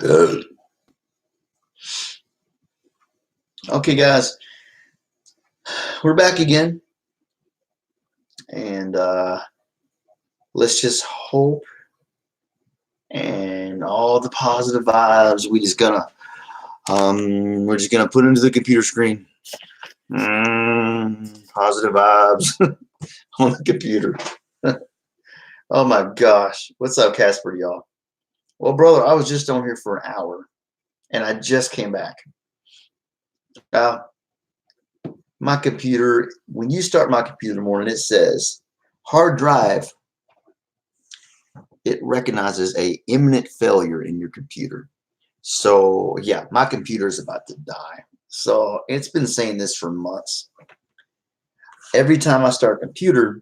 Okay, guys, we're back again, and let's just hope and all the positive vibes we're just gonna put into the computer screen. Positive vibes on the computer. Oh my gosh, what's up, Casper, y'all? Well, brother, I was just on here for an hour, and I just came back. Uh, my computer, when you start my computer in the morning, it says hard drive. It recognizes a imminent failure in your computer. So yeah, my computer is about to die. So it's been saying this for months. Every time I start a computer,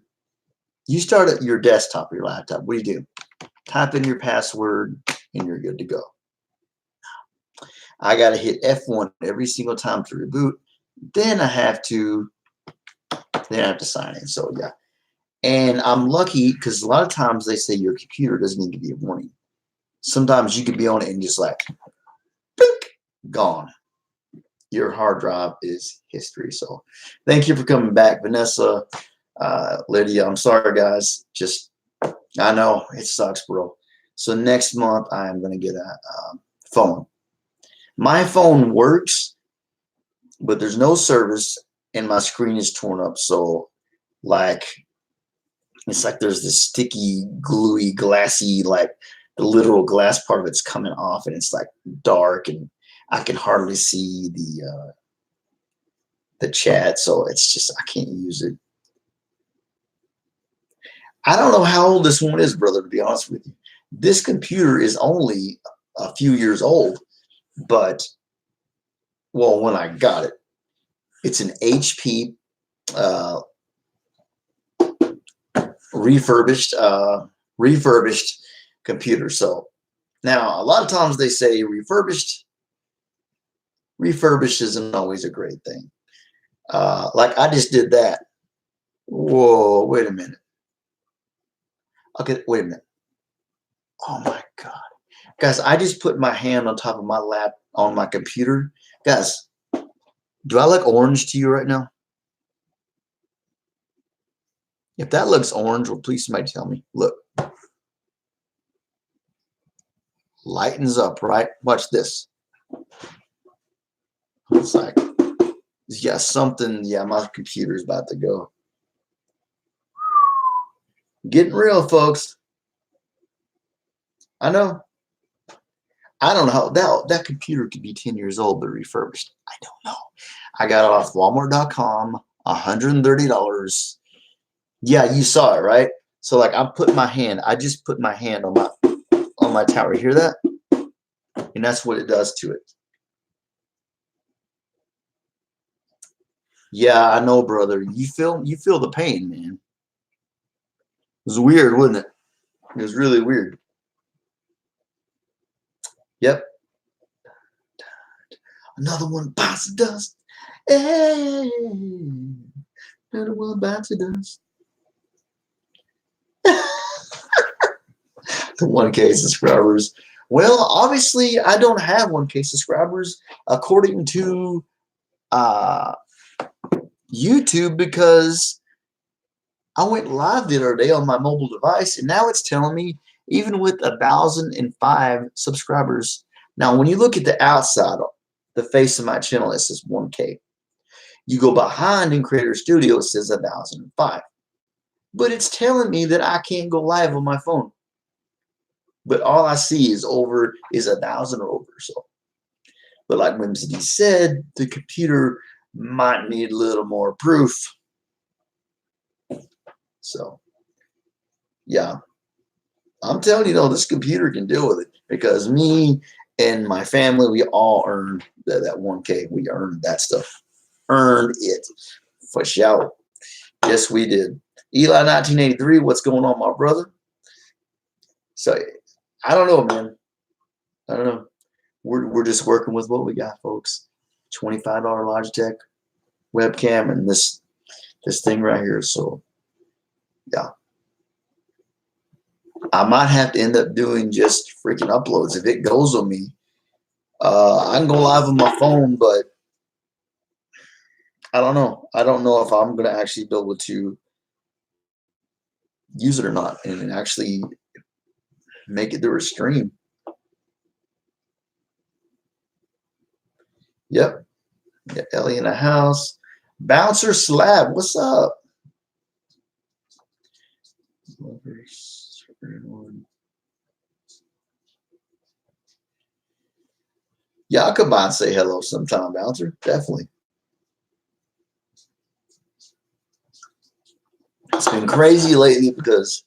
you start at your desktop or your laptop. What do? Type in your password and you're good to go. I got to hit F1 every single time to reboot. Then I have to sign in. So yeah. And I'm lucky because a lot of times they say your computer doesn't need to be a warning. Sometimes you could be on it and just like, gone. Your hard drive is history. So thank you for coming back, Vanessa, Lydia. I'm sorry, guys. I know it sucks, bro. So next month I am going to get a phone. My phone works, but there's no service and my screen is torn up. So like, it's like there's this sticky, gluey, glassy, like the literal glass part of it's coming off and it's like dark and I can hardly see the chat. So it's just, I can't use it. I don't know how old this one is, brother, to be honest with you. This computer is only a few years old, but, well, when I got it, it's an HP refurbished computer. So now a lot of times they say refurbished isn't always a great thing. Like I just did that. Whoa, wait a minute. Okay, wait a minute. Oh my God. Guys, I just put my hand on top of my lap on my computer. Guys, do I look orange to you right now? If that looks orange, well, please somebody tell me. Look. Lightens up, right? Watch this. It's like, yeah, something, yeah, my computer's about to go. Getting real, folks. I know. I don't know how that computer could be 10 years old but refurbished. I don't know. I got it off Walmart.com, $130. Yeah, you saw it, right? So like I just put my hand on my tower. Hear that? And that's what it does to it. Yeah, I know, brother. You feel the pain, man. It was weird, wasn't it? It was really weird. Yep. Another one bites the dust. Hey, another one bites the dust. The 1K subscribers. Well, obviously, I don't have 1K subscribers according to YouTube because I went live the other day on my mobile device, and now it's telling me even with 1,005 subscribers. Now, when you look at the outside, the face of my channel, it says 1K. You go behind in Creator Studio, it says 1,005. But it's telling me that I can't go live on my phone. But all I see is 1,000 or over. So, but like Whimsy said, the computer might need a little more proof. So, yeah, I'm telling you, this computer can deal with it because me and my family, we all earned that 1K. We earned that stuff. Earned it for sure. Yes, we did. Eli 1983, what's going on, my brother? So I don't know, man. I don't know. We're just working with what we got, folks. $25 Logitech webcam and this thing right here. So yeah. I might have to end up doing just freaking uploads if it goes on me. I can go live on my phone, but I don't know. I don't know if I'm gonna actually be able to use it or not, and actually make it through a stream. Yep. Got Ellie in the house. Bouncer Slab, what's up? Yeah, I'll come by and say hello sometime, Bouncer. Definitely. It's been crazy lately because,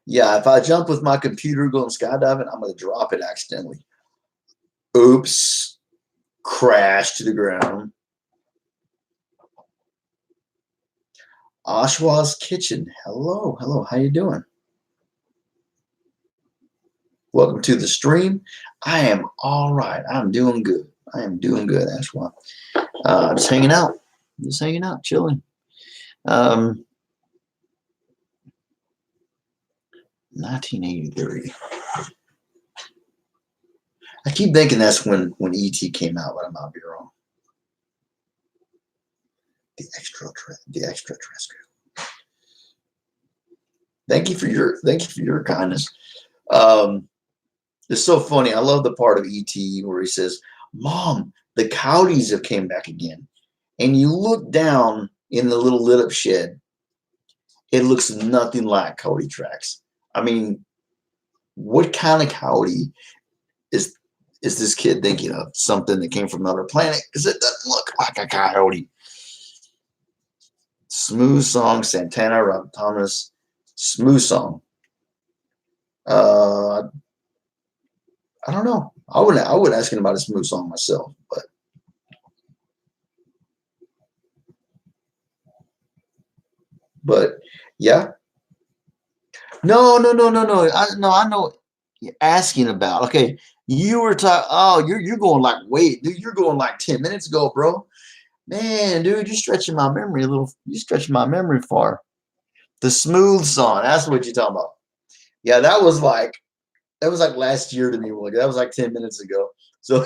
yeah, if I jump with my computer going skydiving, I'm going to drop it accidentally. Oops. Crash to the ground. Oshawa's Kitchen. Hello. Hello. How you doing? Welcome to the stream. I am all right. I'm doing good. I am doing good, Ashwa. Just hanging out. Just hanging out, chilling. 1983. I keep thinking that's when E.T. came out, but I might be wrong. The extraterrestrial. Thank you for your kindness. It's so funny. I love the part of E.T. where he says, "Mom, the coyotes have came back again," and you look down in the little lit up shed. It looks nothing like coyote tracks. I mean, what kind of coyote is this kid thinking of? Something that came from another planet? Because it doesn't look like a coyote. Smooth Song, Santana, Rob Thomas, Smooth Song. I don't know. I would ask him about a Smooth Song myself, but yeah. No. I know what you're asking about. Okay, you were talking. Oh, you're going like wait, dude, you're going like 10 minutes ago, bro. Man, dude, you're stretching my memory a little. You stretching my memory far. The Smooth Song. That's what you're talking about. Yeah, that was like last year to me. That was like 10 minutes ago. So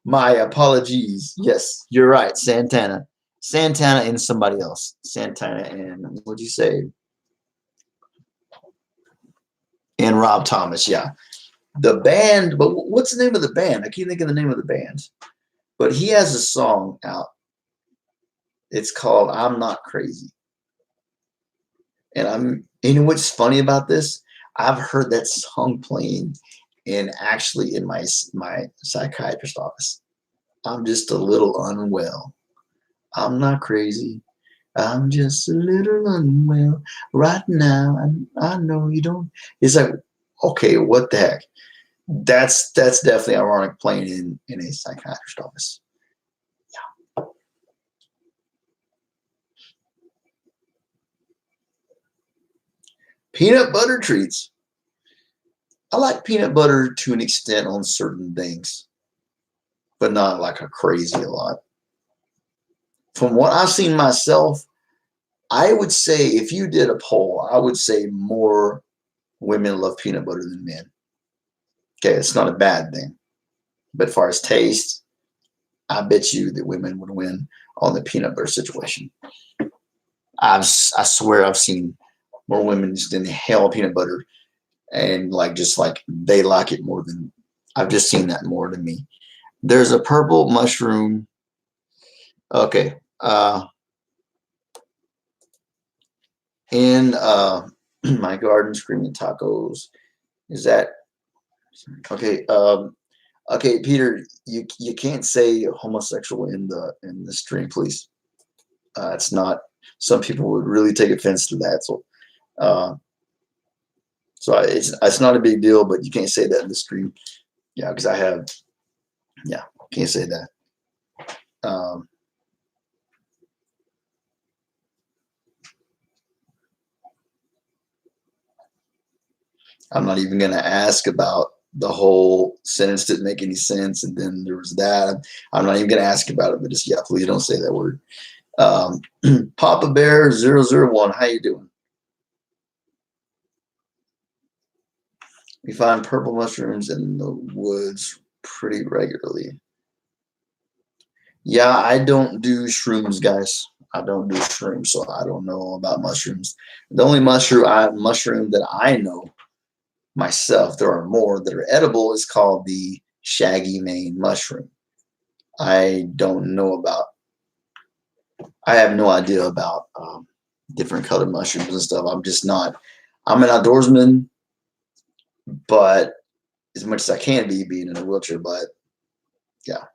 my apologies. Yes, you're right. Santana and somebody else. Santana and what'd you say? And Rob Thomas. Yeah, the band. But what's the name of the band? I can't think of the name of the band. But he has a song out. It's called "I'm Not Crazy." And you know what's funny about this? I've heard that song playing actually in my psychiatrist office. I'm just a little unwell. I'm not crazy. I'm just a little unwell right now. I know you don't. It's like, okay, what the heck? That's definitely ironic playing in a psychiatrist office. Yeah. Peanut butter treats. I like peanut butter to an extent on certain things, but not like a crazy a lot. From what I've seen myself, I would say if you did a poll, I would say more women love peanut butter than men. Okay, it's not a bad thing. But as far as taste, I bet you that women would win on the peanut butter situation. I swear I've seen more women just inhale peanut butter and just like they like it more than I've just seen that more than me. There's a purple mushroom. Okay. In my garden, screaming tacos. Is that okay? Okay, Peter, you can't say homosexual in the stream, please. It's not. Some people would really take offense to that. Uh, so it's not a big deal, but you can't say that in the stream. Yeah, because can't say that. I'm not even going to ask about the whole sentence didn't make any sense, and then there was that. I'm not even going to ask about it, but just please don't say that word. Papa Bear 001, how you doing? We find purple mushrooms in the woods pretty regularly. Yeah, I don't do shrooms, guys. I don't do shrooms, so I don't know about mushrooms. The only mushroom that I know myself, there are more that are edible, is called the shaggy mane mushroom. I don't know about, I have no idea about different colored mushrooms and stuff. I'm just not, I'm an outdoorsman, but as much as I can be being in a wheelchair, but yeah.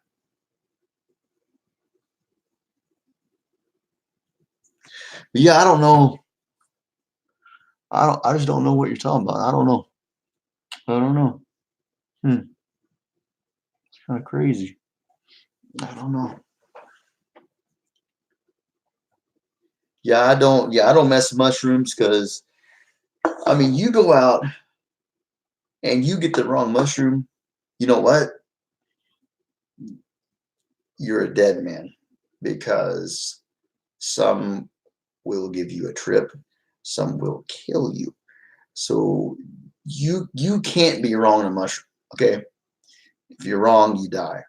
But yeah, I don't know. I just don't know what you're talking about. I don't know. I don't know. It's kind of crazy. I don't know. Yeah, I don't mess with mushrooms because I mean you go out and you get the wrong mushroom, you know what? You're a dead man because some will give you a trip, some will kill you. So you can't be wrong on a mushroom. Okay. If you're wrong, you die.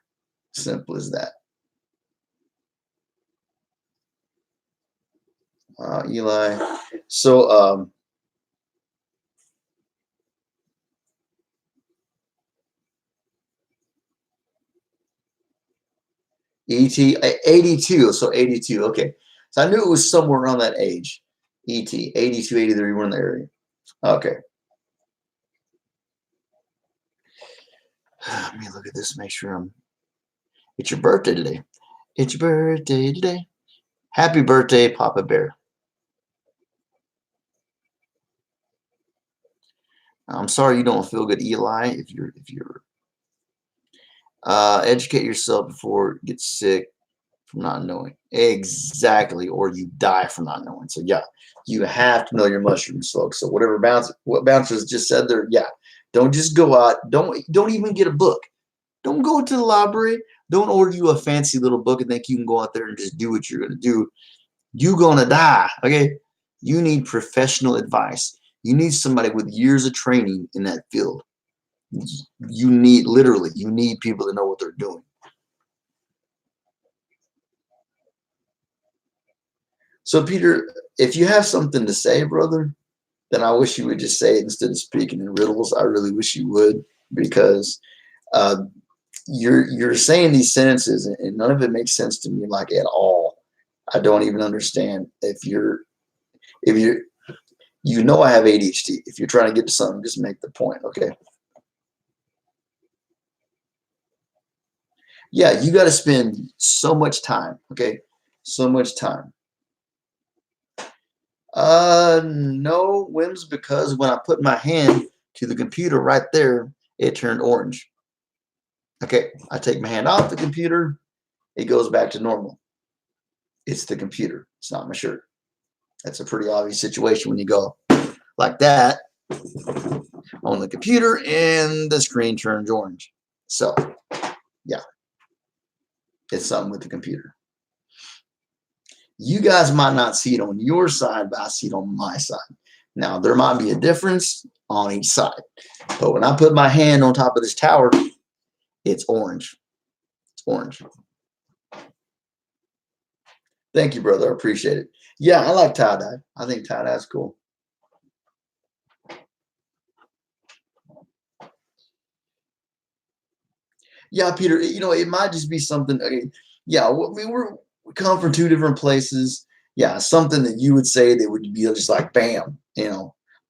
Simple as that. Eli. So ET 82. So 82. Okay. So I knew it was somewhere around that age. ET 82, 83 were in the area. Okay. Let me look at this, make sure I'm. It's your birthday today. It's your birthday today. Happy birthday, Papa Bear. I'm sorry you don't feel good, Eli. If you're educate yourself before you get sick from not knowing. Exactly, or you die from not knowing. So yeah, you have to know your mushrooms, folks. So what bouncers just said there, yeah. Don't just go out. Don't even get a book. Don't go to the library. Don't order you a fancy little book and think you can go out there and just do what you're gonna do. You're gonna die. Okay. You need professional advice. You need somebody with years of training in that field. You need literally, you need people that know what they're doing. So, Peter, if you have something to say, brother, then I wish you would just say it instead of speaking in riddles. I really wish you would, because uh, you're saying these sentences and none of it makes sense to me, like at all. I don't even understand. If you're you know I have ADHD. If you're trying to get to something, just make the point. Okay. Yeah, you got to spend so much time. Okay, so much time. No whims, because when I put my hand to the computer right there, it turned orange. Okay, I take my hand off the computer, it goes back to normal. It's the computer. It's not my shirt. That's a pretty obvious situation when you go like that on the computer and the screen turns orange. So yeah, it's something with the computer. You guys might not see it on your side, but I see it on my side. Now, there might be a difference on each side, but when I put my hand on top of this tower, it's orange. It's orange. Thank you, brother. I appreciate it. Yeah, I like tie-dye. I think tie-dye is cool. Yeah, Peter, it might just be something. Okay, yeah, we come from two different places. Yeah, something that you would say that would be just like bam,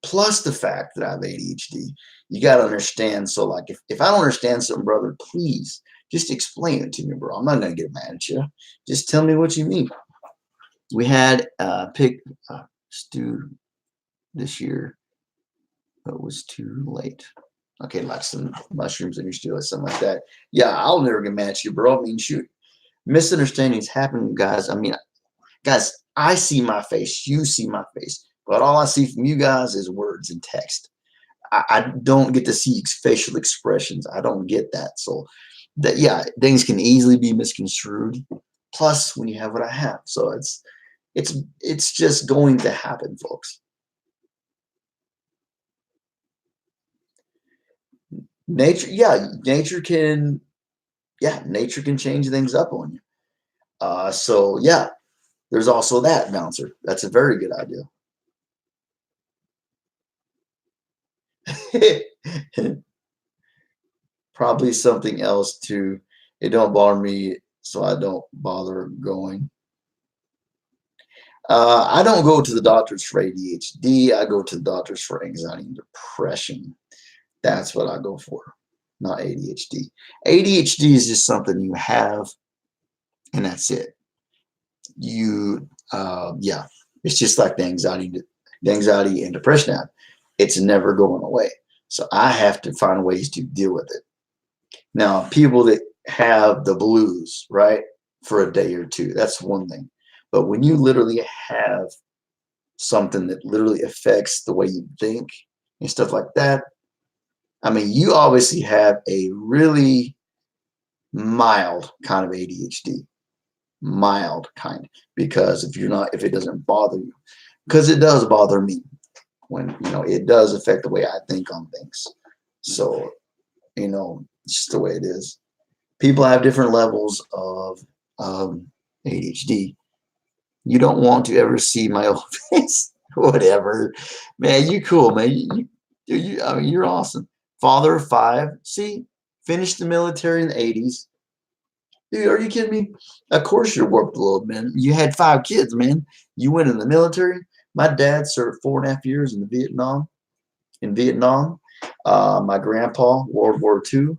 Plus the fact that I have ADHD, you got to understand. So, like, if I don't understand something, brother, please just explain it to me, bro. I'm not gonna get mad at you. Just tell me what you mean. We had pig stew this year, but it was too late. Okay, like some mushrooms in your stew or something like that. Yeah, I'll never get mad at you, bro. I mean, shoot, misunderstandings happen, guys. I mean, guys, I see my face, you see my face, but all I see from you guys is words and text. I don't get to see facial expressions. I don't get that. So that, yeah, things can easily be misconstrued. Plus, when you have what I have, so it's just going to happen, folks. Nature, yeah, nature can, yeah, nature can change things up on you. So yeah, there's also that bouncer. That's a very good idea. Probably something else too. It don't bother me, so I don't bother going. I don't go to the doctors for ADHD. I go to the doctors for anxiety and depression. That's what I go for, not ADHD. ADHD is just something you have, and that's it. Yeah, it's just like the anxiety and depression have. It's never going away. So I have to find ways to deal with it. Now, people that have the blues, right, for a day or two, that's one thing. But when you literally have something that literally affects the way you think and stuff like that, I mean, you obviously have a really mild kind of ADHD, mild kind, because if it doesn't bother you, because it does bother me when, it does affect the way I think on things. So, it's just the way it is. People have different levels of ADHD. You don't want to ever see my old face. Whatever, man. You cool, man. I mean, you're awesome. Father of five. See, finished the military in the '80s. Dude, are you kidding me? Of course you're warped a little, man. You had five kids, man. You went in the military. My dad served 4.5 years in Vietnam. My grandpa, World War II.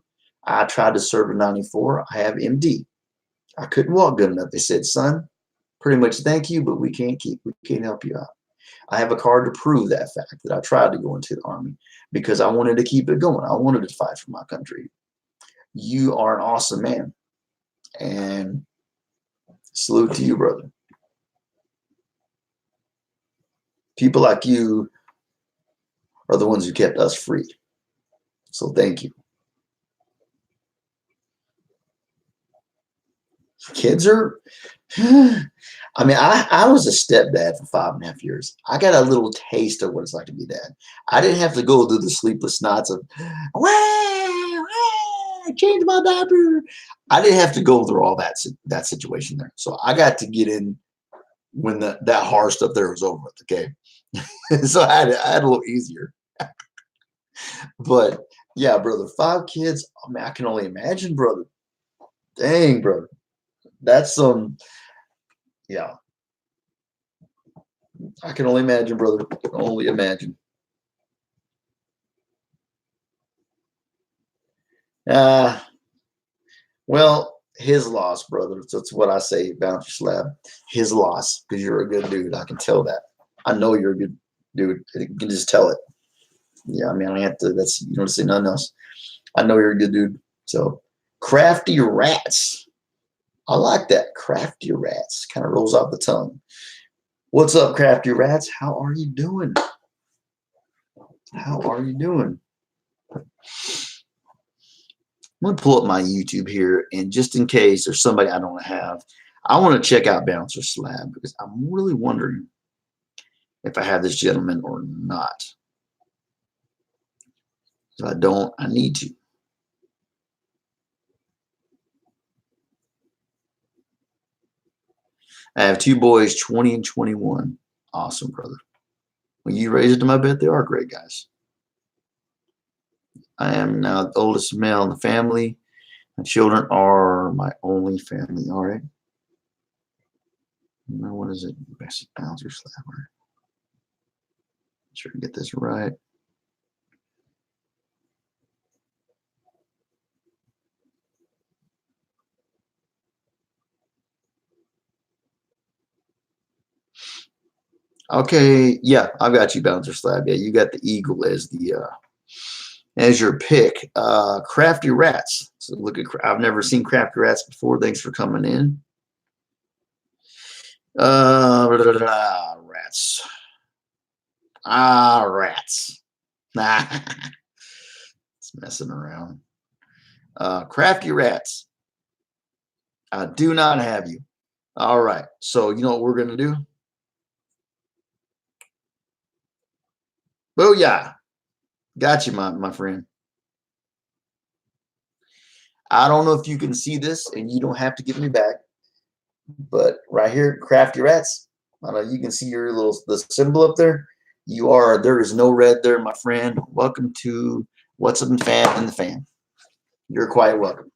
I tried to serve in '94. I have MD. I couldn't walk good enough. They said, son, pretty much thank you, but we can't help you out. I have a card to prove that fact that I tried to go into the army because I wanted to keep it going. I wanted to fight for my country. You are an awesome man. And salute to you, brother. People like you are the ones who kept us free. So thank you. Kids are, I mean, I was a stepdad for 5.5 years. I got a little taste of what it's like to be dad. I didn't have to go through the sleepless nights of, change my diaper. I didn't have to go through all that situation there. So I got to get in when that hard stuff there was over with. Okay, so I had a little easier. But yeah, brother, five kids. I mean, I can only imagine, brother. Dang, brother, that's some. Yeah, I can only imagine, brother. I can only imagine. Uh, well, his loss, brother. That's what I say, Bounty Slab. His loss, because you're a good dude. I can tell that. I know you're a good dude. You can just tell it. Yeah, I mean, I have to. You don't say nothing else. I know you're a good dude. So, crafty rats. I like that. Crafty rats. Kind of rolls off the tongue. What's up, crafty rats? How are you doing? How are you doing? I'm gonna pull up my YouTube here, and just in case there's somebody I don't have, I want to check out Bouncer Slab because I'm really wondering if I have this gentleman or not. If I don't, I need to. I have two boys, 20 and 21. Awesome, brother. When you raise them, I bet they are great guys. I am now the oldest male in the family. My children are my only family. All right. Now, what is it? Basic Bouncer Slab. Sure to get this right. Okay, yeah, I've got you, Bouncer Slab. Yeah, you got the eagle as your pick. Crafty Rats. So look at, I've never seen Crafty Rats before. Thanks for coming in. Rats. Rats. It's messing around. Crafty Rats. I do not have you. All right. So you know what we're gonna do? Booyah! Got you, my friend. I don't know if you can see this, and you don't have to give me back, but right here, Crafty Rats. I don't know you can see your little the symbol up there. You are there is no red there, my friend. Welcome to What's Up in the Fan. You're quite welcome.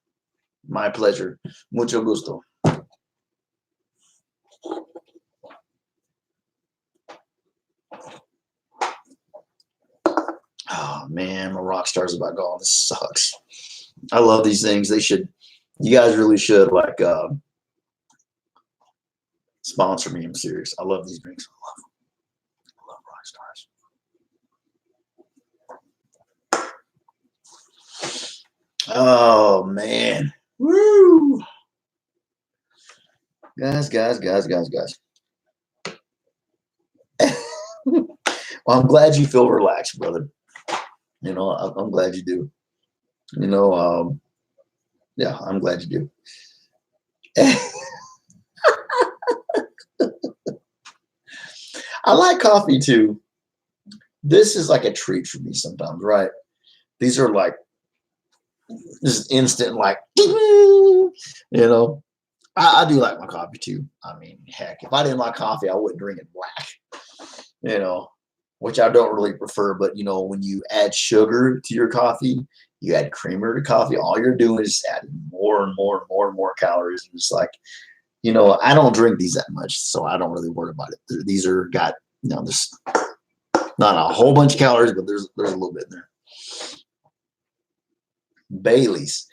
My pleasure. Mucho gusto. Oh man, my rock star's about gone. This sucks. I love these things. They should. You guys really should like sponsor me. I'm serious. I love these drinks. I love rock stars. Oh man. Woo. Guys. Well, I'm glad you feel relaxed, brother. You know, I'm glad you do. You know, yeah, I'm glad you do. I like coffee too. This is like a treat for me sometimes, right? These are like just instant, like, you know. I do like my coffee too. I mean, heck, if I didn't like coffee, I wouldn't drink it black, you know, which I don't really prefer. But, you know, when you add sugar to your coffee, you add creamer to coffee, all you're doing is adding more and more and more and more calories. And it's like, you know, I don't drink these that much, so I don't really worry about it. These are got, you know, there's not a whole bunch of calories, but there's a little bit in there. Bailey's.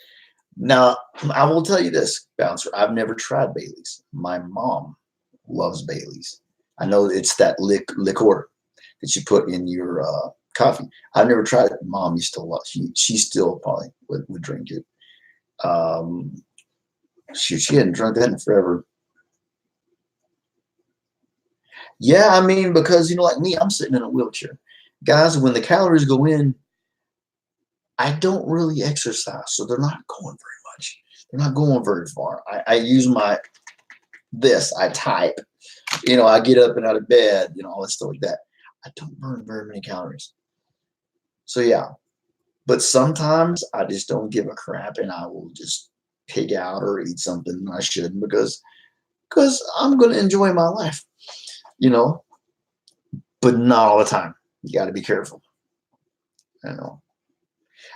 Now, I will tell you this, Bouncer. I've never tried Bailey's. My mom loves Bailey's. I know it's that liqueur that you put in your coffee. I've never tried it. Mom used to love. She still probably would drink it. She hadn't drunk that in forever. Yeah, I mean, because, you know, like me, I'm sitting in a wheelchair. Guys, when the calories go in, I don't really exercise, so they're not going very much. They're not going very far. I use I type, you know, I get up and out of bed, you know, all that stuff like that. I don't burn very many calories. So yeah, but sometimes I just don't give a crap and I will just pig out or eat something I shouldn't because I'm going to enjoy my life, you know, but not all the time. You got to be careful. I know.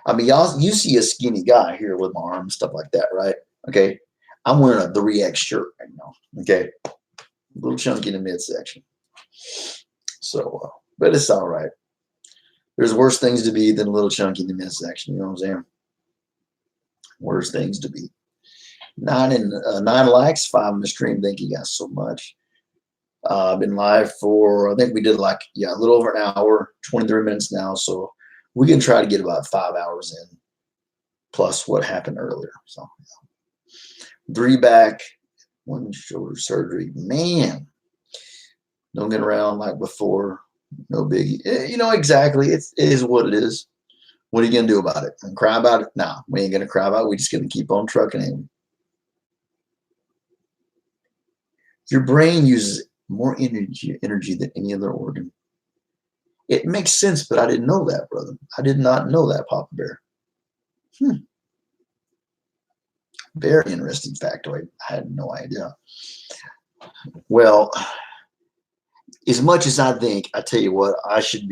I mean, you see a skinny guy here with my arms, stuff like that, right? Okay. I'm wearing a 3X shirt right now. Okay. A little chunky in the midsection. So, but it's all right. There's worse things to be than a little chunky in the midsection. You know what I'm saying? Worse things to be. 9 likes, 5 in the stream. Thank you guys so much. I've been live for, I think we did like, yeah, a little over an hour, 23 minutes now. So we can try to get about 5 hours in, plus what happened earlier. So, yeah. 3 back, 1 shoulder surgery. Man, don't get around like before. No biggie. You know, exactly. It is what it is. What are you going to do about it? And cry about it? No, we ain't going to cry about it. We're just going to keep on trucking in. Your brain uses more energy than any other organ. It makes sense, but I didn't know that, brother. I did not know that, Papa Bear. Very interesting factoid. I had no idea. Well, as much as I think, I tell you what, I should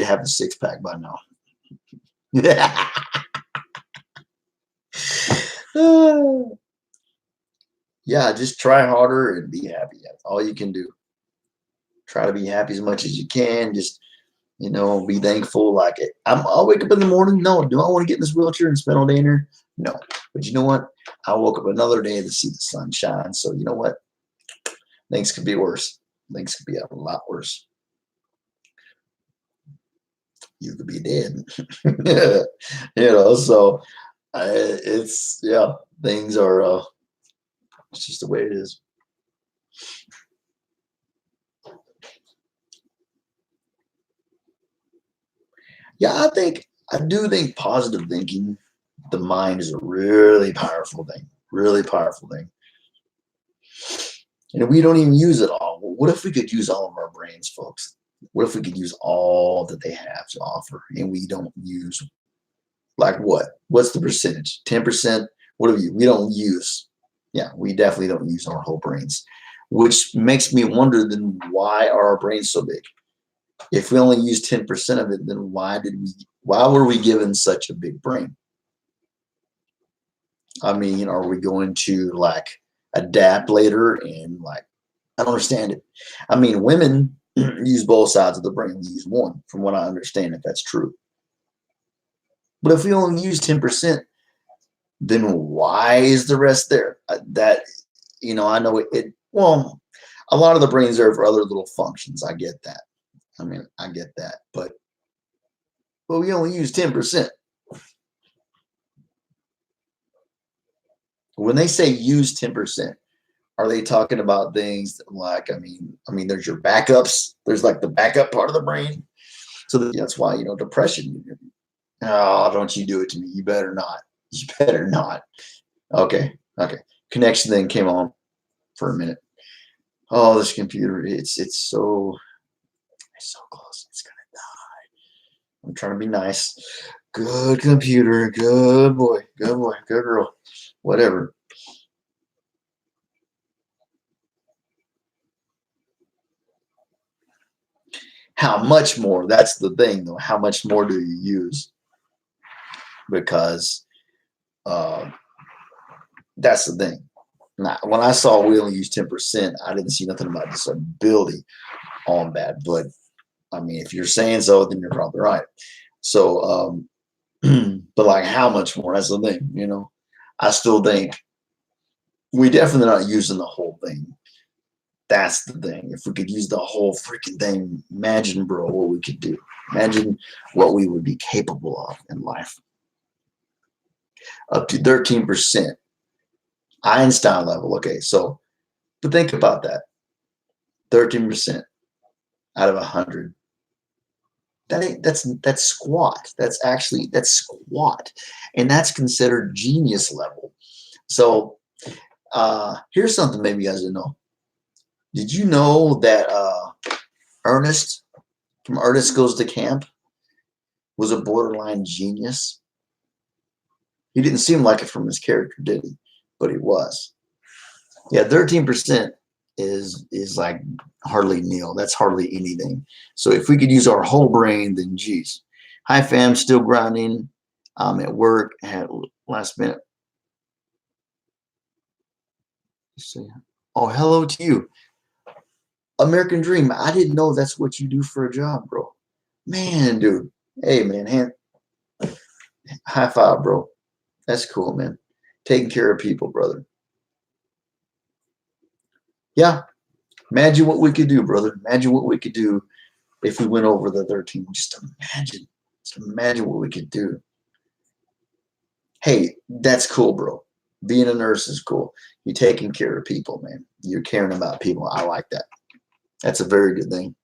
have a 6-pack by now. Yeah, just try harder and be happy. That's all you can do. Try to be happy as much as you can. Just, you know, be thankful. Like I'll wake up in the morning. No, do I want to get in this wheelchair and spend all day in here? No. But you know what? I woke up another day to see the sun shine. So you know what? Things could be worse. Things could be a lot worse. You could be dead. You know, so it's, yeah, things are, it's just the way it is. Yeah, I do think positive thinking, the mind is a really powerful thing, really powerful thing. And we don't even use it all. What if we could use all of our brains, folks? What if we could use all that they have to offer and we don't use, like what? What's the percentage? 10%? What do we don't use? Yeah, we definitely don't use our whole brains, which makes me wonder then why are our brains so big? If we only use 10% of it, then why were we given such a big brain? I mean, are we going to like adapt later and like I don't understand it. I mean, women use both sides of the brain. We use one, from what I understand, if that's true. But if we only use 10%, then why is the rest there? That I know well, a lot of the brain's there for other little functions. I get that. I mean, I get that. But we only use 10%. When they say use 10%, are they talking about things like I mean, there's your backups. There's like the backup part of the brain. So that's why depression. Oh, don't you do it to me? You better not. You better not. Okay, okay. Connection then came on for a minute. Oh, this computer, it's so close. It's gonna die. I'm trying to be nice. Good computer, good boy, good boy, good girl, whatever. How much more? That's the thing, though. How much more do you use? Because uh, that's the thing. Now, when I saw we only use 10%, I didn't see nothing about disability on that. But I mean, if you're saying so, then you're probably right. So, but like, how much more? That's the thing. I still think we definitely not using the whole thing. That's the thing. If we could use the whole freaking thing, imagine, bro, what we could do. Imagine what we would be capable of in life. Up to 13%. Einstein level. Okay, so but think about that. 13% out of 100. That's squat. That's squat. And that's considered genius level. So here's something maybe you guys didn't know. Did you know that Ernest from Ernest Goes to Camp was a borderline genius? He didn't seem like it from his character, did he? But he was. Yeah, 13% is like hardly nil. That's hardly anything. So if we could use our whole brain, then geez. Hi fam, still grinding. I'm at work. Had last minute. Oh, hello to you. American Dream. I didn't know that's what you do for a job, bro. Man, dude. Hey man, high five, bro. That's cool, man. Taking care of people, brother. Yeah. Imagine what we could do, brother. Imagine what we could do if we went over the 13. Just imagine. Just imagine what we could do. Hey, that's cool, bro. Being a nurse is cool. You're taking care of people, man. You're caring about people. I like that. That's a very good thing.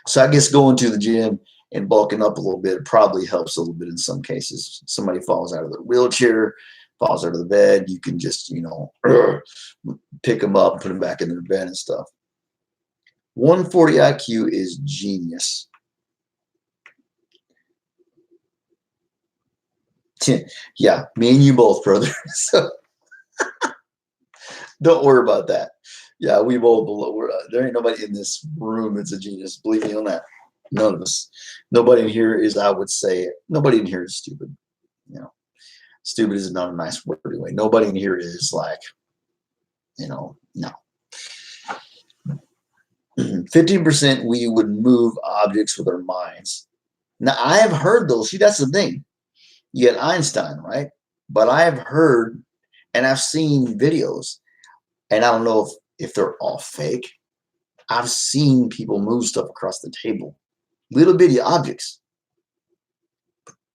So I guess going to the gym and bulking up a little bit probably helps a little bit in some cases. Somebody falls out of their wheelchair, falls out of the bed, you can just, pick them up, put them back in their bed and stuff. 140 IQ is genius. Yeah, me and you both, brother. So don't worry about that. Yeah, we both below. There ain't nobody in this room that's a genius. Believe me on that. None of us. Nobody in here is, I would say, nobody in here is stupid. Stupid is not a nice word anyway. Nobody in here is like, no. 15% we would move objects with our minds. Now, I have heard those. See, that's the thing. You get Einstein, right? But I have heard and I've seen videos, and I don't know if they're all fake. I've seen people move stuff across the table, little bitty objects.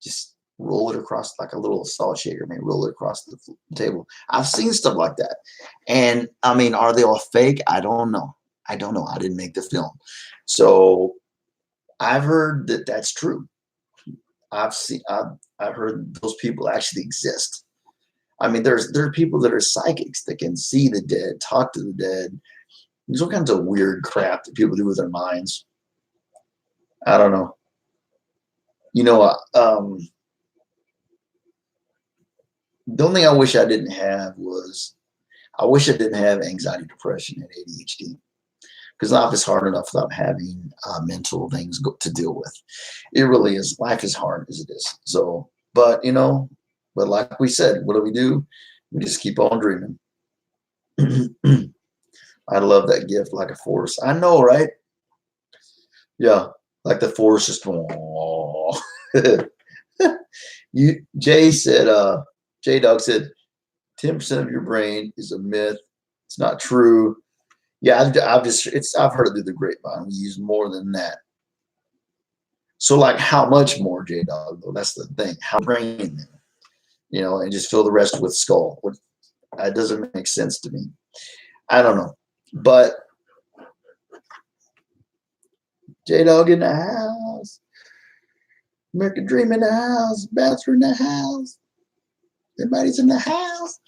Just roll it across like a little salt shaker, man. Roll it across the table. I've seen stuff like that, and I mean, are they all fake? I don't know. I didn't make the film, so I've heard that that's true. I've heard those people actually exist. I mean, there are people that are psychics that can see the dead, talk to the dead. There's all kinds of weird crap that people do with their minds. I don't know. You know, The only thing I wish I didn't have was I wish I didn't have anxiety, depression, and ADHD because life is hard enough without having mental things to deal with. It really is. Life is hard as it is. So, but but like we said, what do? We just keep on dreaming. I love that gift like a force. I know, right? Yeah, like the force just oh. Jay said, J Dog said, 10% of your brain is a myth. It's not true. Yeah, I've heard it through the grapevine. We use more than that. So like how much more, J Dog, though? That's the thing. How brain, and just fill the rest with skull. That doesn't make sense to me. I don't know. But J Dog in the house. American Dream in the house. Bachelor in the house. Everybody's in the house.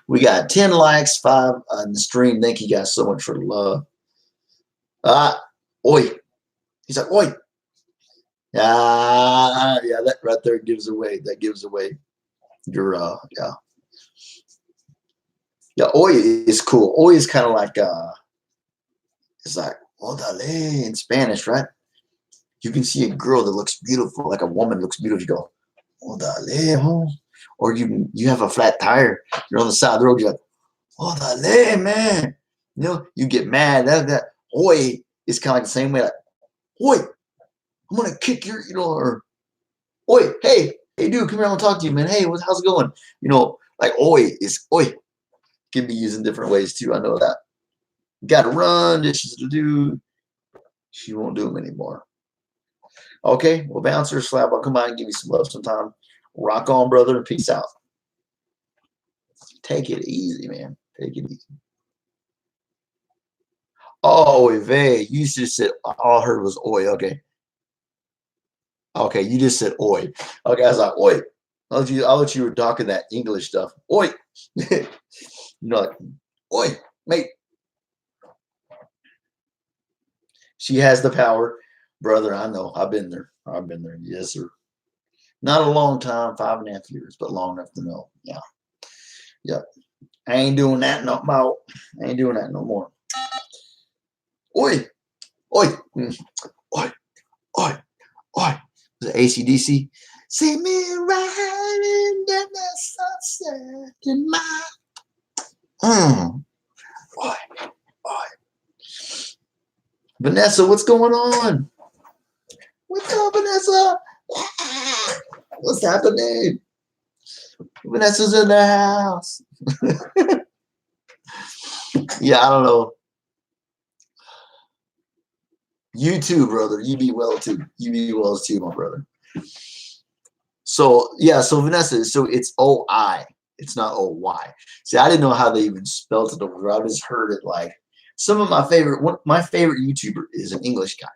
We got 10 likes, 5 on the stream. Thank you guys so much for the love. Oi. He's like, oi. Yeah, that right there gives away. That gives away your yeah. Yeah, oi is cool. Oi is kind of like it's like odale in Spanish, right? You can see a girl that looks beautiful, like a woman looks beautiful. You go, odale, huh? Or you have a flat tire. You're on the side of the road. You're like, odale, man. You get mad. That oi is kind of like the same way. Like, oi, I'm gonna kick your, or oi, hey, dude, come here, I want to talk to you, man. Hey, how's it going? Like oi is oi. Can be used in different ways too. I know that. Got to run, dishes to do. She won't do them anymore. Okay, well, Bouncer Slap, I'll come by and give you some love sometime. Rock on, brother, and peace out. Take it easy, man. Take it easy. Oh, Eve, you just said all I heard was oi. Okay, you just said oi. Okay, I was like, oi. I'll let you were talking that English stuff. Oi. Like, oi, mate. She has the power. Brother, I know. I've been there. Yes, sir. Not a long time, 5.5 years, but long enough to know. Yeah. Yep. I ain't doing that no more. I ain't doing that no more. Oi. Oi. Oi. Oi. Oi. Was it AC/DC? See me riding in the sunset in my Oi. Oi. Vanessa, what's going on? What's up, Vanessa? What's happening? Vanessa's in the house. Yeah, I don't know. You too, brother. You be well too. You be well too, my brother. So yeah, so Vanessa, so it's OI. It's not OY. See, I didn't know how they even spelled it over. I just heard it like some of my favorite. My favorite YouTuber is an English guy.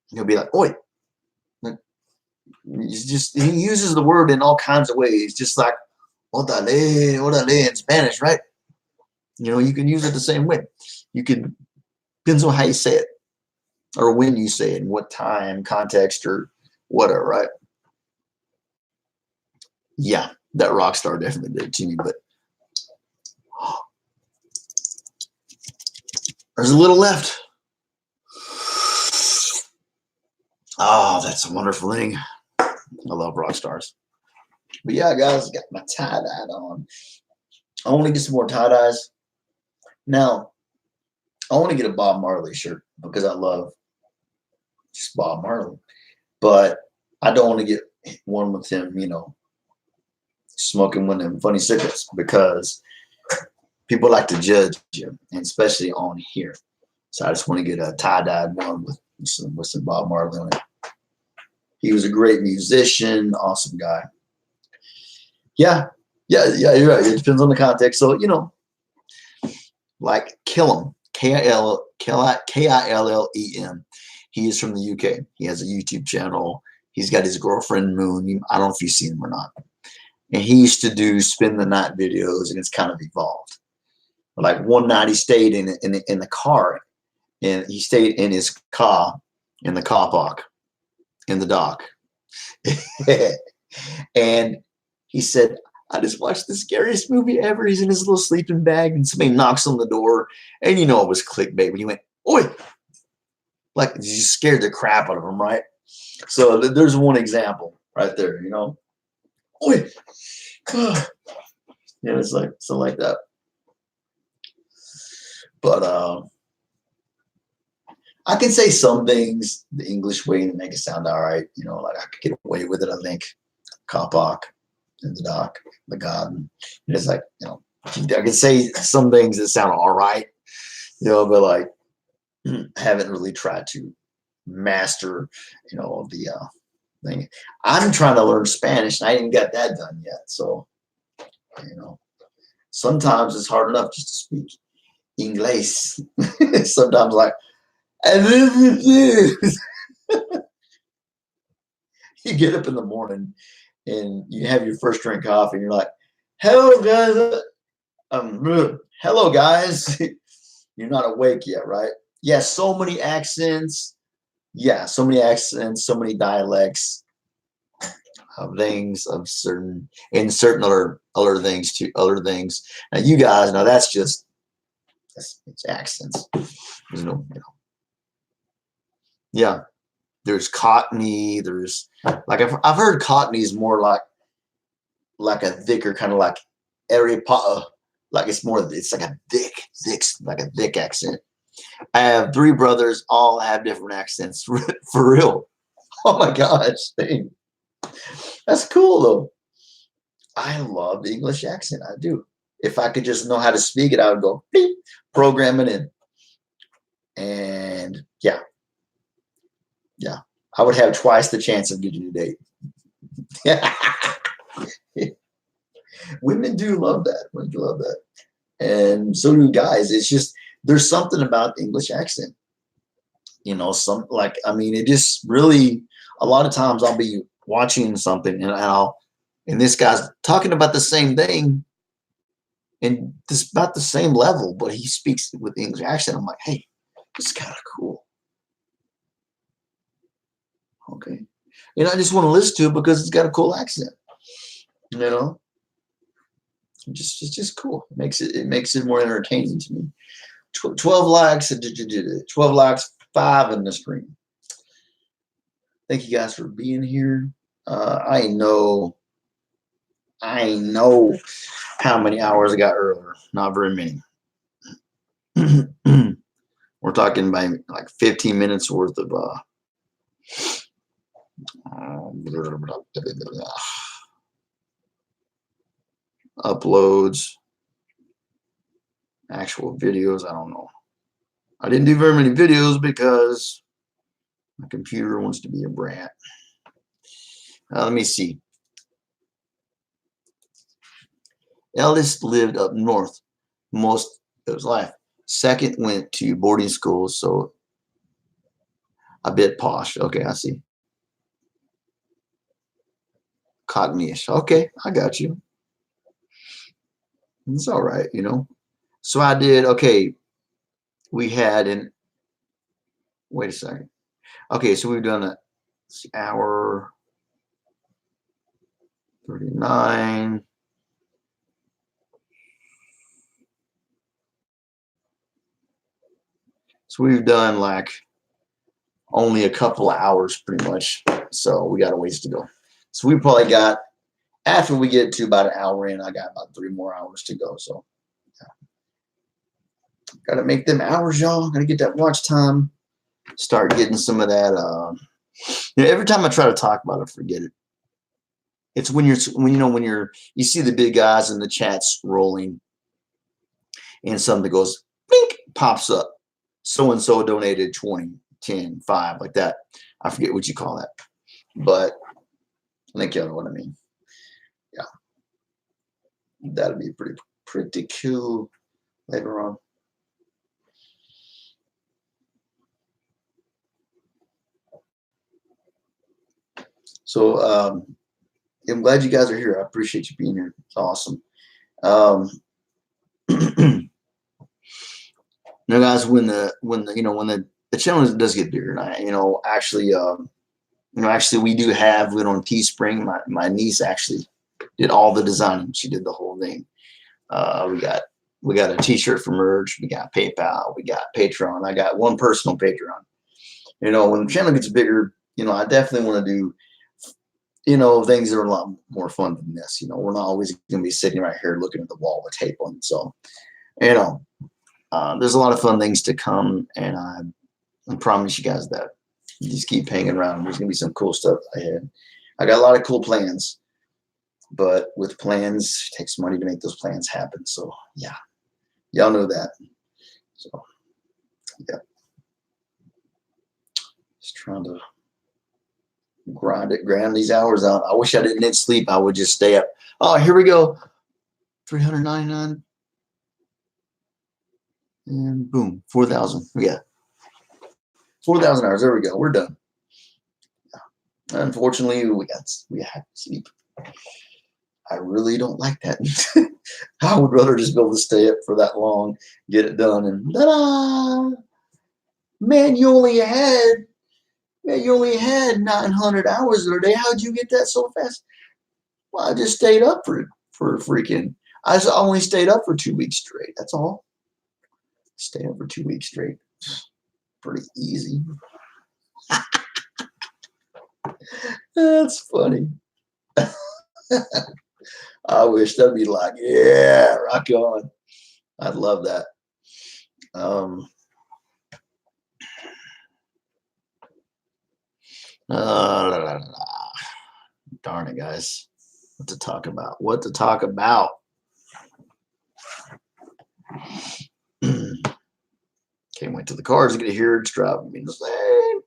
He'll be like, "Oi." He uses the word in all kinds of ways, just like "orale" in Spanish, right? You can use it the same way. You can depends on how you say it, or when you say it, and what time, context, or whatever, right? Yeah, that rock star definitely did it to me, but there's a little left. Oh, that's a wonderful thing. I love rock stars. But yeah, guys, I got my tie-dye on. I want to get some more tie-dyes. Now, I want to get a Bob Marley shirt because I love just Bob Marley. But I don't want to get one with him, smoking one of them funny cigarettes because people like to judge you, and especially on here. So I just want to get a tie-dyed one with some Bob Marley on it. He was a great musician, awesome guy. Yeah, you're right. It depends on the context. So, like Killam, Killem. He is from the UK. He has a YouTube channel. He's got his girlfriend Moon. I don't know if you've seen him or not. And he used to do spend the night videos, and it's kind of evolved. Like one night he stayed in the car, and he stayed in his car in the car park in the dock. And he said, I just watched the scariest movie ever. He's in his little sleeping bag, and somebody knocks on the door, and you know it was clickbait. When he went, "Oi!" Like you scared the crap out of him, right? So there's one example right there. You know, "Oi!" Yeah, it's like something like that. But I can say some things the English way and make it sound all right. You know, like I could get away with it. I think Kapak and the doc, the God. And it's like, you know, I can say some things that sound all right, you know, but like I haven't really tried to master, you know, the thing. I'm trying to learn Spanish and I ain't got that done yet. So, you know, sometimes it's hard enough just to speak English. Sometimes like, you get up in the morning and you have your first drink of coffee and you're like, hello guys, hello guys. You're not awake yet, right? Yeah, so many accents. Yeah, so many accents, so many dialects of things of certain and certain other things to other things. Now you guys know that's just it's accents. There's no, you know. Yeah, there's Cockney. There's like I've heard Cockney is more like a thicker kind of like Harry Potter. Like it's more it's like a thick accent. I have three brothers, all have different accents for real. Oh my gosh, dang. That's cool though. I love the English accent. I do. If I could just know how to speak it, I would go beep, program it in. And yeah, yeah. I would have twice the chance of getting a date. Women do love that. Women do love that. And so do guys. It's just there's something about the English accent. You know, some like I mean, it just really a lot of times I'll be watching something and this guy's talking about the same thing and this about the same level, but he speaks with the English accent. I'm like, hey, this is kind of cool. Okay. And I just want to listen to it because it's got a cool accent. You know, it's just cool. It makes it more entertaining to me. 12 likes, 12 likes, 5 in the stream. Thank you guys for being here. I know how many hours I got earlier. Not very many. We're talking about like 15 minutes worth of uploads, actual videos. I don't know. I didn't do very many videos because my computer wants to be a brat. Let me see. Eldest lived up north most of his life. Second went to boarding school, so a bit posh. Okay, I see. Cockneyish. Okay, I got you. It's all right, you know. So I did. Okay, we had an. Wait a second. Okay, so we've done an hour 39. So we've done like only a couple of hours pretty much. So we got a ways to go. So we probably got, after we get to about an hour in, I got about 3 more hours to go. So yeah. Got to make them hours, y'all. Got to get that watch time. Start getting some of that. You know, every time I try to talk about it, forget it. It's when you see the big guys in the chats rolling and something goes, blink, pops up. So-and-so donated 20, 10, 5, like that. I forget what you call that. But I think you know what I mean. Yeah. That'll be pretty cool later on. So I'm glad you guys are here. I appreciate you being here. It's awesome. You know, guys, when the channel does get bigger, and actually we do have it on Teespring. My niece actually did all the designing. She did the whole thing. We got a T-shirt for merch. We got PayPal. We got Patreon. I got one personal Patreon. You know, when the channel gets bigger, you know, I definitely want to do, you know, things that are a lot more fun than this. You know, we're not always going to be sitting right here looking at the wall with tape on. So, you know, there's a lot of fun things to come, and I promise you guys that. You just keep hanging around. There's going to be some cool stuff ahead. I got a lot of cool plans, but with plans, it takes money to make those plans happen. So, yeah, y'all know that. So, yeah. Just trying to grind these hours out. I wish I didn't need sleep. I would just stay up. Oh, here we go. 399. And boom, 4,000. Yeah. 4,000 hours. There we go. We're done. Yeah. Unfortunately, we have to sleep. I really don't like that. I would rather just be able to stay up for that long, get it done, and ta-da! Man, you only had 900 hours in a day. How'd you get that so fast? Well, I just stayed up for freaking. I only stayed up for 2 weeks straight. That's all. Stay up for 2 weeks straight. Pretty easy. That's funny. I wish that'd be like, yeah, rock on. I'd love that. Darn it, guys. What to talk about? What to talk about? Can't wait till the cars get here. It's driving me insane.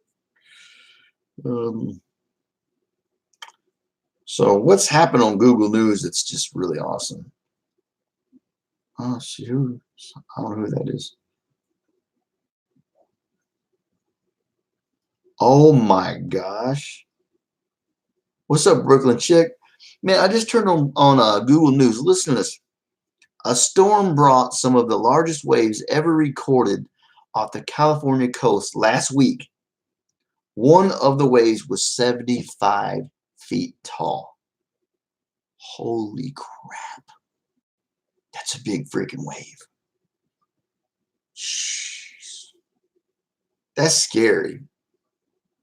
So what's happened on Google News? It's just really awesome. Oh, shoot. I don't know who that is. Oh my gosh. What's up, Brooklyn Chick? Man, I just turned on Google News. Listen to this. A storm brought some of the largest waves ever recorded off the California coast last week. One of the waves was 75 feet tall. Holy crap. That's a big freaking wave. Jeez. That's scary.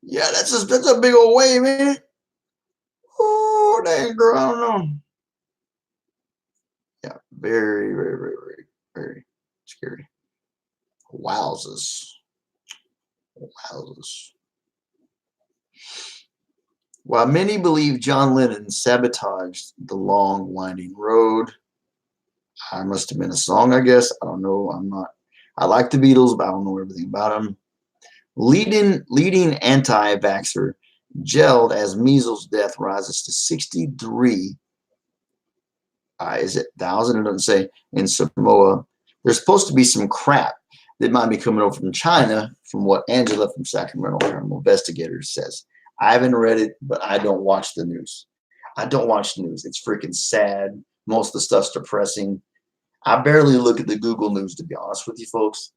Yeah, that's a big old wave, man. Oh, dang, girl, I don't know. Yeah, very, very, very, very, very scary. Wowzers. Wowzers. While many believe John Lennon sabotaged the long, winding road, I must have been a song, I guess. I don't know. I like the Beatles, but I don't know everything about them. Leading anti-vaxxer gelled as measles death rises to 63. Is it 1,000? It doesn't say in Samoa. There's supposed to be some crap that might be coming over from China, from what Angela from Sacramento Paranormal Investigators says. I haven't read it, but I don't watch the news. I don't watch the news. It's freaking sad. Most of the stuff's depressing. I barely look at the Google News, to be honest with you folks.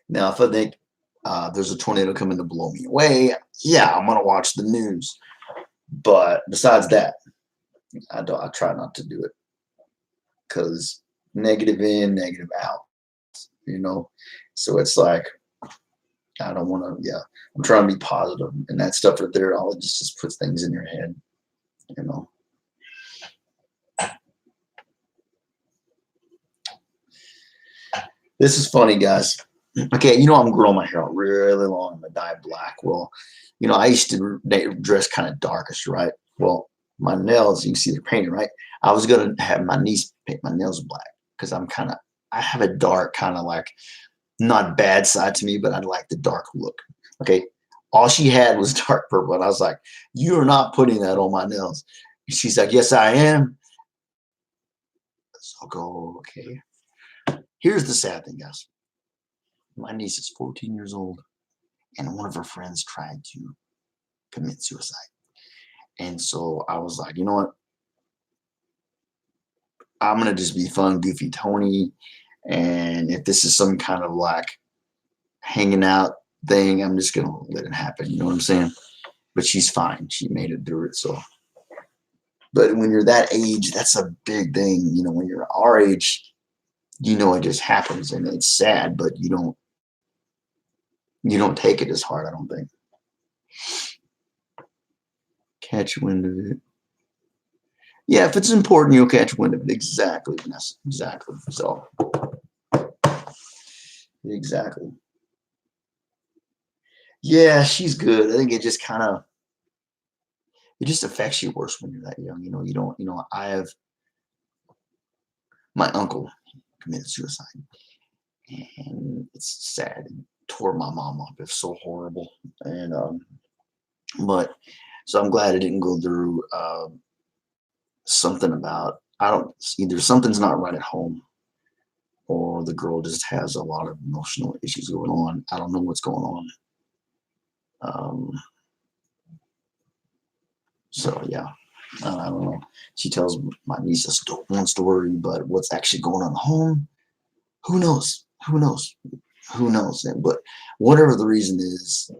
Now, if I think there's a tornado coming to blow me away, yeah, I'm going to watch the news. But besides that, I try not to do it, because negative in, negative out, you know. So it's like, I don't want to. Yeah, I'm trying to be positive, and that stuff right there, all it just puts things in your head, you know. This is funny, guys. Okay, you know, I'm growing my hair out really long. I'm gonna dye black. Well, you know, I used to dress kind of darkish, right? Well, my nails, you can see they're painted, right? I was gonna have my niece paint my nails black, because I have a dark kind of like, not bad side to me, but I like the dark look. Okay, all she had was dark purple, and I was like, "You are not putting that on my nails." And she's like, "Yes, I am." So I'll go, okay. Here's the sad thing, guys. My niece is 14 years old, and one of her friends tried to commit suicide. And so I was like, you know what? I'm going to just be fun, goofy Tony. And if this is some kind of like hanging out thing, I'm just going to let it happen. You know what I'm saying? But she's fine. She made it through it. So But when you're that age, that's a big thing. You know, when you're our age, you know it just happens and it's sad, but you don't take it as hard, I don't think. Catch wind of it. Yeah, if it's important, you'll catch wind of it. Exactly, Vanessa. Exactly. So exactly. Yeah, she's good. I think it just affects you worse when you're that young. You know, you don't, I have my uncle committed suicide and it's sad and tore my mom up. It's so horrible. And but so I'm glad I didn't go through something about I don't either something's not right at home or the girl just has a lot of emotional issues going on. I don't know what's going on. Um, so yeah, I don't know. She tells my niece one story, but what's actually going on at home, who knows? Who knows? Who knows? But whatever the reason is,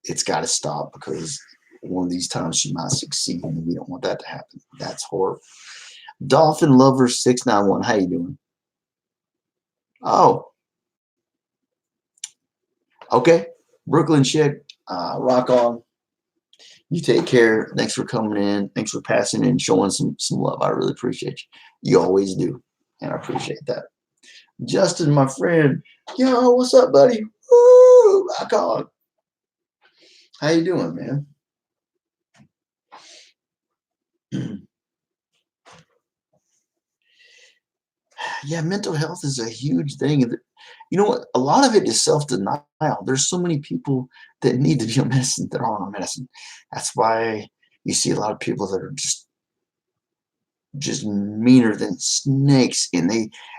it's got to stop because one of these times she might succeed, and we don't want that to happen. That's horrible. Dolphin Lover 691. How you doing? Oh, okay. Brooklyn chick. Rock on. You take care. Thanks for coming in. Thanks for passing in, showing some love. I really appreciate you. You always do, and I appreciate that. Justin, my friend. Yo, what's up, buddy? Woo! Rock on. How you doing, man? Yeah, mental health is a huge thing. You know what? A lot of it is self-denial. There's so many people that need to be on medicine that aren't on medicine. That's why you see a lot of people that are just meaner than snakes, and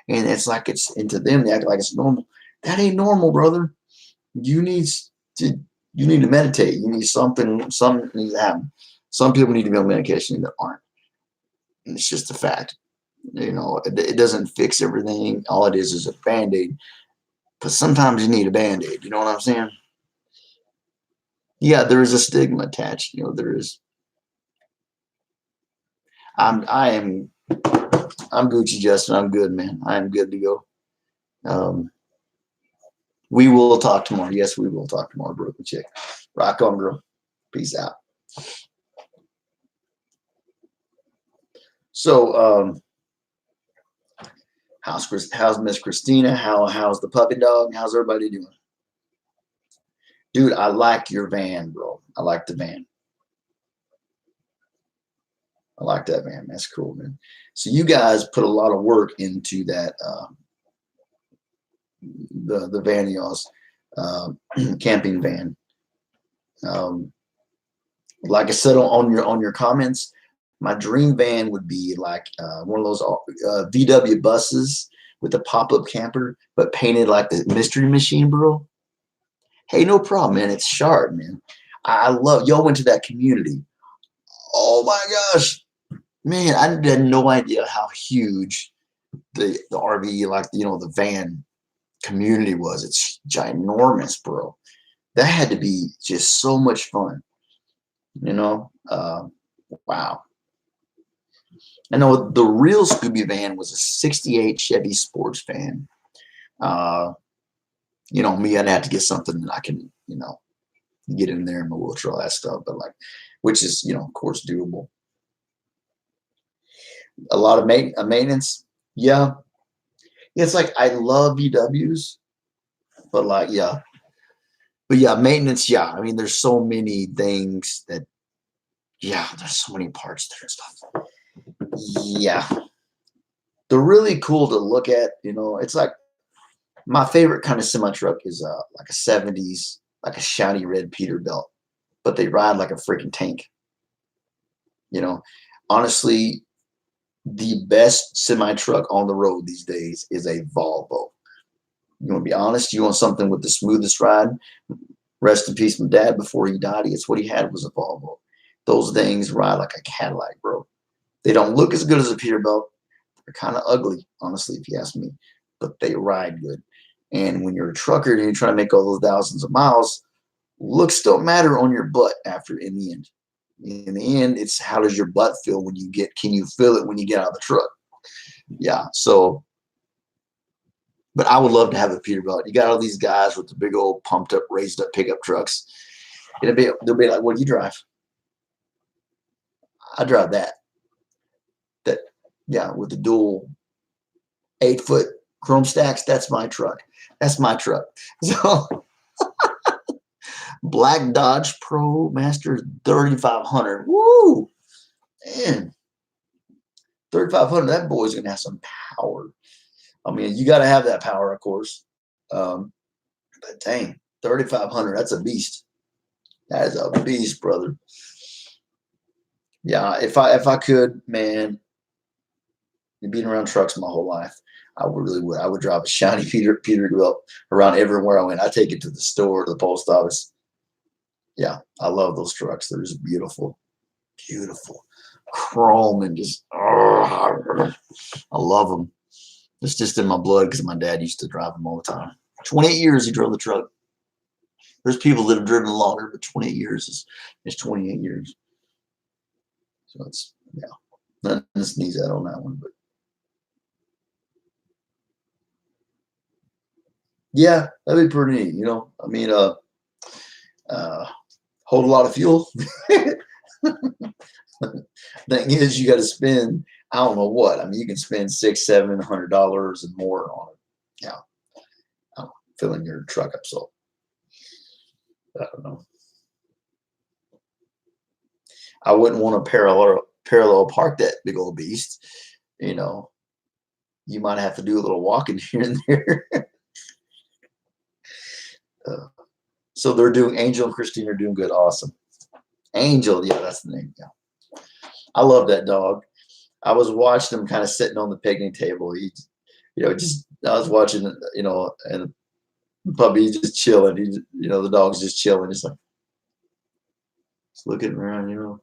it's like it's into them. They act like it's normal. That ain't normal, brother. You need to you need to meditate. You need something. Something needs to happen. Some people need to be on medication that aren't. And it's just a fact. You know, it doesn't fix everything. All it is a band-aid. But sometimes you need a band-aid. You know what I'm saying? Yeah, there is a stigma attached. You know, there is. I am I'm Gucci Justin. I'm good, man. I am good to go. Um, we will talk tomorrow. Yes, we will talk tomorrow, broken chick. Rock on, girl. Peace out. So, how's Miss Christina? How's the puppy dog? How's everybody doing? Dude, I like your van, bro. I like the van. I like that van. That's cool, man. So you guys put a lot of work into that the van of y'all's camping van. Um, like I said on your comments, my dream van would be like one of those VW buses with a pop up camper, but painted like the Mystery Machine, bro. Hey, no problem, man. It's sharp, man. I love y'all went to that community. Oh my gosh, man! I had no idea how huge the RV, like the van community was. It's ginormous, bro. That had to be just so much fun, you know. Wow. I know the real Scooby van was a '68 Chevy Sports van. Uh, me, I'd have to get something that I can, get in there in my wheelchair, all that stuff. But which is, of course, doable. A lot of maintenance. Yeah. It's like I love VWs, but yeah. But yeah, maintenance. Yeah. I mean, there's so many things that, yeah, there's so many parts there and stuff. Yeah. They're really cool to look at. It's like my favorite kind of semi truck is like a '70s, like a shiny red Peterbilt, but they ride like a freaking tank. You know, honestly, the best semi truck on the road these days is a Volvo. You want to be honest? You want something with the smoothest ride? Rest in peace, my dad. Before he died, it's what he had was a Volvo. Those things ride like a Cadillac, bro. They don't look as good as a Peterbilt. They're kind of ugly, honestly, if you ask me, but they ride good. And when you're a trucker and you're trying to make all those thousands of miles, looks don't matter on your butt after in the end. In the end, it's how does your butt feel when you get, can you feel it when you get out of the truck? Yeah. So, but I would love to have a Peterbilt. You got all these guys with the big old pumped up, raised up pickup trucks. They'll be like, what do you drive? I drive that. That, yeah, with the dual 8-foot chrome stacks. That's my truck. That's my truck. So, black Dodge Pro Master 3500. Woo! Man, 3500. That boy's gonna have some power. I mean, you got to have that power, of course. But dang, 3500. That's a beast. That is a beast, brother. Yeah, if I could, man, being around trucks my whole life, I really would. I would drive a shiny Peterbilt around everywhere I went. I take it to the store, the post office. Yeah, I love those trucks. They're just beautiful, beautiful, chrome and just. I love them. It's just in my blood because my dad used to drive them all the time. 28 years he drove the truck. There's people that have driven longer, but 28 years is 28 years. So it's, yeah, nothing to sneeze at on that one, but yeah, that'd be pretty neat. I mean, hold a lot of fuel. Thing is, you got to spend, I don't know what. I mean, you can spend $600-700 and more on it. Yeah, filling your truck up. So I don't know. I wouldn't want to parallel park that big old beast. You might have to do a little walking here and there. So they're doing, Angel and Christine are doing good. Awesome. Angel, yeah, that's the name. Yeah, I love that dog. I was watching him kind of sitting on the picnic table. Just I was watching, and the puppy just chilling. The dog's just chilling, just like just looking around,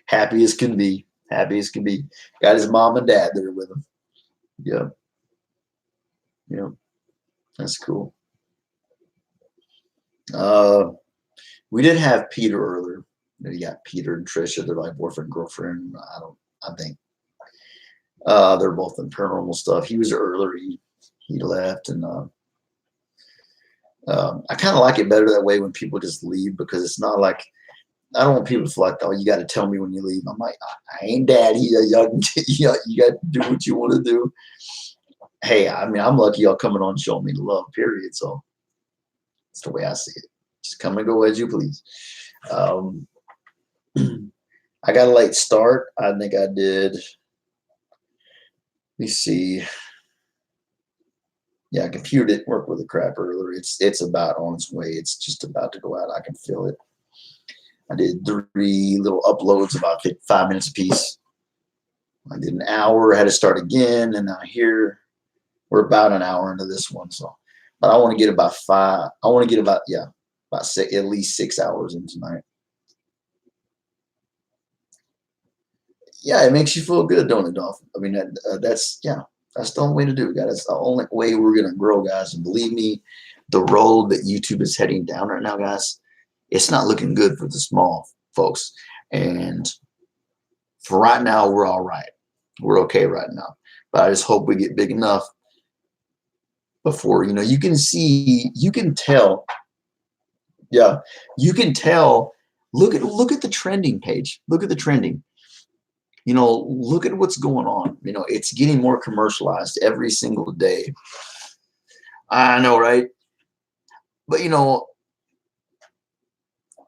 happy as can be. Happy as can be. Got his mom and dad there with him. Yeah, yeah, that's cool. We did have Peter earlier. You got Peter and Trisha. They're like boyfriend, girlfriend. I think they're both in paranormal stuff. He was earlier. He left, and I kind of like it better that way when people just leave, because it's not like, I don't want people to feel like, oh, you got to tell me when you leave. I'm like, I ain't daddy. You got to do what you want to do. Hey, I mean, I'm lucky y'all coming on showing me the love, period. So that's the way I see it. Just come and go as you please. I got a late start. I think I did. Let me see. Yeah, computer didn't work with the crap earlier. It's about on its way. It's just about to go out. I can feel it. I did 3 little uploads, about 5 minutes a piece. I did an hour. I had to start again, and now here we're about an hour into this one. So, but I want to get about 5. I want to get about 6, at least 6 hours in tonight. Yeah, it makes you feel good, don't it, Dolphin? I mean, that's the only way to do it, guys. That's the only way we're gonna grow, guys. And believe me, the road that YouTube is heading down right now, guys, it's not looking good for the small folks. And for right now, we're all right. We're okay right now. But I just hope we get big enough before, you can tell. Yeah, you can tell. Look at the trending page. Look at the trending. Look at what's going on. It's getting more commercialized every single day. I know, right? But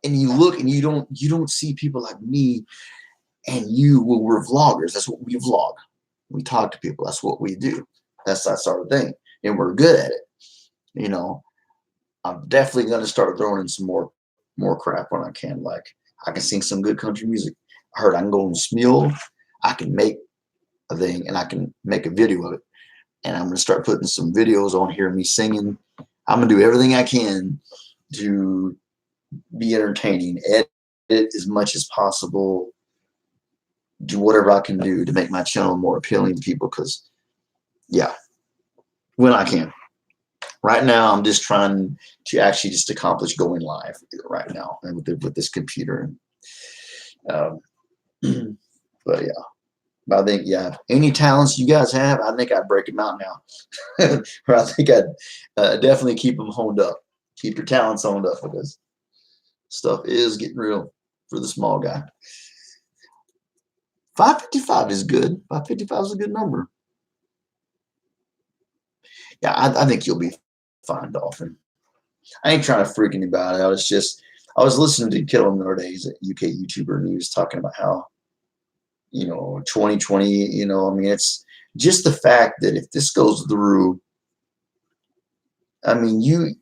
and you look and you don't see people like me and you. Well, we're vloggers. That's what we vlog. We talk to people. That's what we do. That's our thing, and we're good at it. I'm definitely gonna start throwing in some more crap when I can. Like, I can sing some good country music. I heard I can go and Smule. I can make a thing, and I can make a video of it. And I'm gonna start putting some videos on here of me singing. I'm gonna do everything I can to be entertaining, edit as much as possible, do whatever I can do to make my channel more appealing to people. Because, yeah, when I can. Right now, I'm just trying to actually just accomplish going live right now and with this computer. Um, but yeah, but I think yeah, any talents you guys have, I think I'd break them out now, or I think I'd definitely keep them honed up. Keep your talents honed up because stuff is getting real for the small guy. 555 is good. 555 is a good number. Yeah, I think you'll be fine, Dolphin. I ain't trying to freak anybody out. It's just I was listening to Kill Him the other day. He's a UK YouTuber, and he was talking about how 2020. I mean, it's just the fact that if this goes through, I mean,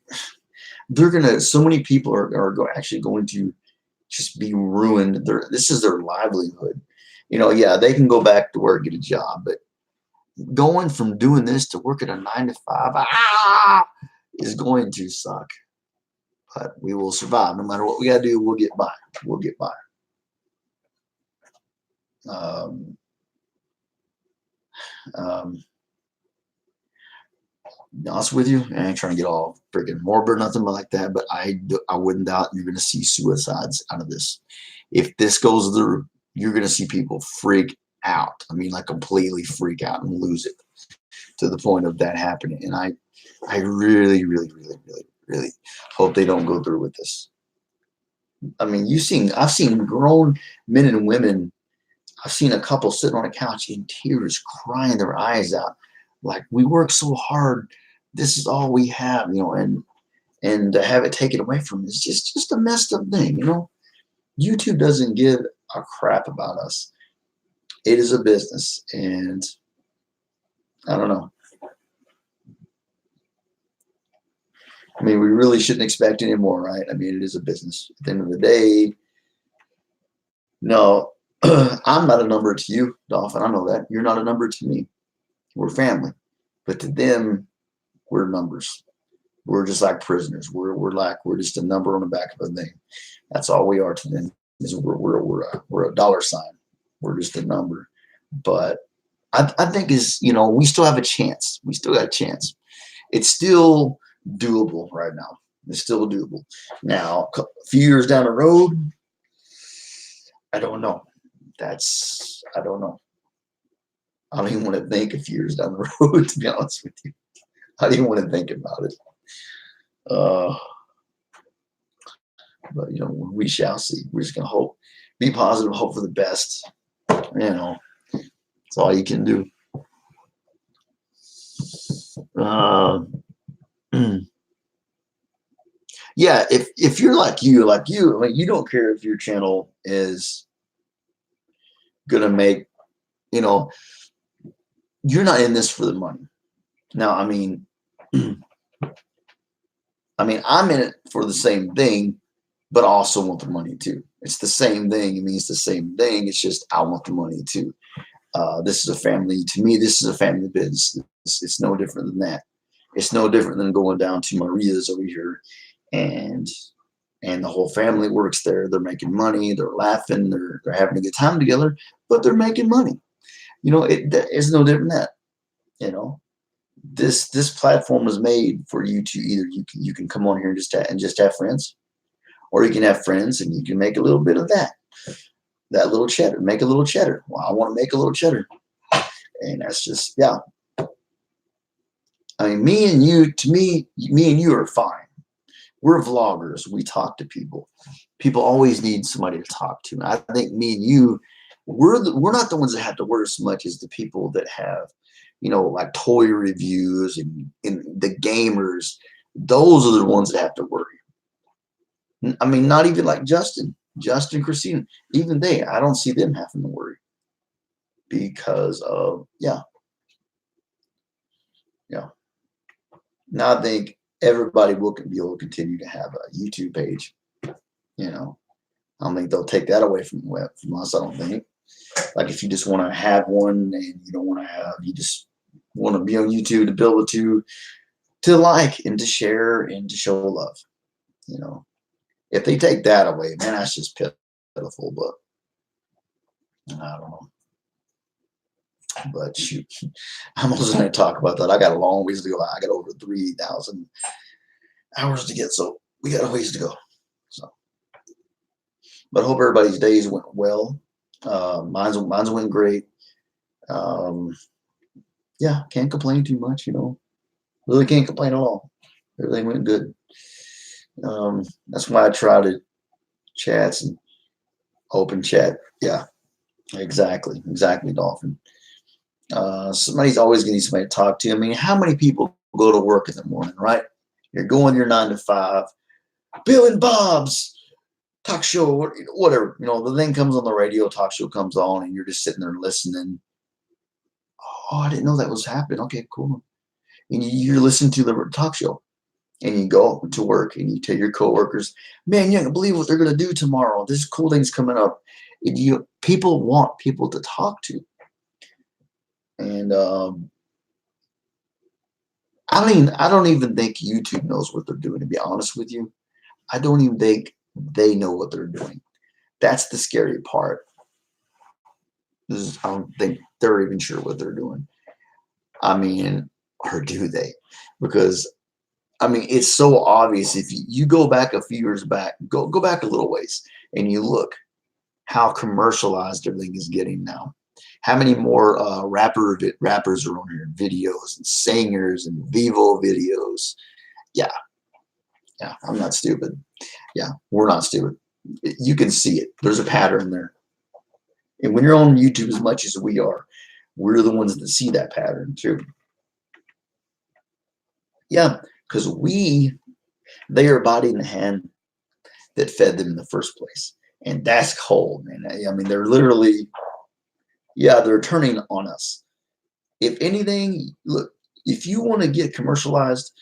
they're gonna. So many people are actually going to just be ruined. This is their livelihood. Yeah, they can go back to work, get a job, but going from doing this to work at a 9 to 5 is going to suck. But we will survive. No matter what we got to do, we'll get by. We'll get by. Um, um, be honest with you, I ain't trying to get all freaking morbid or nothing like that, but I wouldn't doubt you're going to see suicides out of this. If this goes through, you're going to see people freak out. I mean, like completely freak out and lose it to the point of that happening. And I really, really, really, really, really hope they don't go through with this. I mean, I've seen grown men and women. I've seen a couple sitting on a couch in tears, crying their eyes out, like we work so hard. This is all we have, and to have it taken away from us is just a messed up thing, YouTube doesn't give a crap about us. It is a business, and I don't know. I mean, we really shouldn't expect any more, right? I mean, it is a business. At the end of the day, no, I'm not a number to you, Dolphin. I know that. You're not a number to me. We're family. But to them, we're numbers. We're just like prisoners. We're just a number on the back of a name. That's all we are to them. Is we're a dollar sign. We're just a number. But I think we still have a chance. We still got a chance. It's still doable right now. It's still doable. Now, a few years down the road, I don't know. I don't know. I don't even want to think a few years down the road, to be honest with you. I don't even want to think about it. But we shall see. We're just gonna hope, be positive, hope for the best. That's all you can do. Yeah, if you're like you, you don't care if your channel is gonna make, you're not in this for the money. Now, I mean, I'm in it for the same thing, but also want the money too. It's the same thing. It means the same thing. It's just I want the money too. This is a family. To me, this is a family business. It's no different than that. It's no different than going down to Maria's over here, and the whole family works there. They're making money. They're laughing. They're having a good time together, but they're making money. It's no different than that. This platform was made for you to either you can come on here and just have friends, or you can have friends and you can make a little bit of that little cheddar, make a little cheddar. Well, I want to make a little cheddar, and that's just yeah. I mean, me and you are fine. We're vloggers. We talk to people. People always need somebody to talk to. And I think me and you, we're not the ones that have to worry so much as the people that have, like toy reviews and the gamers. Those are the ones that have to worry. I mean, not even like Justin, Christina, even I don't see them having to worry because of, yeah. Now I think everybody will be able to continue to have a YouTube page. I don't think they'll take that away from us. I don't think. Like if you just want to have one and you don't want to you just want to be on YouTube to be able to like and to share and to show love. If they take that away, man, that's just pitiful. But I don't know. But shoot, I'm also going to talk about that. I got a long ways to go. I got over 3,000 hours to get, so we got a ways to go. So, but I hope everybody's days went well. Mine's went great. Um, yeah, can't complain too much, you know. Really can't complain at all. Everything went good. That's why I try to chats and open chat. Yeah, exactly, Dolphin. Somebody's always going to need somebody to talk to. I mean, how many people go to work in the morning, right? You're going your 9 to 5. Bill and Bob's talk show, whatever. You know, the thing comes on the radio, talk show comes on, and you're just sitting there listening. Oh, I didn't know that was happening. Okay, cool. And you're listening to the talk show, and you go to work, and you tell your coworkers, "Man, you can't believe what they're gonna do tomorrow. This cool thing's coming up." And people want people to talk to, and I don't even think YouTube knows what they're doing. To be honest with you, I don't even think they know what they're doing. That's the scary part. I don't think they're even sure what they're doing. I mean, or do they? Because I mean, it's so obvious. If you go back a few years back, go back a little ways, and you look how commercialized everything is getting now. How many more rappers are on here, videos and singers and Vivo videos? Yeah, yeah. I'm not stupid. Yeah, we're not stupid. You can see it. There's a pattern there. And when you're on YouTube as much as we are, we're the ones that see that pattern too. Yeah, because they are body and hand that fed them in the first place. And that's cold, man. I mean, they're literally, yeah, they're turning on us. If anything, look, if you want to get commercialized,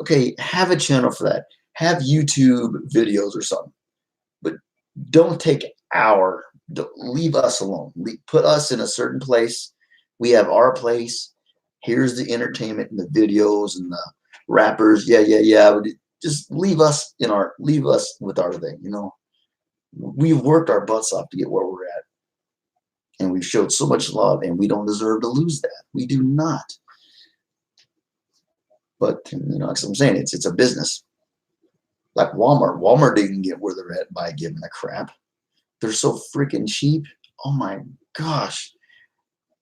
okay, have a channel for that. Have YouTube videos or something. But don't take leave us alone. Put us in a certain place. We have our place. Here's the entertainment and the videos and the rappers. Yeah. Just leave us with our thing. You know, we've worked our butts off to get where we're at, and we've showed so much love, and we don't deserve to lose that. We do not. But you know, like I'm saying, it's a business. Like Walmart. Walmart didn't get where they're at by giving a crap. They're so freaking cheap. Oh my gosh.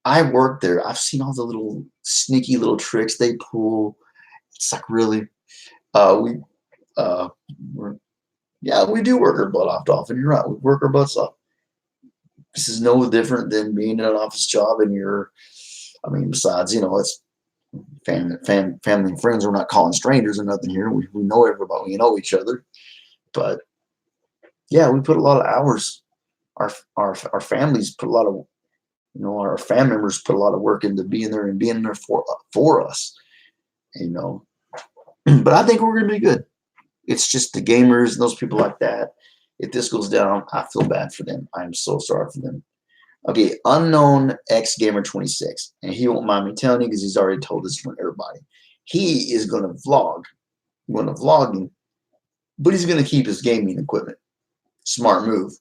I work there. I've seen all the little sneaky little tricks they pull. It's like really, we, uh, yeah, we do work our butt off, Dolphin. You're right. We work our butts off. This is no different than being in an office job and I mean, besides, you know, it's family and friends. We're not calling strangers or nothing here. We know everybody. We know each other. But yeah, we put a lot of hours. Our families put a lot of, you know, our family members put a lot of work into being there for us, you know. But I think we're going to be good. It's just the gamers and those people like that. If this goes down, I feel bad for them. I'm so sorry for them. Okay, unknown X Gamer 26, and he won't mind me telling you because he's already told this to everybody. He is going to vlog. Going to vlogging, but he's going to keep his gaming equipment. Smart move,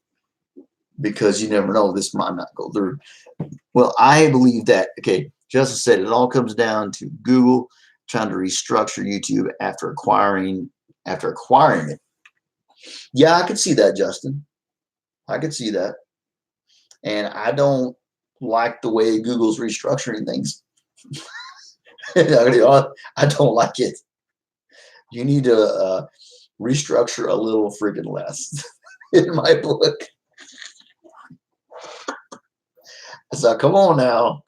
because you never know, this might not go through. Well, I believe that. Okay, Justin said it all comes down to Google trying to restructure YouTube after acquiring it. Yeah, I could see that, Justin. I could see that. And I don't like the way Google's restructuring things. I don't like it. You need to restructure a little freaking less, in my book. So come on now.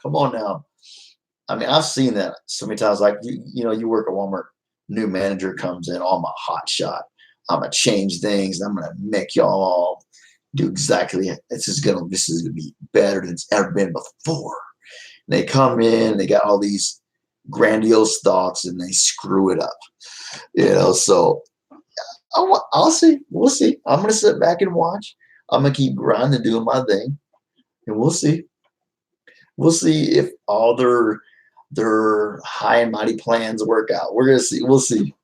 I mean, I've seen that so many times. Like you know, you work at Walmart, new manager comes in, I'm a hot shot. I'm gonna change things. I'm gonna make y'all all do exactly. This is gonna be better than it's ever been before. And they come in, they got all these grandiose thoughts, and they screw it up. You know, so I'll see. We'll see. I'm gonna sit back and watch. I'm gonna keep grinding, doing my thing, and we'll see. We'll see if all their high and mighty plans work out. We're gonna see. We'll see.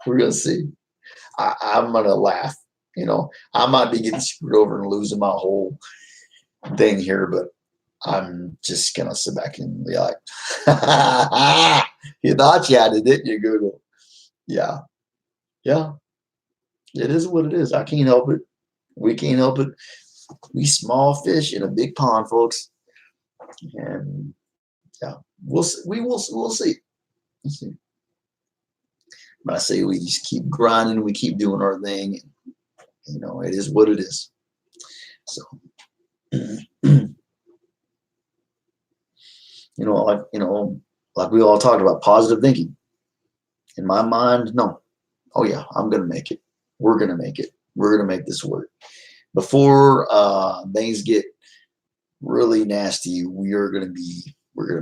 We're gonna see. I'm gonna laugh. You know, I might be getting screwed over and losing my whole thing here, but I'm just gonna sit back and be like, you thought you had it, didn't you, Google? Yeah, yeah, it is what it is. I can't help it. We can't help it. We small fish in a big pond, folks. And yeah, we'll see. We'll see. But I say we just keep grinding, we keep doing our thing. You know, it is what it is. So, like we all talked about positive thinking. In my mind, no. Oh yeah, I'm gonna make it. We're gonna make it. We're gonna make this work. Before things get really nasty, we're gonna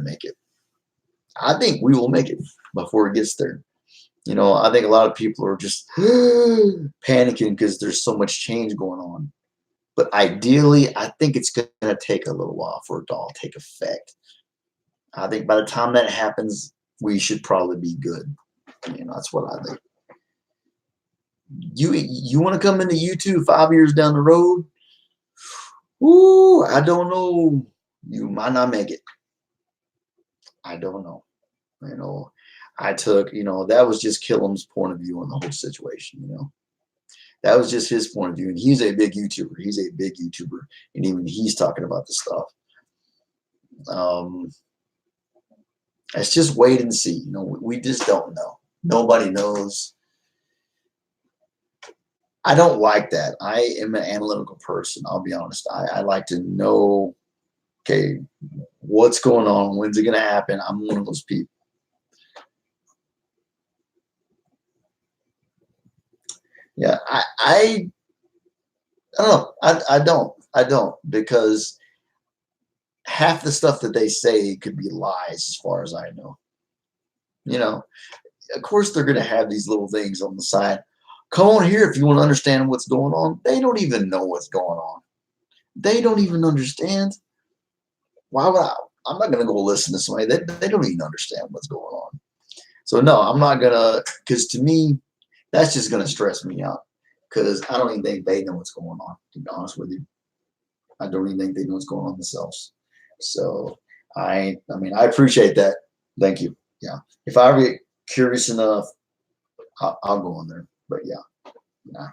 make it. I think we will make it before it gets there. You know, I think a lot of people are just panicking because there's so much change going on. But ideally, I think it's going to take a little while for it to all take effect. I think by the time that happens, we should probably be good. You know, that's what I think. You want to come into YouTube 5 years down the road? Ooh, I don't know. You might not make it. I don't know. You know, I took, that was just Killam's point of view on the whole situation, That was just his point of view. And he's a big YouTuber. He's a big YouTuber. And even he's talking about this stuff. Let's just wait and see. We just don't know. Nobody knows. I don't like that. I am an analytical person. I'll be honest. I like to know, okay, what's going on? When's it going to happen? I'm one of those people. Yeah, I don't know. I don't because half the stuff that they say could be lies as far as I know. Of course they're going to have these little things on the side. Come on here if you want to understand what's going on. They don't even know what's going on. They don't even understand. Why would I'm not going to go listen to somebody they don't even understand what's going on. So no, I'm not going to, because to me, that's just going to stress me out because I don't even think they know what's going on, to be honest with you. I don't even think they know what's going on themselves. So I mean, I appreciate that. Thank you. Yeah. If I ever get curious enough, I'll go on there. But yeah, nah.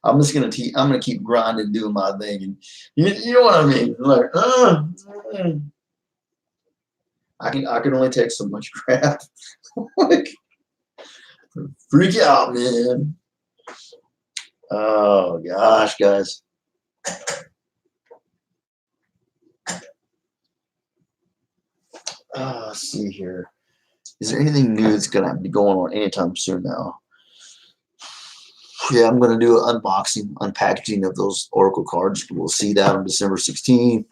I'm just gonna I'm gonna keep grinding, doing my thing, and you know what I mean. Like, I can only take so much crap. Like, freak out, man. Oh gosh, guys. Let's see here. Is there anything new that's gonna be going on anytime soon now? Yeah, I'm gonna do an unboxing, unpackaging of those Oracle cards. We'll see that on December 16th.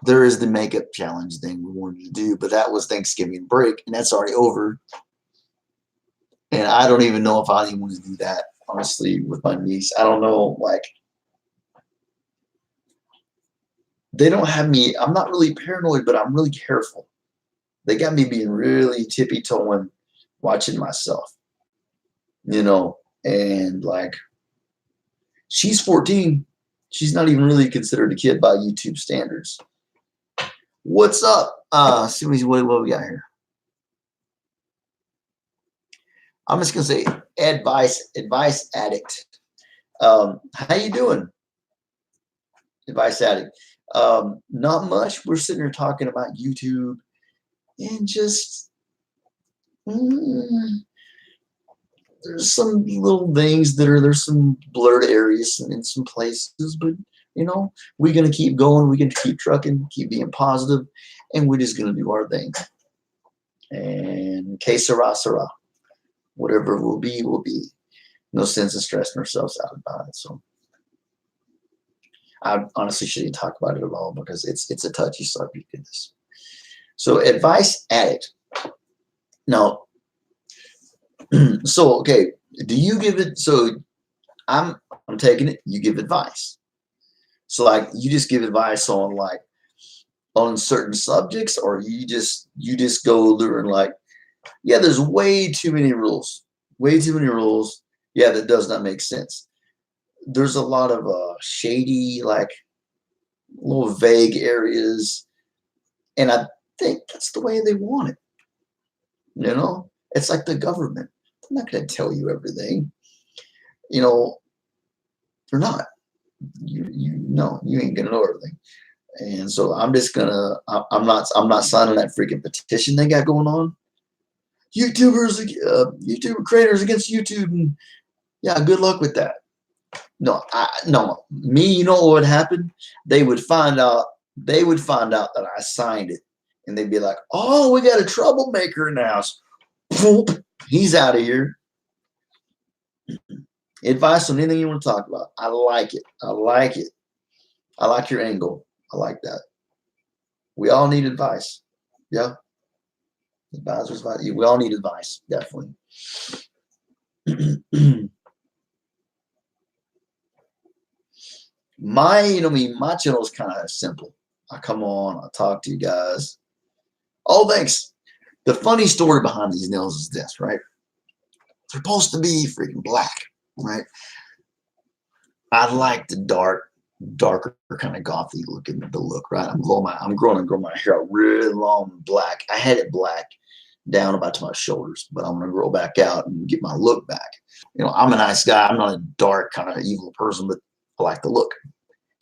There is the makeup challenge thing we wanted to do, but that was Thanksgiving break, and that's already over. And I don't even know if I even want to do that, honestly, with my niece. I don't know, like, they don't have me. I'm not really paranoid, but I'm really careful. They got me being really tippy-toeing, watching myself, and like, she's 14. She's not even really considered a kid by YouTube standards. What's up? See what we got here. I'm just gonna say advice addict. How you doing? Advice addict. Not much. We're sitting here talking about YouTube and just there's some little things there's some blurred areas in some places, but we're gonna keep going. We're gonna keep trucking, keep being positive, and we're just gonna do our thing. And que sera, sera. Whatever will be, will be. No sense in stressing ourselves out about it. So I honestly shouldn't talk about it at all because it's a touchy subject in this. So advice addict. Now, so okay, do you give it? So I'm taking it. You give advice. So like you just give advice on certain subjects, or you just go there and like, yeah, there's way too many rules. Way too many rules. Yeah, that does not make sense. There's a lot of shady, like, little vague areas. And I think that's the way they want it. You know, it's like the government. They're not going to tell you everything. You know, they're not. You know, you ain't going to know everything. And so I'm just gonna. I'm not signing that freaking petition they got going on. YouTube creators against YouTube, and yeah, good luck with that. No, me. You know what would happen? They would find out. They would find out that I signed it, and they'd be like, "Oh, we got a troublemaker in the house. Boop, he's out of here." Advice on anything you want to talk about. I like it. I like it. I like your angle. I like that. We all need advice. Yeah. Advisors, we all need advice, definitely. My channel is kind of simple. I come on, I talk to you guys. Oh, thanks. The funny story behind these nails is this, right? They're supposed to be freaking black, right? I like the darker kind of gothy looking the look, right? I'm growing my hair out really long black. I had it black down about to my shoulders, but I'm gonna grow back out and get my look back. You know, I'm a nice guy. I'm not a dark kind of evil person, but I like the look.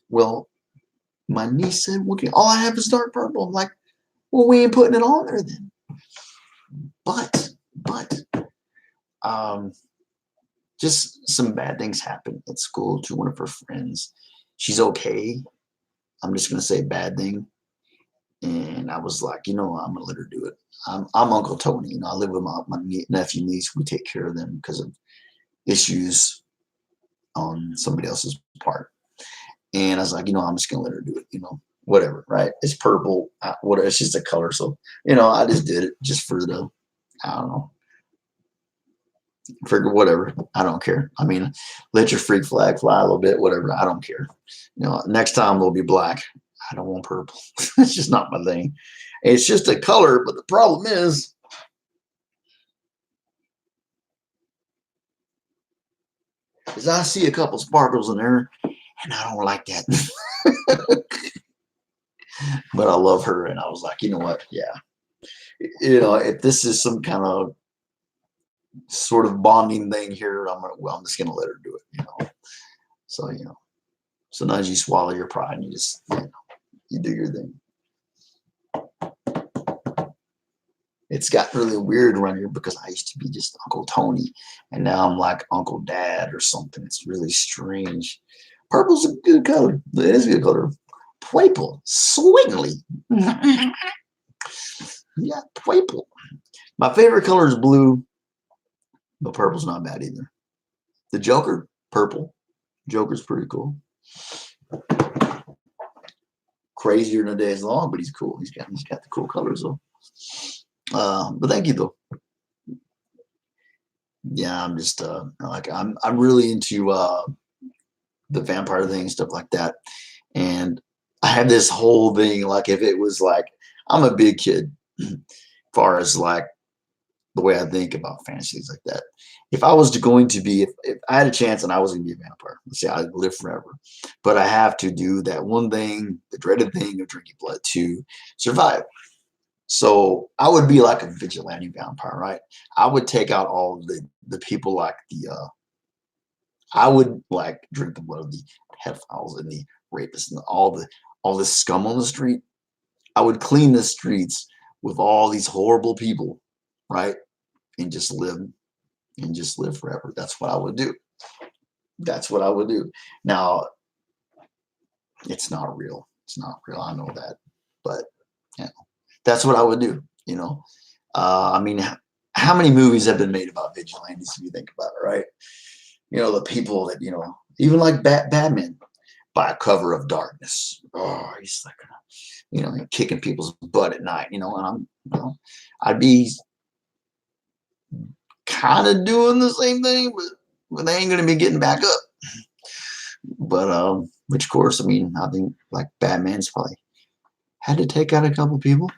Well, my niece said, "Well, all I have is dark purple." I'm like, "Well, we ain't putting it on there then." But, um, just some bad things happened at school to one of her friends. She's okay. I'm just gonna say bad thing. And I was like, I'm gonna let her do it. I'm Uncle Tony. I live with my nephew, niece. We take care of them because of issues on somebody else's part. And I was like, I'm just gonna let her do it. Whatever, right? It's purple. Whatever. It's just a color. So, I just did it just for the, I don't know, figure whatever. I don't care. I mean, let your freak flag fly a little bit. Whatever. I don't care. Next time they'll be black. I don't want purple. It's just not my thing. It's just a color, but the problem is I see a couple sparkles in there, and I don't like that. But I love her, and I was like, you know what? Yeah. If this is some kind of sort of bonding thing here, I'm just gonna let her do it. So sometimes you swallow your pride and you just you do your thing. It's got really weird around here because I used to be just Uncle Tony, and now I'm like Uncle Dad or something. It's really strange. Purple's a good color. It is a good color. Purple, swingly. Yeah, purple. My favorite color is blue, but purple's not bad either. The Joker, purple. Joker's pretty cool. Crazier than a day is long, but he's cool. He's got the cool colors though. But thank you though. Yeah, I'm just I'm really into the vampire thing, stuff like that. And I have this whole thing, like if it was like I'm a big kid, as far as like the way I think about fantasies like that. If I was going to be, if I had a chance and I was going to be a vampire, let's say I'd live forever, but I have to do that one thing, the dreaded thing of drinking blood to survive. So I would be like a vigilante vampire, right? I would take out all the people like I would like drink the blood of the pedophiles and the rapists and all this scum on the street. I would clean the streets with all these horrible people, right? And just live forever. That's what I would do. That's what I would do. Now, it's not real. It's not real. I know that, but that's what I would do. I mean, how many movies have been made about vigilantes? If you think about it, right? The people that even like Batman by a cover of darkness. Oh, he's like, kicking people's butt at night. And I'd be kind of doing the same thing, but they ain't gonna be getting back up. But which of course, I mean, I think like Batman's probably had to take out a couple people.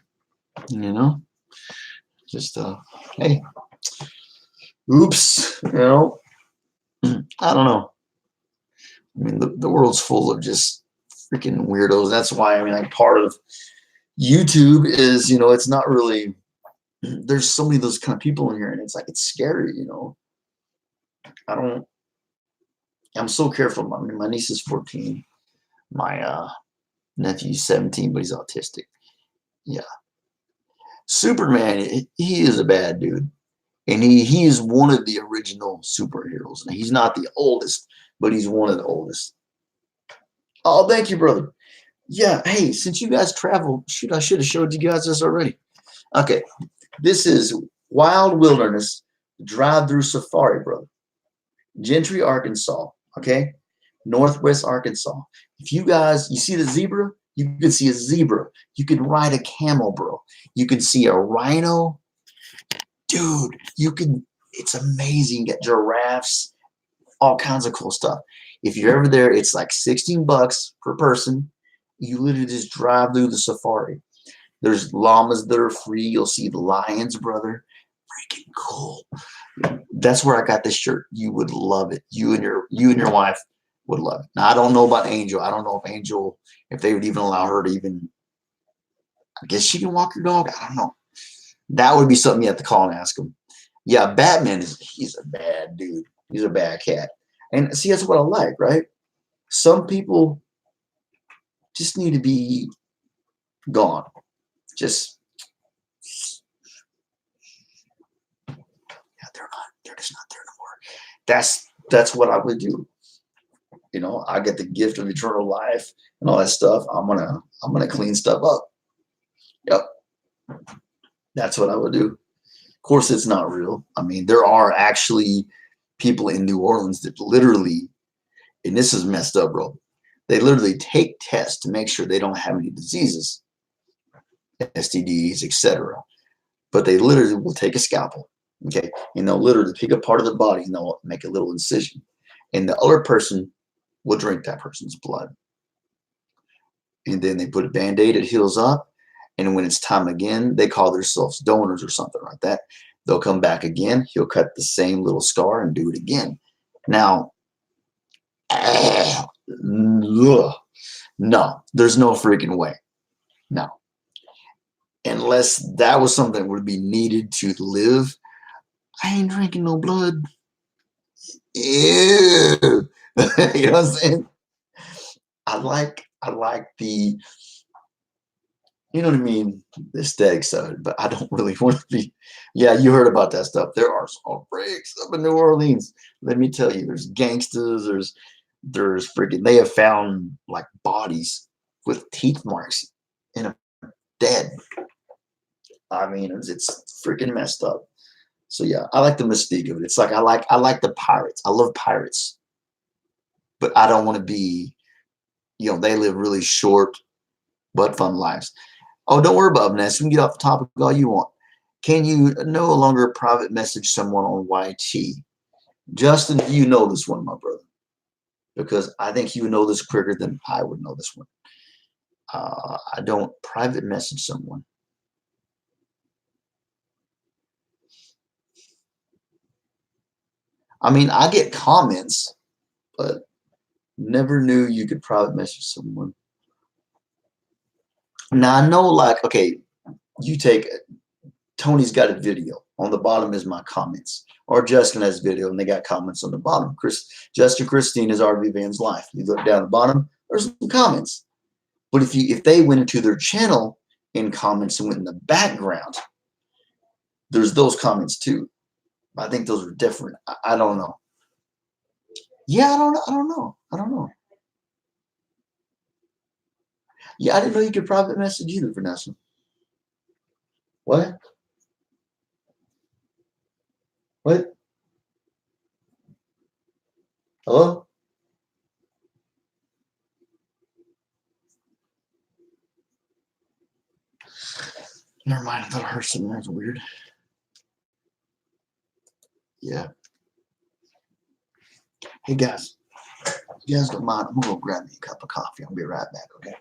Just hey, oops, I don't know. I mean, the world's full of just freaking weirdos. That's why, I mean, like, part of YouTube is, it's not really, there's so many of those kind of people in here, and it's like, it's scary, I don't, I'm so careful. My niece is 14. My nephew's 17, but he's autistic. Yeah. Superman, he is a bad dude. And he is one of the original superheroes. Now, he's not the oldest, but he's one of the oldest. Oh, thank you, brother. Yeah, hey, since you guys travel, shoot, I should have showed you guys this already. Okay, this is Wild Wilderness Drive-Through Safari, brother. Gentry, Arkansas, okay? Northwest Arkansas. If you see the zebra, you can see a zebra. You can ride a camel, bro. You can see a rhino. Dude, it's amazing. You get giraffes, all kinds of cool stuff. If you're ever there, it's like $16 per person. You literally just drive through the safari. There's llamas that are free. You'll see the lions, brother. Freaking cool. That's where I got this shirt. You would love it. You and your wife would love it. Now, I don't know about Angel. I don't know if they would even allow her to even, I guess she can walk your dog. I don't know. That would be something you have to call and ask him. Yeah, Batman he's a bad dude. He's a bad cat. And see, that's what I like, right? Some people just need to be gone. Just, yeah, they're just not there anymore. That's what I would do. I get the gift of eternal life and all that stuff. I'm gonna clean stuff up. Yep. That's what I would do. Of course, it's not real. I mean, there are actually people in New Orleans that literally, and this is messed up, bro. They literally take tests to make sure they don't have any diseases, STDs, etc. But they literally will take a scalpel, okay, and they'll literally pick a part of the body and they'll make a little incision, and the other person will drink that person's blood, and then they put a band-aid, it heals up, and when it's time again, they call themselves donors or something like that. They'll come back again. He'll cut the same little scar and do it again. Now, no, there's no freaking way. No. Unless that was something that would be needed to live, I ain't drinking no blood. Ew. You know what I'm saying? I like the, you know what I mean, the aesthetics of it, but I don't really want to be. Yeah, you heard about that stuff. There are some breaks up in New Orleans. Let me tell you, there's gangsters, there's freaking, they have found like bodies with teeth marks in a dead. I mean, it's freaking messed up. So yeah, I like the mystique of it. It's like I like the pirates. I love pirates, but I don't want to be. They live really short but fun lives. Oh, don't worry about Vanessa. You can get off the topic all you want. Can you no longer private message someone on YT? Justin, you know this one, my brother, because I think you know this quicker than I would know this one. I don't private message someone. I mean, I get comments, but never knew you could private message someone. Now, I know, like, okay, you take Tony's got a video. On the bottom is my comments. Or Justin has video, and they got comments on the bottom. Justin Christine is RV Van's life. You look down the bottom, there's some comments. But if they went into their channel in comments and went in the background, there's those comments too. I think those are different. I don't know. Yeah, I don't know. Yeah, I didn't know you could private message either, Vanessa. What? What? Hello? Never mind. I thought I heard something. That's weird. Yeah. Hey, guys. You guys don't mind? I'm going to go grab me a cup of coffee. I'll be right back, okay?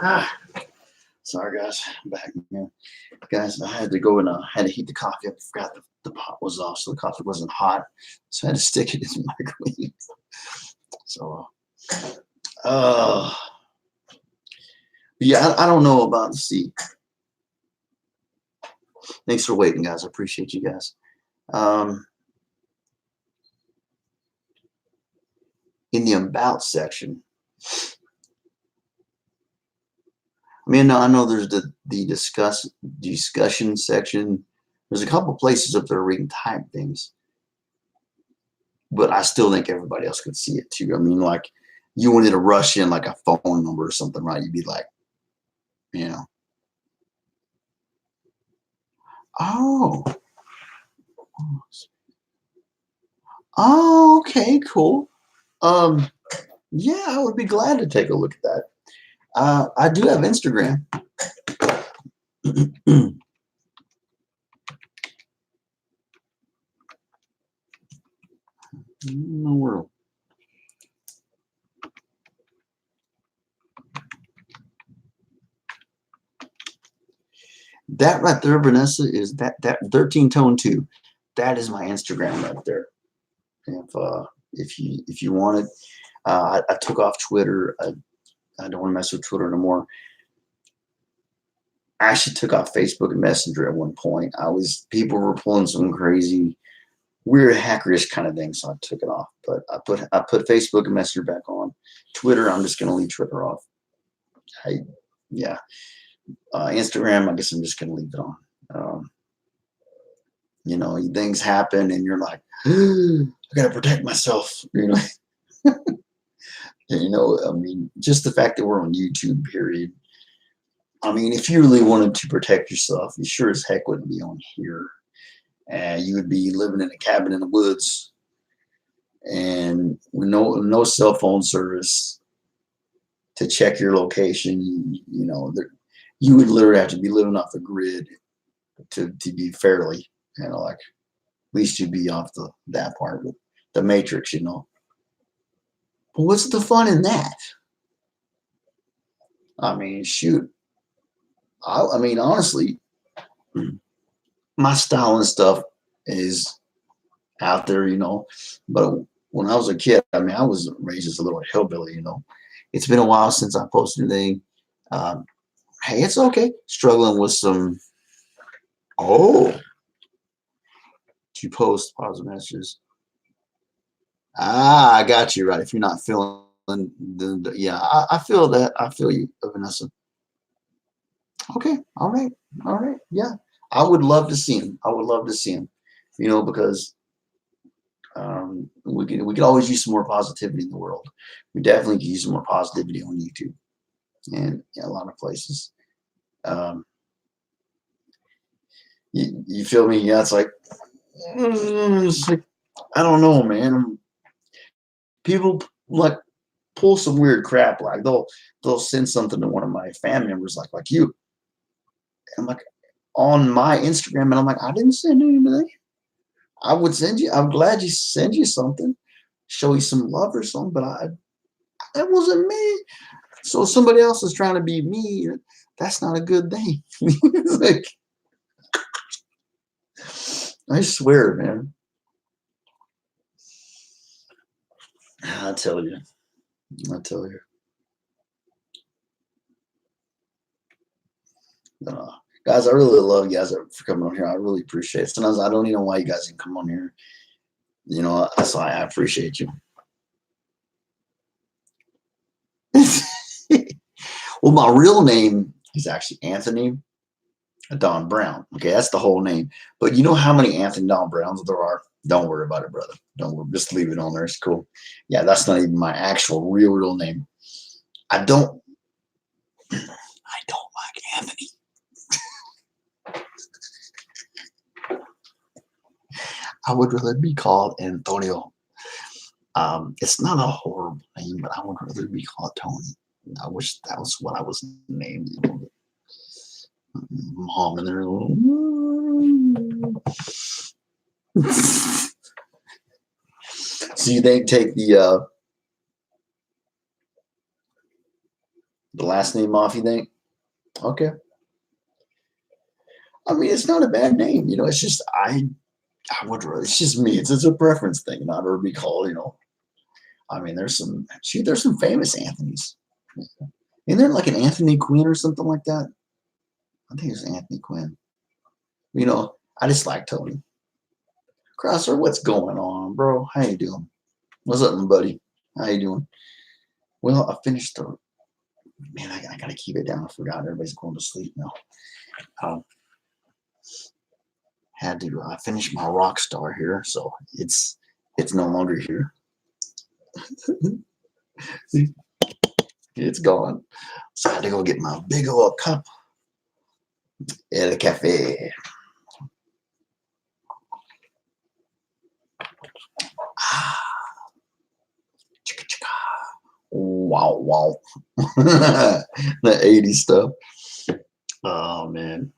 Ah, sorry guys, I'm back again. Guys, I had to go and had to heat the coffee up. I forgot the pot was off, so the coffee wasn't hot. So I had to stick it in the microwave. So, uh, yeah, I don't know about the sea. Thanks for waiting, guys. I appreciate you guys. Um, in the about section, I mean, I know there's the discussion section. There's a couple places up there where you can type things, but I still think everybody else could see it too. I mean, like you wanted to rush in like a phone number or something, right? You'd be like, you know, oh, oh, okay, cool. Um, yeah, I would be glad to take a look at that. I do have Instagram. No world. That right there, Vanessa, is that 13 tone 2. That is my Instagram right there. If you want it, I took off Twitter. I don't want to mess with Twitter anymore. I actually took off Facebook and Messenger at one point. People were pulling some crazy, weird hackerish kind of thing, so I took it off. But I put Facebook and Messenger back on. Twitter, I'm just gonna leave Twitter off. Yeah. Instagram, I guess I'm just gonna leave it on. You know, things happen, and you're like, I gotta protect myself. You know, I mean, just the fact that we're on YouTube, period. I mean, if you really wanted to protect yourself, you sure as heck wouldn't be on here. You would be living in a cabin in the woods, and with no cell phone service to check your location. You would literally have to be living off the grid to be fairly, like at least you'd be off that part with the matrix, But what's the fun in that? I mean, shoot. I mean, honestly, my style and stuff is out there, But when I was a kid, I mean, I was raised as a little hillbilly, It's been a while since I posted anything. Um, hey, it's okay. Struggling with some. Oh, to post positive messages. I got you right. If you're not feeling, yeah, I feel that. I feel you, Vanessa. Okay, all right, yeah. I would love to see him. I would love to see him. Because we could always use some more positivity in the world. We definitely could use some more positivity on YouTube and a lot of places. Um, you feel me? Yeah, it's like I don't know, man. People like pull some weird crap. Like they'll send something to one of my family members, like you. And I'm like on my Instagram, and I'm like, I didn't send anything. I would send you. I'm glad you send you something, show you some love or something, but it wasn't me. So somebody else is trying to be me. That's not a good thing. It's like, I swear, man. I tell you. I tell you. Uh, Guys, I really love you guys for coming on here. I really appreciate it. Sometimes I don't even know why you guys can come on here. That's why I appreciate you. Well, my real name is actually Anthony Don Brown. Okay, that's the whole name. But you know how many Anthony Don Browns there are? Don't worry about it, brother. Don't worry. Just leave it on there. It's cool. Yeah, that's not even my actual real name. I don't like Anthony. I would rather be called Antonio. It's not a horrible name, but I would rather be called Tony. I wish that was what I was named. Mom and their little. So you think take the The last name off, you think? Okay. I mean, it's not a bad name. It's just I would rather. It's just me. It's a preference thing. Not to be called. I mean, there's some famous Anthony's. Isn't there like an Anthony Quinn or something like that? I think it's Anthony Quinn. I just like Tony. Crosser, what's going on, bro? How you doing? What's up, my buddy? How you doing? Well, I finished the man. I gotta keep it down. I forgot everybody's going to sleep now. Um, had to finish my rock star here, so it's no longer here. It's gone. So I had to go get my big old cup at a cafe. Chicka chicka. Wow, wow. The 80s stuff. Oh, man.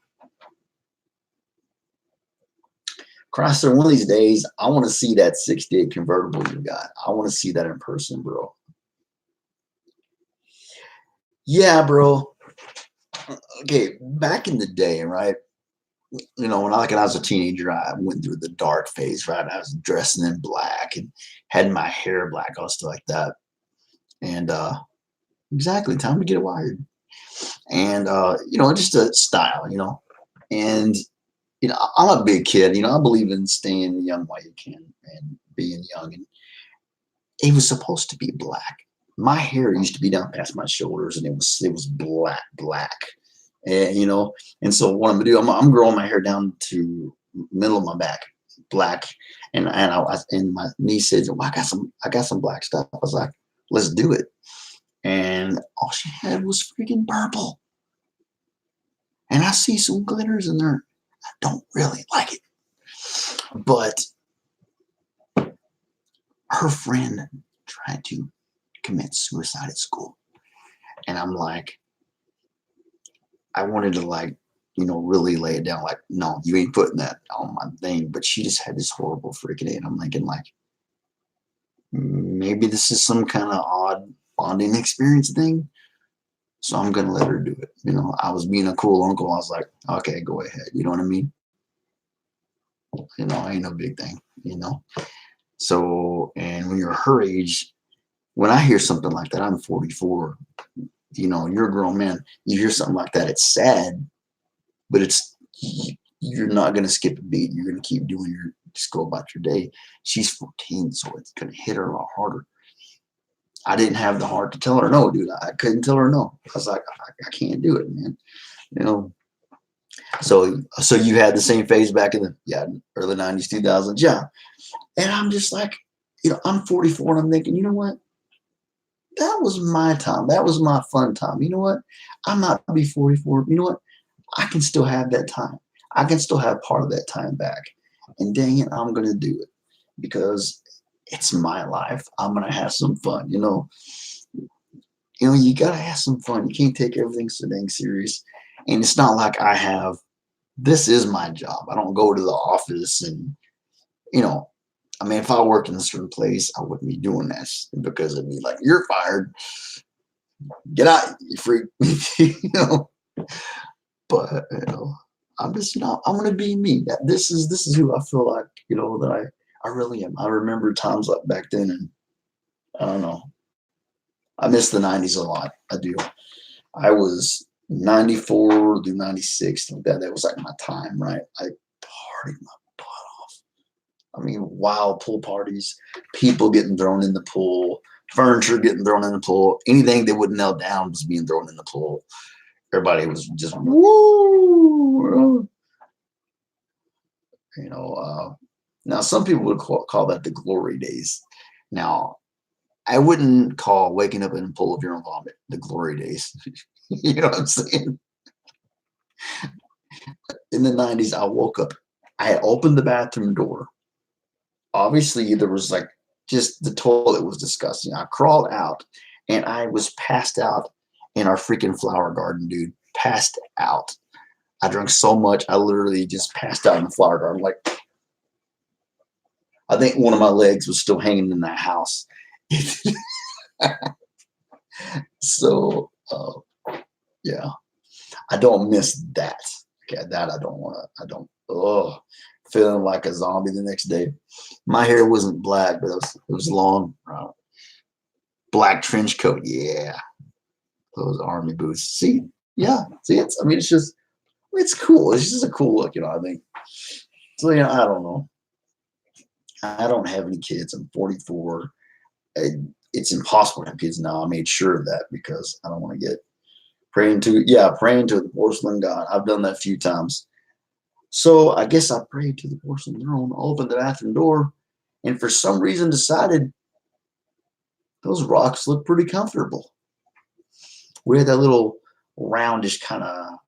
Crosser, one of these days, I want to see that 68 convertible you got. I want to see that in person, bro. Yeah, bro. Okay, back in the day, right? When I was a teenager, I went through the dark phase, right? I was dressing in black and had my hair black, all stuff like that. And exactly, time to get wired. And just a style, And I'm a big kid. I believe in staying young while you can and being young. And it was supposed to be black. My hair used to be down past my shoulders, and it was black. And and so what I'm gonna do, I'm growing my hair down to middle of my back, black. And my niece said, "Well, I got some black stuff." I was like, "Let's do it." And all she had was freaking purple. And I see some glitters in there. I don't really like it, but her friend tried to commit suicide at school, and I'm like, I wanted to really lay it down, like, no, you ain't putting that on my thing. But she just had this horrible freaking day. And I'm thinking, like, maybe this is some kind of odd bonding experience thing. So I'm going to let her do it. I was being a cool uncle. I was like, okay, go ahead. You know what I mean? Ain't no big thing. So, and when you're her age, when I hear something like that, I'm 44, you're a grown man. You hear something like that, it's sad, but you're not going to skip a beat. You're going to keep doing just go about your day. She's 14, so it's going to hit her a lot harder. I didn't have the heart to tell her no, dude. I couldn't tell her no. I was like, I can't do it, man. So you had the same phase back in the early 90s, 2000s, yeah. And I'm just like, I'm 44, and I'm thinking, you know what? That was my time. That was my fun time. You know what? I'm not be 44. You know what? I can still have that time. I can still have part of that time back. And dang it, I'm going to do it because it's my life. I'm going to have some fun. You got to have some fun. You can't take everything so dang serious. And it's not like this is my job. I don't go to the office and, I mean, if I worked in a certain place, I wouldn't be doing this because it'd be like, you're fired. Get out, you freak. But I'm just I'm gonna be me. This is who I feel like, that I really am. I remember times like back then, and I don't know. I miss the 90s a lot. I do. I was 94 through 96, like that. That was like my time, right? I partied my butt off. I mean, wild pool parties, people getting thrown in the pool, furniture getting thrown in the pool, anything that wouldn't nail down was being thrown in the pool. Everybody was just woo. Now some people would call that the glory days. Now I wouldn't call waking up in a pool of your own vomit the glory days. You know what I'm saying? In the 90s, I woke up. I had opened the bathroom door. Obviously, there was just the toilet was disgusting. I crawled out and I was passed out in our freaking flower garden, dude. Passed out. I drank so much, I literally just passed out in the flower garden. Like, I think one of my legs was still hanging in that house. So, I don't miss that. Okay, that I don't want to. I don't. Oh, feeling like a zombie the next day. My hair wasn't black, but it was long. Black trench coat. Yeah, those army boots. See, yeah, see, it's just it's cool. It's just a cool look, I think. So I don't know. I don't have any kids. I'm 44. It's impossible to have kids now. I made sure of that because I don't want to get praying to the porcelain god. I've done that a few times. So I guess I prayed to the porcelain throne, opened the bathroom door, and for some reason decided those rocks look pretty comfortable. We had that little roundish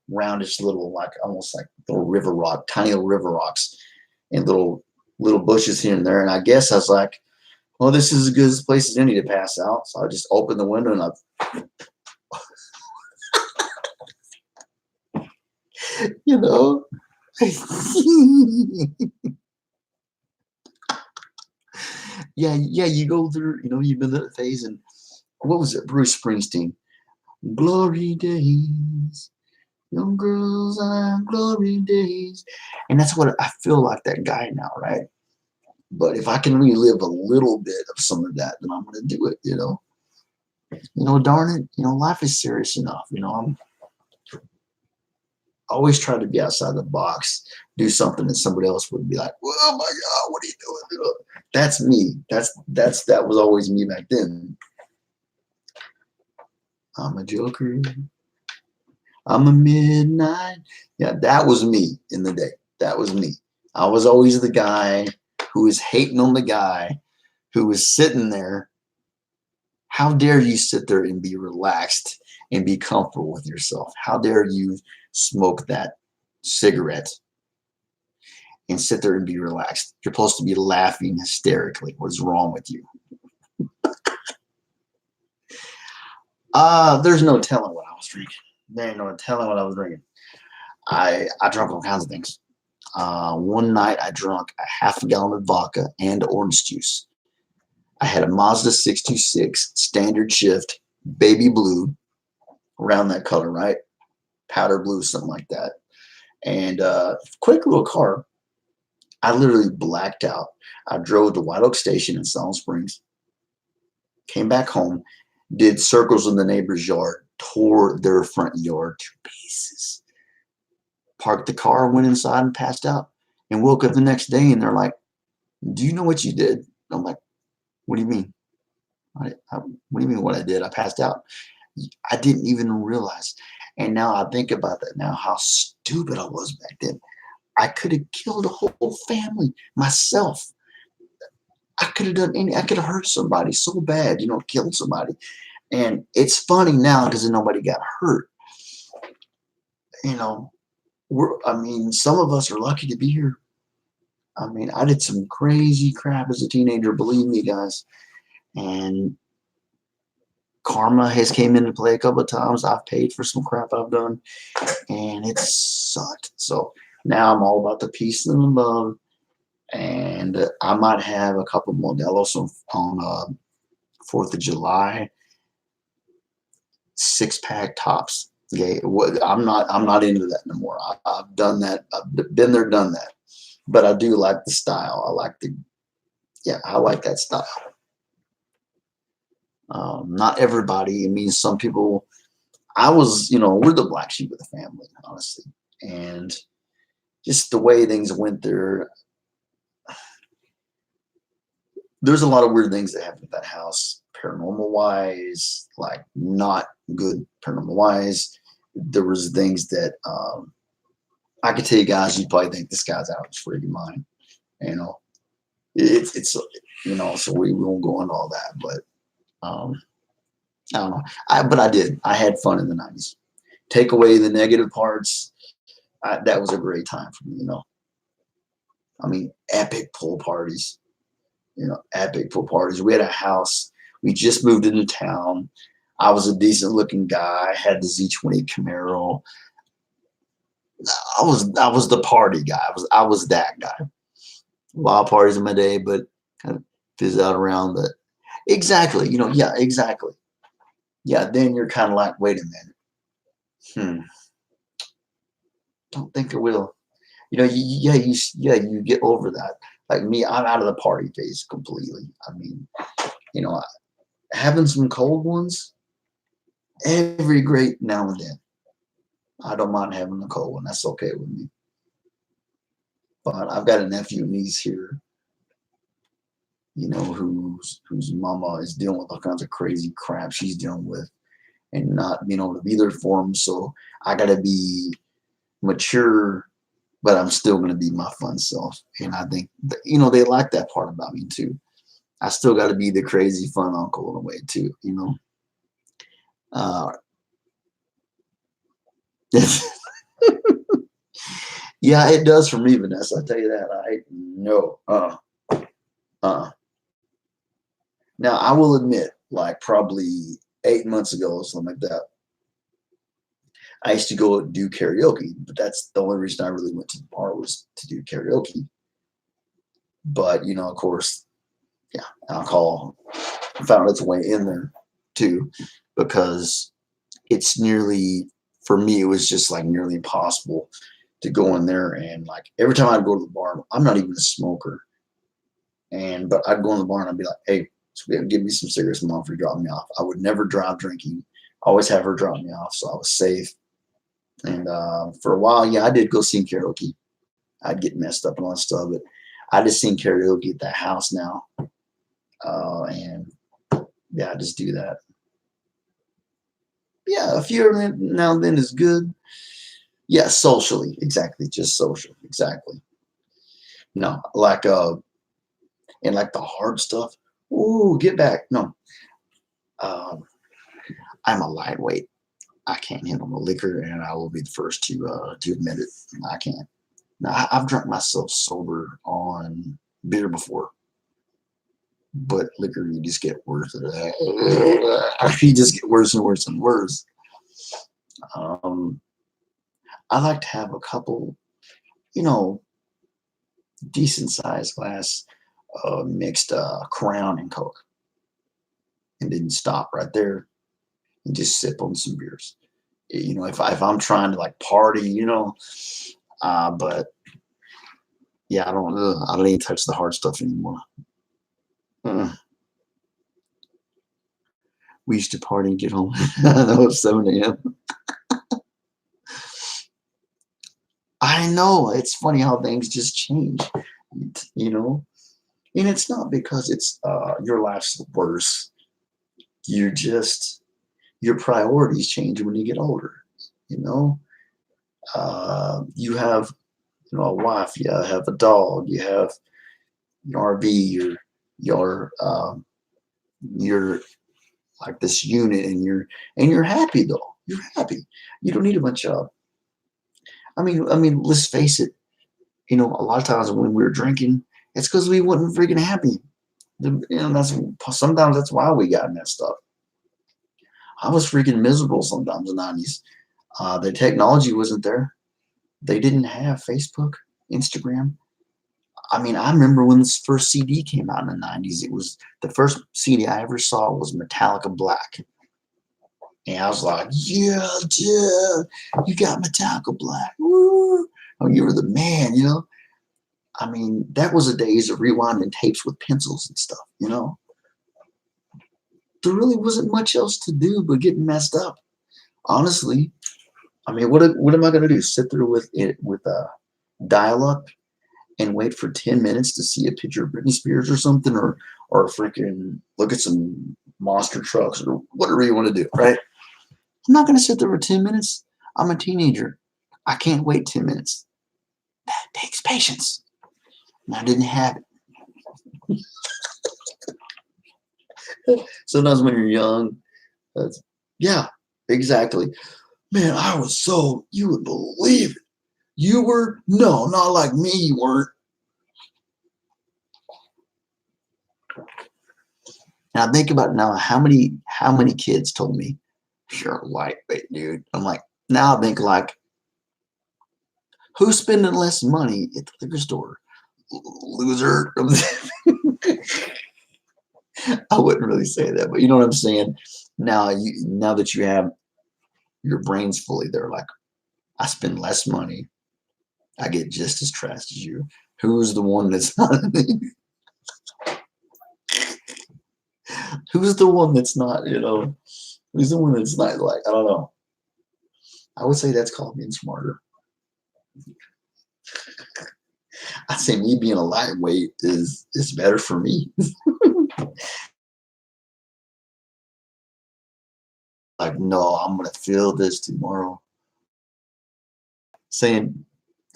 little, like almost like little river rock, tiny little river rocks, and little bushes here and there. And I guess I was like, well, this is as good a place as any to pass out. So I just opened the window and you know. Yeah, you go through, you've been that phase, and what was it? Bruce Springsteen. Glory days, young girls and glory days. And that's what I feel like that guy now, right? But if I can relive a little bit of some of that, then I'm gonna do it, darn it, life is serious enough. I'm always trying to be outside the box, do something that somebody else would be like, oh my God, what are you doing? That's me. That was always me back then. I'm a joker. I'm a midnight. Yeah, that was me in the day. That was me. I was always the guy who was hating on the guy who was sitting there. How dare you sit there and be relaxed and be comfortable with yourself? How dare you smoke that cigarette and sit there and be relaxed? You're supposed to be laughing hysterically. What is wrong with you? There's no telling what I was drinking. There ain't no telling what I was drinking. I drank all kinds of things. One night I drank a half a gallon of vodka and orange juice. I had a Mazda 626 standard shift, baby blue, around that color, right? Powder blue, something like that. And quick little car. I literally blacked out. I drove to White Oak Station in Silent Springs, came back home, did circles in the neighbor's yard, tore their front yard to pieces, parked the car, went inside and passed out, and woke up the next day and they're like, do you know what you did? I'm like, what do you mean? What do you mean what I did? I passed out. I didn't even realize. And now I think about that now, how stupid I was back then. I could have killed a whole family myself. I could have done I could have hurt somebody so bad, killed somebody. And it's funny now because nobody got hurt. Some of us are lucky to be here. I did some crazy crap as a teenager, believe me, guys. And karma has came into play a couple of times. I've paid for some crap I've done, and it sucked. So now I'm all about the peace and the love. And I might have a couple Modelos on 4th of July, 6-pack tops. Okay, I'm not into that no more. I've done that. I've been there, done that. But I do like the style. I like that style. Not everybody. Some people. We're the black sheep of the family, honestly, and just the way things went there. There's a lot of weird things that happened at that house, paranormal wise, like not good paranormal wise. There was things that I could tell you guys, you'd probably think this guy's out of his freaking mind. It's so we won't go into all that, but I don't know. But I did. I had fun in the 90s. Take away the negative parts. That was a great time for me. Epic pool parties. Epic pool parties. We had a house. We just moved into town. I was a decent looking guy. I had the Z20 Camaro. I was the party guy. I was that guy. Wild parties in my day, but kind of fizz out around the exactly. Yeah, exactly. Yeah, then you're kind of like, wait a minute. don't think I will. You get over that. Like me, I'm out of the party phase completely. I mean, you know, having some cold ones every great now and then. I don't mind having a cold one. That's okay with me. But I've got a nephew and niece here, whose mama is dealing with all kinds of crazy crap she's dealing with and not being able to be there for them. So I got to be mature, but I'm still going to be my fun self. And I think, they like that part about me too. I still got to be the crazy fun uncle in a way too. Uh, yeah, it does for me, Vanessa. I tell you that. I no. Now I will admit, like probably 8 months ago or something like that, I used to go do karaoke, but that's the only reason I really went to the bar was to do karaoke. But of course, yeah, alcohol found its way in there too, because it's nearly for me it was just like nearly impossible to go in there and like every time I'd go to the bar, I'm not even a smoker, but I'd go in the bar and I'd be like, hey, give me some cigarettes, mom, for dropping me off. I would never drive drinking. Always have her drop me off, so I was safe. And for a while, yeah, I did go sing karaoke. I'd get messed up and all that stuff, but I just sing karaoke at the house now. And yeah, I just do that. Yeah, a few now and then is good. Yeah, socially, exactly, just social, exactly. No, like and like the hard stuff. Ooh, get back. No, um, I'm a lightweight. I can't handle the liquor, and I will be the first to admit it. I can't. Now, I've drunk myself sober on beer before, but liquor, you just get worse. You just get worse and worse and worse. Um, I like to have a couple, you know, decent sized glass mixed Crown and Coke, and then stop right there and just sip on some beers. If I'm trying to like party, but yeah, I don't even touch the hard stuff anymore. Uh, we used to party and get home. I know it's 7 a.m. I know it's funny how things just change, you know, and it's not because it's your life's worse. You're just your priorities change when you get older. You know, you have a wife, you have a dog, you have an RV, you're like this unit, and you're happy though. You're happy. You don't need a bunch of. I mean, let's face it. A lot of times when we were drinking, it's because we wasn't freaking happy. That's sometimes that's why we got messed up. I was freaking miserable sometimes in the 90s. The technology wasn't there. They didn't have Facebook, Instagram. I mean, I remember when this first CD came out in the 90s. It was the first CD I ever saw was Metallica Black. And I was like, yeah, dude, you got Metallica Black. Woo. Oh, you were the man. I mean, that was the days of rewinding tapes with pencils and stuff. There really wasn't much else to do but get messed up. Honestly, I mean, what am I going to do? Sit there with a dial-up and wait for 10 minutes to see a picture of Britney Spears or something, or freaking look at some monster trucks or whatever you want to do, right? I'm not going to sit there for 10 minutes. I'm a teenager. I can't wait 10 minutes. That takes patience. And I didn't have it. Sometimes when you're young, yeah, exactly. Man, you would believe it. You were, no, not like me, you weren't. Now think about now how many kids told me, you're a lightweight, dude. I'm like, now I think like, who's spending less money at the liquor store? Loser. I wouldn't really say that, but you know what I'm saying? Now that you have your brains fully there, like I spend less money I get just as trashed as you. Who's the one that's not? Who's the one that's not? Who's the one that's not like? I don't know. I would say that's called being smarter. I say me being a lightweight is better for me. Like, no, I'm gonna feel this tomorrow. Saying,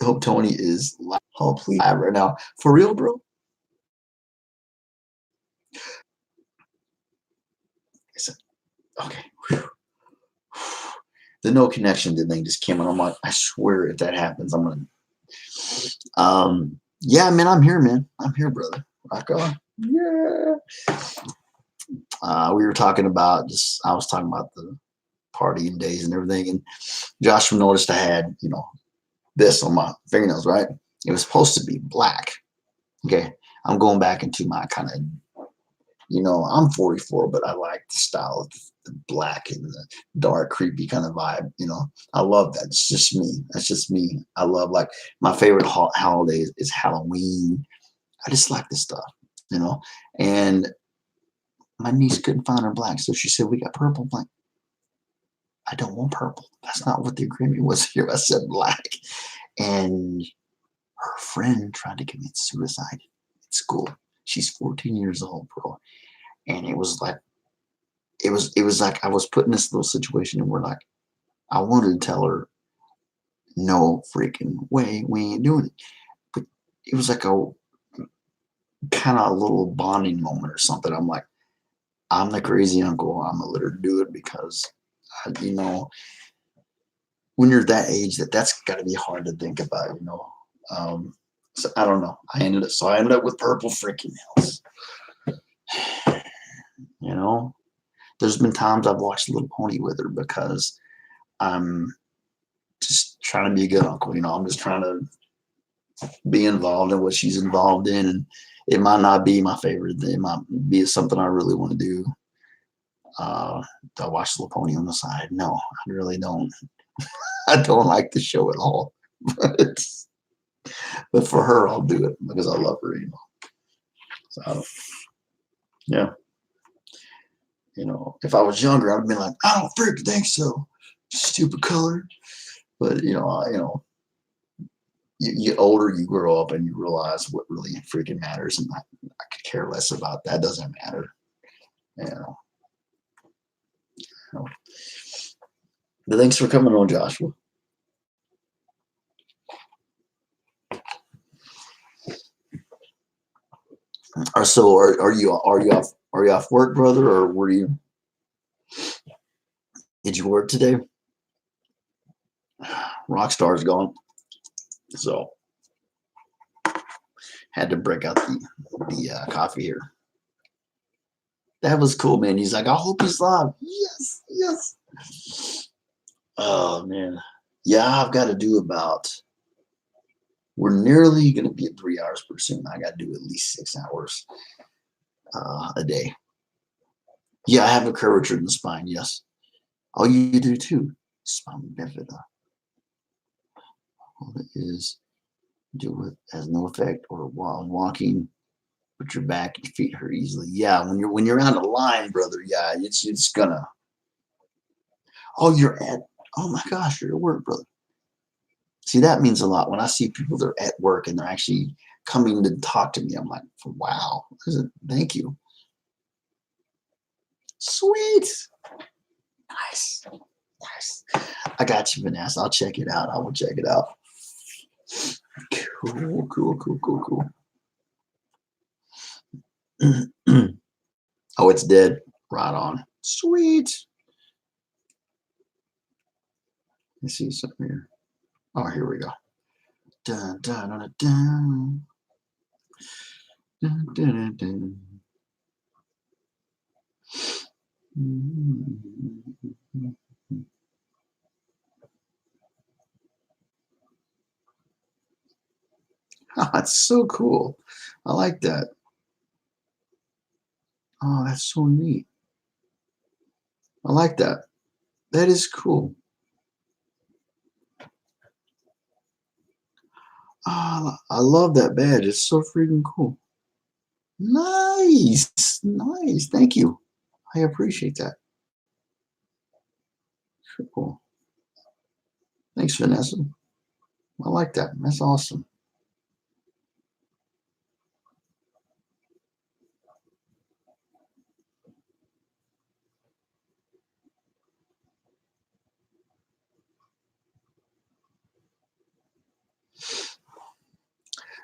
hope Tony is like, oh please right now. For real, bro? I said, okay. Whew. The no connection thing just came and I'm like, I swear if that happens, I'm gonna yeah, man, I'm here, man. I'm here, brother. Rock on. Yeah. We were talking about just I was talking about the partying days and everything, and Joshua noticed I had, this on my fingernails, right? It was supposed to be black. Okay. I'm going back into my kind of, I'm 44, but I like the style of the black and the dark, creepy kind of vibe. I love that. It's just me. That's just me. I love, like, my favorite holiday is Halloween. I just like this stuff, you know. And my niece couldn't find her black, so she said, "We got purple." I'm like, I don't want purple. That's not what the agreement was here. I said black. And her friend tried to commit suicide at school. She's 14 years old, bro. And it was like I was put in this little situation and we're like, I wanted to tell her, no freaking way, we ain't doing it. But it was like a kind of a little bonding moment or something. I'm like, I'm the crazy uncle. I'm gonna let her do it because, when you're that age, that's got to be hard to think about. So I don't know. I ended up with purple freaking nails. You know, there's been times I've watched Little Pony with her because I'm just trying to be a good uncle. I'm just trying to be involved in what she's involved in, and it might not be my favorite thing. It might be something I really want to do. Do I watch Little Pony on the side? No, I really don't. I don't like the show at all. But for her, I'll do it because I love her. So yeah, if I was younger, I'd have been like, I don't freaking think so. Stupid color. But you get older, you grow up, and you realize what really freaking matters, and I could care less about that. Doesn't matter. You know. But thanks for coming on, Joshua. Are you off work, brother, or did you work today? Rockstar's gone, so had to break out the coffee here. That was cool, man. He's like, I hope he's live. Yes, yes. Oh man, yeah. I've got to do about. We're nearly going to be at 3 hours pretty soon. I got to do at least 6 hours a day. Yeah, I have a curvature in the spine. Yes. Oh, you do too. Spine bifida. All it is, do it has no effect or while walking, but your back and feet hurt easily. Yeah, when you're on the line, brother. Yeah, it's gonna. Oh, you're at. Oh my gosh, you're at work, brother. See, that means a lot. When I see people that are at work and they're actually coming to talk to me, I'm like, wow, thank you. Sweet. Nice. Nice. I got you, Vanessa. I'll check it out. I will check it out. Cool. Oh, it's dead. Right on. Sweet. Let's see something here. Oh, here we go. Dun, dun, dun, dun, dun, dun, dun. Oh, that's so cool. I like that. Oh, that's so neat. I like that. That is cool. I love that badge. It's so freaking cool. Nice. Nice. Thank you. I appreciate that. Cool. Thanks, Vanessa. I like that. That's awesome.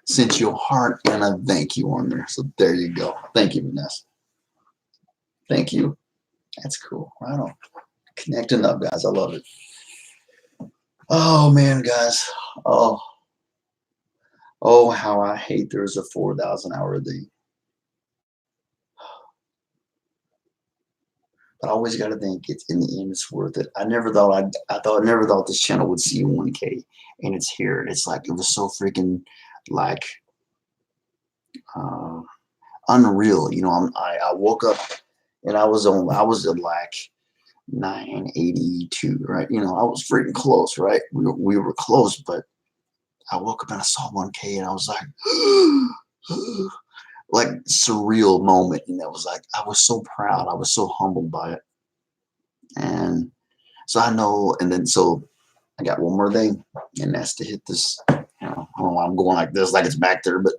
Sent you a heart and a thank you on there. So there you go. Thank you, Vanessa. Thank you. That's cool. Right on. Connecting up, guys. I love it. Oh man, guys. Oh, oh, how I hate there's a 4,000 hour day. But I always got to think it's in the end it's worth it. I never thought this channel would see 1K, and it's here. And it's like it was so freaking like uh, unreal. You know, I woke up and I was at like 982, right? You know, I was freaking close, right? We were close, but I woke up and I saw 1K and I was like, like surreal moment. And that was like, I was so proud. I was so humbled by it. And so I know, and then so I got one more thing, and that's to hit this. You know, I don't know why I'm going like this, like it's back there, but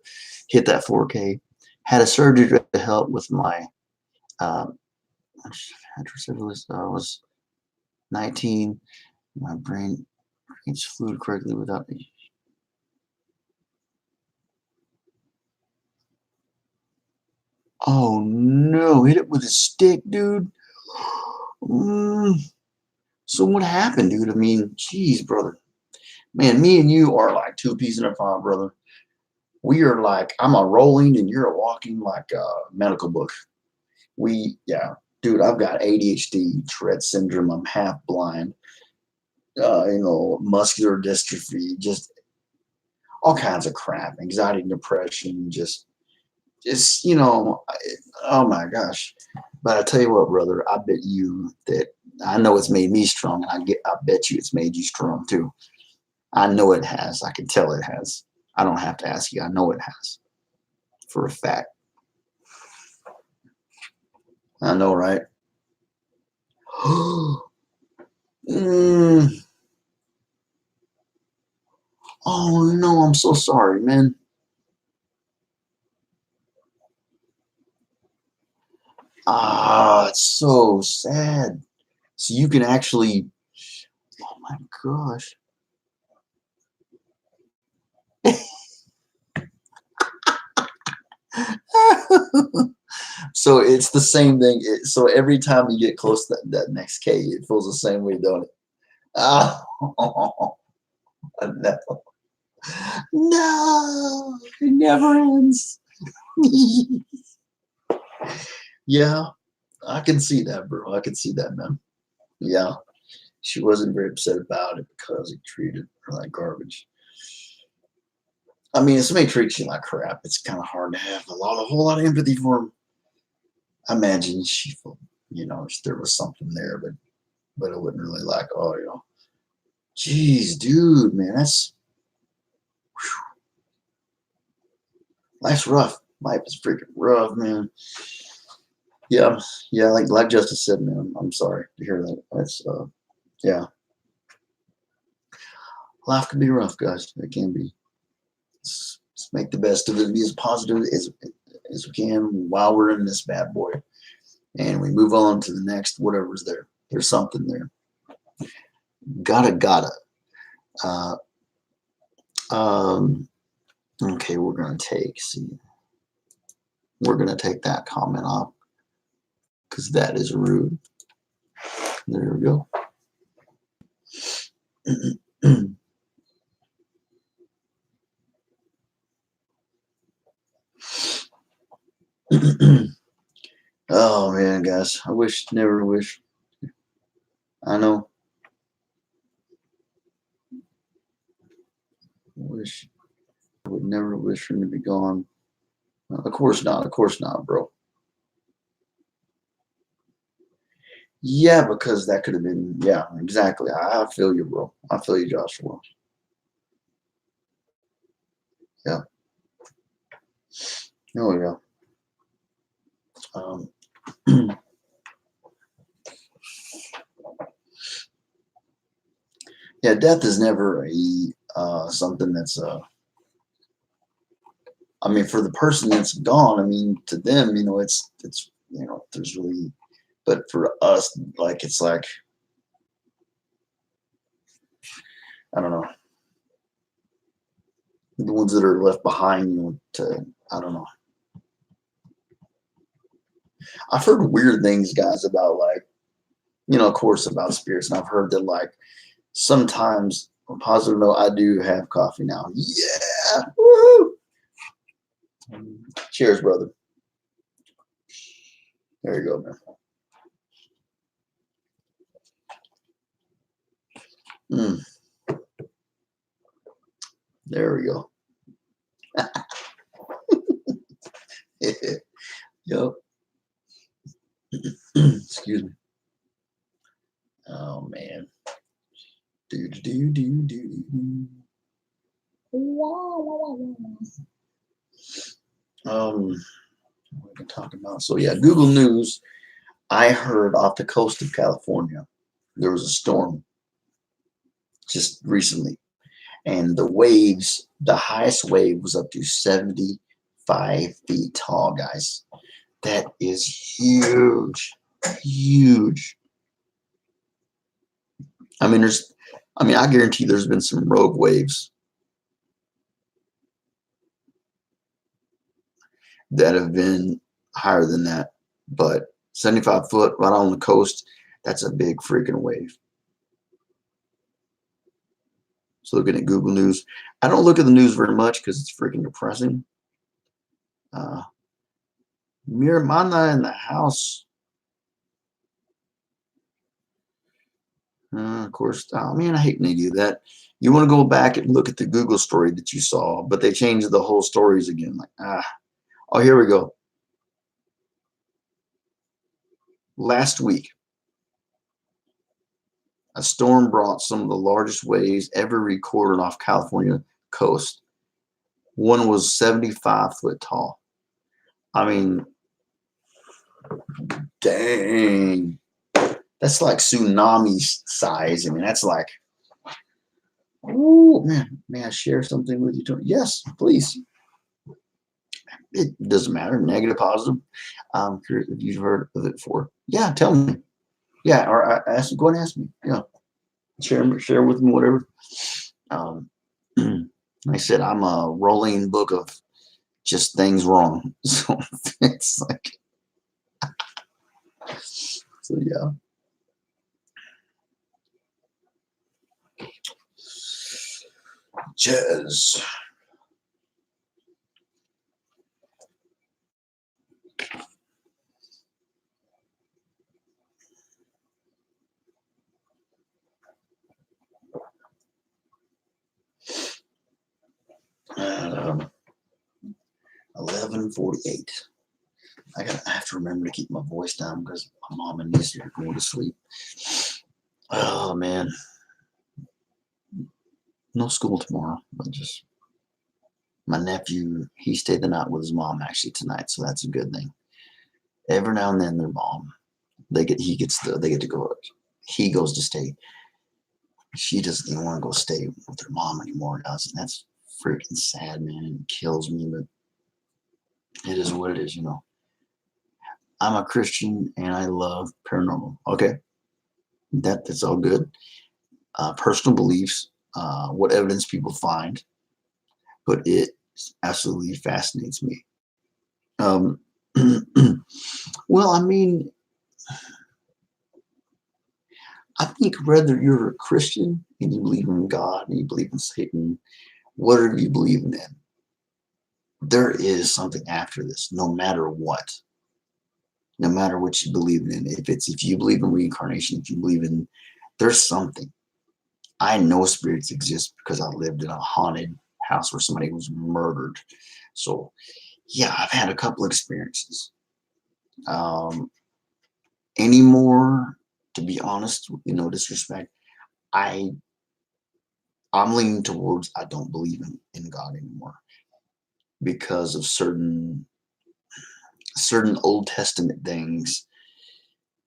hit that 4K. Had a surgery to help with my hydrocephalus. I was 19. My brain eats fluid correctly without me. Oh no! Hit it with a stick, dude. Mm. So what happened, dude? I mean, geez, brother. Man, me and you are like two peas in a pod, brother. We are like, I'm a rolling and you're a walking like a medical book. Yeah, dude, I've got ADHD, Tourette syndrome. I'm half blind, you know, muscular dystrophy, just all kinds of crap, anxiety, depression, you know, oh my gosh. But I tell you what, brother, I bet you that I know it's made me strong, and I bet you it's made you strong too. I know it has. I can tell it has. I don't have to ask you. I know it has for a fact. I know, right? Mm. Oh no, I'm so sorry, man. Ah, it's so sad. So you can actually, oh my gosh. So it's the same thing. So every time you get close to that next K, it feels the same way, don't it? Oh, no. No, it never ends. Yeah, I can see that, bro. I can see that, man. Yeah, she wasn't very upset about it because he treated her like garbage. I mean, if somebody treats you like crap, it's kind of hard to have a whole lot of empathy for him. I imagine she felt, you know, there was something there, but it wasn't really like, oh, you know, geez, dude, man, life's rough. Life is freaking rough, man. Yeah, yeah, like Justice said, man. I'm sorry to hear that. Yeah, life can be rough, guys. It can be. Let's make the best of it. Be as positive as we can while we're in this bad boy, and we move on to the next whatever's there. There's something there. Gotta. Uh, um, okay, we're gonna take that comment off because that is rude. There we go. Oh man, guys, never wish. I know, wish I would never wish for him to be gone. Of course not, bro. Yeah, because that could have been. Yeah, exactly. I feel you, bro. I feel you, Joshua. Yeah. Oh yeah. Um, yeah, death is never a something that's I mean, for the person that's gone, I mean, to them, it's there's really, but for us, like it's like I don't know, the ones that are left behind, to I don't know. I've heard weird things, guys, about like of course, about spirits, and I've heard that like sometimes on a positive note, I do have coffee now. Yeah, woo! Cheers, brother. There you go, man. Mm, there we go. Yep. Excuse me. Oh man. Do do do do do. What are we talking about? So yeah, Google News. I heard off the coast of California there was a storm just recently, and the highest wave was up to 75 feet tall, guys. That is huge, huge. I mean, I guarantee there's been some rogue waves that have been higher than that, but 75 foot right on the coast, that's a big freaking wave. So looking at Google News, I don't look at the news very much because it's freaking depressing. Uh, Miramana in the house. Of course, oh man, I hate when they do that. You want to go back and look at the Google story that you saw, but they changed the whole stories again. Like, oh, here we go. Last week, a storm brought some of the largest waves ever recorded off California coast. One was 75 foot tall. I mean, dang. That's like tsunami size. I mean, that's like, oh man, may I share something with you? Yes, please. It doesn't matter, negative, positive. I'm curious if you've heard of it before. Yeah, tell me. Yeah, or go and ask me. Yeah, share with me whatever. Um, like I said, I'm a rolling book of just things wrong. So it's like, so yeah. Jazz. 11:48. I have to remember to keep my voice down because my mom and niece are going to sleep. Oh man, no school tomorrow, but just my nephew. He stayed the night with his mom actually tonight, so that's a good thing. Every now and then, their mom, they get to go. He goes to stay. She doesn't even want to go stay with her mom anymore, does, and that's freaking sad, man. It kills me, but it is what it is, I'm a Christian and I love paranormal. Okay, that's all good. Personal beliefs, what evidence people find, but it absolutely fascinates me. Um, well, I mean, I think whether you're a Christian and you believe in God and you believe in Satan, whatever you believe in, there is something after this, no matter what. No matter what you believe in, if you believe in reincarnation, if you believe in, there's something. I know spirits exist because I lived in a haunted house where somebody was murdered. So yeah, I've had a couple experiences. Um, Anymore, to be honest, no disrespect, I I'm leaning towards I don't believe in God anymore. because of certain Old Testament things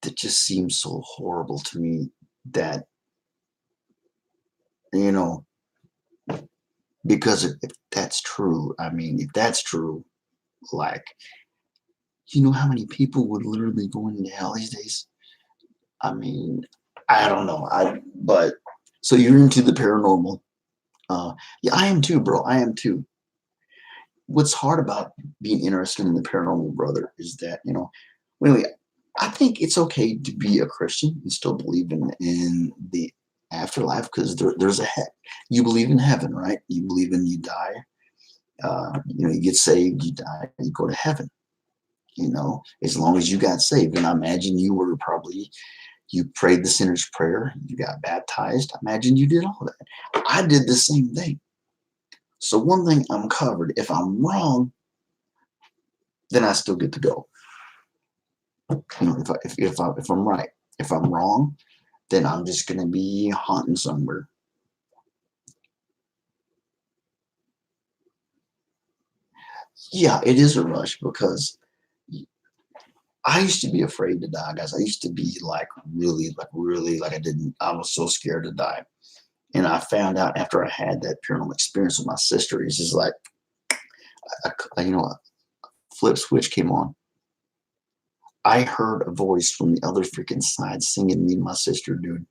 that just seem so horrible to me that, you know, because if that's true, I mean, if that's true, like, you know how many people would literally go into hell these days? I mean, I don't know. But so you're into the paranormal. Yeah, I am too, bro. I am too. What's hard about being interested in the paranormal, brother, is that, anyway, I think it's okay to be a Christian and still believe in the afterlife because there's a heck. You believe in heaven, right? You believe in you die. You get saved, you die, you go to heaven. As long as you got saved, and I imagine you prayed the sinner's prayer, you got baptized. I imagine you did all that. I did the same thing. So one thing, I'm covered. If I'm wrong, then I still get to go. If I'm right. If I'm wrong, then I'm just gonna be haunting somewhere. Yeah, it is a rush because I used to be afraid to die, guys. I used to be really, like I was so scared to die. And I found out after I had that paranormal experience with my sister, it's just like, a flip switch came on. I heard a voice from the other freaking side singing me and my sister, dude.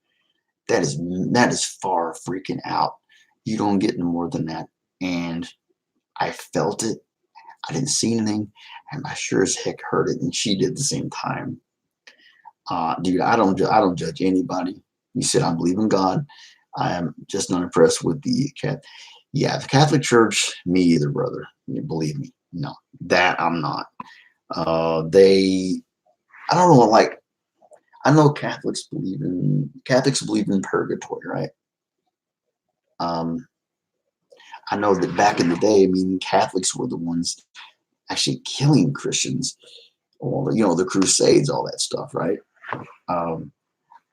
That is far freaking out. You don't get no more than that. And I felt it. I didn't see anything, and I sure as heck heard it, and she did the same time. Dude, I don't judge anybody. You said I believe in God. I am just not impressed with the Catholic Church. Me either, brother. You believe me? No, that I'm not. They, I don't know. Like, I know Catholics believe in purgatory, right? Um, I know that back in the day, I mean, Catholics were the ones actually killing Christians, or the Crusades, all that stuff, right? Um,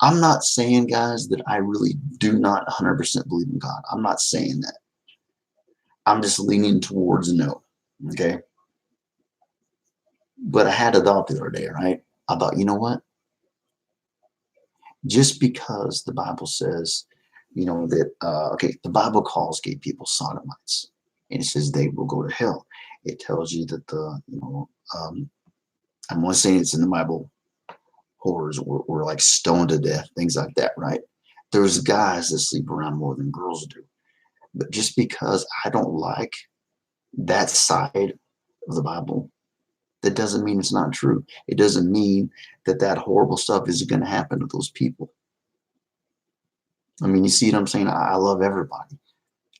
I'm not saying, guys, that I really do not 100% believe in God. I'm not saying that. I'm just leaning towards no. Okay. But I had a thought the other day, right? I thought, you know what? Just because the Bible says, that, okay, the Bible calls gay people sodomites, and it says they will go to hell. It tells you that I'm not saying it's in the Bible, whores were like stoned to death, things like that, right? There's guys that sleep around more than girls do. But just because I don't like that side of the Bible, that doesn't mean it's not true. It doesn't mean that horrible stuff isn't going to happen to those people. I mean, you see what I'm saying? I love everybody.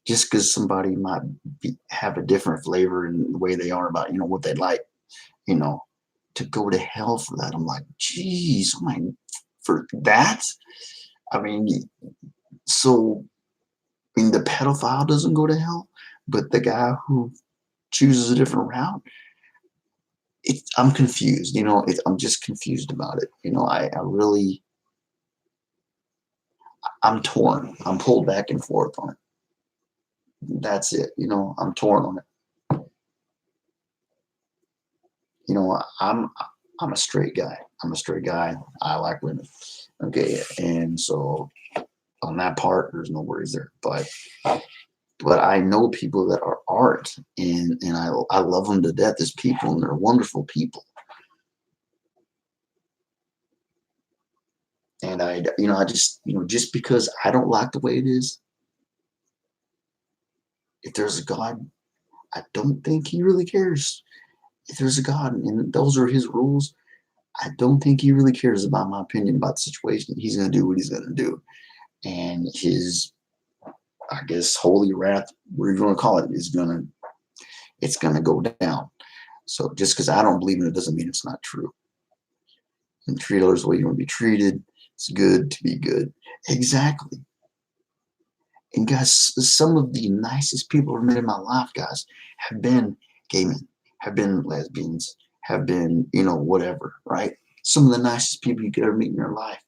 Just because somebody might have a different flavor in the way they are about, what they like, you know, to go to hell for that. I'm like, geez, for that? I mean, so, I mean, the pedophile doesn't go to hell, but the guy who chooses a different route, I'm confused. I'm just confused about it. I really, I'm torn. I'm pulled back and forth on it. That's it. I'm torn on it. I'm a straight guy. I'm a straight guy. I like women. Okay, and so on that part, there's no worries there. But I know people that are art, and I love them to death as people, and they're wonderful people. And I just, just because I don't like the way it is, if there's a God, I don't think he really cares. If there's a God and those are his rules, I don't think he really cares about my opinion about the situation. He's going to do what he's going to do. And his, I guess, holy wrath, whatever you want to call it, it's going to go down. So just because I don't believe in it doesn't mean it's not true. And treat others the way you want to be treated. It's good to be good. Exactly. And guys, some of the nicest people I've met in my life, guys, have been gay men, have been lesbians, have been, whatever, right? Some of the nicest people you could ever meet in your life.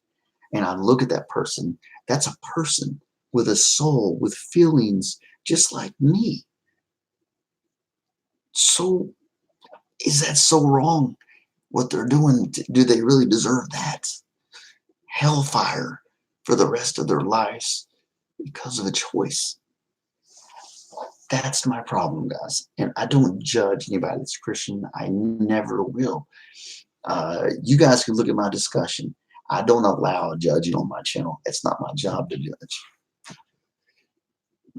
And I look at that person, that's a person with a soul, with feelings just like me. So is that so wrong? What they're doing? Do they really deserve that? Hellfire for the rest of their lives because of a choice. That's my problem, guys. And I don't judge anybody that's Christian. I never will. You guys can look at my discussion. I don't allow judging on my channel. It's not my job to judge.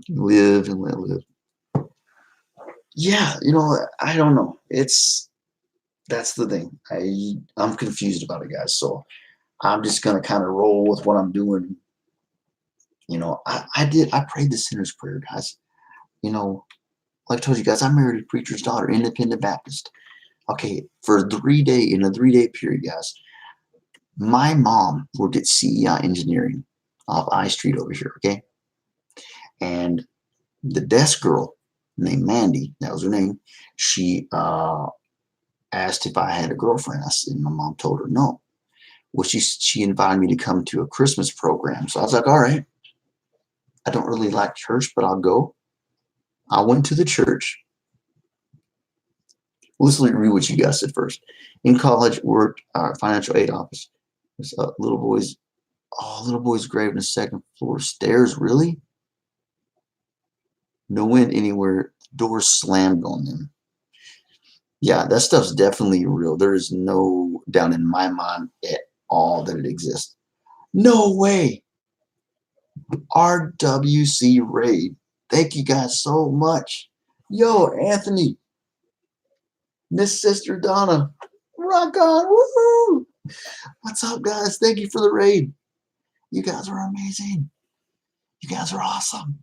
Live and let live. Yeah, I don't know. That's the thing. I'm confused about it, guys. So I'm just gonna kind of roll with what I'm doing. I prayed the sinner's prayer, guys. Like I told you guys, I married a preacher's daughter, independent Baptist. Okay, for in a 3-day period, guys. My mom worked at CEI Engineering off I Street over here, okay? And the desk girl named Mandy, that was her name, she asked if I had a girlfriend. I said, my mom told her no. Well, she invited me to come to a Christmas program. So I was like, all right. I don't really like church, but I'll go. I went to the church. Let's read what you guys said first. In college, worked financial aid office. There's little boy's grave in the second floor stairs. Really? No wind anywhere. Doors slammed on them. Yeah, that stuff's definitely real. There is no doubt in my mind at all that it exists. No way. RWC Raid. Thank you guys so much. Yo, Anthony. Miss Sister Donna. Rock on. Woohoo. What's up, guys? Thank you for the raid. You guys are amazing. You guys are awesome.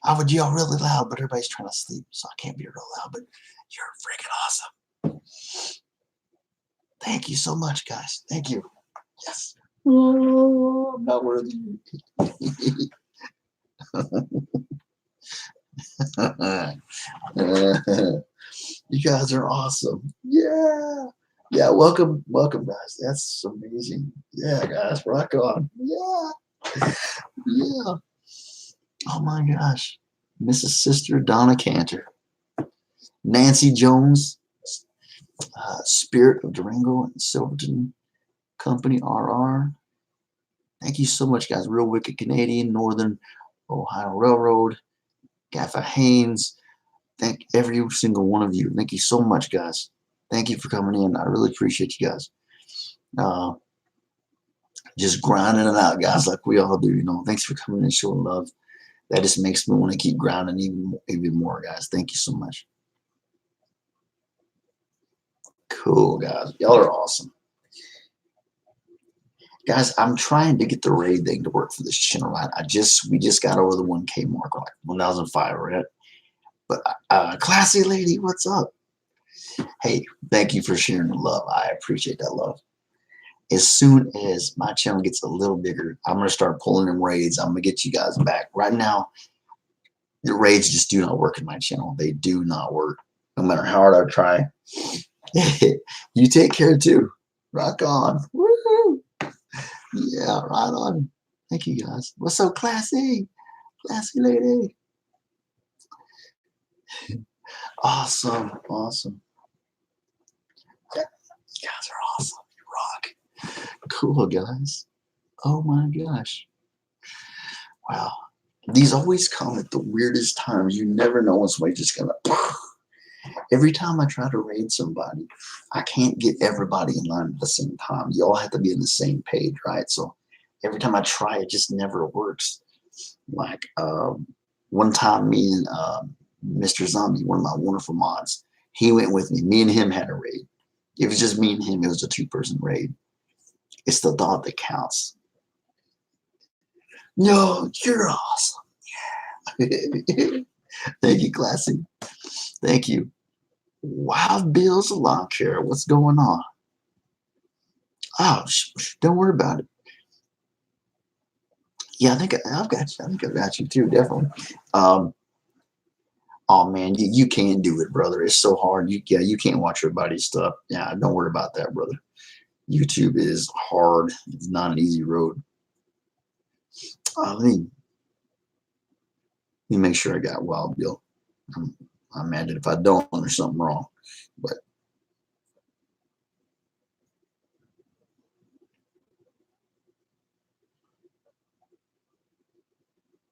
I would yell really loud, but everybody's trying to sleep, so I can't be real loud, but you're freaking awesome. Thank you so much, guys. Thank you. Yes. Oh, I'm not worthy. You guys are awesome. Yeah. Yeah, welcome, guys. That's amazing. Yeah, guys, rock on. Yeah. Yeah. Oh my gosh. Mrs. Sister Donna Cantor. Nancy Jones, Spirit of Durango and Silverton Company, RR. Thank you so much, guys. Real Wicked Canadian, Northern Ohio Railroad, Gaffa Haynes. Thank every single one of you. Thank you so much, guys. Thank you for coming in. I really appreciate you guys. Just grinding it out, guys, like we all do. Thanks for coming and showing love. That just makes me want to keep grinding even more, guys. Thank you so much. Cool, guys. Y'all are awesome. Guys, I'm trying to get the raid thing to work for this channel, right? We just got over the 1K mark, like 1,005, right? But classy lady, what's up? Hey, thank you for sharing the love. I appreciate that love. As soon as my channel gets a little bigger, I'm going to start pulling them raids. I'm going to get you guys back. Right now, the raids just do not work in my channel. They do not work, no matter how hard I try. You take care too. Rock on. Woo! Yeah, right on. Thank you, guys. What's so classy? Classy lady. Awesome. Awesome. You guys are awesome. You rock. Cool, guys. Oh my gosh. Wow. These always come at the weirdest times. You never know when somebody's just gonna. Every time I try to raid somebody, I can't get everybody in line at the same time. You all have to be on the same page, right? So every time I try, it just never works. Like one time, me and Mr. Zombie, one of my wonderful mods, he went with me. Me and him had a raid. It was just me and him. It was a 2-person raid. It's the thought that counts. No, you're awesome. Yeah. Thank you, Classy. Thank you. Wild Bill's Lawn Care. What's going on? Oh, don't worry about it. Yeah, I think I've got you. I think I've got you too, definitely. Oh man, you can't do it, brother. It's so hard. You can't watch everybody's stuff. Yeah, don't worry about that, brother. YouTube is hard. It's not an easy road. Let me make sure I got Wild Bill. I'm mad that if I don't, there's something wrong. But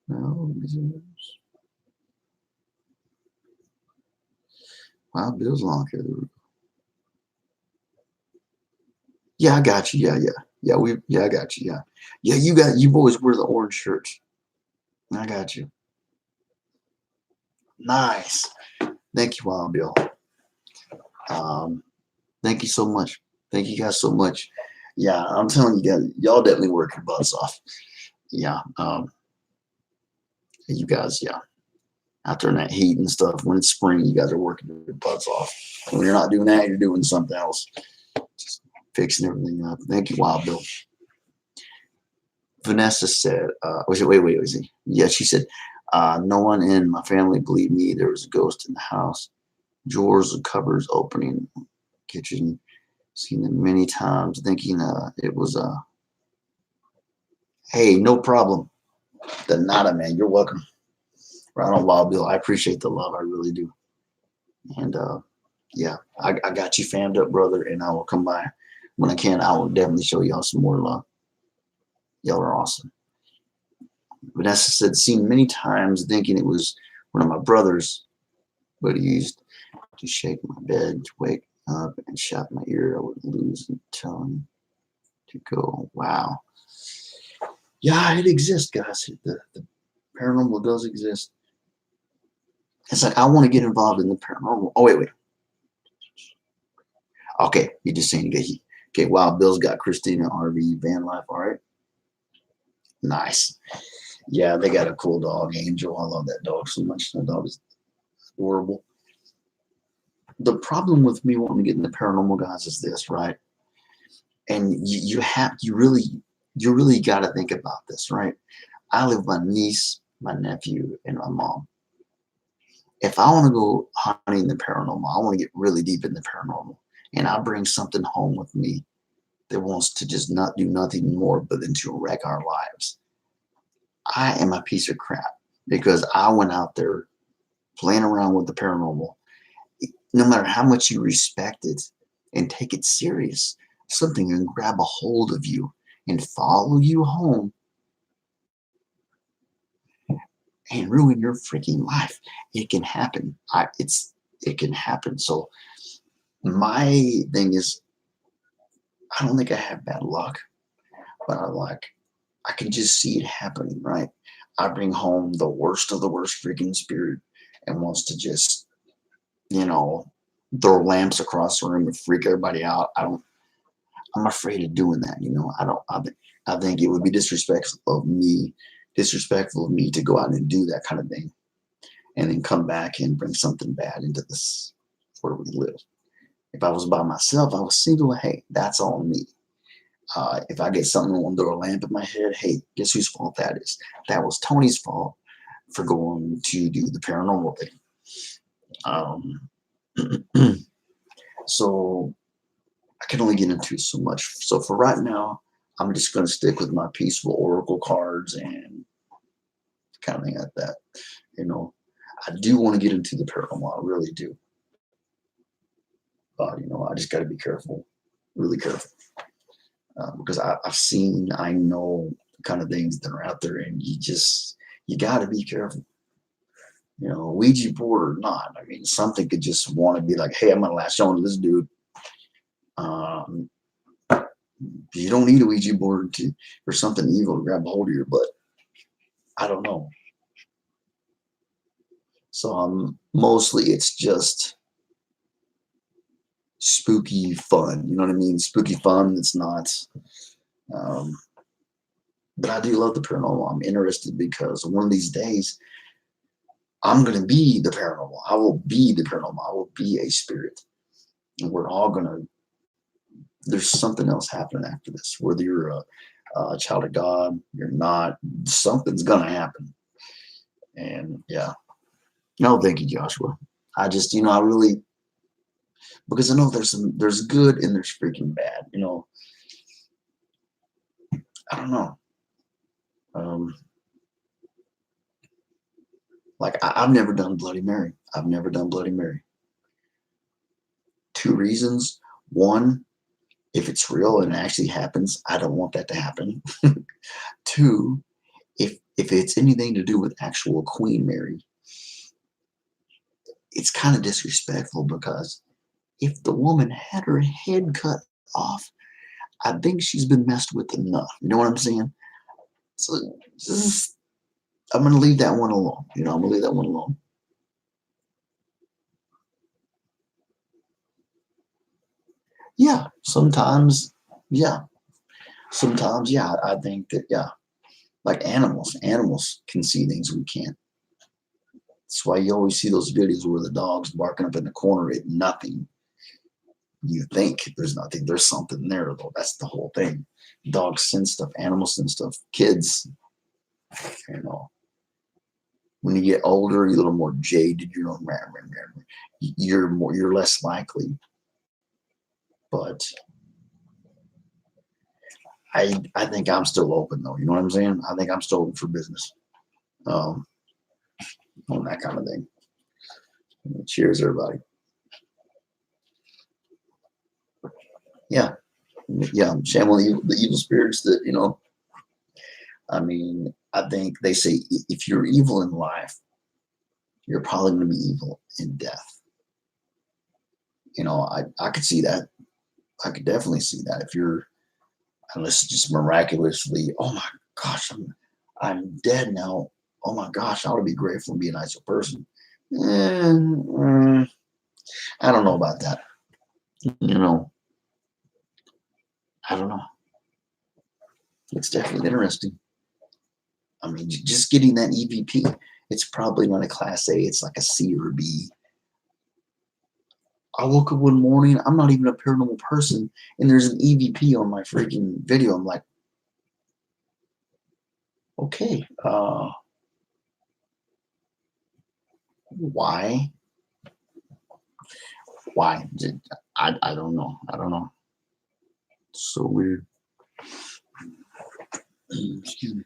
no, wow, Bill's long hair. Yeah, I got you. Yeah, yeah, yeah, I got you. Yeah, yeah, you boys wear the orange shirts. I got you. Nice. Thank you, Wild Bill. Um, thank you so much. Thank you guys so much. Yeah, I'm telling you guys, y'all definitely work your butts off. Yeah, you guys, yeah. Out there in that heat and stuff, when it's spring, you guys are working your butts off. When you're not doing that, you're doing something else. Just fixing everything up. Thank you, Wild Bill. Vanessa said, wait, was he? Yeah, she said, no one in my family believed me. There was a ghost in the house. Drawers and cupboards opening, kitchen, seen them many times, thinking it was hey, no problem. The nada, man. You're welcome. Right on, Wild Bill. I appreciate the love. I really do. And yeah, I got you fammed up, brother, and I will come by when I can. I will definitely show y'all some more love. Y'all are awesome. Vanessa said, seen many times, thinking it was one of my brothers, but he used to shake my bed to wake up and shout in my ear. I would lose and tell him to go. Wow. Yeah, it exists, guys. The paranormal does exist. It's like I want to get involved in the paranormal. Oh, wait. Okay, you just saying okay, wow, Bill's got Christina RV van life. All right. Nice. Yeah, they got a cool dog, Angel. I love that dog so much. That dog is adorable. The problem with me wanting to get in the paranormal, guys, is this, right? And you really got to think about this, right? I live with my niece, my nephew, and my mom. If I want to go hunting the paranormal, I want to get really deep in the paranormal, and I bring something home with me that wants to just not do nothing more but than to wreck our lives. I am a piece of crap because I went out there playing around with the paranormal. No matter how much you respect it and take it serious, something can grab a hold of you and follow you home and ruin your freaking life. It can happen. It can happen. So my thing is, I don't think I have bad luck, but I can just see it happening, right? I bring home the worst of the worst freaking spirit and wants to just, you know, throw lamps across the room and freak everybody out. I'm afraid of doing that, you know. I think it would be disrespectful of me to go out and do that kind of thing and then come back and bring something bad into this where we live. If I was by myself, I was single, hey, that's on me. If I get something on throw a lamp in my head, hey, guess whose fault that is? That was Tony's fault for going to do the paranormal thing. Um, so I can only get into so much. So for right now, I'm just going to stick with my peaceful oracle cards and kind of thing like that. You know, I do want to get into the paranormal. I really do. But, you know, I just got to be careful, really careful. Because I know the kind of things that are out there, and you got to be careful. You know, Ouija board or not. I mean, something could just want to be like, hey, I'm going to latch on to this dude. Um, you don't need a Ouija board for something evil to grab a hold of your butt. I don't know. So mostly it's just spooky fun. You know what I mean? Spooky fun. It's not. Um, but I do love the paranormal. I'm interested because one of these days I'm going to be the paranormal. I will be the paranormal. I will be a spirit. And we're all going to, there's something else happening after this. Whether you're a child of God, you're not, something's going to happen. And yeah. No, thank you, Joshua. I just, you know, I really, because I know there's good and there's freaking bad. You know, I don't know. Um, Like I've never done Bloody Mary. I've never done Bloody Mary. Two reasons. One, if it's real and it actually happens, I don't want that to happen. Two, if it's anything to do with actual Queen Mary, it's kind of disrespectful because if the woman had her head cut off, I think she's been messed with enough. You know what I'm saying? So just, I'm gonna leave that one alone. You know, I'm gonna leave that one alone. Yeah, sometimes, yeah, sometimes, yeah. I think that, yeah, like animals can see things we can't. That's why you always see those videos where the dog's barking up in the corner at nothing. You think there's nothing, there's something there though. That's the whole thing. Dogs sense stuff, animals sense stuff, kids, you know. When you get older, you're a little more jaded. You're less likely. But I think I'm still open though. You know what I'm saying? I think I'm still open for business. Um, on that kind of thing. Cheers, everybody. Yeah, yeah. Shame on the evil spirits that I mean, I think they say if you're evil in life, you're probably going to be evil in death. I could see that. I could definitely see that. If you're, unless just miraculously, oh my gosh, I'm dead now. Oh my gosh, I ought to be grateful and be a nicer person. I don't know about that. You know, I don't know. It's definitely interesting. I mean, just getting that EVP, it's probably not a class A. It's like a C or a B. I woke up one morning, I'm not even a paranormal person, and there's an EVP on my freaking video. I'm like, okay, why? Why? I don't know. I don't know. It's so weird. Excuse me.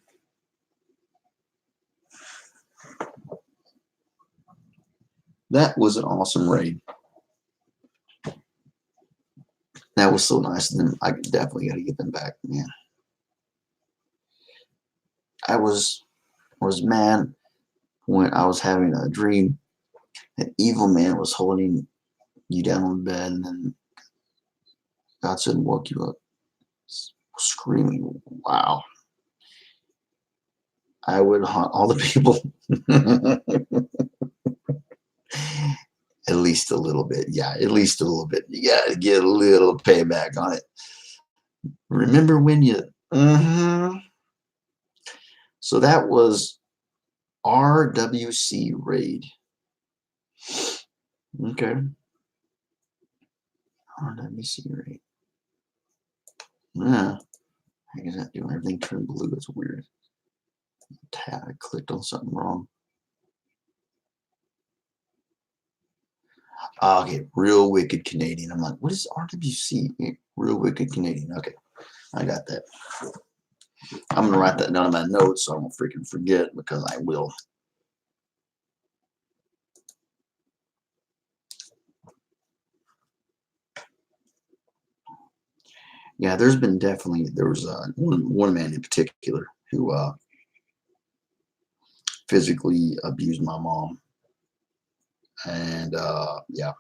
That was an awesome raid. That was so nice. And I definitely got to get them back, man. I was mad when I was having a dream. An evil man was holding you down on the bed, and then God said, woke you up, screaming. Wow. I would haunt all the people. At least a little bit. Yeah, at least a little bit. You got to get a little payback on it. Remember when you. So that was RWC raid. Okay. RWC raid. Yeah. How is that doing? Everything turned blue. It's weird. I clicked on something wrong. Okay, Real Wicked Canadian. I'm like, what is RWC? Real Wicked Canadian. Okay, I got that. I'm gonna write that down in my notes so I won't freaking forget, because I will. Yeah, there was one man in particular who physically abused my mom, and yeah.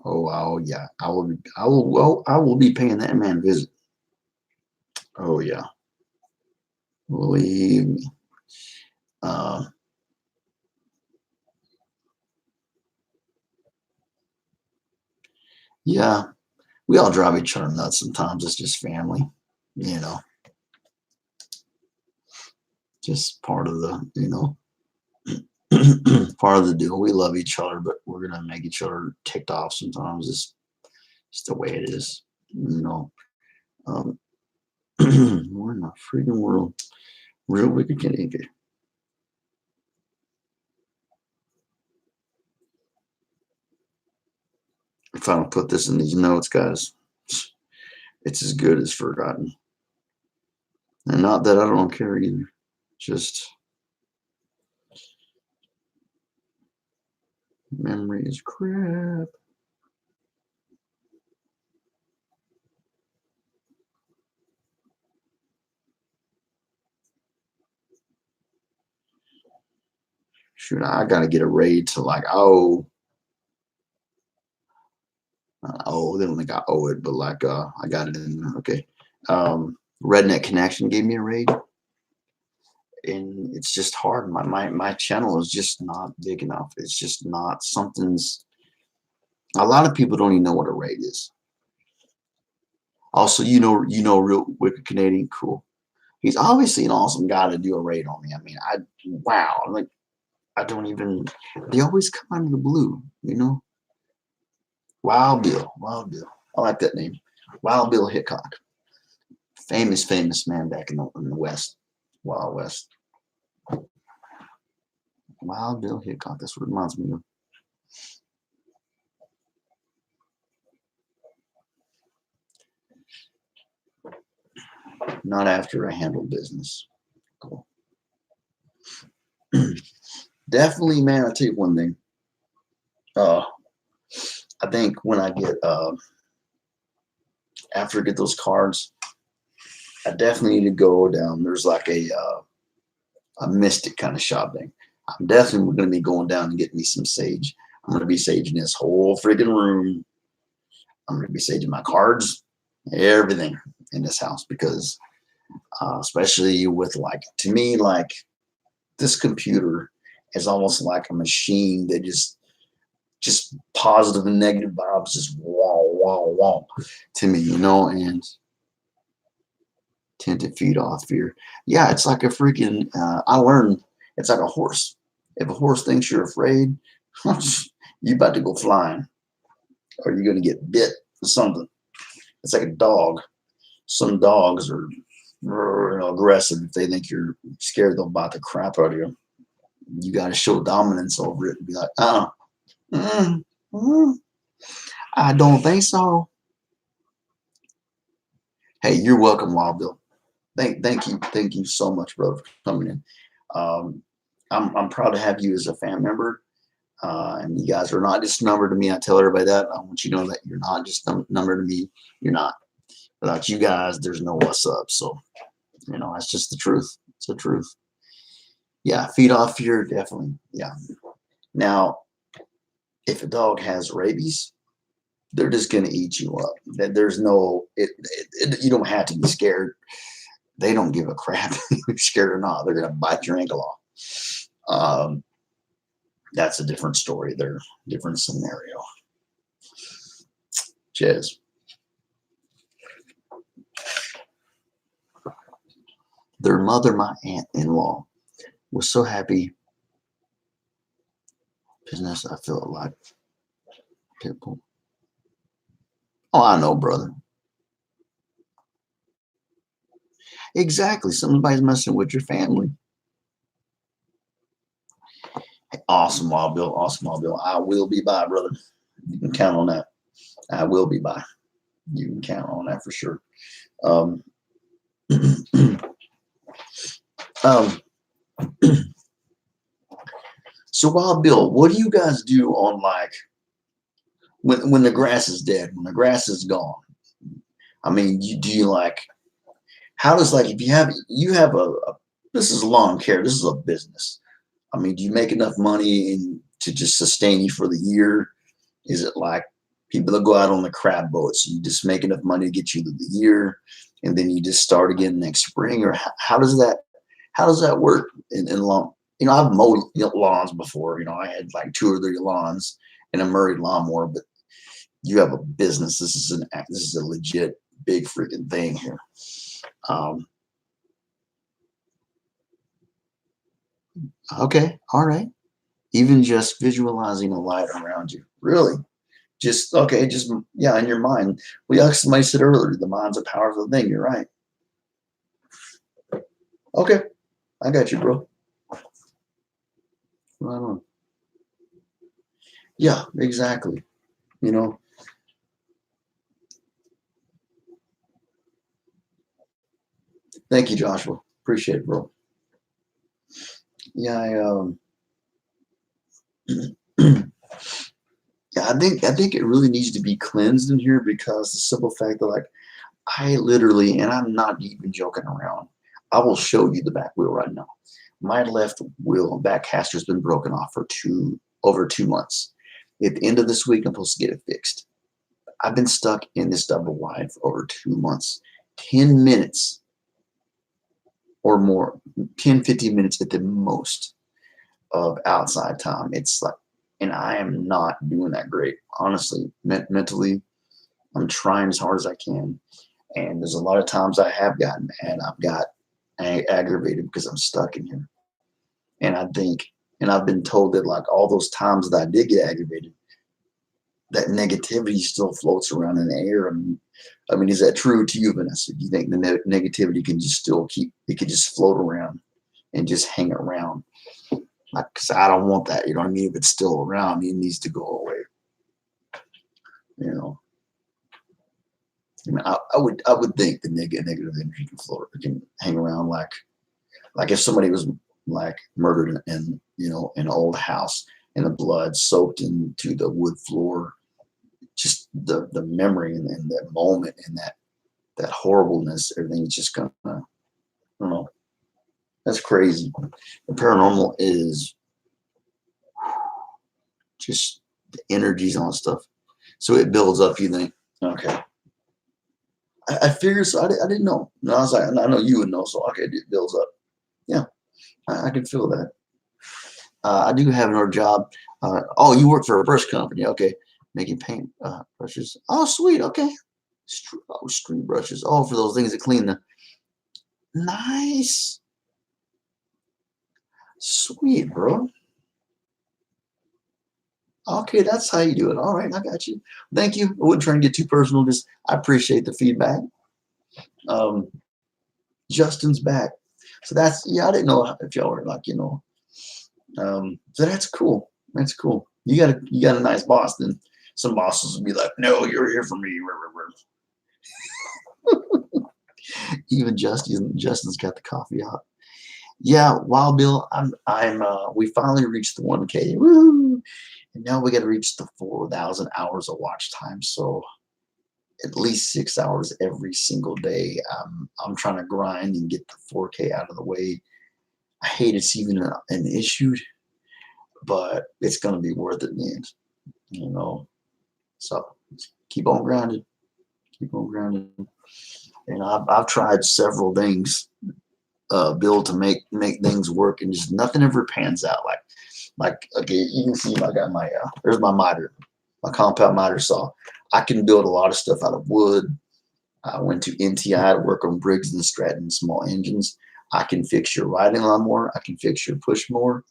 Oh yeah, I will be paying that man a visit. Oh yeah, believe me. Uh, yeah, we all drive each other nuts sometimes. It's just family, you know, just part of part of the deal. We love each other, but we're gonna make each other ticked off sometimes. It's the way it is, you know. Um, we're in a freaking world. Real Wicked Canadian. If I don't put this in these notes, guys, it's as good as forgotten. And not that I don't care either. Just Memory is crap. Shoot, I gotta get a raid to like they don't think I owe it, but like I got it in there. Okay. Redneck Connection gave me a raid. And it's just hard. My channel is just not big enough. It's just not something's a lot of people don't even know what a raid is. Also, real wicked Canadian, cool. He's obviously an awesome guy to do a raid on me. I mean, wow, like I don't even they always come out of the blue, you know? Wild Bill. I like that name. Wild Bill Hickok. Famous man back in the West. Wild West. Wild Bill Hickok. That's what it reminds me of. Not after I handle business. Cool. Definitely, man. I'll tell you one thing. I think when I get after I get those cards, I definitely need to go down. There's like a mystic kind of shop thing. I'm definitely going to be going down and getting me some sage. I'm going to be saging this whole freaking room. I'm going to be saging my cards, everything in this house because, especially with like, to me, like this computer is almost like a machine that just positive and negative vibes, just wow to me, and tend to feed off fear. Yeah, it's like a freaking. I learned it's like a horse. If a horse thinks you're afraid, you about to go flying, or you're gonna get bit or something. It's like a dog. Some dogs are aggressive. If they think you're scared, they'll bite the crap out of you. You got to show dominance over it and be like, mm, mm, I don't think so. Hey, you're welcome, Wild Bill. Thank you so much, brother, for coming in. Um, I'm proud to have you as a fan member. And you guys are not just a number to me. I tell everybody that. I want you to know that you're not just a number to me. You're not. Without you guys, there's no what's up. So, that's just the truth. It's the truth. Yeah, feed off fear, definitely. Yeah. Now, if a dog has rabies, they're just going to eat you up. There's no, you don't have to be scared. They don't give a crap if you're scared or not. They're going to bite your ankle off. That's a different story. They're different scenario. Cheers. Their mother, my aunt-in-law, was so happy. Business, I feel like Pitbull. Oh, I know, brother. Exactly. Somebody's messing with your family. Awesome, Wild Bill. Awesome, Wild Bill. I will be by, brother. You can count on that. I will be by. You can count on that for sure. Um, um, so, Wild Bill, what do you guys do on like when the grass is dead, when the grass is gone? I mean, do you like? How does like if you have a this is lawn care, this is a business. I mean, do you make enough money to just sustain you for the year? Is it like people that go out on the crab boats? You just make enough money to get you through the year, and then you just start again next spring, or how does that work in lawn? I've mowed lawns before. I had like 2 or 3 lawns and a Murray lawnmower, but you have a business. This is a legit big freaking thing here. Um, okay, all right. Even just visualizing a light around you, really. Just okay, just yeah, in your mind. Well, yeah, somebody said earlier, the mind's a powerful thing. You're right. Okay, I got you, bro. Right on. Yeah, exactly. You know, thank you, Joshua. Appreciate it, bro. Yeah, Yeah, I think it really needs to be cleansed in here because the simple fact that like I literally, and I'm not even joking around. I will show you the back wheel right now. My left wheel back caster has been broken off for over 2 months. At the end of this week, I'm supposed to get it fixed. I've been stuck in this double wide for over 2 months. 10 minutes or more, 10, 15 minutes at the most of outside time. It's like, and I am not doing that great. Honestly, mentally, I'm trying as hard as I can. And there's a lot of times I have gotten mad. I've got aggravated because I'm stuck in here. And I think, and I've been told that like all those times that I did get aggravated, that negativity still floats around in the air. I mean, is that true to you, Vanessa? Do you think the negativity can just still it can just float around and just hang around? Like, because I don't want that. You know what I mean? If it's still around, it needs to go away. You know, I mean, I would think the negative energy can float, can hang around like if somebody was like murdered in an old house and the blood soaked into the wood floor, just the memory and that moment and that horribleness, everything's just gonna, I don't know, that's crazy. The paranormal is just the energies on stuff, so it builds up. You think, okay, I figured, so I didn't know. No, I was like, I know you would know, so okay, it builds up. Yeah, I can feel that. I do have another job. Oh, you work for a brush company. Okay. Making paint brushes. Oh, sweet. Okay. Street brushes. Oh, for those things that clean the. Nice. Sweet, bro. Okay, that's how you do it. All right, I got you. Thank you. I wouldn't try and get too personal. Just, I appreciate the feedback. Um, Justin's back. So that's, yeah, I didn't know if y'all were like, so that's cool. That's cool. You got a nice boss. Then some bosses will be like, "No, you're here for me." Even Justin's got the coffee out. Yeah, Wild Bill. We finally reached the 1K. Woo! And now we got to reach the 4,000 hours of watch time. So at least 6 hours every single day. I'm trying to grind and get the 4K out of the way. I hate it's even an issue, but it's gonna be worth it in the end. So keep on grinding, keep on grinding. And I've tried several things, Bill, to make things work, and just nothing ever pans out. Like okay, you can see I got my there's my miter, my compound miter saw. I can build a lot of stuff out of wood. I went to NTI to work on Briggs and Stratton small engines. I can fix your riding lawnmower. I can fix your push mower.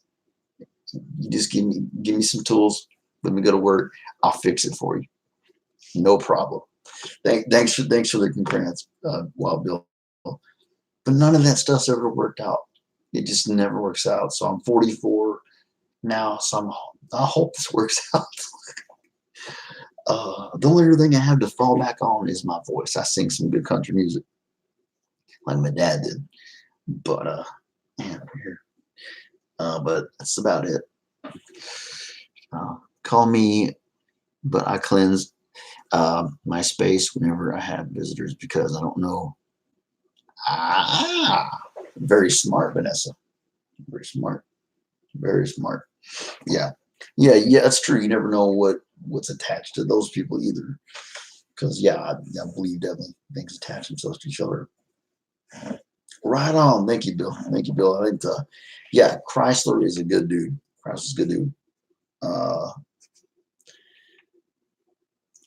You just give me some tools. Let me go to work. I'll fix it for you. No problem. Thanks for the congrats, Wild Bill. But none of that stuff's ever worked out. It just never works out. So I'm 44 now. So I hope this works out. The only other thing I have to fall back on is my voice. I sing some good country music, like my dad did. But man, over here. But that's about it. Call me, but I cleanse my space whenever I have visitors because I don't know. Very smart, Vanessa. Very smart. Very smart. Yeah. Yeah, that's true. You never know what's attached to those people either. Because yeah, I believe definitely things attach themselves to each other. Right on. Thank you, Bill. Thank you, Bill. I think yeah, Chrysler is a good dude. Chrysler's a good dude.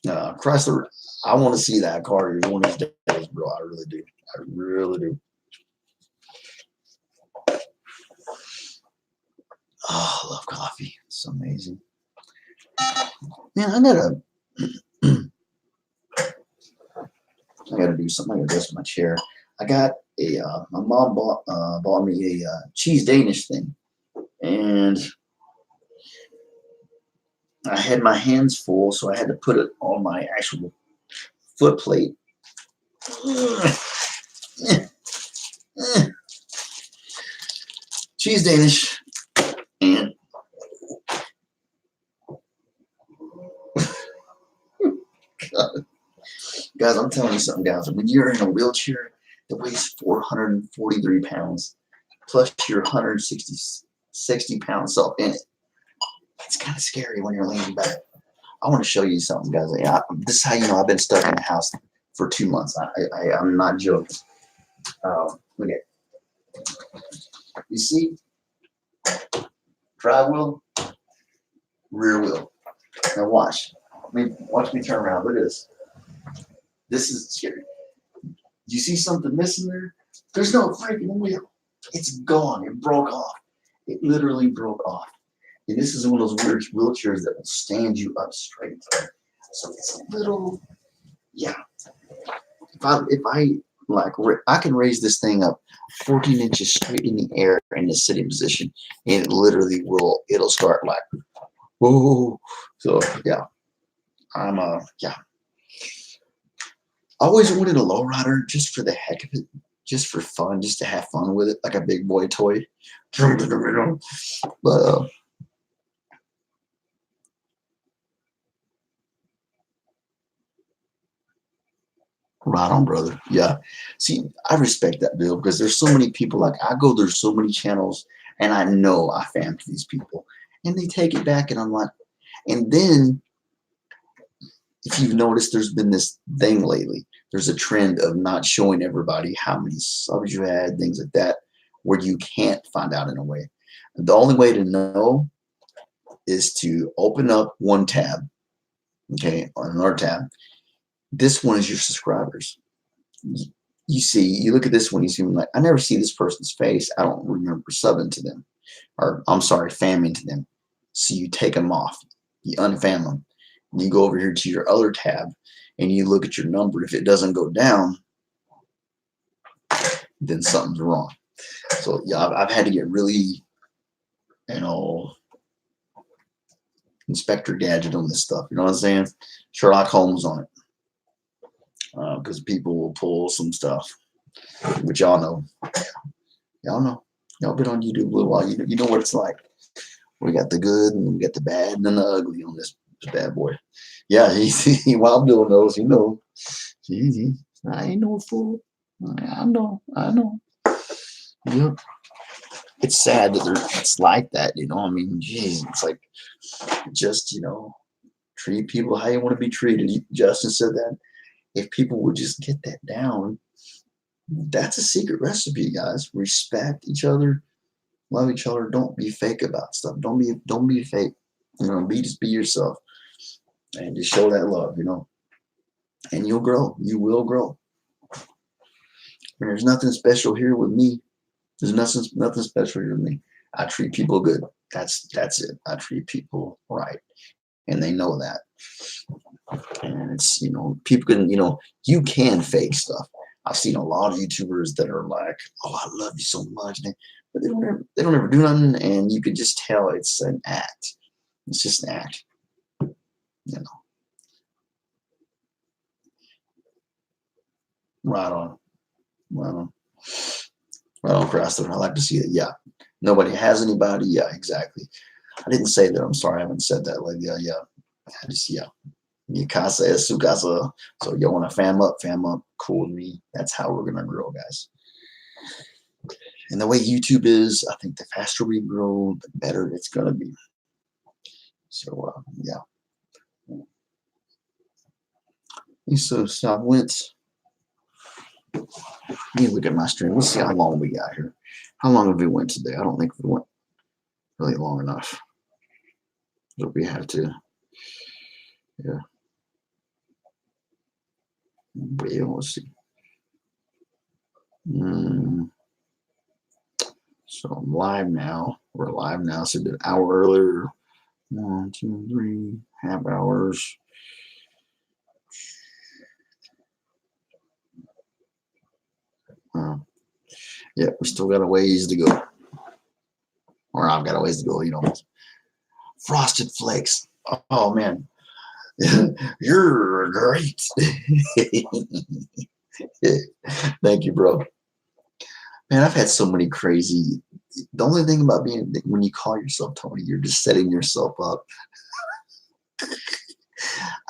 Chrysler, I want to see that car one of these days, bro. I really do. I really do. Oh, I love coffee. It's amazing. Man, I gotta do something. I gotta adjust my chair. I got my mom bought me a cheese Danish thing, and I had my hands full, so I had to put it on my actual foot plate. Cheese Danish, and Guys, I'm telling you something, guys. When you're in a wheelchair that weighs 443 pounds, plus your 160 pound self in it, it's kind of scary when you're leaning back. I want to show you something, guys. This is how you know I've been stuck in the house for 2 months. I'm not joking. Look at, you see, drive wheel, rear wheel. Now watch. Watch me turn around. Look at this. This is scary. You see something missing there? There's no freaking wheel. It's gone. It broke off. It literally broke off. And this is one of those weird wheelchairs that will stand you up straight. So it's a little, yeah. If I like, I can raise this thing up 14 inches straight in the air in the sitting position, and it literally will. It'll start like, whoa. So yeah, yeah. I always wanted a lowrider just for the heck of it, just for fun, just to have fun with it, like a big boy toy. But right on, brother. Yeah. See, I respect that, Bill, because there's so many people. Like I go, there's so many channels, and I know I fam to these people, and they take it back, and I'm like, and then if you've noticed, there's been this thing lately. There's a trend of not showing everybody how many subs you had, things like that, where you can't find out in a way. The only way to know is to open up one tab, okay, on another tab. This one is your subscribers. You see, you look at this one, you see, like, I never see this person's face. I don't remember subbing to them, or I'm sorry, famming to them. So you take them off, you unfam them, and you go over here to your other tab, and you look at your number. If it doesn't go down, then something's wrong. So yeah, I've had to get really, you know, Inspector Gadget on this stuff. You know what I'm saying? Sherlock Holmes on it. Because people will pull some stuff, which y'all know. Y'all know. Y'all been on YouTube a little while. You know what it's like. We got the good and we got the bad and then the ugly on this bad boy. Yeah, Wild Bill knows. He knows. I ain't no fool. I know. Yep. It's sad that it's like that, you know. I mean, geez, it's like just, treat people how you want to be treated. Justin said that. If people would just get that down, that's a secret recipe, guys. Respect each other, love each other. Don't be fake about stuff. Don't be fake. Just be yourself and just show that love, and you'll grow. You will grow. And there's nothing special here with me. There's nothing special here with me. I treat people good. That's it. I treat people right. And they know that. And it's, people can, you can fake stuff. I've seen a lot of YouTubers that are like, oh, I love you so much. But they don't ever do nothing. And you can just tell it's an act. It's just an act. Right on. Right on, Chrysler. I like to see it. Yeah. Nobody has anybody. Yeah, exactly. I didn't say that. I'm sorry. I haven't said that. Like, yeah. I just, yeah. Mikasa is Sukasa. So you want to fam up, cool with me. That's how we're going to grow, guys. And the way YouTube is, I think the faster we grow, the better it's going to be. So, yeah. So I went. Let me look at my stream. Let's see how long we got here. How long have we went today? I don't think we went really long enough. So we have to, yeah. Let's see. So I'm live now. We're live now. So an hour earlier. 1, 2, 3, half hours. Yeah, we still got a ways to go. Or I've got a ways to go, Frosted Flakes. Oh, man. You're great. Thank you, bro. Man, I've had so many crazy. The only thing about when you call yourself Tony, you're just setting yourself up.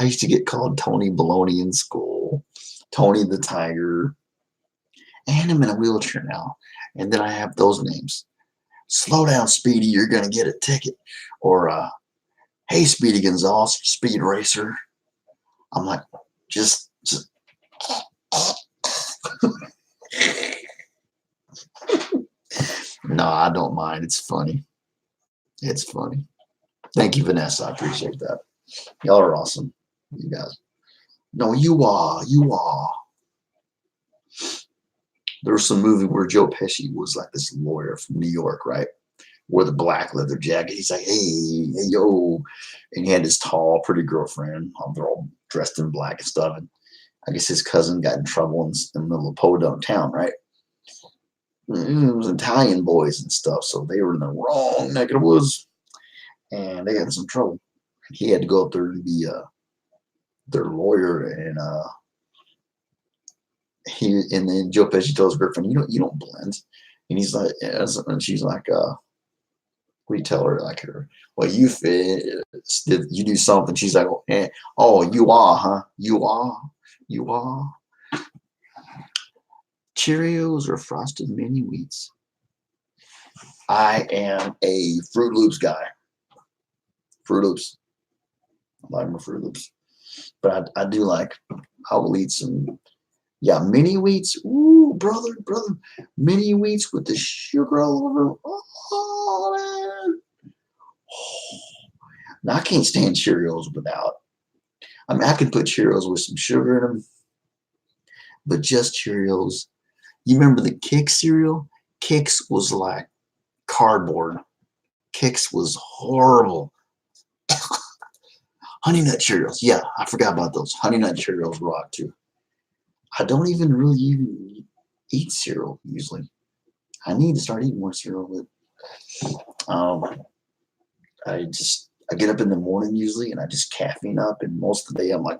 I used to get called Tony Baloney in school. Tony the Tiger, and I'm in a wheelchair now. And then I have those names. Slow down, Speedy, you're going to get a ticket. Or, hey, Speedy Gonzales, Speed Racer. I'm like, just no, I don't mind. It's funny. It's funny. Thank you, Vanessa. I appreciate that. Y'all are awesome. You guys. No, you are. You are. There was some movie where Joe Pesci was like this lawyer from New York, right? Wore the black leather jacket. He's like, hey, yo. And he had this tall, pretty girlfriend. They're all dressed in black and stuff. And I guess his cousin got in trouble in the middle of Podunk town, right? It was Italian boys and stuff. So they were in the wrong neck of the woods. And they got in some trouble. He had to go up there and be their lawyer. And then Joe Pesci told his girlfriend, you don't blend. And he's like, and she's like, we tell her like well, you fit, you do something. She's like, oh, you are, huh? You are. Cheerios or frosted mini wheats? I am a Fruit Loops guy. Fruit Loops. I like my Fruit Loops, but I do like. I will eat some. Yeah, mini wheats. Ooh, brother, mini wheats with the sugar all over. Oh man. Now, I can't stand Cheerios without. I mean, I can put Cheerios with some sugar in them, but just Cheerios. You remember the Kix cereal? Kix was like cardboard. Kix was horrible. Honey Nut Cheerios. Yeah, I forgot about those. Honey Nut Cheerios rock too. I don't even really even eat cereal usually. I need to start eating more cereal, but I get up in the morning usually and I just caffeine up, and most of the day I'm like,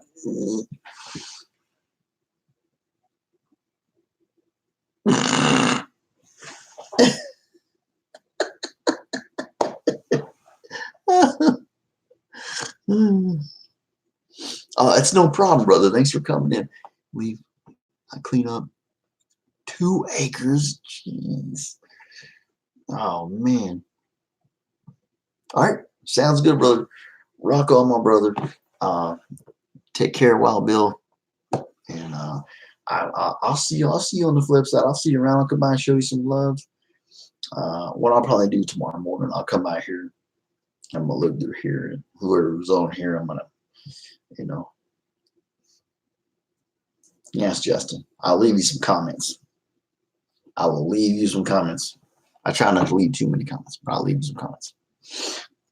it's no problem, brother. Thanks for coming in. I clean up 2 acres. Jeez. Oh man. All right. Sounds good, brother. Rock on, my brother. Take care, Wild Bill. And I'll see you. I'll see you on the flip side. I'll see you around. I'll come by and show you some love. What I'll probably do tomorrow morning, I'll come by here. I'm gonna look through here, and whoever's on here, I'm gonna, yes, Justin. I'll leave you some comments. I will leave you some comments. I try not to leave too many comments, but I'll leave you some comments.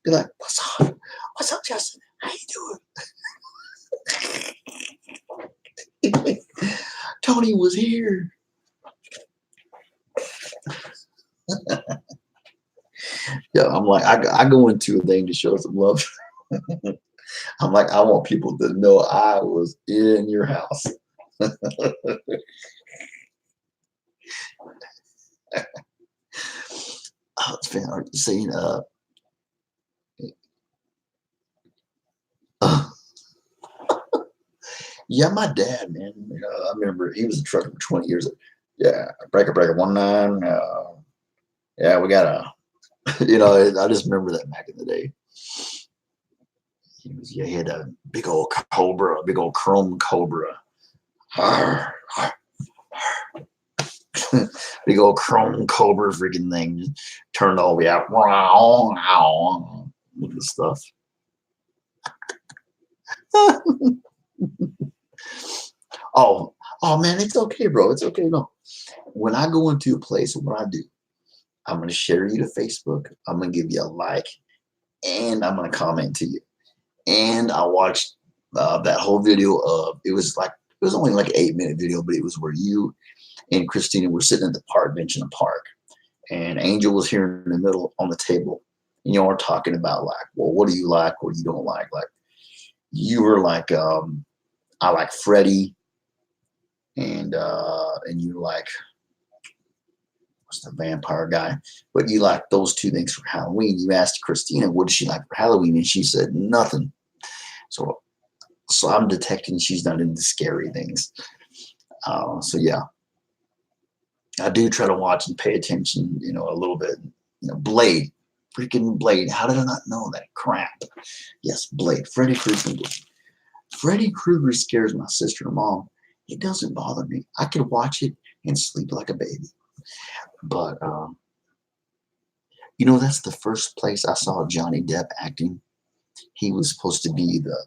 Be like, what's up? What's up, Justin? How you doing? Tony was here. Yeah, I'm like, I go into a thing to show some love. I'm like, I want people to know I was in your house. It's fan art saying, yeah, my dad, man. I remember he was a trucker for 20 years. Yeah, breaker 19. Yeah, we got a. I just remember that back in the day. He had a big old cobra, a big old chrome cobra. Big old chrome cobra freaking thing. Just turned all the way out. Look at this stuff. Oh man, it's okay, bro. It's okay. No. When I go into a place, what I do, I'm going to share you to Facebook. I'm going to give you a like, and I'm going to comment to you. And I watched that whole video of, it was only like an 8-minute video, but it was where you and Christina were sitting at the park bench in the park, and Angel was here in the middle on the table, and you all are talking about like, well, what do you like? What do you don't like? Like, you were like, I like Freddie, and you like, what's the vampire guy? But you like those 2 things for Halloween. You asked Christina, what does she like for Halloween? And she said nothing. So I'm detecting she's not into scary things. So yeah, I do try to watch and pay attention, a little bit. Blade, freaking Blade. How did I not know that crap? Yes, Blade. Freddy Krueger. Freddy Krueger scares my sister and mom. It doesn't bother me. I could watch it and sleep like a baby. But that's the first place I saw Johnny Depp acting. He was supposed to be the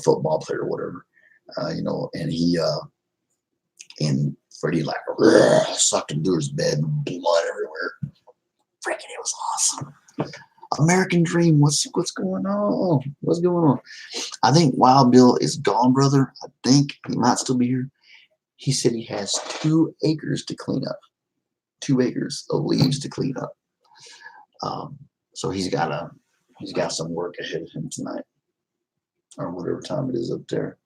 football player or whatever, and and Freddie like sucked him to his bed, blood everywhere. Freaking, it was awesome. American Dream. What's going on? What's going on? I think Wild Bill is gone, brother. I think he might still be here. He said he has 2 acres to clean up. 2 acres of leaves to clean up. So he's got some work ahead of him tonight, or whatever time it is up there.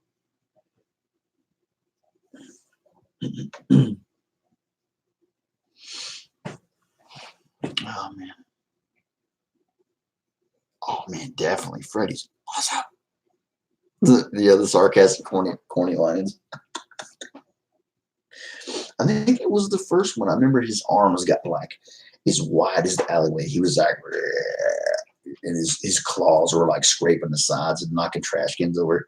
Oh man. Oh man, definitely Freddy's. What's up? The sarcastic, corny lines. I think it was the first one. I remember his arms got like as wide as the alleyway. He was like, and his claws were like scraping the sides and knocking trash cans over.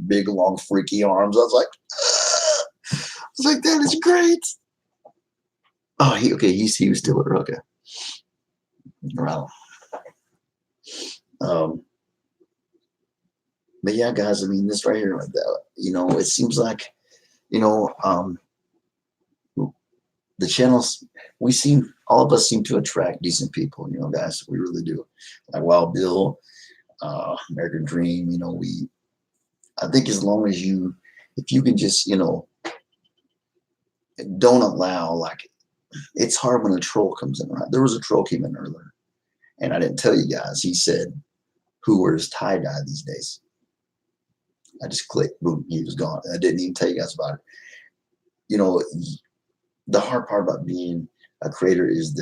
Big, long, freaky arms. I was like, that is great. Oh, he was still there. Okay. Right. But yeah, guys, I mean, this right here, it seems like, the channels, all of us seem to attract decent people, guys. We really do. Like Wild Bill, American Dream, I think as long as if you can just, don't allow, like, it's hard when a troll comes in, right? There was a troll came in earlier, and I didn't tell you guys. He said, who wears tie-dye these days? I just clicked, boom, he was gone. I didn't even tell you guys about it. The hard part about being a creator is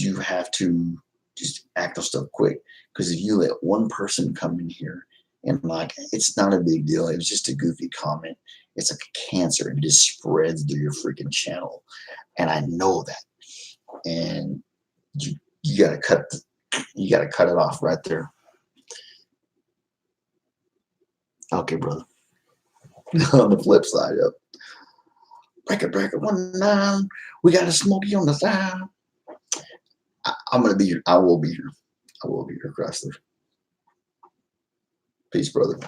you have to just act on stuff quick. Because if you let one person come in here and like, it's not a big deal. It was just a goofy comment. It's like a cancer. It just spreads through your freaking channel. And I know that. And you gotta cut it off right there. Okay, brother. On the flip side, yep. Breaker 19. We got a Smokey on the side. I'm gonna be here. I will be here. I will be here, Chrysler. Peace, brother.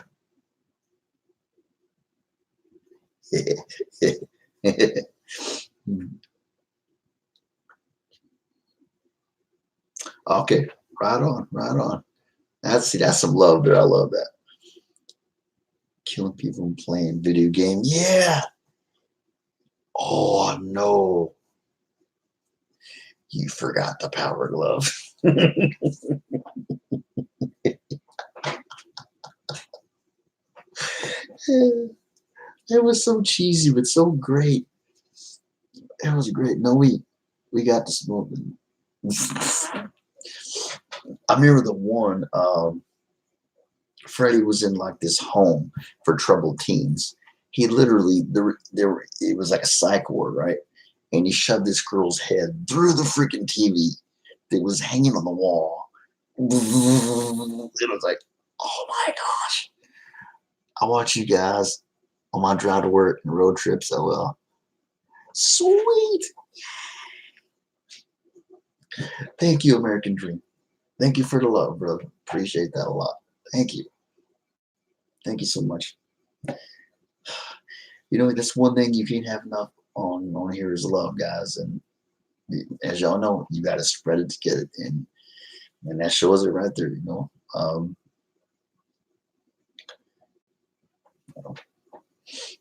Okay, right on, right on. That's some love there. I love that. Killing people and playing video games. Yeah. Oh no. You forgot the Power Glove. It was so cheesy, but so great. It was great. No, we got to smoke. I remember the one. Freddie was in like this home for troubled teens. He literally it was like a psych ward, right? And he shoved this girl's head through the freaking TV that was hanging on the wall. It was like, oh my gosh. I watch you guys on my drive to work and road trips. Oh well. Sweet. Thank you, American Dream. Thank you for the love, brother. Appreciate that a lot. Thank you. Thank you so much. That's one thing you can't have enough on here is love, guys. And as y'all know, you got to spread it to get it. And that shows it right there,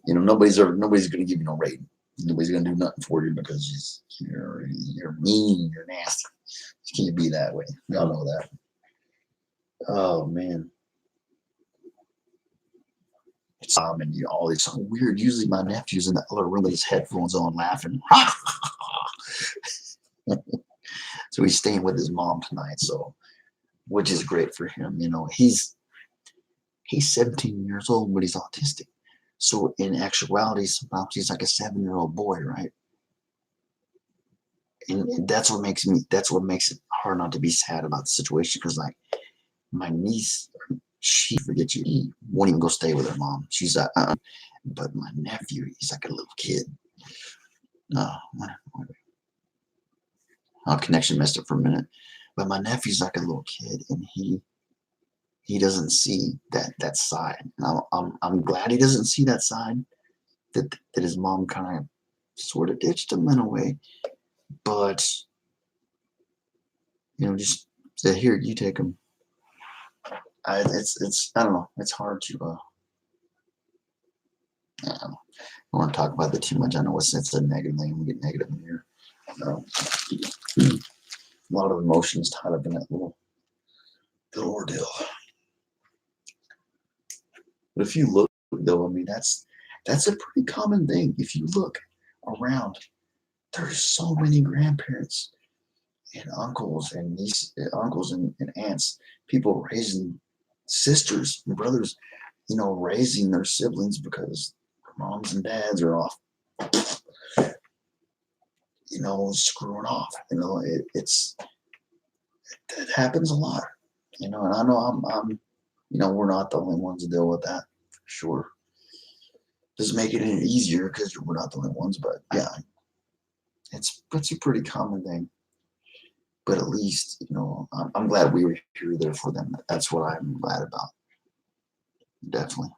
nobody's going to give you no rating. Nobody's going to do nothing for you because you're mean, you're nasty. You can't be that way. Y'all know that. Oh man. And all it's so weird. Usually my nephew's in the other room with his headphones on laughing. So he's staying with his mom tonight, which is great for him. He's 17 years old, but he's autistic. So in actuality, sometimes he's like a 7-year-old boy, right? And that's what makes it hard not to be sad about the situation. Because like my niece, she forgets you. He won't even go stay with her mom. She's like, but my nephew, he's like a little kid. Our connection messed up for a minute. But my nephew's like a little kid, and he doesn't see that side. And I'm glad he doesn't see that side. That his mom kind of sort of ditched him in a way, but just say, here, you take him. It's I don't know. It's hard to I don't know. I want to talk about that too much. I know it's a negative thing. We get negative in here. A lot of emotions tied up in that little ordeal. But if you look, though, I mean, that's a pretty common thing. If you look around, there's so many grandparents and uncles and nieces, uncles and aunts, people raising sisters and brothers, raising their siblings because their moms and dads are off, screwing off. It happens a lot, and I know I'm we're not the only ones to deal with that, for sure. Doesn't make it any easier because we're not the only ones, but yeah, it's a pretty common thing. But at least, I'm glad we were here there for them. That's what I'm glad about. Definitely.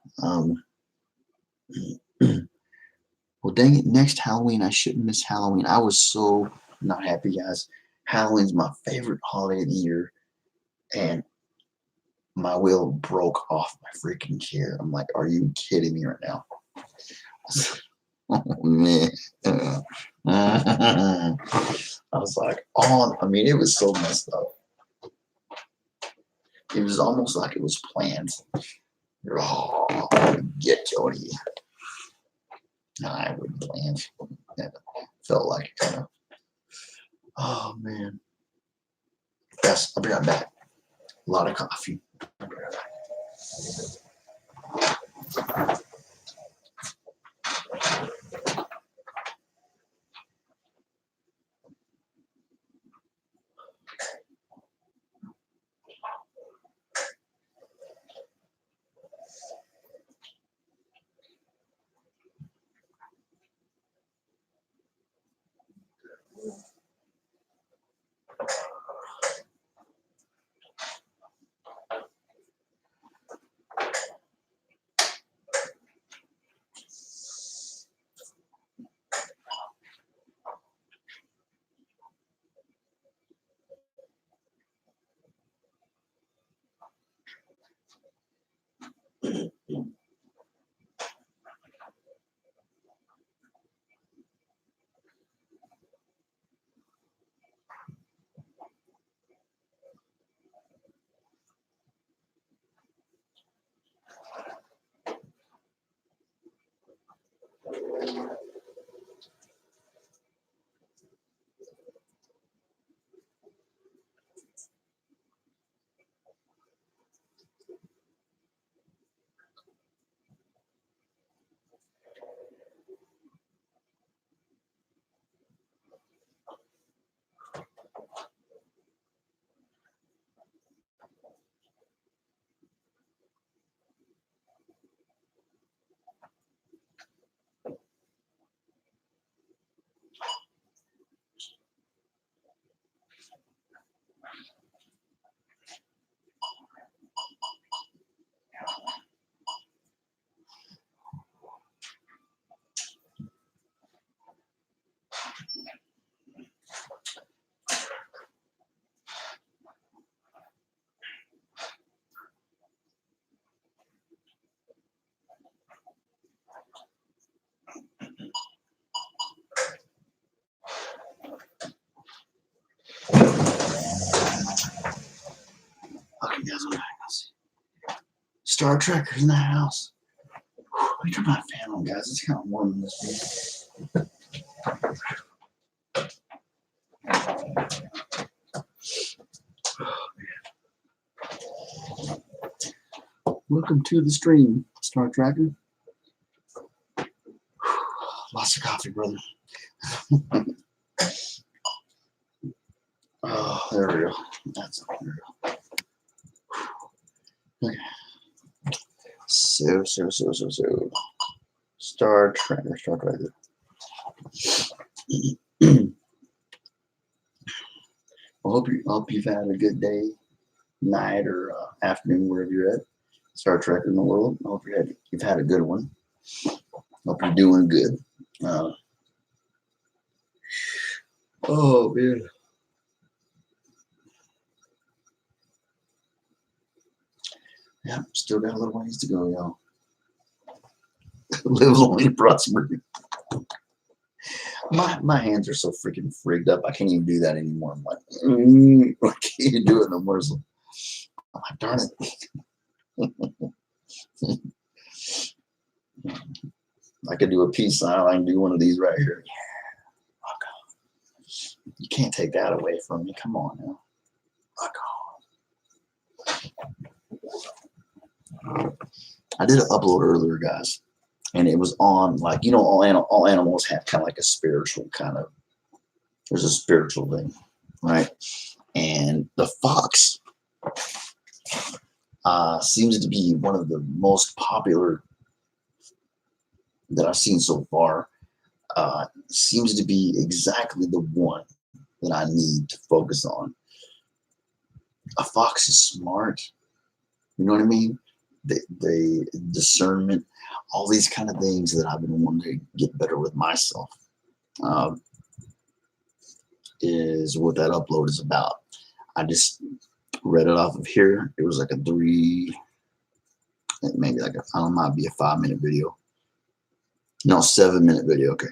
Well, dang it, next Halloween, I shouldn't miss Halloween. I was so not happy, guys. Halloween's my favorite holiday of the year, and my wheel broke off my freaking chair. I'm like, are you kidding me right now? Oh, man. I was like, I mean, it was so messed up. It was almost like it was planned. Oh, get Jody. No, I wouldn't plan. It felt like it kind of. Oh, man. Yes, I'll be right back. A lot of coffee. I'll be right back. Okay, guys, I'm back. Let's see. Star Trekkers in the house. Let me turn my fan on, guys. It's kind of warm in this room. Welcome to the stream, Star Tracker. Lots of coffee, brother. Oh, there we go. That's there we go. Okay. So. Star Tracker. Well, hope you've had a good day, night, or afternoon, wherever you're at. Star Trek in the world. I hope you've had a good one. Hope you're doing good. Oh man. Yeah, still got a little ways to go, y'all. Live long and prosper. My hands are so freaking frigged up. I can't even do that anymore. I'm like, I can't even do it no more. So, I'm like, darn it. I could do a peace sign. I can do one of these right here. Yeah. Rock on. You can't take that away from me. Come on now. Rock on. I did an upload earlier, guys, and it was on, like, you know, all animals have kind of like a spiritual kind of, there's a spiritual thing, right? And the fox seems to be one of the most popular that I've seen so far. Seems to be exactly the one that I need to focus on. A fox is smart. You know what I mean? They discernment, all these kind of things that I've been wanting to get better with myself. Is what that upload is about. I just read it off of here. It was like a 3, maybe like I don't know, might be a 5-minute video. No, 7-minute video. Okay.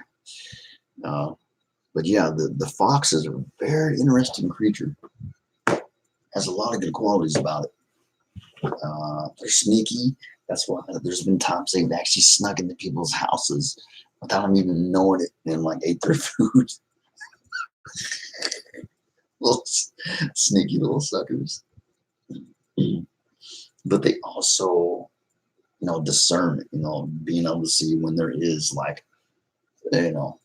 But yeah, the fox is a very interesting creature. Has a lot of good qualities about it. They're sneaky. That's why there's been times they've actually snuck into people's houses without them even knowing it and like ate their food. Little sneaky little suckers. But they also, you know, discern, you know, being able to see when there is like, you know,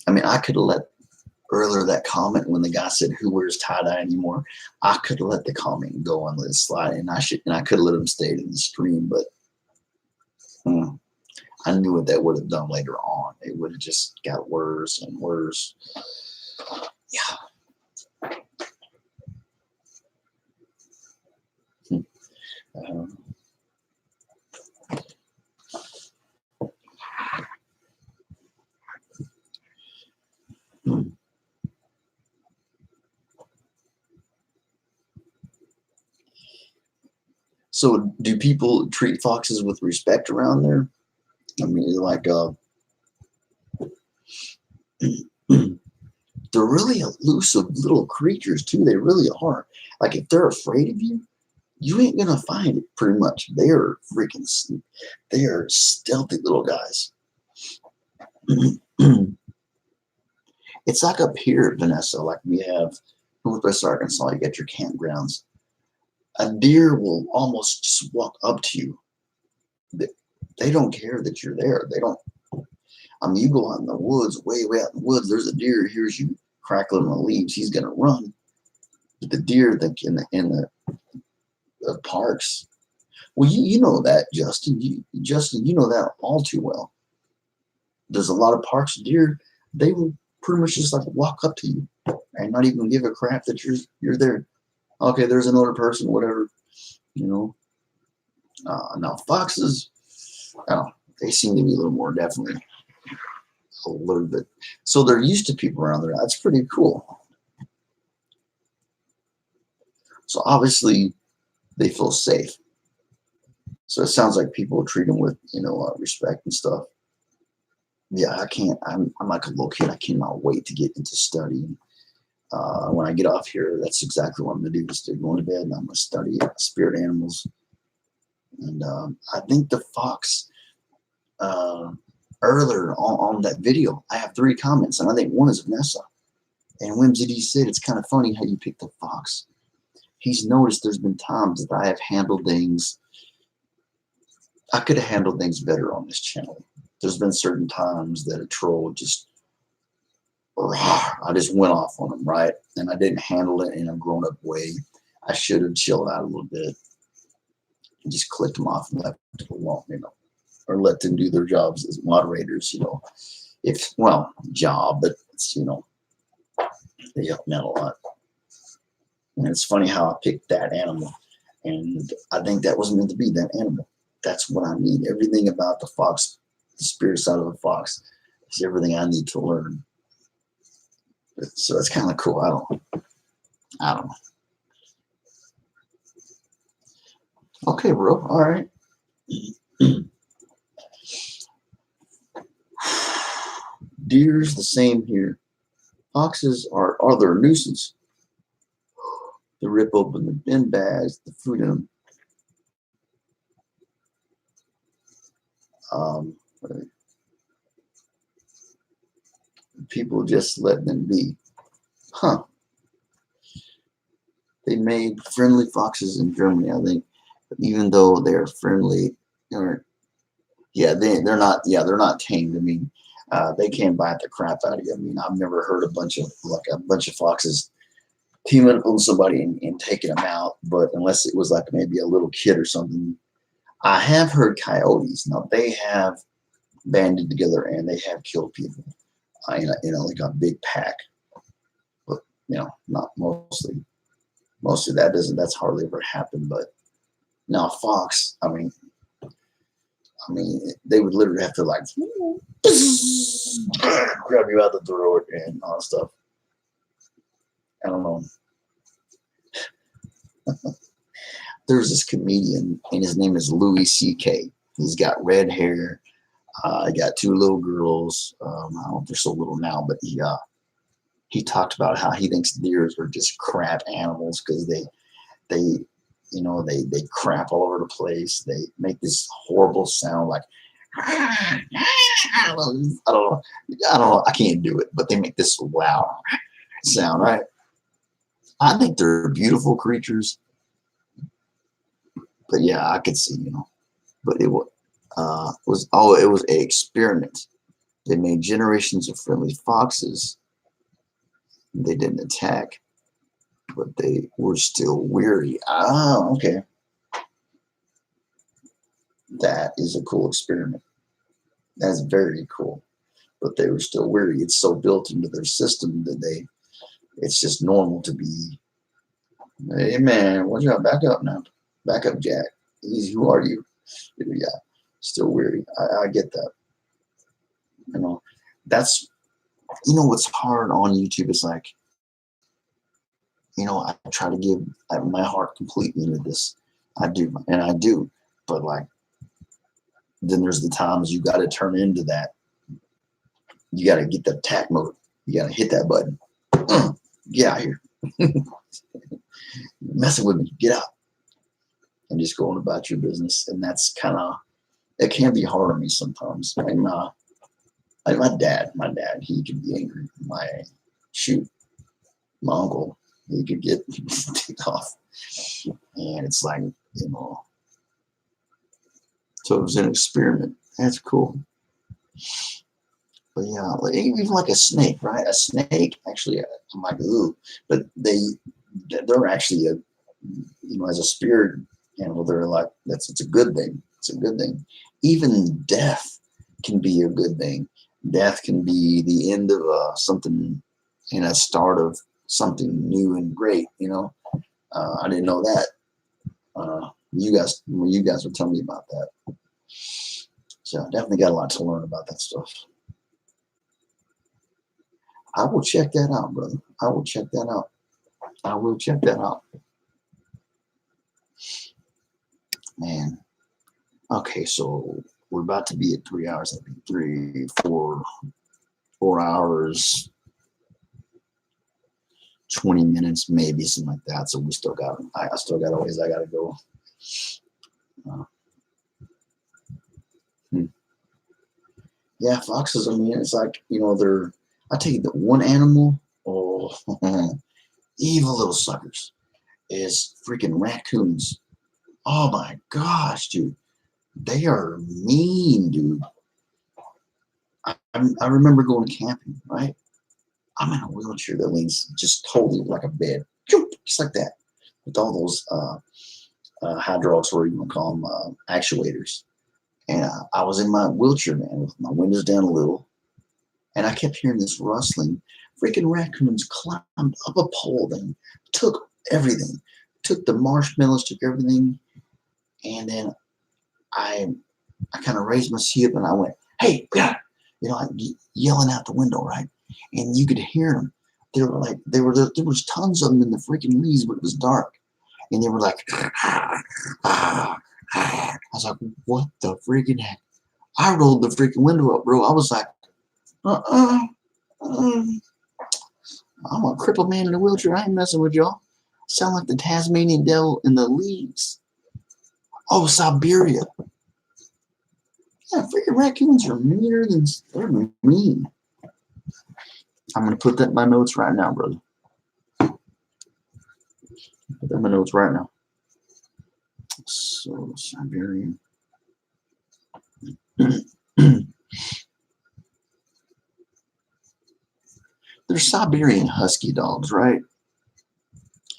I mean, I could have let earlier that comment when the guy said, "Who wears tie-dye anymore?" I could have let the comment go and let it slide, and I could have let him stay in the stream, but I knew what that would have done later on. It would have just got worse and worse. Yeah. So do people treat foxes with respect around there? I mean, like, they're really elusive little creatures too. They really are. Like, if they're afraid of you, you ain't gonna find it pretty much. They are stealthy little guys. It's like up here, Vanessa, like we have Northwest Arkansas, you got your campgrounds. A deer will almost just walk up to you. They don't care that you're there. They don't. I mean, you go out in the woods, way out in the woods, there's a deer, hears you crackling the leaves, he's going to run. But the deer in the parks, well, you know that, Justin. Justin, you know that all too well. There's a lot of parks, deer, they will pretty much just like walk up to you and not even give a crap that you're there. Okay, there's another person, whatever, you know. Now, foxes, they seem to be a little more definitely. A little bit. So they're used to people around there. That's pretty cool. So obviously they feel safe. So it sounds like people treat them with, you know, respect and stuff. Yeah, I can't. I'm like a little kid. I cannot wait to get into studying. When I get off here, that's exactly what I'm gonna do. Just go to bed and I'm gonna study spirit animals. And I think the fox. Earlier on that video, I have 3 comments, and I think one is Vanessa. And Whimsy said, "It's kind of funny how you picked the fox. he's noticed there's been times that I have handled things. I could have handled things better on this channel. There's been certain times that a troll just, I just went off on him, right? And I didn't handle it in a grown-up way. I should have chilled out a little bit and just clicked them off and left it alone, or let them do their jobs as moderators, If, well, job, but it's, they help me out a lot. And it's funny how I picked that animal. And I think that was meant to be that animal. That's what I need. Everything about the fox, the spirit side of the fox, is everything I need to learn. So it's kind of cool. I don't know. Okay, bro. All right. Deer's the same here. Foxes are their nuisance. They rip open the bin bags, the food in them. People just let them be. Huh. They made friendly foxes in Germany, I think. But even though they're friendly, they're not tamed. I mean, they can bite the crap out of you. I mean, I've never heard a bunch of foxes teaming up on somebody and taking them out, but unless it was like maybe a little kid or something. I have heard coyotes. Now they have banded together and they have killed people. Like a big pack, but not mostly. Mostly that's hardly ever happened. But now a fox, I mean, they would literally have to like grab you out the throat and all that stuff. I don't know. There's this comedian, and his name is Louis C.K. He's got red hair. I got two little girls. I don't know if they're so little now, but he talked about how he thinks deers are just crap animals because they crap all over the place. They make this horrible sound like I don't know. I can't do it, but they make this loud sound, right? I think they're beautiful creatures, but yeah, I could see, but it was an experiment. They made generations of friendly foxes. They didn't attack, but they were still weary. Ah, okay. That is a cool experiment. That's very cool. But they were still weary. It's so built into their system that it's just normal to be, hey man, watch out, back up now. Back up, Jack. Easy, who are you? Yeah, still weary. I get that. That's, what's hard on YouTube is like, I try to give my heart completely into this. I do. But like, then there's the times you got to turn into that. You got to get the attack mode. You got to hit that button. Get out here. Messing with me. Get out. And just going about your business. And that's it can be hard on me sometimes. And my dad, he could be angry. My uncle, he could get ticked off. And it's like, so it was an experiment. That's cool. But yeah, even like a snake, right? A snake, actually, I'm like, ooh, but they're actually as a spirit animal, they're like, it's a good thing. It's a good thing. Even death can be a good thing. Death can be the end of something and a start of something new and great. I didn't know that. You guys were telling me about that. So I definitely got a lot to learn about that stuff. I will check that out, brother. I will check that out. Man. Okay, so we're about to be at 3 hours. That'd be 4 hours, 20 minutes, maybe something like that. So I still got a ways I gotta go. Yeah, foxes, I mean, it's like, I tell you that one animal, oh, evil little suckers. is freaking raccoons. Oh my gosh, dude. They are mean, dude. I remember going camping, right? I'm in a wheelchair that leans just totally like a bed, just like that, with all those hydraulics, or you want to call them actuators. And I was in my wheelchair, man, with my windows down a little, and I kept hearing this rustling. Freaking raccoons climbed up a pole, then took everything, took the marshmallows, took everything, and then I kind of raised my seat up and I went, "Hey, God!" You know, like yelling out the window, right? And you could hear them. They were like, there was tons of them in the freaking leaves, but it was dark, and they were like, I was like, "What the freaking heck?" I rolled the freaking window up, bro. I was like, uh, I'm a crippled man in a wheelchair. I ain't messing with y'all. Sound like the Tasmanian devil in the leaves. Oh, Siberia. Yeah, freaking raccoons are meaner than they're mean. I'm gonna put that in my notes right now, brother. Put that in my notes right now. So Siberian. They're Siberian husky dogs, right?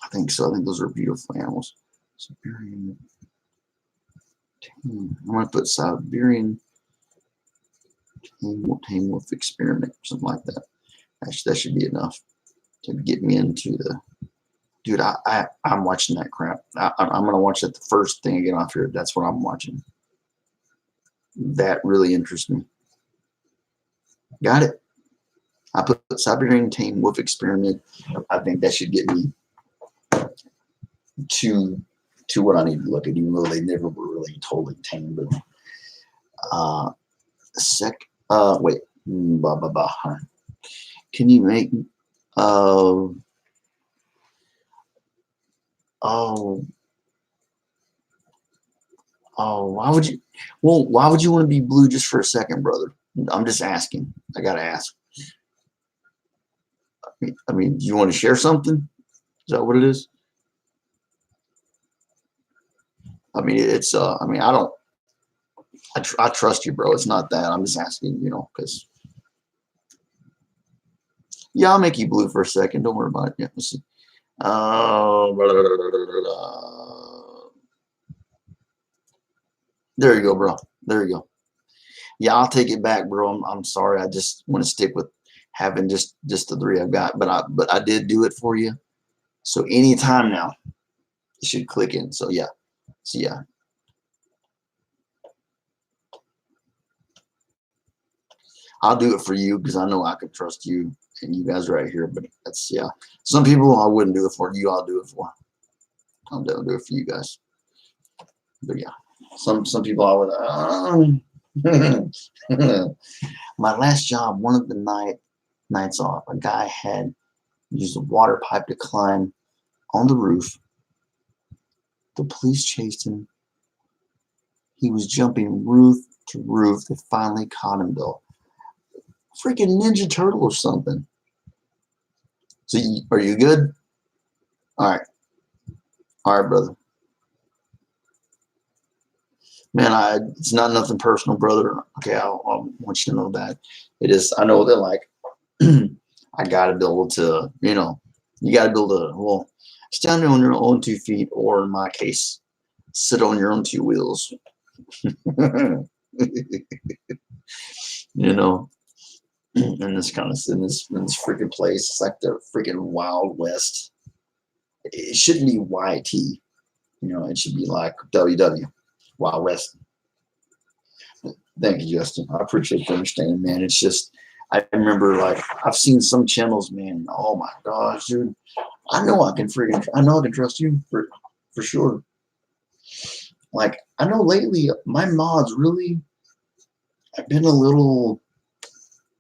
I think so. I think those are beautiful animals. Siberian. I'm gonna put Siberian tame wolf experiment, something like that. That should be enough to get me into the. Dude, I'm watching that crap. I'm gonna watch that the first thing I get off here. That's what I'm watching. That really interests me. Got it. I put Siberian tame wolf experiment. I think that should get me to what I need to look at, even though they never were really totally tame. But wait, blah blah blah. Can you make oh why would you? Well, why would you want to be blue just for a second, brother? I'm just asking. I gotta ask. I mean, do you want to share something? Is that what it is? I mean, it's. I mean, I don't. I trust you, bro. It's not that. I'm just asking, you know, because yeah, I'll make you blue for a second. Don't worry about it. Yeah, let's see. There you go, bro. There you go. Yeah, I'll take it back, bro. I'm sorry. I just want to stick with having just the three I've got, but I did do it for you. So anytime now, it should click in. So yeah. So yeah. I'll do it for you because I know I can trust you and you guys right here. But that's yeah. Some people I wouldn't do it for. You, I'll do it for. I'll do it for you guys. But yeah, some people I would. My last job, one of the nights off, a guy had used a water pipe to climb on the roof. The police chased him. He was jumping roof to roof. They finally caught him though. Freaking Ninja Turtle or something. So are you good? All right. All right, brother. Man, it's not nothing personal, brother. Okay, I want you to know that. It is. I know that, like, I got to be able to, you know, you got to be able to, well, stand on your own 2 feet, or in my case, sit on your own 2 wheels. You know, in this kind of in this freaking place, it's like the freaking Wild West. It shouldn't be YT, you know. It should be like WW, Wild West. Thank you, Justin. I appreciate the understanding, man. It's just I remember, like, I've seen some channels, man. Oh my gosh, dude. I know I can trust you for sure. Like, I know lately my mods really have been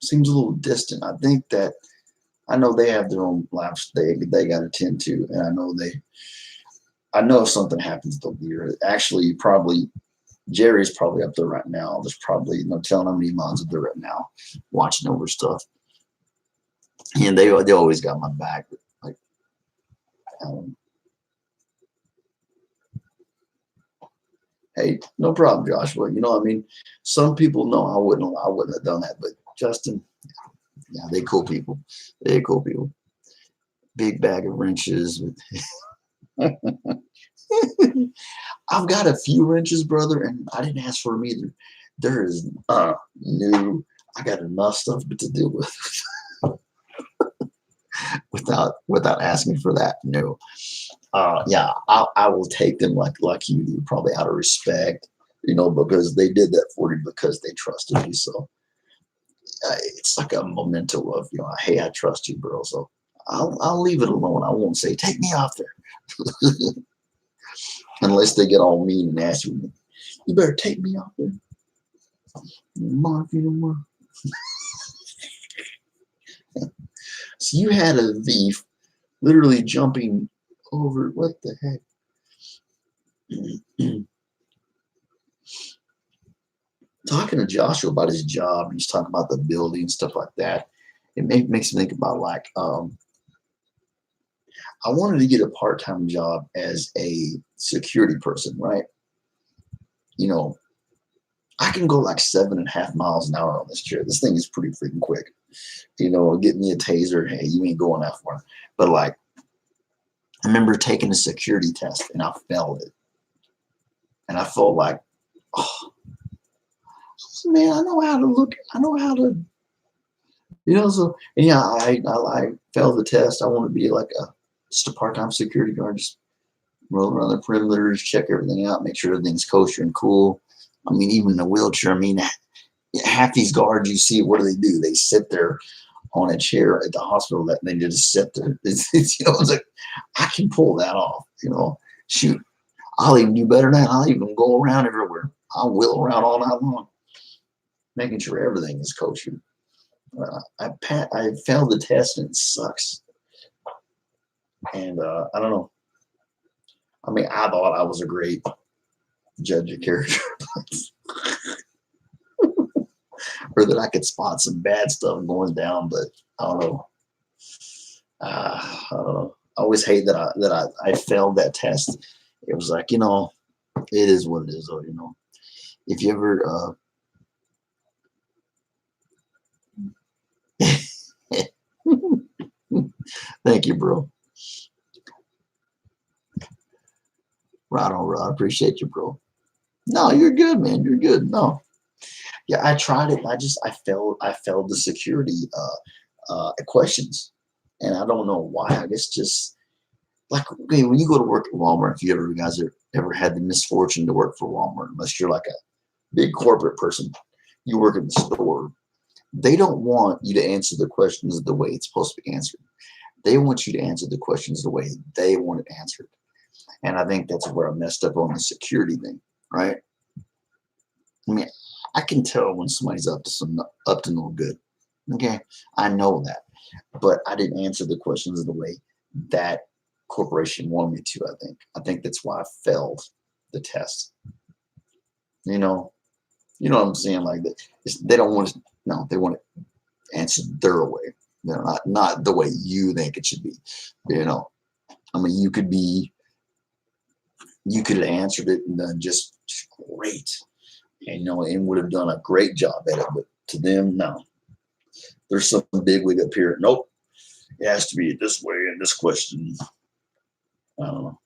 seems a little distant. I think that I know they have their own lives they got to tend to, and I know if something happens, they'll be here. Actually, probably Jerry's probably up there right now. There's probably no telling how many mods up there right now watching over stuff, and they always got my back. Like, Hey, no problem, Joshua. You know, I mean, some people know I wouldn't have done that, but Justin, yeah, they cool people. They cool people. Big bag of wrenches. I've got a few wrenches, brother, and I didn't ask for them either. There is new. I got enough stuff to deal with without asking for that. No. Yeah, I will take them like you do, probably out of respect, because they did that for you because they trusted you. So it's like a memento of, hey, I trust you, bro. So I'll leave it alone. I won't say take me off there unless they get all mean and nasty with me. You better take me off there, Mark. So you had a thief literally jumping over. What the heck? Talking to Joshua about his job, he's talking about the building and stuff like that. It makes me think about I wanted to get a part-time job as a security person, right? You know, I can go like 7.5 miles an hour on this chair. This thing is pretty freaking quick. Get me a taser. Hey, you ain't going that far. But like, I remember taking a security test and I failed it. And I felt like, oh, man, I know how to look. I know how to, so, and yeah, I failed the test. I want to be like just a part-time security guard, just roll around the perimeters, check everything out, make sure everything's kosher and cool. I mean, even in a wheelchair, I mean, half these guards you see, what do? They sit there on a chair at the hospital that they just sit there. It's like, I can pull that off, shoot. I'll even do better than that. I'll even go around everywhere. I'll wheel around all night long, making sure everything is kosher. I failed the test and it sucks. And I don't know. I mean, I thought I was a great judge of character, or that I could spot some bad stuff going down, but I don't know. I don't know. I always hate that I failed that test. It was like, it is what it is, though. If you ever thank you, bro. Right on, Rod. I appreciate you, bro. No, you're good, man. You're good. No. Yeah, I tried it. I failed the security questions. And I don't know why. I guess just like, okay, when you go to work at Walmart, if you guys ever had the misfortune to work for Walmart, unless you're like a big corporate person, you work in the store, they don't want you to answer the questions the way it's supposed to be answered. They want you to answer the questions the way they want it answered. And I think that's where I messed up on the security thing, right? I mean, I can tell when somebody's up to no good. Okay, I know that, but I didn't answer the questions the way that corporation wanted me to. I think that's why I failed the test. What I'm saying? Like that, they don't want to. No, they want it answered their way. Not the way you think it should be. I mean, you could have answered it and done just great, and would have done a great job at it. But to them, no. There's some big wig up here. Nope, it has to be this way in this question. I don't know.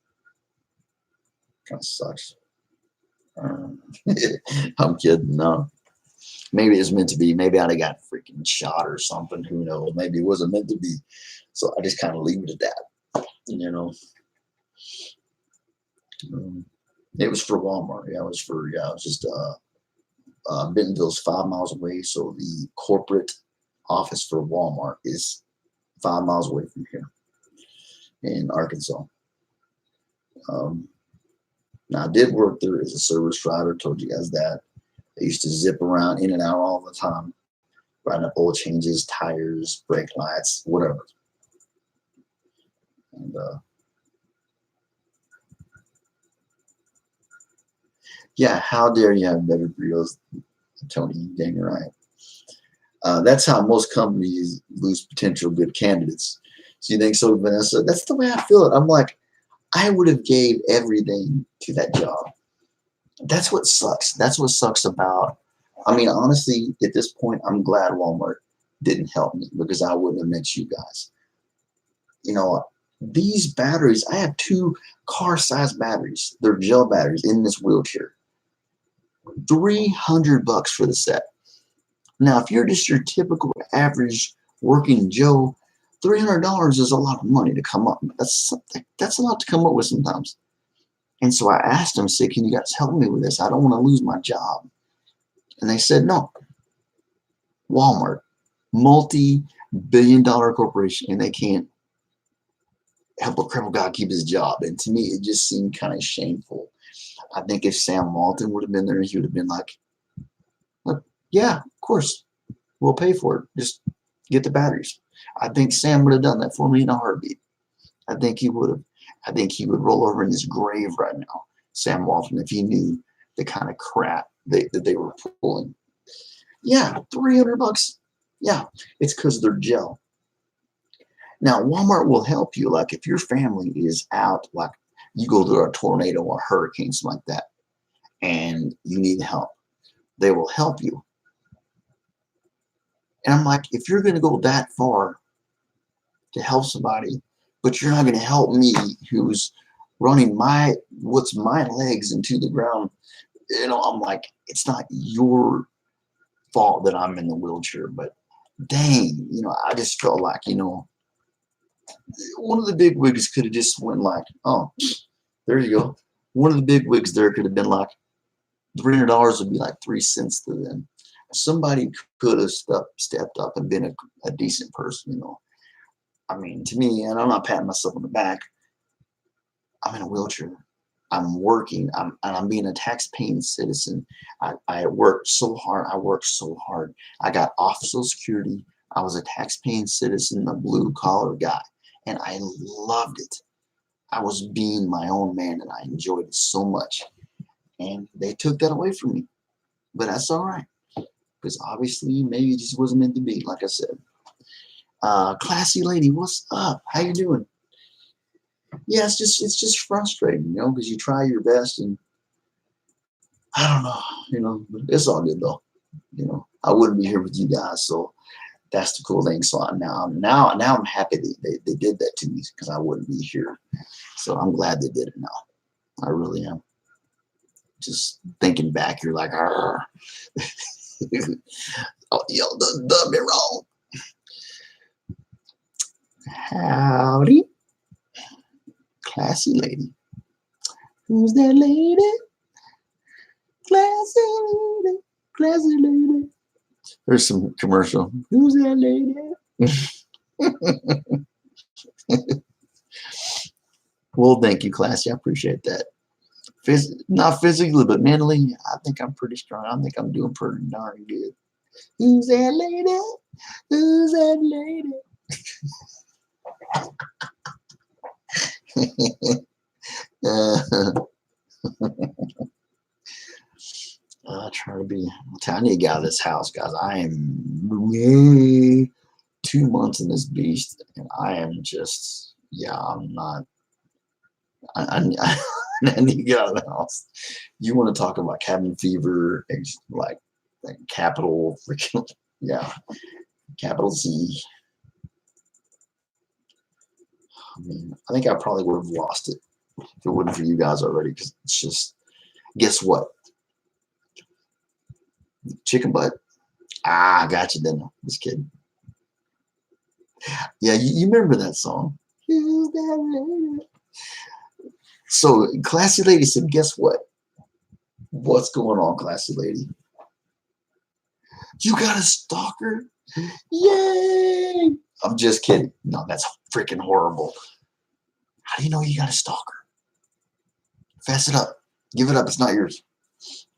Kind of sucks. I'm kidding. No. Maybe it's meant to be. Maybe I'd have got freaking shot or something. Who knows? Maybe it wasn't meant to be. So I just kind of leave it at that. It was for Walmart. Yeah, it was just Bentonville's 5 miles away. So the corporate office for Walmart is 5 miles away from here in Arkansas. Now I did work there as a service rider. Told you guys that. I used to zip around in and out all the time, riding up oil changes, tires, brake lights, whatever. And yeah, how dare you have better deals, Tony? Dang right. That's how most companies lose potential good candidates. So you think so, Vanessa? That's the way I feel it. I'm like, I would have gave everything to that job. That's what sucks. That's what sucks about. I mean, honestly, at this point, I'm glad Walmart didn't help me because I wouldn't have met you guys. You know, these batteries, I have two car-sized batteries. They're gel batteries in this wheelchair. $300 for the set. Now, if you're just your typical average working Joe, $300 is a lot of money to come up. That's a lot to come up with sometimes. And so I asked them, I said, can you guys help me with this? I don't want to lose my job. And they said, no. Walmart, multi-billion-dollar corporation, and they can't help a crippled guy keep his job. And to me, it just seemed kind of shameful. I think if Sam Walton would have been there, he would have been like, look, yeah, of course, we'll pay for it. Just get the batteries. I think Sam would have done that for me in a heartbeat. I think he would have. I think he would roll over in his grave right now, Sam Walton, if he knew the kind of crap that they were pulling. Yeah, $300. Yeah, it's because they're gel. Now, Walmart will help you. Like if your family is out, like you go through a tornado or a hurricane, something like that, and you need help, they will help you. And I'm like, if you're going to go that far to help somebody, but you're not going to help me who's running what's my legs into the ground, I'm like, it's not your fault that I'm in the wheelchair, but dang, I just felt like, one of the big wigs could have just went like, oh, there you go. One of the big wigs there could have been like, $300 would be like 3 cents to them. Somebody could have stepped up and been a decent person, I mean, to me, and I'm not patting myself on the back, I'm in a wheelchair. I'm working. I'm being a tax-paying citizen. I worked so hard. I worked so hard. I got off Social Security. I was a tax-paying citizen, a blue-collar guy, and I loved it. I was being my own man, and I enjoyed it so much. And they took that away from me. But that's all right, because obviously maybe it just wasn't meant to be, like I said. Classy lady, what's up? How you doing? Yeah, it's just frustrating, because you try your best and I don't know, but it's all good though. I wouldn't be here with you guys, so that's the cool thing. So now I'm happy they did that to me because I wouldn't be here. So I'm glad they did it now. I really am. Just thinking back, you're like, oh, y'all done me wrong. Howdy, classy lady. Who's that lady? Classy lady, classy lady. There's some commercial. Who's that lady? Well, thank you, classy. I appreciate that. Not physically, but mentally, I think I'm pretty strong. I think I'm doing pretty darn good. Who's that lady? Who's that lady? Trying to be. I need to get out of this house, guys. I am 2 months in this beast, and I am just, I'm not. I need to get out of the house. You want to talk about cabin fever, like capital freaking, yeah, capital Z. I mean, I think I probably would have lost it if it wasn't for you guys already, because it's just, guess what? Chicken butt. I got you then. Just kidding. Yeah, you remember that song. So, classy lady said, guess what? What's going on, classy lady? You got a stalker? Yay! I'm just kidding. No, that's freaking horrible. How do you know you got a stalker? Fess it up. Give it up. It's not yours.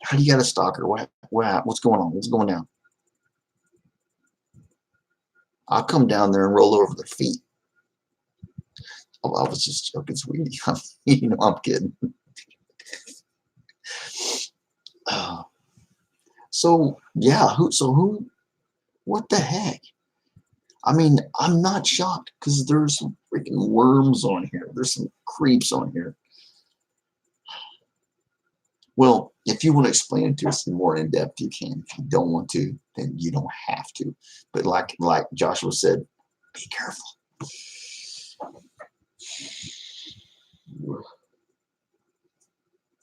How do you got a stalker? What's going on? What's going down? I'll come down there and roll over their feet. Oh, I was just joking, sweetie. I'm kidding. So yeah, who? What the heck? I mean, I'm not shocked because there's some freaking worms on here. There's some creeps on here. Well, if you want to explain it to us more in depth, you can. If you don't want to, then you don't have to. But like Joshua said, be careful.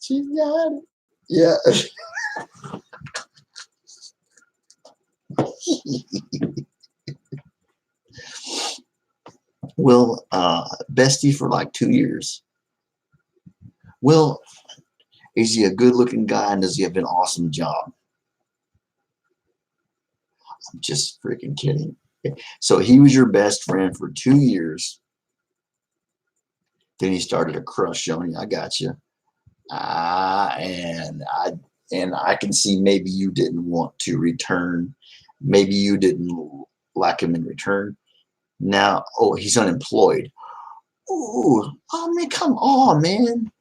She's got it. Yeah. Well, bestie for like 2 years. Well, is he a good-looking guy and does he have an awesome job? I'm just freaking kidding. So he was your best friend for 2 years. Then he started a crush on you. I got you. And I can see maybe you didn't want to return. Maybe you didn't like him in return. Now, oh, he's unemployed. Oh, I mean, come on, man.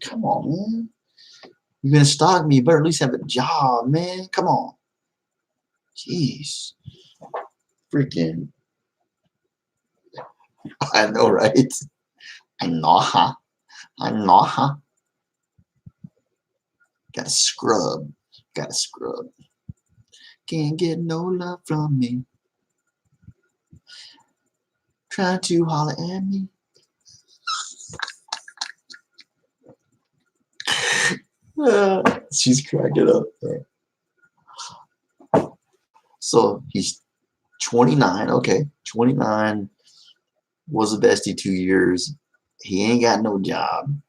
Come on, man. You're gonna stalk me. You better at least have a job, man. Come on. Jeez. Freaking. I know, right? I know, huh? I know, huh? Gotta scrub. Gotta scrub. Can't get no love from me. Trying to holler at me. She's cracking up. So he's 29. Okay, 29. Was a bestie 2 years. He ain't got no job.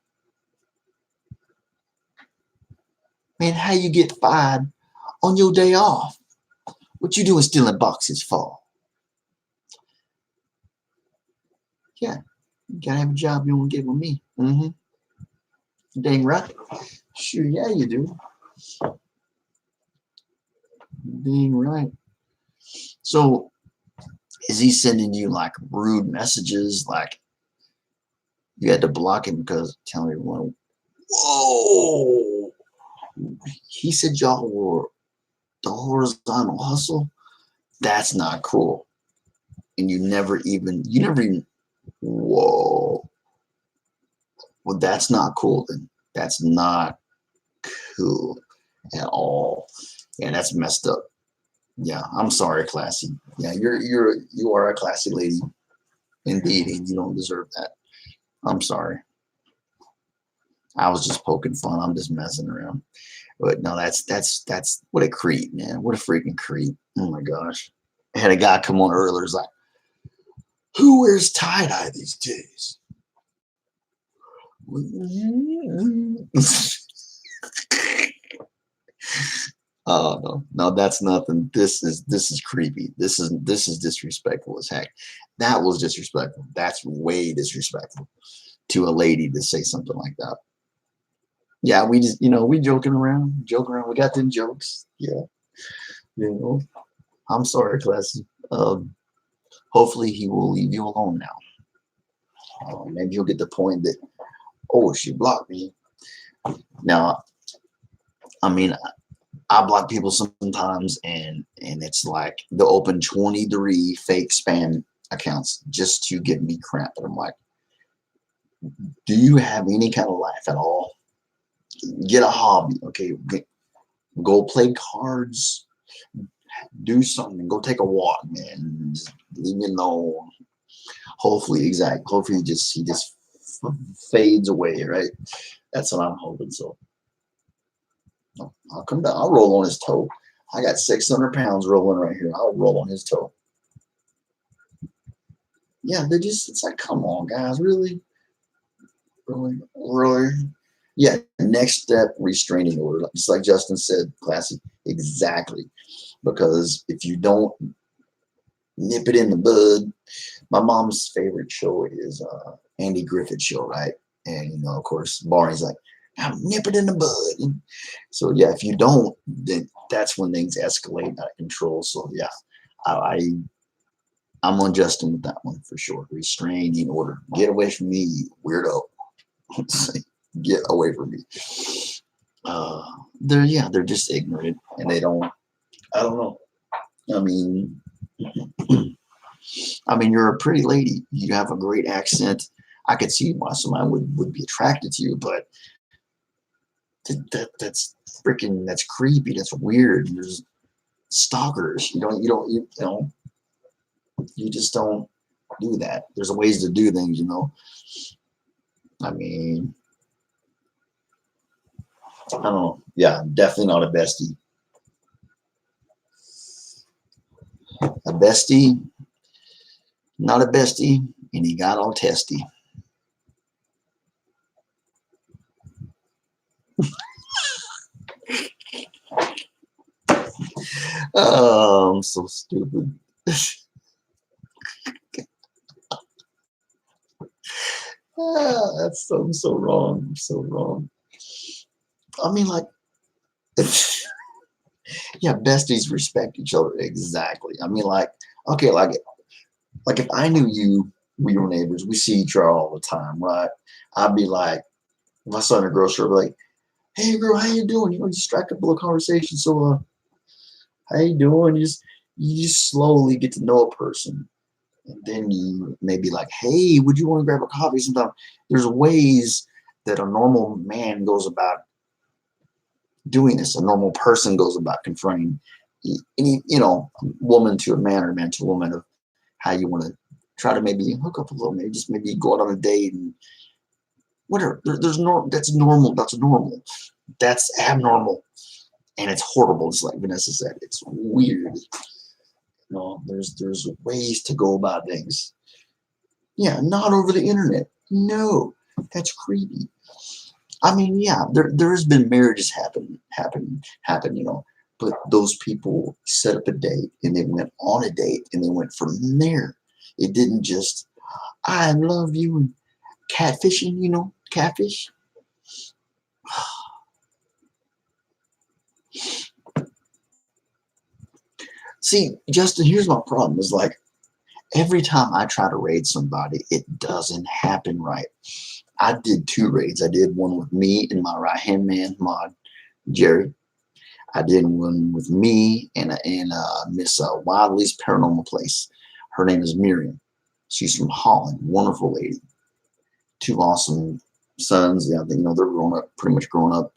Man, how you get fired on your day off? What you doing stealing boxes for? Yeah, you gotta have a job you want to get with me. Dang right. Sure, yeah, you do. Dang right. So, is he sending you like rude messages? Like you had to block him because telling everyone, whoa, he said y'all were the horizontal hustle? That's not cool. And you never even, whoa. Well, that's not cool then. That's not cool at all. And that's messed up. Yeah, I'm sorry, classy. Yeah, you are a classy lady indeed, and you don't deserve that. I'm sorry. I was just poking fun. I'm just messing around. But no, that's what a creep, man. What a freaking creep. Oh my gosh. I had a guy come on earlier. He's like, who wears tie-dye these days? Oh no, that's nothing. This is creepy. This is disrespectful as heck. That was disrespectful. That's way disrespectful to a lady to say something like that. Yeah, we just we joking around. We got them jokes. Yeah, you know. I'm sorry, class. Hopefully he will leave you alone now. Maybe you'll get the point that, oh, she blocked me. Now, I mean, I block people sometimes, and it's like they'll open 23 fake spam accounts just to give me crap. And I'm like, do you have any kind of life at all? Get a hobby, okay? Go play cards. Do something. Go take a walk, man. Just leave me alone. Hopefully, exactly. Hopefully, he just fades away, right? That's what I'm hoping. So I'll come down. I'll roll on his toe. I got 600 pounds rolling right here. I'll roll on his toe. Yeah, it's like, come on, guys, really? Really? Yeah, next step, restraining order. Just like Justin said, classy. Exactly. Because if you don't nip it in the bud, my mom's favorite show is Andy Griffith show, right? And of course, Barney's like, nip it in the bud. And so yeah, if you don't, then that's when things escalate out of control. So yeah, I'm on Justin with that one for sure. Restraining order. Get away from me, you weirdo. Get away from me. They're just ignorant, and they don't. I don't know. I mean, you're a pretty lady. You have a great accent. I could see why somebody would be attracted to you, but That's creepy. That's weird. There's stalkers. You just don't do that. There's ways to do things, I mean, I don't know. Yeah, definitely not a bestie. A bestie, not a bestie, and he got all testy. Oh, I'm so stupid. That's so wrong. I'm so wrong. I mean, like, yeah, besties respect each other exactly. I mean, like, okay, like if I knew you, we were neighbors, we see each other all the time, right? I'd be like, if I saw in a grocery, I'd be like, hey, girl, how you doing? You strike up a little conversation. So, how you doing? You just slowly get to know a person, and then you maybe like, hey, would you want to grab a coffee sometime? There's ways that a normal man goes about doing this. A normal person goes about confronting any, woman to a man or man to a woman of how you want to try to maybe hook up a little, maybe go out on a date and whatever. There's no that's normal. That's normal. That's abnormal, and it's horrible. Just like Vanessa said, it's weird. There's ways to go about things. Yeah, not over the internet. No, that's creepy. I mean, yeah, there has been marriages happen, but those people set up a date and they went on a date and they went from there. It didn't just I love you and catfishing, catfish. See, Justin, here's my problem is like every time I try to raid somebody, it doesn't happen right. I did 2 raids. I did one with me and my right hand man mod, Jerry. I did one with me and Miss Wiley's Paranormal Place. Her name is Miriam. She's from Holland. Wonderful lady. 2 awesome sons. Yeah, they're grown up, pretty much grown up.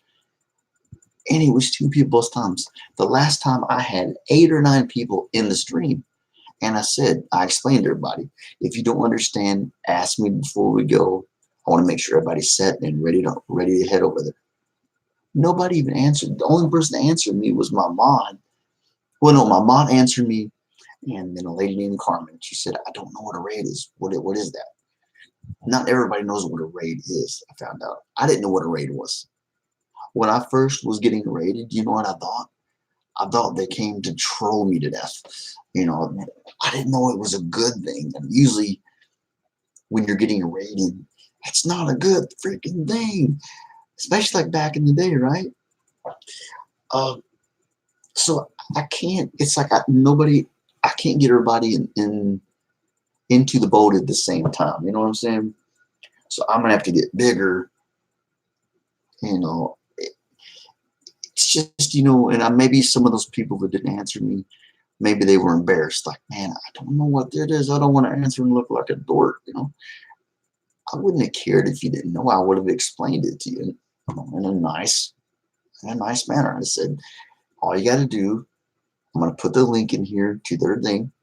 And it was 2 people both times. The last time I had 8 or 9 people in the stream. And I explained to everybody, if you don't understand, ask me before we go. I want to make sure everybody's set and ready to head over there. Nobody even answered. The only person that answered me was my mod. Well, no, my mod answered me, and then a lady named Carmen. She said, "I don't know what a raid is. What is that?" Not everybody knows what a raid is. I found out. I didn't know what a raid was. When I first was getting raided, you know what I thought? I thought they came to troll me to death. I didn't know it was a good thing. And usually, when you're getting raided, it's not a good freaking thing, especially like back in the day, right? Uh, so I can't. It's like nobody. I can't get everybody into the boat at the same time. You know what I'm saying? So I'm gonna have to get bigger. It's just and maybe some of those people that didn't answer me, maybe they were embarrassed. Like, man, I don't know what that is. I don't want to answer and look like a dork. I wouldn't have cared if you didn't know. I would have explained it to you in a nice manner. I said, all you got to do, I'm going to put the link in here to their thing.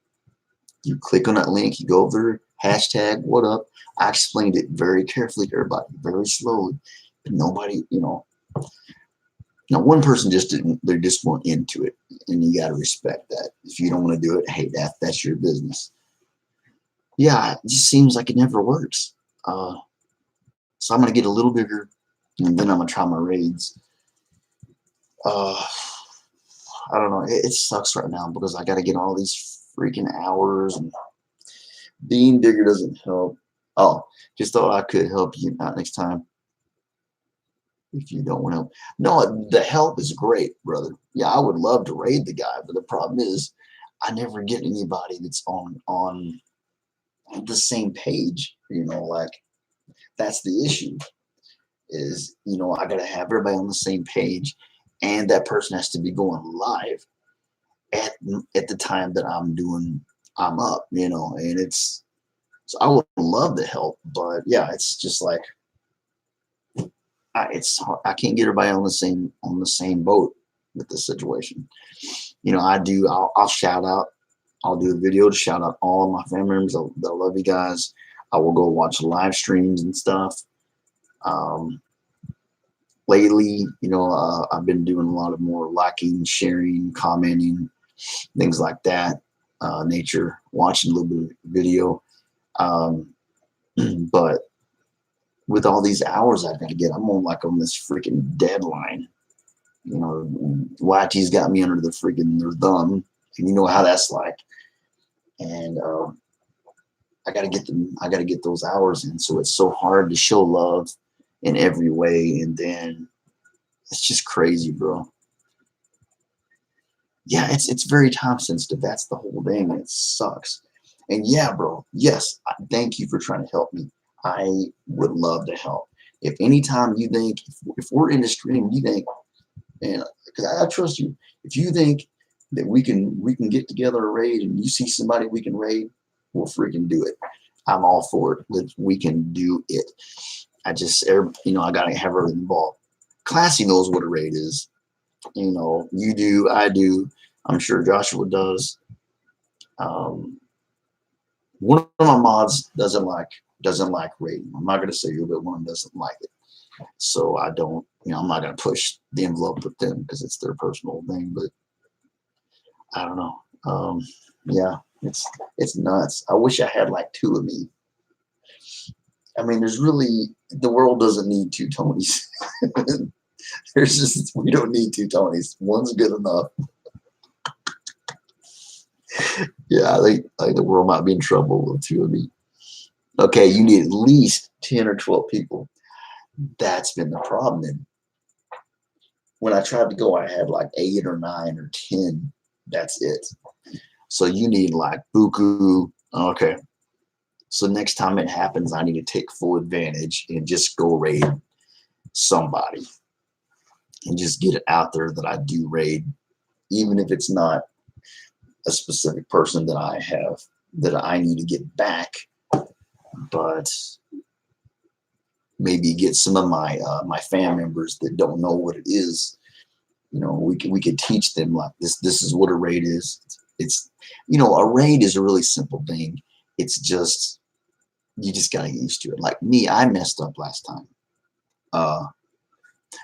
You click on that link, you go over hashtag what up. I explained it very carefully to everybody, very slowly. But nobody, now one person just didn't, they just weren't into it. And you got to respect that. If you don't want to do it, hey, that's your business. Yeah, it just seems like it never works. So I'm going to get a little bigger, and then I'm going to try my raids. I don't know. It sucks right now because I got to get all these freaking hours, and being bigger doesn't help. Oh, just thought I could help you out next time if you don't want help. No, the help is great, brother. Yeah, I would love to raid the guy, but the problem is I never get anybody that's on the same page. Like that's the issue. Is I gotta have everybody on the same page, and that person has to be going live at the time that I'm up, and it's so I would love to help, but yeah, it's just like it's hard. I can't get everybody on the same boat with this situation. You know, I'll shout out. I'll do a video to shout out all of my family members. They'll love you guys. I will go watch live streams and stuff. Um, Lately, you know, I've been doing a lot of more liking, sharing, commenting, things like that. Nature, watching a little bit of video. Um, but with all these hours I've got to get, I'm on this freaking deadline. You know, YT's got me under their thumb, and you know how that's like. And I got to get them. I got to get those hours in. So it's so hard to show love in every way, and then it's just crazy, bro. Yeah, it's very time sensitive. That's the whole thing. It sucks. And yeah, bro. Yes, thank you for trying to help me. I would love to help. If anytime you think, if we're in the stream, you think, and because I trust you, if you think that we can get together a raid and you see somebody we can raid, we'll freaking do it. I'm all for it. We can do it. I just, you know, I gotta have her involved. Classy knows what a raid is. You know, you do, I do. I'm sure Joshua does. Um, One of my mods doesn't like raiding. I'm not gonna say who, but one doesn't like it. So I don't, you know, I'm not gonna push the envelope with them because it's their personal thing. But I don't know. Yeah, it's nuts. I wish I had like two of me. I mean, the world doesn't need two Tonys. We don't need two Tonys. One's good enough. Yeah, I think the world might be in trouble with two of me. Okay, you need at least 10 or 12 people. That's been the problem. And when I tried to go, I had like 8 or 9 or 10. That's it. So you need like buku. Okay. So next time it happens, I need to take full advantage and just go raid somebody and just get it out there that I do raid, even if it's not a specific person that I need to get back, but maybe get some of my fan members that don't know what it is. You know, we could teach them like this is what a raid is. It's, you know, a raid is a really simple thing. It's just, you just gotta get used to it. Like me, I messed up last time.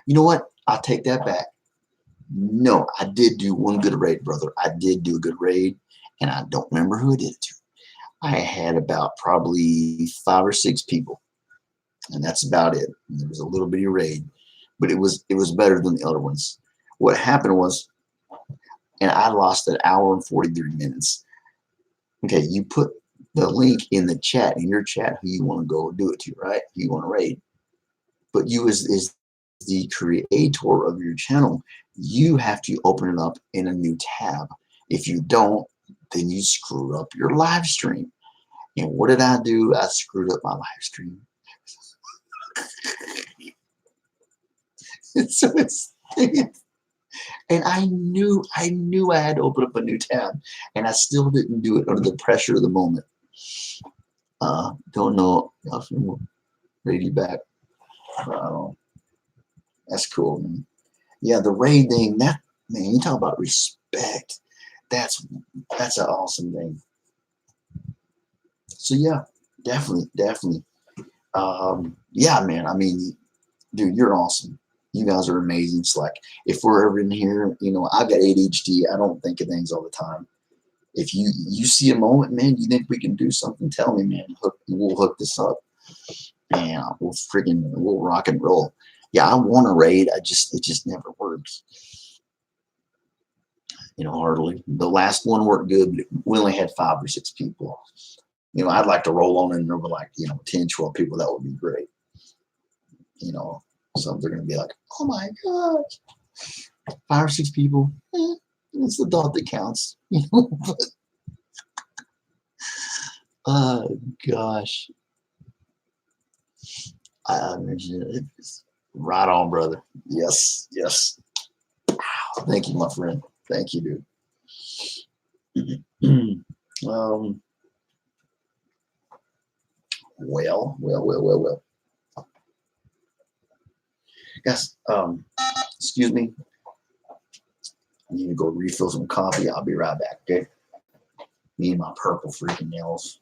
You know what? I'll take that back. No, I did do one good raid, brother. I did do a good raid, and I don't remember who I did it to. I had about probably 5 or 6 people, and that's about it. And there was a little bitty raid, but it was better than the other ones. What happened was, and I lost an hour and 43 minutes. Okay, you put the link in the chat, in your chat, who you want to go do it to, right? Who you want to raid. But you as the creator of your channel, you have to open it up in a new tab. If you don't, then you screw up your live stream. And what did I do? I screwed up my live stream. So and I knew I had to open up a new tab, and I still didn't do it under the pressure of the moment. Don't know. I'll read you back. That's cool, man. Yeah, the raid thing, that, man, you talk about respect. That's an awesome thing. So yeah, definitely. Yeah, man. I mean, dude, you're awesome. You guys are amazing. It's like, if we're ever in here, you know, I've got ADHD. I don't think of things all the time. If you see a moment, man, you think we can do something, tell me, man. We'll hook this up, and we'll rock and roll. Yeah, I want to raid. It just never works. You know, hardly. The last one worked good, but we only had 5 or 6 people. You know, I'd like to roll on in over like, you know, 10, 12 people. That would be great. You know, so they're going to be like, oh my gosh, 5 or 6 people. It's the thought that counts. You know, but, gosh. Right on, brother. Yes. Thank you, my friend. Thank you, dude. Well. Guys, excuse me. I need to go refill some coffee. I'll be right back, okay? Me and my purple freaking nails.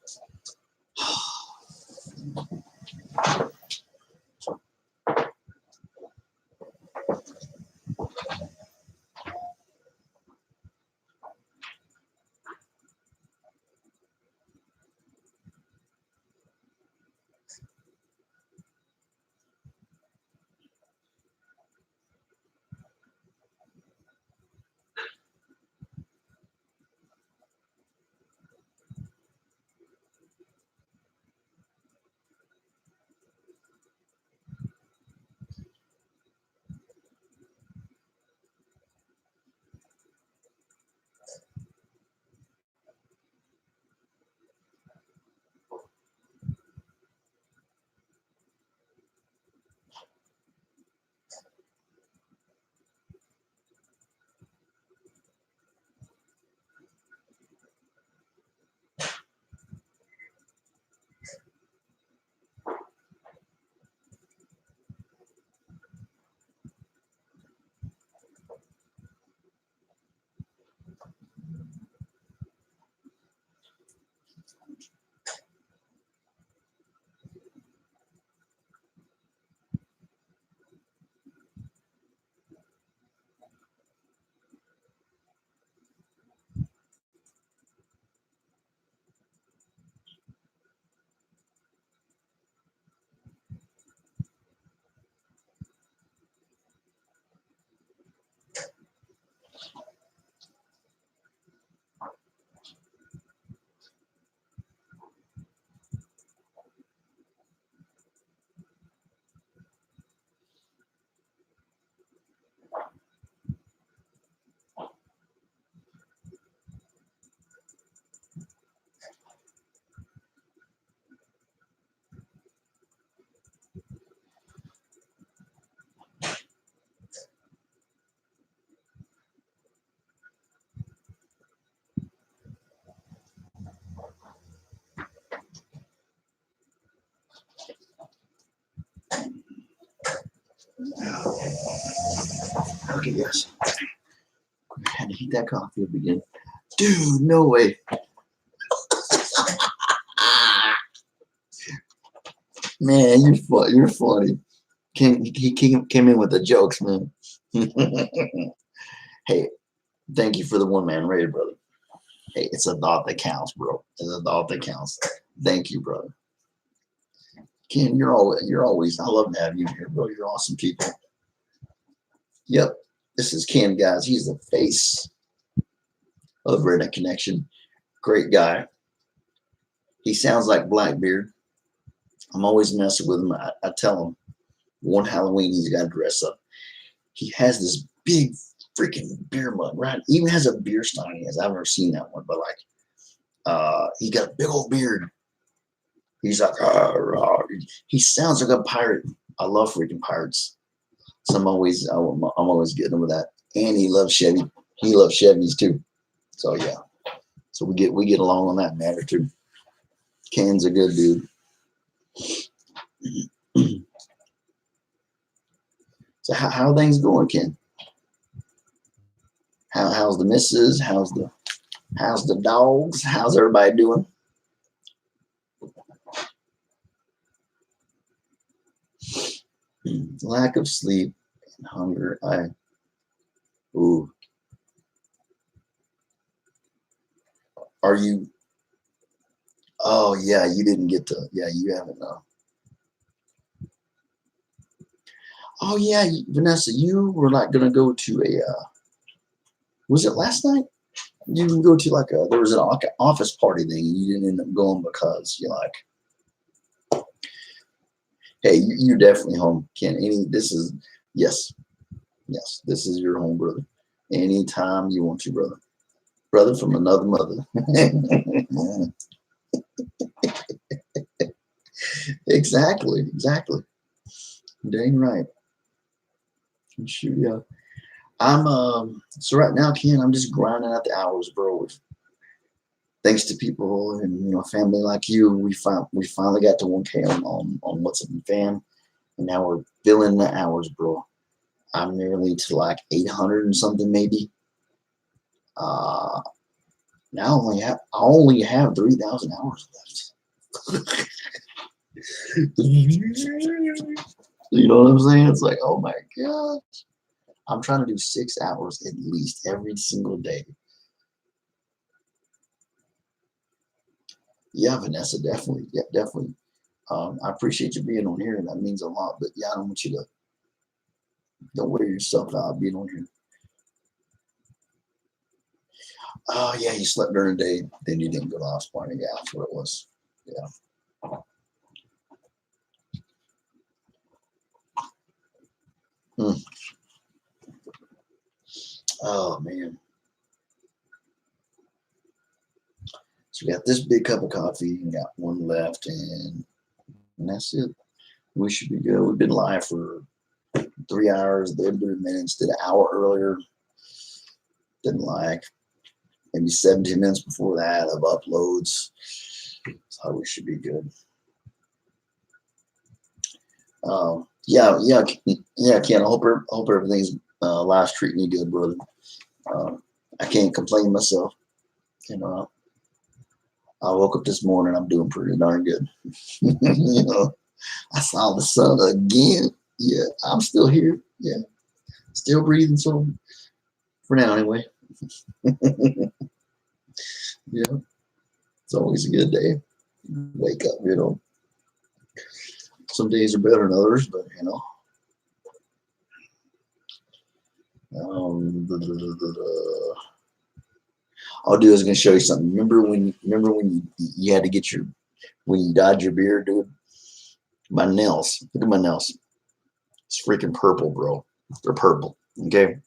Okay, yes. I had to heat that coffee up again. Dude, no way. Man, you're funny. He came in with the jokes, man. Hey, thank you for the one man raid, brother. Hey, it's a thought that counts, bro. It's a thought that counts. Thank you, brother. Ken, you're always. I love to have you here, bro. You're awesome people. Yep, this is Ken, guys. He's the face of Redneck Connection. Great guy. He sounds like Blackbeard. I'm always messing with him. I tell him one Halloween he's got to dress up. He has this big freaking beer mug, right? He even has a beer stein. He has. I've never seen that one, but like, he got a big old beard. He's like, he sounds like a pirate. I love freaking pirates. So I'm always getting him with that. And he loves Chevy. He loves Chevys too. So yeah. So we get along on that matter too. Ken's a good dude. So how are things going, Ken? How's the missus? How's the dogs? How's everybody doing? Lack of sleep and hunger. Ooh. Are you? Oh yeah, you didn't get to. Yeah, you haven't. Oh yeah, Vanessa, you were like gonna go to a. Was it last night? You can go to like there was an office party thing, and you didn't end up going because you're like, hey, you're definitely home, Ken. This is yes, yes, this is your home, brother. Anytime you want to, brother from another mother. Exactly. Dang right. Shoot, yeah. I'm so right now, Ken, I'm just grinding out the hours, bro. Thanks to people and family like you, we finally got to 1K on What's Up and Fam, and now we're filling the hours, bro. I'm nearly to like 800 and something maybe. Uh, now I only have 3,000 hours left. You know what I'm saying? It's like, oh my god, I'm trying to do 6 hours at least every single day. Yeah, Vanessa, definitely, yeah, definitely. I appreciate you being on here, and that means a lot. But yeah, I don't want you to don't wear yourself out being on here. Oh yeah, you slept during the day, then you didn't go to house party. Yeah, that's what it was. Yeah. Hmm. Oh man. So we got this big cup of coffee and got one left, and that's it. We should be good. We've been live for 3 hours, 30 minutes, did an hour earlier. Didn't like maybe 17 minutes before that of uploads. So we should be good. Yeah, Ken. I hope everything's life's treating you good, brother. I can't complain myself. You know, I woke up this morning. I'm doing pretty darn good. You know, I saw the sun again. Yeah, I'm still here. Yeah, still breathing. So for now, anyway. Yeah, it's always a good day. Wake up. Some days are better than others, but I'll do is going to show you something. Remember when you had to get when you dyed your beard, dude? My nails. Look at my nails. It's freaking purple, bro. They're purple. Okay.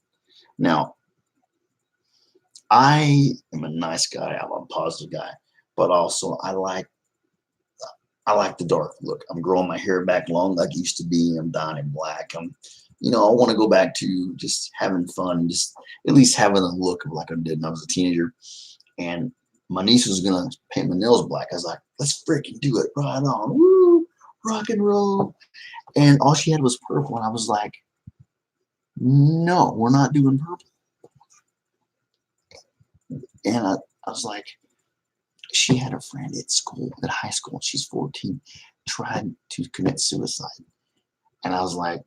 Now, I am a nice guy. I'm a positive guy, but also I like the dark look. I'm growing my hair back long like it used to be. I'm dyeing it black. I want to go back to just having fun, just at least having a look of like I did when I was a teenager. And my niece was gonna paint my nails black. I was like, let's freaking do it. Right on. Woo, rock and roll. And all she had was purple. And I was like, no, we're not doing purple. And I was like, she had a friend at school, at high school, she's 14, tried to commit suicide. And I was like,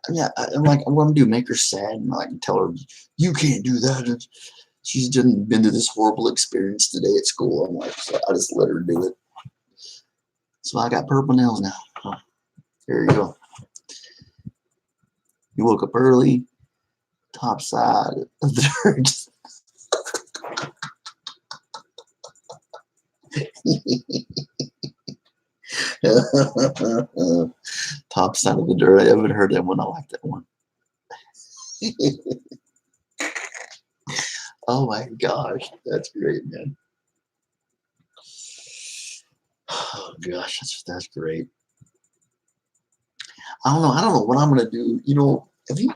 yeah, I'm like, what am I do? Make her sad and like tell her you can't do that. And she's just been to this horrible experience today at school. I'm like, so I just let her do it. So I got purple nails now. Oh, there you go. You woke up early, top side of the dirt. Top side of the dirt. I haven't heard that one. I like that one. Oh my gosh, that's great, man. Oh gosh, that's great. I don't know what I'm gonna do. If you,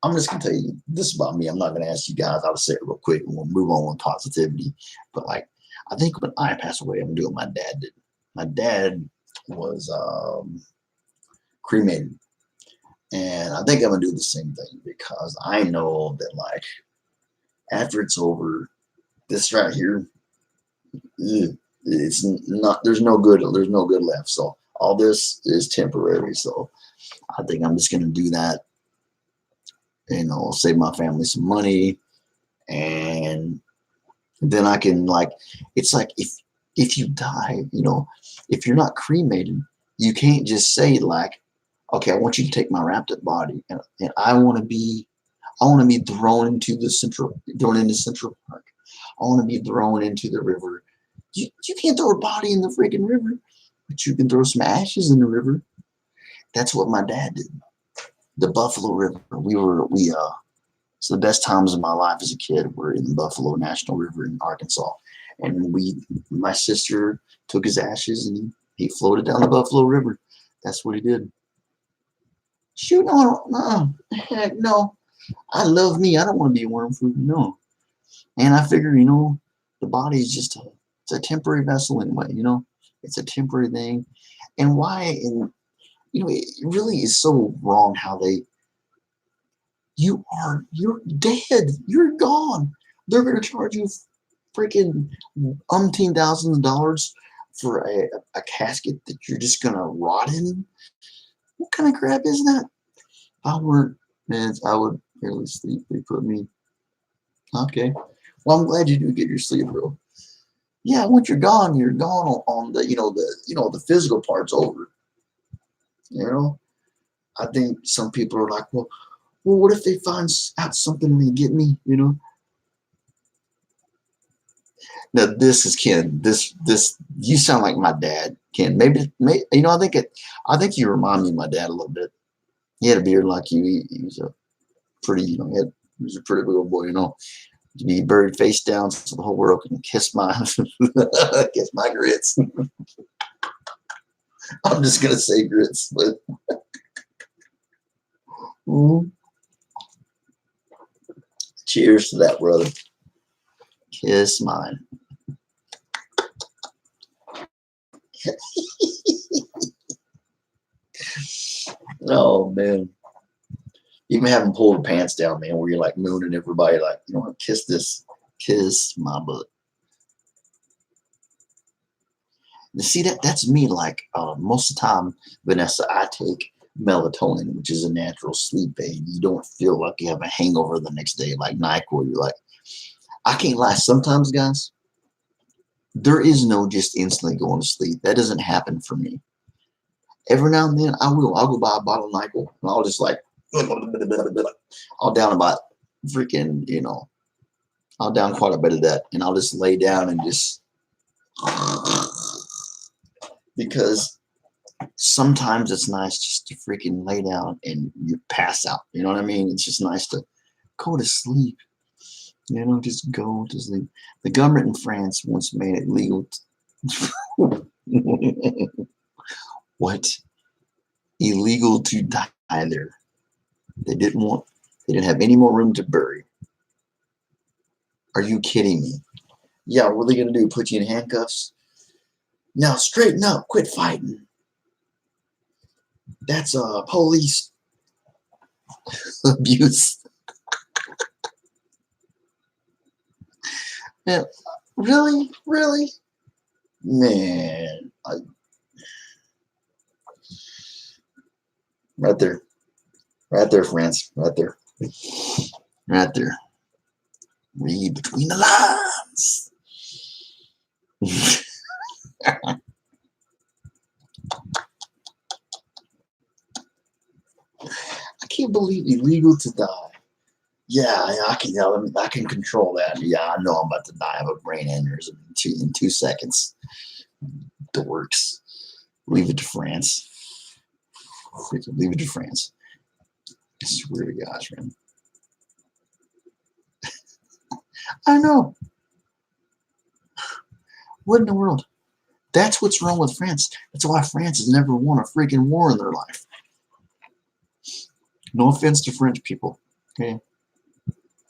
I'm just gonna tell you this about me. I'm not gonna ask you guys. I'll say it real quick, and we'll move on with positivity. But like, I think when I pass away, I'm gonna do what my dad did. My dad was cremated, and I think I'm gonna do the same thing because I know that like after it's over, this right here, it's not. There's no good left. So all this is temporary. So I think I'm just gonna do that. Save my family some money, and then I can like. It's like if you die, if you're not cremated, you can't just say like, okay, I want you to take my wrapped up body, and I want to be thrown into Central Park. I want to be thrown into the river. You can't throw a body in the freaking river, but you can throw some ashes in the river. That's what my dad did. The Buffalo River. So the best times of my life as a kid were in the Buffalo National River in Arkansas, and my sister took his ashes and he floated down the Buffalo River. That's what he did. Shoot, no, heck no. I love me. I don't want to be a worm food. No. And I figure, the body is it's a temporary vessel anyway, it's a temporary thing. And why It really is so wrong how you're dead. You're gone. They're going to charge you freaking umpteen thousands of dollars for a casket that you're just going to rot in. What kind of crap is that? If I weren't, man, I would barely sleep. They put me, okay. Well, I'm glad you do get your sleep, bro. Yeah, once you're gone on the, the physical part's over. You know, I think some people are like, well, what if they find out something and they get me? Now this is Ken. This you sound like my dad, Ken. Maybe I think you remind me of my dad a little bit. He had a beard like you. He was a pretty, he was a pretty little boy, To be buried face down so the whole world can kiss my kiss my grits. I'm just gonna say grits, but cheers to that, brother. Kiss mine. Oh man. Even having pulled pants down, man, where you're like mooning everybody, like, you know what, kiss my butt. You see, that's me. Like most of the time, Vanessa, I take melatonin, which is a natural sleep aid. You don't feel like you have a hangover the next day, like NyQuil. You're like, I can't lie. Sometimes, guys, there is no just instantly going to sleep. That doesn't happen for me. Every now and then, I will. I'll go buy a bottle of NyQuil, and I'll just like, I'll down about freaking, I'll down quite a bit of that, and I'll just lay down and just because sometimes it's nice just to freaking lay down and you pass out. You know what I mean? It's just nice to go to sleep. Just go to sleep. The government in France once made it legal. What? Illegal to die there. They didn't have any more room to bury. Are you kidding me? Yeah, what are they going to do? Put you in handcuffs? Now straighten up. Quit fighting. That's police abuse. Man, really? Man. Right there. Right there, France. Right there. Right there. Read between the lines. I can't believe illegal to die. Yeah, I can control that. Yeah, I know I'm about to die of a brain aneurysm in 2 seconds. Dorks. Leave it to France. Freaking leave it to France. I swear to gosh, man. I know. What in the world? That's what's wrong with France. That's why France has never won a freaking war in their life. No offense to French people. Okay.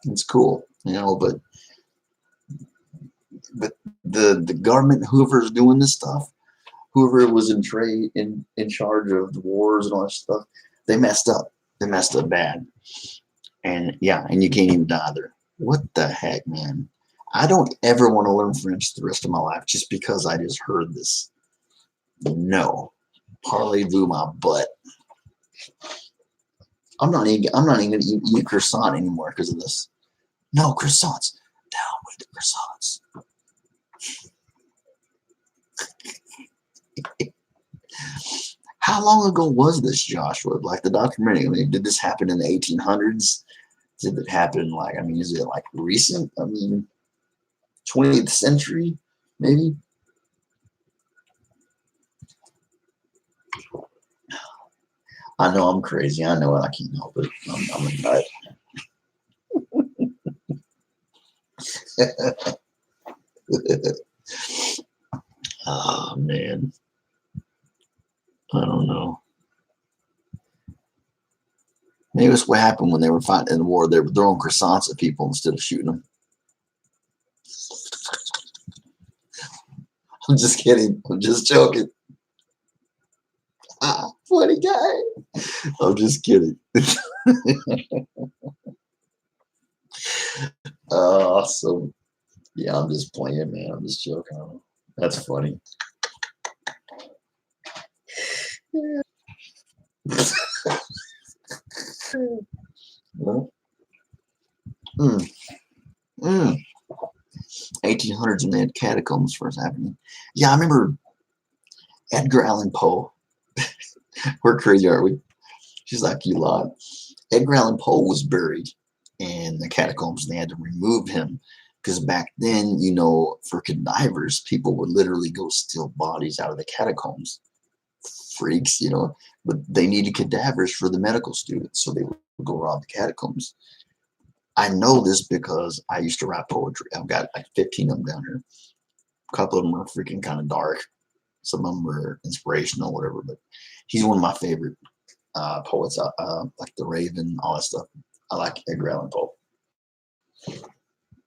It's cool, but the government, whoever's doing this stuff, whoever was in charge of the wars and all that stuff, they messed up. They messed up bad. And yeah, and you can't even die there. What the heck, man? I don't ever want to learn French the rest of my life just because I just heard this. No. Parlez-vous my butt. I'm not even going to eat croissant anymore because of this. No, croissants. Down with the croissants. How long ago was this, Joshua? Like the documentary, I mean, did this happen in the 1800s? Did it happen is it like recent? 20th century, maybe? I know I'm crazy. I know it. I can't help it. I'm a nut. Oh, man. I don't know. Maybe that's what happened when they were fighting in the war. They were throwing croissants at people instead of shooting them. I'm just kidding. I'm just joking. funny guy. I'm just kidding. So yeah, I'm just playing, man. I'm just joking. That's funny. Well, mm, mm. 1800s when they had catacombs first happening. Yeah, I remember Edgar Allan Poe. We're crazy, aren't we? She's like, you lot. Edgar Allan Poe was buried in the catacombs and they had to remove him because back then, for connivers, people would literally go steal bodies out of the catacombs. Freaks. But they needed cadavers for the medical students, so they would go rob the catacombs. I know this because I used to write poetry. I've got like 15 of them down here. A couple of them are freaking kind of dark. Some of them are inspirational, whatever. But he's one of my favorite poets, like The Raven, all that stuff. I like Edgar Allan Poe.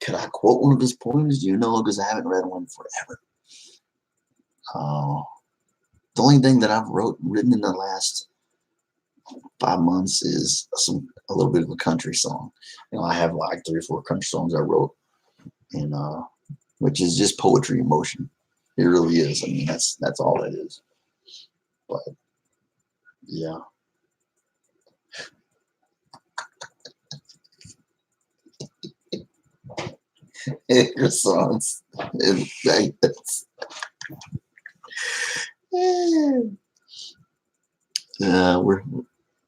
Could I quote one of his poems? Do you know? Because I haven't read one forever. The only thing that I've written in the last 5 months is a little bit of a country song. I have like 3 or 4 country songs I wrote, and which is just poetry in motion. It really is. I mean, that's all that is. But yeah. Your songs.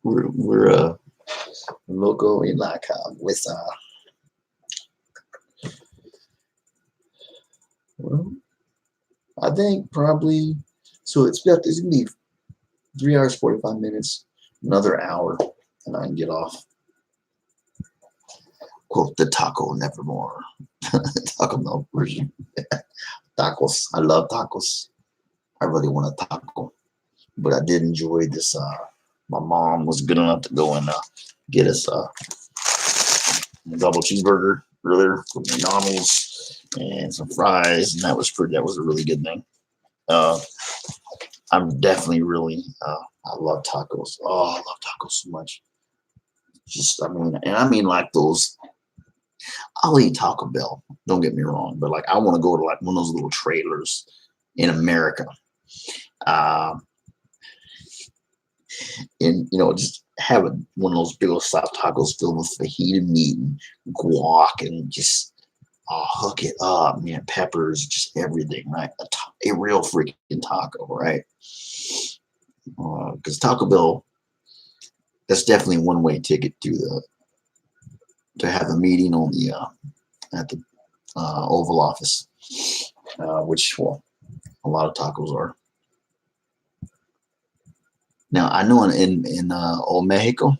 We're loco in like with well, I think probably it's gonna be 3 hours 45 minutes, another hour, and I can get off. Quote the taco nevermore. Taco Bell version. Tacos. I love tacos. I really want a taco, but I did enjoy this. My mom was good enough to go and get us a double cheeseburger earlier from McDonald's and some fries, and that was a really good thing. I'm definitely really I love tacos. Oh, I love tacos so much. I mean like those. I'll eat Taco Bell. Don't get me wrong, but like I want to go to like one of those little trailers in America, uh, and just have one of those big old soft tacos filled with fajita meat and guac and just hook it up, man. Peppers, just everything, right? A real freaking taco, right? Because Taco Bell, that's definitely one way ticket to have a meeting on the at the Oval Office, which a lot of tacos are. Now I know in Old Mexico,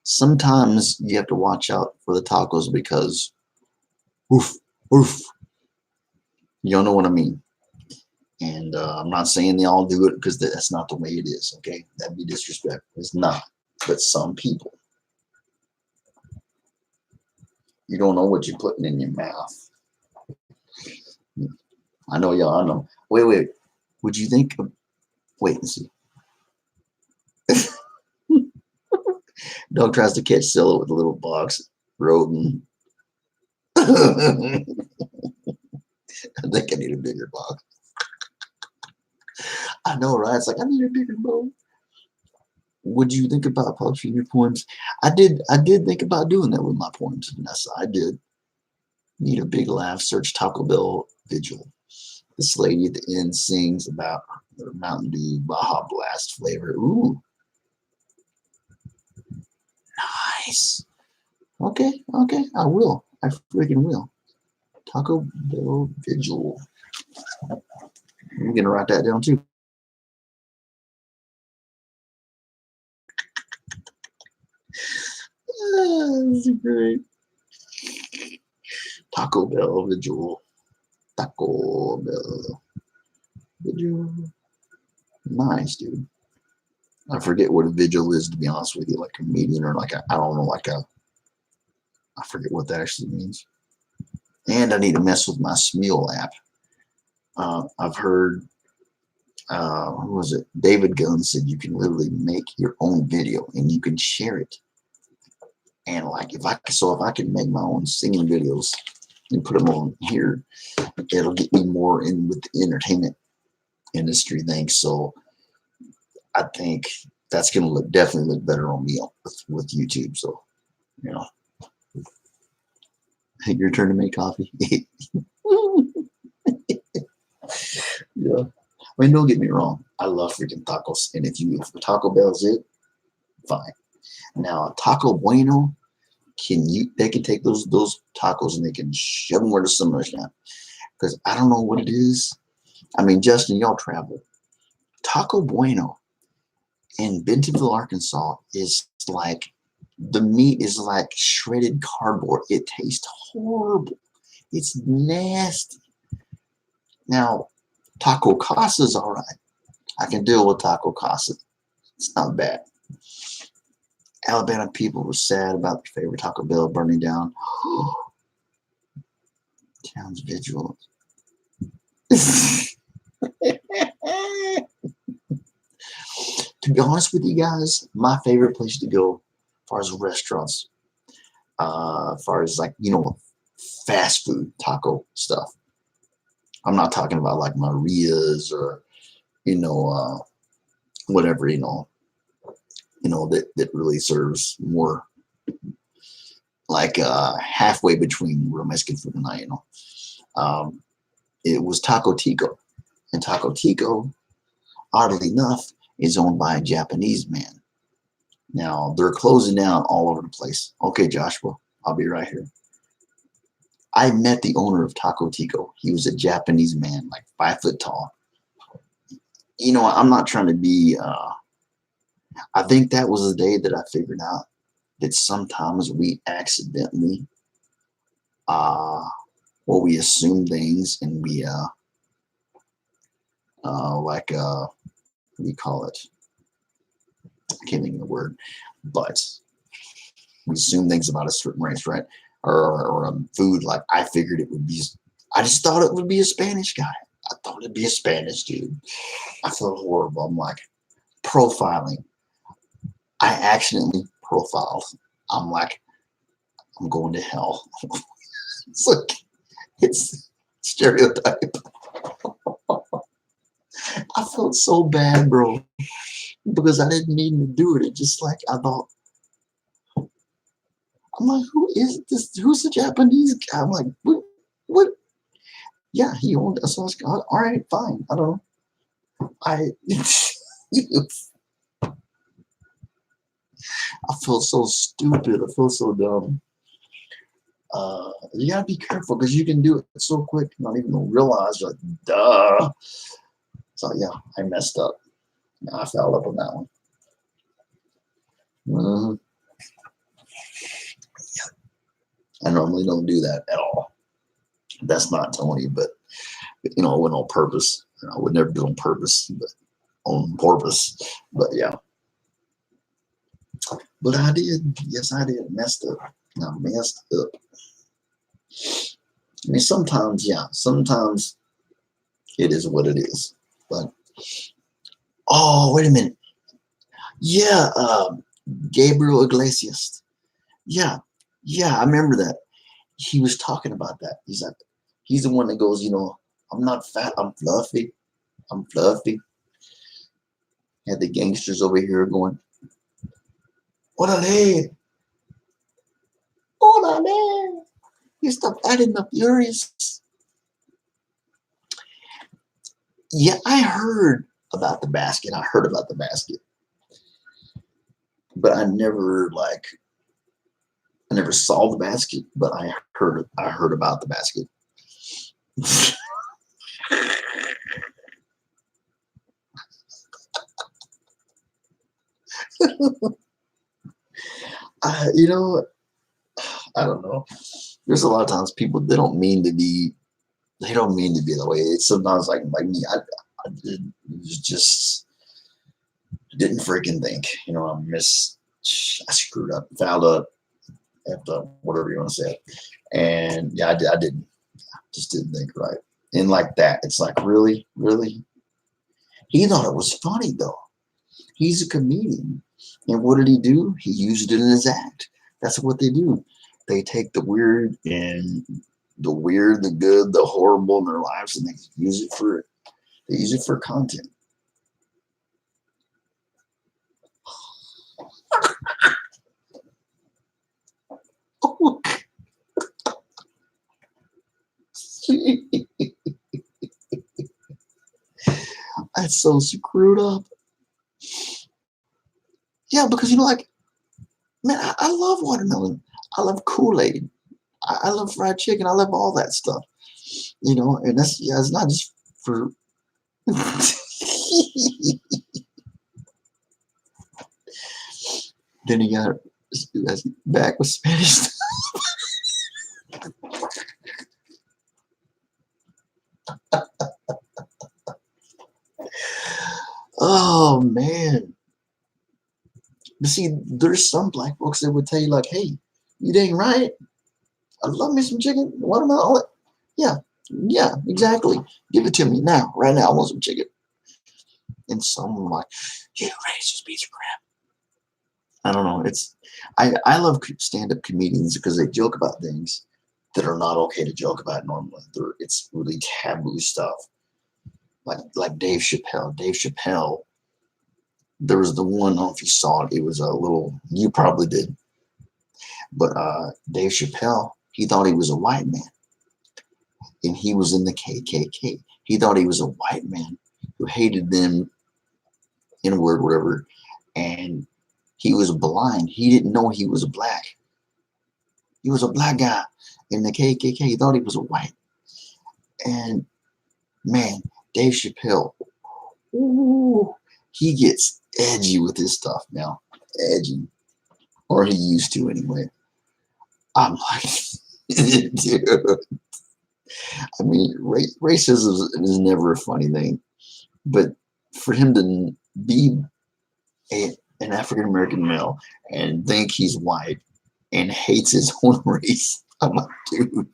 sometimes you have to watch out for the tacos because, oof, oof, you don't know what I mean. And I'm not saying they all do it because that's not the way it is. Okay, that'd be disrespectful. It's not. But some people, you don't know what you're putting in your mouth. I know y'all. I know. Wait. Would you think? Wait and see. Dog tries to catch Scylla with a little box rodent. I think I need a bigger box. I know, right? It's like I need a bigger box. Would you think about publishing your poems? I did think about doing that with my poems, Vanessa. I did. Need a big laugh. Search Taco Bell Vigil. This lady at the end sings about her Mountain Dew Baja Blast flavor. Ooh, nice. Okay. I will. I freaking will. Taco Bell Vigil. I'm gonna write that down too. This is great. Taco Bell Vigil. Taco Bell Vigil. Nice, dude. I forget what a vigil is, to be honest with you, like a meeting or like I don't know, I forget what that actually means. And I need to mess with my Smeal app. I've heard Who was it? David Gunn said you can literally make your own video and you can share it. And like if I can make my own singing videos and put them on here, it'll get me more in with the entertainment industry thing. So I think that's gonna definitely look better on me with YouTube. So you know, your turn to make coffee. Yeah. I mean, don't get me wrong. I love freaking tacos, and if Taco Bell's it, fine. Now Taco Bueno, they can take those tacos and they can shove them where the sun is now. Because I don't know what it is. I mean, Justin, y'all travel. Taco Bueno in Bentonville, Arkansas is like the meat is like shredded cardboard. It tastes horrible. It's nasty. Now, Taco Casa's all right. I can deal with Taco Casa. It's not bad. Alabama people were sad about their favorite Taco Bell burning down. Town's vigil. To be honest with you guys, my favorite place to go as far as restaurants, as far as like, fast food taco stuff. I'm not talking about like Maria's or, whatever, that really serves more like halfway between real Mexican food and it was Taco Tico. And Taco Tico, oddly enough, is owned by a Japanese man. Now, they're closing down all over the place. Okay, Joshua, I'll be right here. I met the owner of Taco Tico. He was a Japanese man, like 5 foot tall. I'm not trying to be, I think that was the day that I figured out that sometimes we accidentally, we assume things and we, what do you call it? I can't think of the word, but we assume things about a certain race, right? Or food. Like I figured it would be, I just thought it would be a Spanish guy. I thought it'd be a Spanish dude. I felt horrible. I'm like, profiling. I accidentally profiled. I'm like, I'm going to hell. It's like, it's stereotype. I felt so bad, bro, because I didn't mean to do it. It just like, I thought, I'm like, who is this? Who's the Japanese guy? I'm like, what? Yeah, he owned us. So I was like, all right, fine. I don't know. I feel so stupid. I feel so dumb. You gotta be careful because you can do it so quick, not even realize. Like, duh. So yeah, I messed up. I fouled up on that one. Mm-hmm. I normally don't do that at all. That's not Tony, but it went on purpose. I would never do it on purpose, but on purpose. But yeah. But I did. Yes, I did. Messed up. I messed up. I mean, sometimes, yeah. Sometimes it is what it is. But oh, wait a minute. Yeah, Gabriel Iglesias. Yeah, I remember that. He was talking about that. He's like, he's the one that goes, I'm not fat, I'm fluffy. I'm fluffy. Had the gangsters over here going, Orale. Orale. You stop adding the furious. Yeah, I heard about the basket. But I never saw the basket, but I heard about the basket. I don't know. There's a lot of times people they don't mean to be that way. It's sometimes like me, I just didn't freaking think. I screwed up, fouled up, effed up, whatever you want to say. And yeah, I didn't. Just didn't think right. And like that, it's like really, really. He thought it was funny though. He's a comedian. And what did he do? He used it in his act. That's what they do. They take the good, the horrible in their lives, and they use it for content. That's so screwed up. Yeah, because like, man, I love watermelon. I love Kool-Aid. I love fried chicken. I love all that stuff. And it's not just for. Then he got back with Spanish. Oh man. But see, there's some black folks that would tell you like, hey, you dang right. I love me some chicken. Watermelon. Yeah, yeah, exactly. Give it to me now, right now. I want some chicken. And some like, you racist piece of crap. I don't know. I love stand-up comedians because they joke about things that are not okay to joke about normally. It's really taboo stuff. Like Dave Chappelle. Dave Chappelle. There was the one, I don't know if you saw it. It was a little. You probably did. But Dave Chappelle, he thought he was a white man, and he was in the KKK. He thought he was a white man who hated them, in a word, whatever, and he was blind. He didn't know he was black. He was a black guy in the KKK. He thought he was a white. And man, Dave Chappelle, ooh, he gets edgy with his stuff now. Edgy. Or he used to anyway. I'm like, dude. I mean, racism is never a funny thing. But for him to be an African American male and think he's white and hates his own race, I'm like, dude.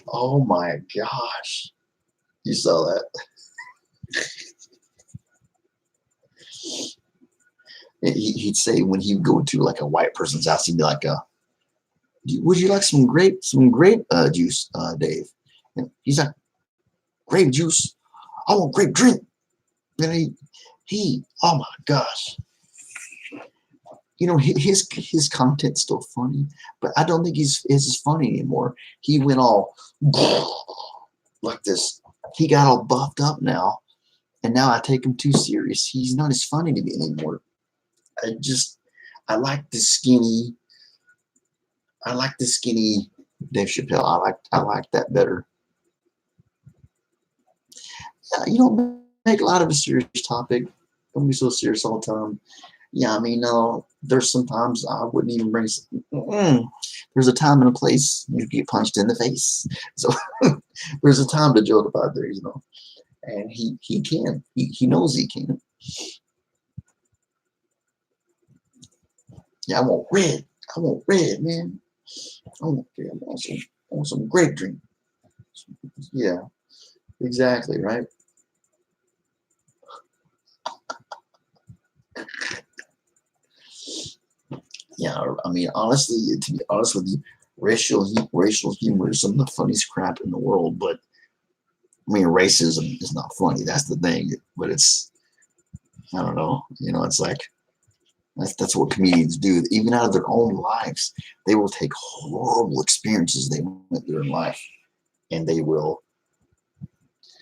Oh my gosh. You saw that? He'd say when he'd go to like a white person's house, he'd be like, would you like some grape juice, Dave? And he's like, grape juice? I want grape drink. And oh my gosh. His content's still funny, but I don't think he's as funny anymore. He went all like this. He got all buffed up now, and now I take him too serious. He's not as funny to me anymore. I like the skinny Dave Chappelle. I like that better. Yeah, you don't make a lot of a serious topic. Don't be so serious all the time. Yeah, I mean, no, there's sometimes I wouldn't even bring. There's a time and a place you get punched in the face. So there's a time to joke about there, and he can. He knows he can. Yeah, I want red, man. I want some grape drink. Yeah, exactly, right? Yeah, I mean, honestly, to be honest with you, racial humor is some of the funniest crap in the world. But I mean, racism is not funny. That's the thing. But I don't know. It's like that's what comedians do. Even out of their own lives, they will take horrible experiences they went through in life, and they will.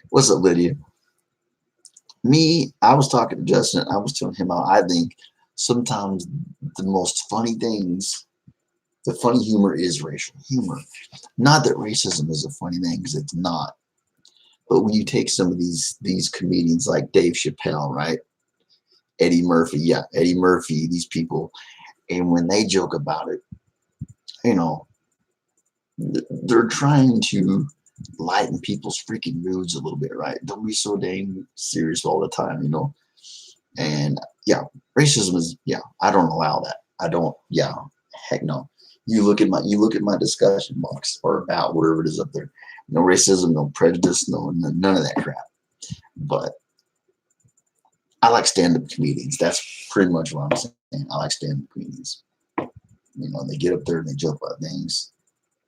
What's up, Lydia? I was talking to Justin. I was telling him how I think sometimes the most funny things, the funny humor is racial humor. Not that racism is a funny thing, because it's not. But when you take some of these comedians like Dave Chappelle, right? Eddie Murphy, these people, and when they joke about it, they're trying to lighten people's freaking moods a little bit, right? Don't be so dang serious all the time, And yeah, racism is, I don't allow that. I don't, heck no. You look at my discussion box or about whatever it is up there. No racism, no prejudice, none of that crap. But I like stand-up comedians. That's pretty much what I'm saying. I like stand-up comedians. You know, they get up there and they joke about things,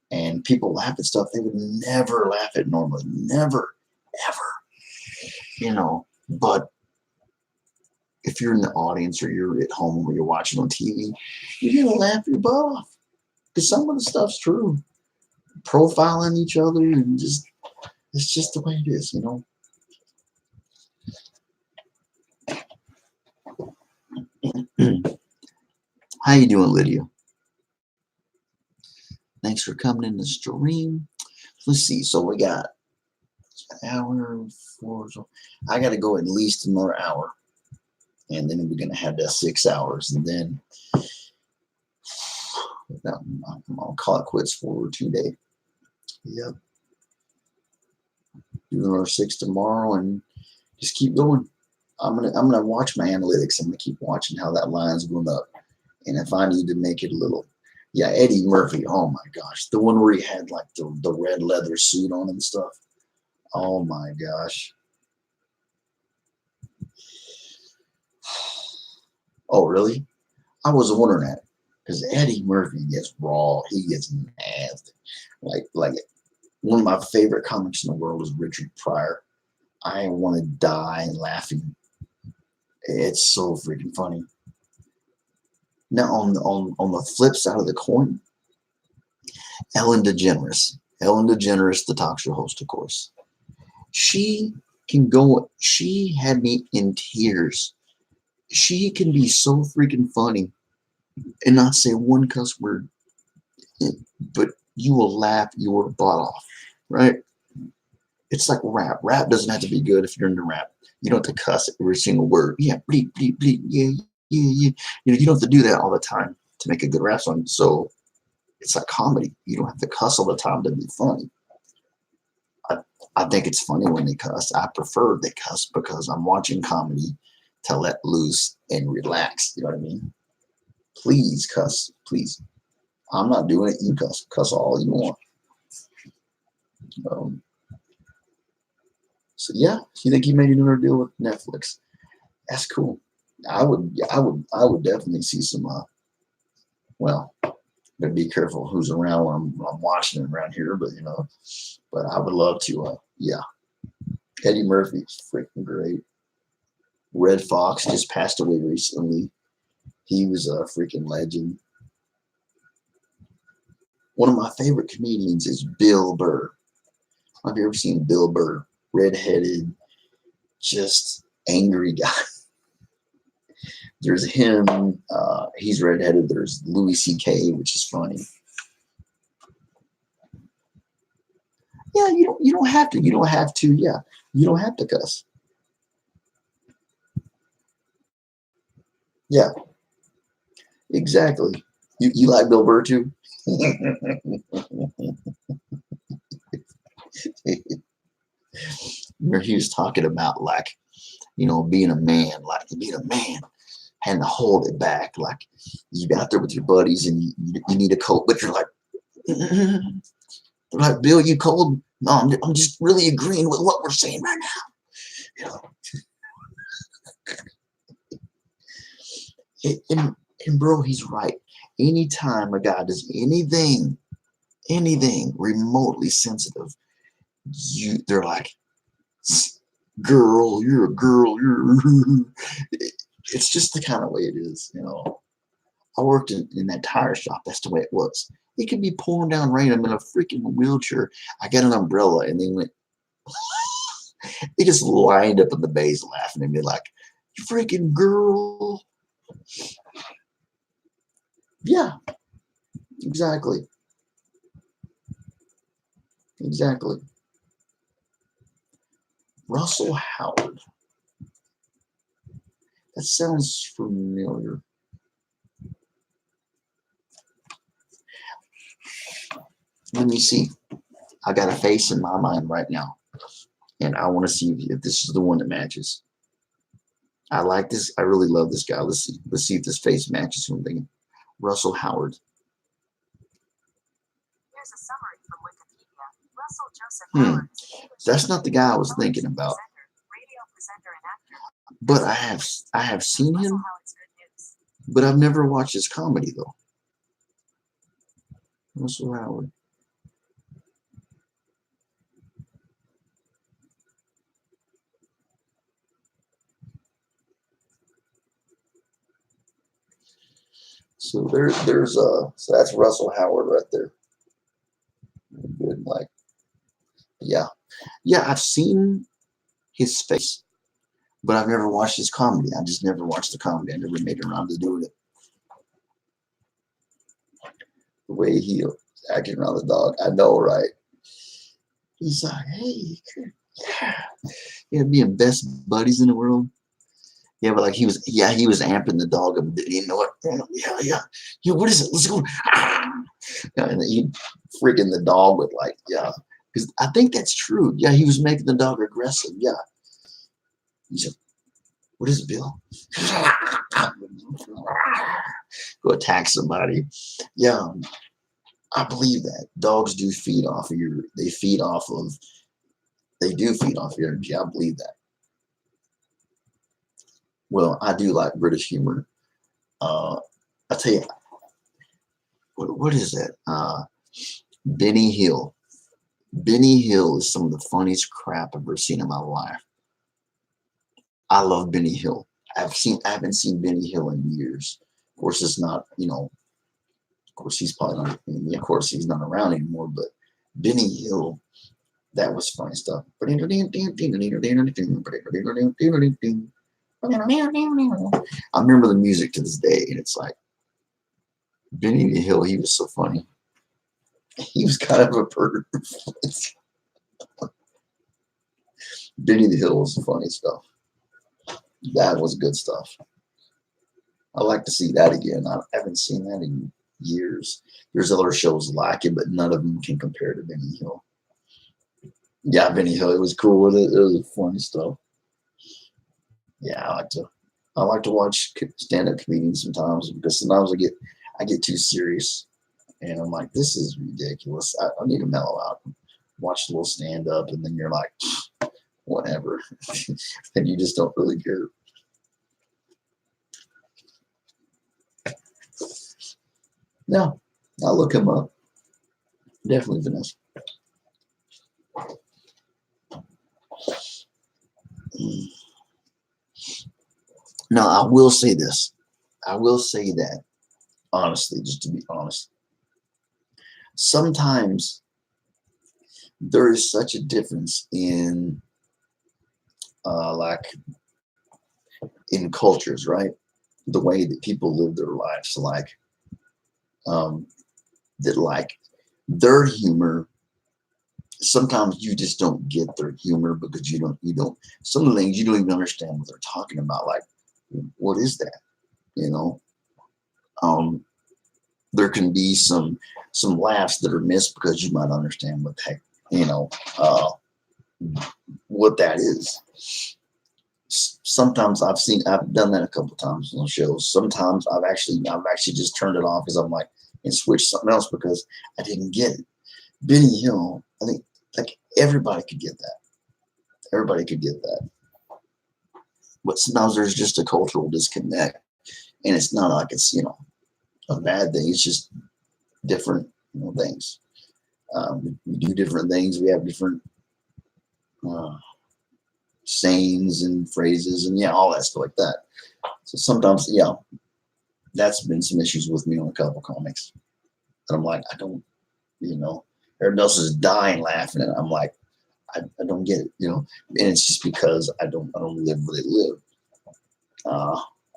and people laugh at stuff they would never laugh at normally. Never, ever. You know, but if you're in the audience or you're at home or you're watching on TV, you're gonna laugh your butt off because some of the stuff's true. Profiling each other and just it's just the way it is, you know. How you doing, Lydia? Thanks for coming in the stream. Let's see. So we got an hour, four. So I got to go at least another hour, and then we're gonna have that 6 hours, and then I'll call it quits for today. Yep. Do another 6 tomorrow, and just keep going. I'm gonna watch my analytics. I'm gonna keep watching how that line's going up, and if I need to make it a little. Yeah, Eddie Murphy. Oh my gosh, the one where he had like the red leather suit on and stuff. Oh my gosh. Oh really? I was wondering that because Eddie Murphy gets raw. He gets nasty. Like one of my favorite comics in the world is Richard Pryor. I want to die laughing. It's so freaking funny. Now on the flip side of the coin, Ellen DeGeneres. Ellen DeGeneres, the talk show host, of course. She can go. She had me in tears. She can be so freaking funny and not say one cuss word, but you will laugh your butt off, right? It's like rap. Rap doesn't have to be good if you're into rap. You don't have to cuss every single word. Yeah, bleep, bleep, bleep, yeah, yeah, yeah. You know, you don't have to do that all the time to make a good rap song. So it's like comedy. You don't have to cuss all the time to be funny. I, I think it's funny when they cuss. I prefer they cuss because I'm watching comedy to let loose and relax. You know what I mean? Please cuss, please. I'm not doing it. You cuss, cuss all you want. Um, so yeah, you think you made another deal with Netflix? That's cool. I would definitely see some. Well, gotta be careful who's around when I'm watching it around here, but you know, but I would love to. Yeah, Eddie Murphy's freaking great. Red Fox just passed away recently. He was a freaking legend. One of my favorite comedians is Bill Burr. Have you ever seen Bill Burr? Redheaded, just angry guy. There's him. He's redheaded. There's Louis C.K., which is funny. Yeah, you don't have to. You don't have to. Yeah, you don't have to cuss. Yeah, exactly. You like Bill Burr too? Where he was talking about like being a man, like being a man, and to hold it back, like you out there with your buddies and you need a coat, but you're like, they're like, Bill, you cold? No, I'm just really agreeing with what we're saying right now. You know, and bro, he's right. Anytime a guy does anything remotely sensitive, they're like, girl, you're a girl, it's just the kind of way it is, you know. I worked in that tire shop. That's the way it was. It could be pouring down rain. I'm in a freaking wheelchair. I got an umbrella, and they went. They just lined up in the bays laughing at me like, "You freaking girl!" Yeah, exactly, exactly. Russell Howard. That sounds familiar. Let me see. I got a face in my mind right now, and I want to see if this is the one that matches. I like this. I really love this guy. Let's see. Let's see if this face matches who I'm thinking. Russell Howard. Here's a summary from Wikipedia. Russell Joseph Howard. That's not the guy I was thinking about. But I have seen him, but I've never watched his comedy though. Russell Howard. So so that's Russell Howard right there. Good, like, yeah, yeah. I've seen his face, but I've never watched his comedy. I just never watched the comedy. I never made it around to doing it. The way he acting around the dog, I know, right? He's like, hey, yeah, yeah, being best buddies in the world. Yeah, but like he was amping the dog a bit. You know what? Yeah, yeah, yeah. What is it? Let's go. Ah! Yeah, and he freaking the dog with like, yeah, because I think that's true. Yeah, he was making the dog aggressive. Yeah, he said, "What is it, Bill?" Go attack somebody. Yeah, I believe that dogs do feed off of your. They feed off of. They do feed off your energy. I believe that. Well, I do like British humor. I tell you, what is that? Benny Hill. Benny Hill is some of the funniest crap I've ever seen in my life. I love Benny Hill. I haven't seen Benny Hill in years. Of course, it's not, of course, he's probably not, of course, he's not around anymore, but Benny Hill, that was funny stuff. I remember the music to this day, and it's like, Benny Hill, he was so funny. He was kind of a pervert. Benny the Hill was the funny stuff. That was good stuff. I like to see that again. I haven't seen that in years. There's other shows like it, but none of them can compare to Benny Hill. Yeah, Benny Hill. It was cool. It was funny stuff. Yeah, I like to watch stand-up comedians sometimes because sometimes I get too serious and I'm like, this is ridiculous. I need to mellow out, watch a little stand-up, and then you're like, whatever, and you just don't really care. No, I'll look him up. Definitely Vanessa. Now, I will say this. I will say that, honestly, just to be honest, sometimes there is such a difference in, like, in cultures, right? The way that people live their lives, like, um, that, like, their humor, sometimes you just don't get their humor because you don't, some of the things you don't even understand what they're talking about. Like, what is that? You know? Um, there can be some laughs that are missed because you might understand what the heck, you know, uh, what that is. Sometimes I've done that a couple of times on shows. Sometimes I've actually just turned it off because I'm like, and switched something else because I didn't get it. Benny Hill, I think like everybody could get that. Everybody could get that. But sometimes there's just a cultural disconnect, and it's not like it's a bad thing. It's just different things. We do different things. We have different uh, sayings and phrases, and yeah, all that stuff like that. So sometimes, yeah, that's been some issues with me on a couple comics. And I'm like, I don't, everyone else is dying laughing, and I'm like, I don't get it, and it's just because I don't live where they live.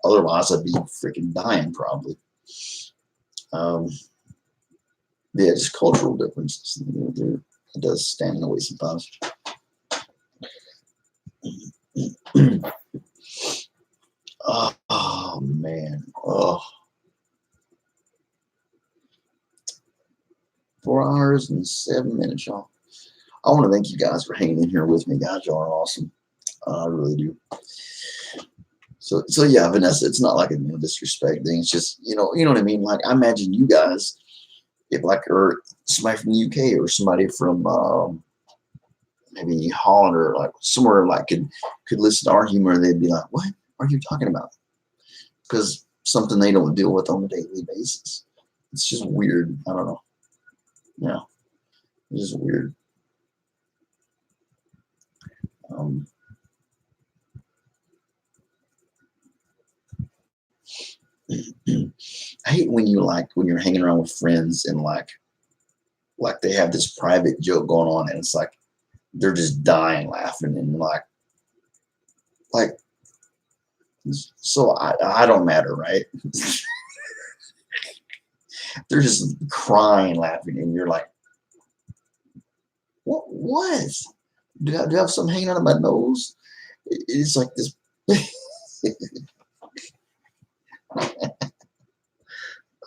Otherwise, I'd be freaking dying probably. Um, yeah, just cultural differences. It does stand in the way sometimes. Oh man. Oh. 4 hours and 7 minutes, y'all. I want to thank you guys for hanging in here with me, guys. Y'all are awesome. I really do. So yeah, Vanessa, it's not like a disrespect thing. It's just you know what I mean. Like I imagine you guys, if like or somebody from the UK or somebody from maybe Holland or like somewhere like could listen to our humor, and they'd be like, "What are you talking about?" Because something they don't deal with on a daily basis. It's just weird. I don't know. Yeah, it's just weird. Um, I hate when you're hanging around with friends and like they have this private joke going on, and it's like they're just dying laughing, and like so I don't matter, right? They're just crying laughing, and you're like, what? Do I have something hanging out of my nose? It's like this.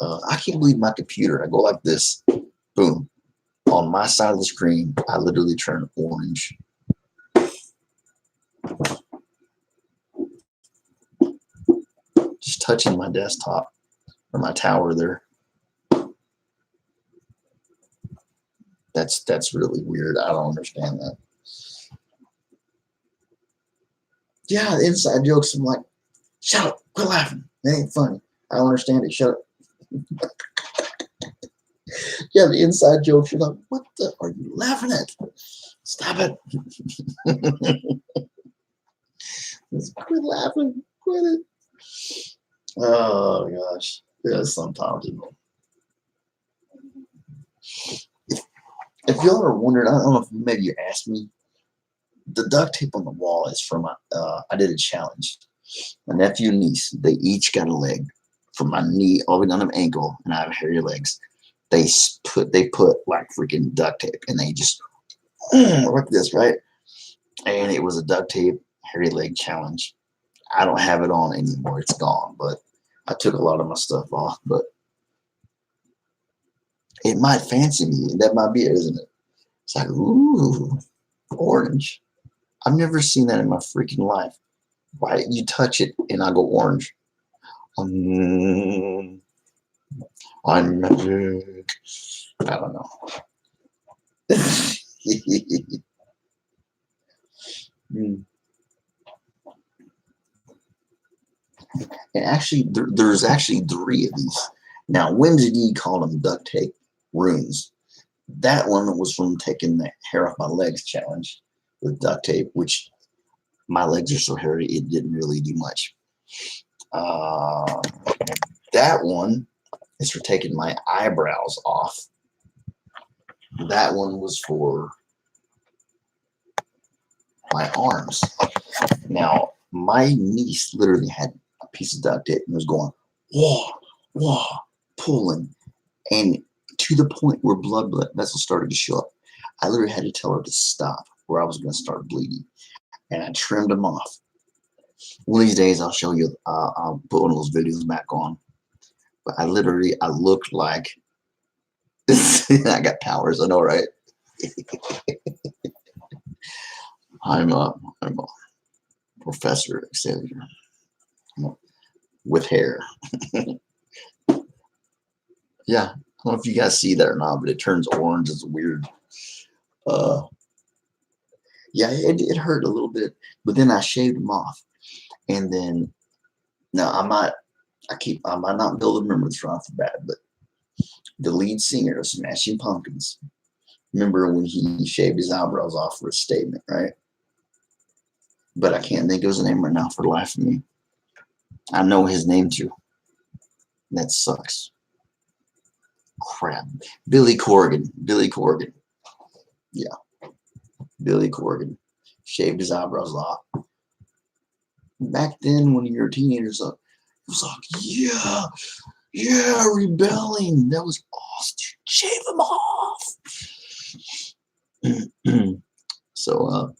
I can't believe my computer. I go like this, boom. On my side of the screen, I literally turn orange. Just touching my desktop or my tower there. That's really weird. I don't understand that. Yeah, the inside jokes. I'm like, shut up, quit laughing. That ain't funny. I don't understand it. Shut up. Yeah, the inside jokes. You're like, what the are you laughing at? Stop it. Just quit laughing. Quit it. Oh gosh. Yeah, sometimes. If y'all are wondering, I don't know if maybe you asked me, the duct tape on the wall is from I did a challenge. My nephew and niece, they each got a leg from my knee all the way down to my ankle, and I have hairy legs. They put like freaking duct tape, and they just like this, right? And it was a duct tape hairy leg challenge. I don't have it on anymore; it's gone. But I took a lot of my stuff off. But it might fancy me. That might be it, isn't it? It's like, ooh, orange. I've never seen that in my freaking life. Why you touch it and I go orange? Um, I'm magic. I don't know. And actually, there's actually three of these. Now, Whimsy D called them duct tape runes. That one was from taking the hair off my legs challenge with duct tape, which my legs are so hairy, it didn't really do much. Uh, that one is for taking my eyebrows off. That one was for my arms. Now, my niece literally had a piece of duct tape and was going, whoa, whoa, pulling. And to the point where blood vessels started to show up. I literally had to tell her to stop, or I was going to start bleeding. And I trimmed them off. One of these days, I'll show you, I'll put one of those videos back on. But I looked like, I got powers, I know, right? I'm a Professor Xavier with hair. Yeah, I don't know if you guys see that or not, but it turns orange. It's weird. Uh, yeah, it hurt a little bit, but then I shaved them off, and then now I might not be able to remember this right off the bat, but the lead singer of Smashing Pumpkins. Remember when he shaved his eyebrows off for a statement, right? But I can't think of his name right now for the life of me. I know his name too. That sucks. Crap. Billy Corgan. Billy Corgan. Yeah. Billy Corgan. Shaved his eyebrows off. Back then, when you were teenagers, it was like, yeah, rebelling. That was awesome. Shave them off. So,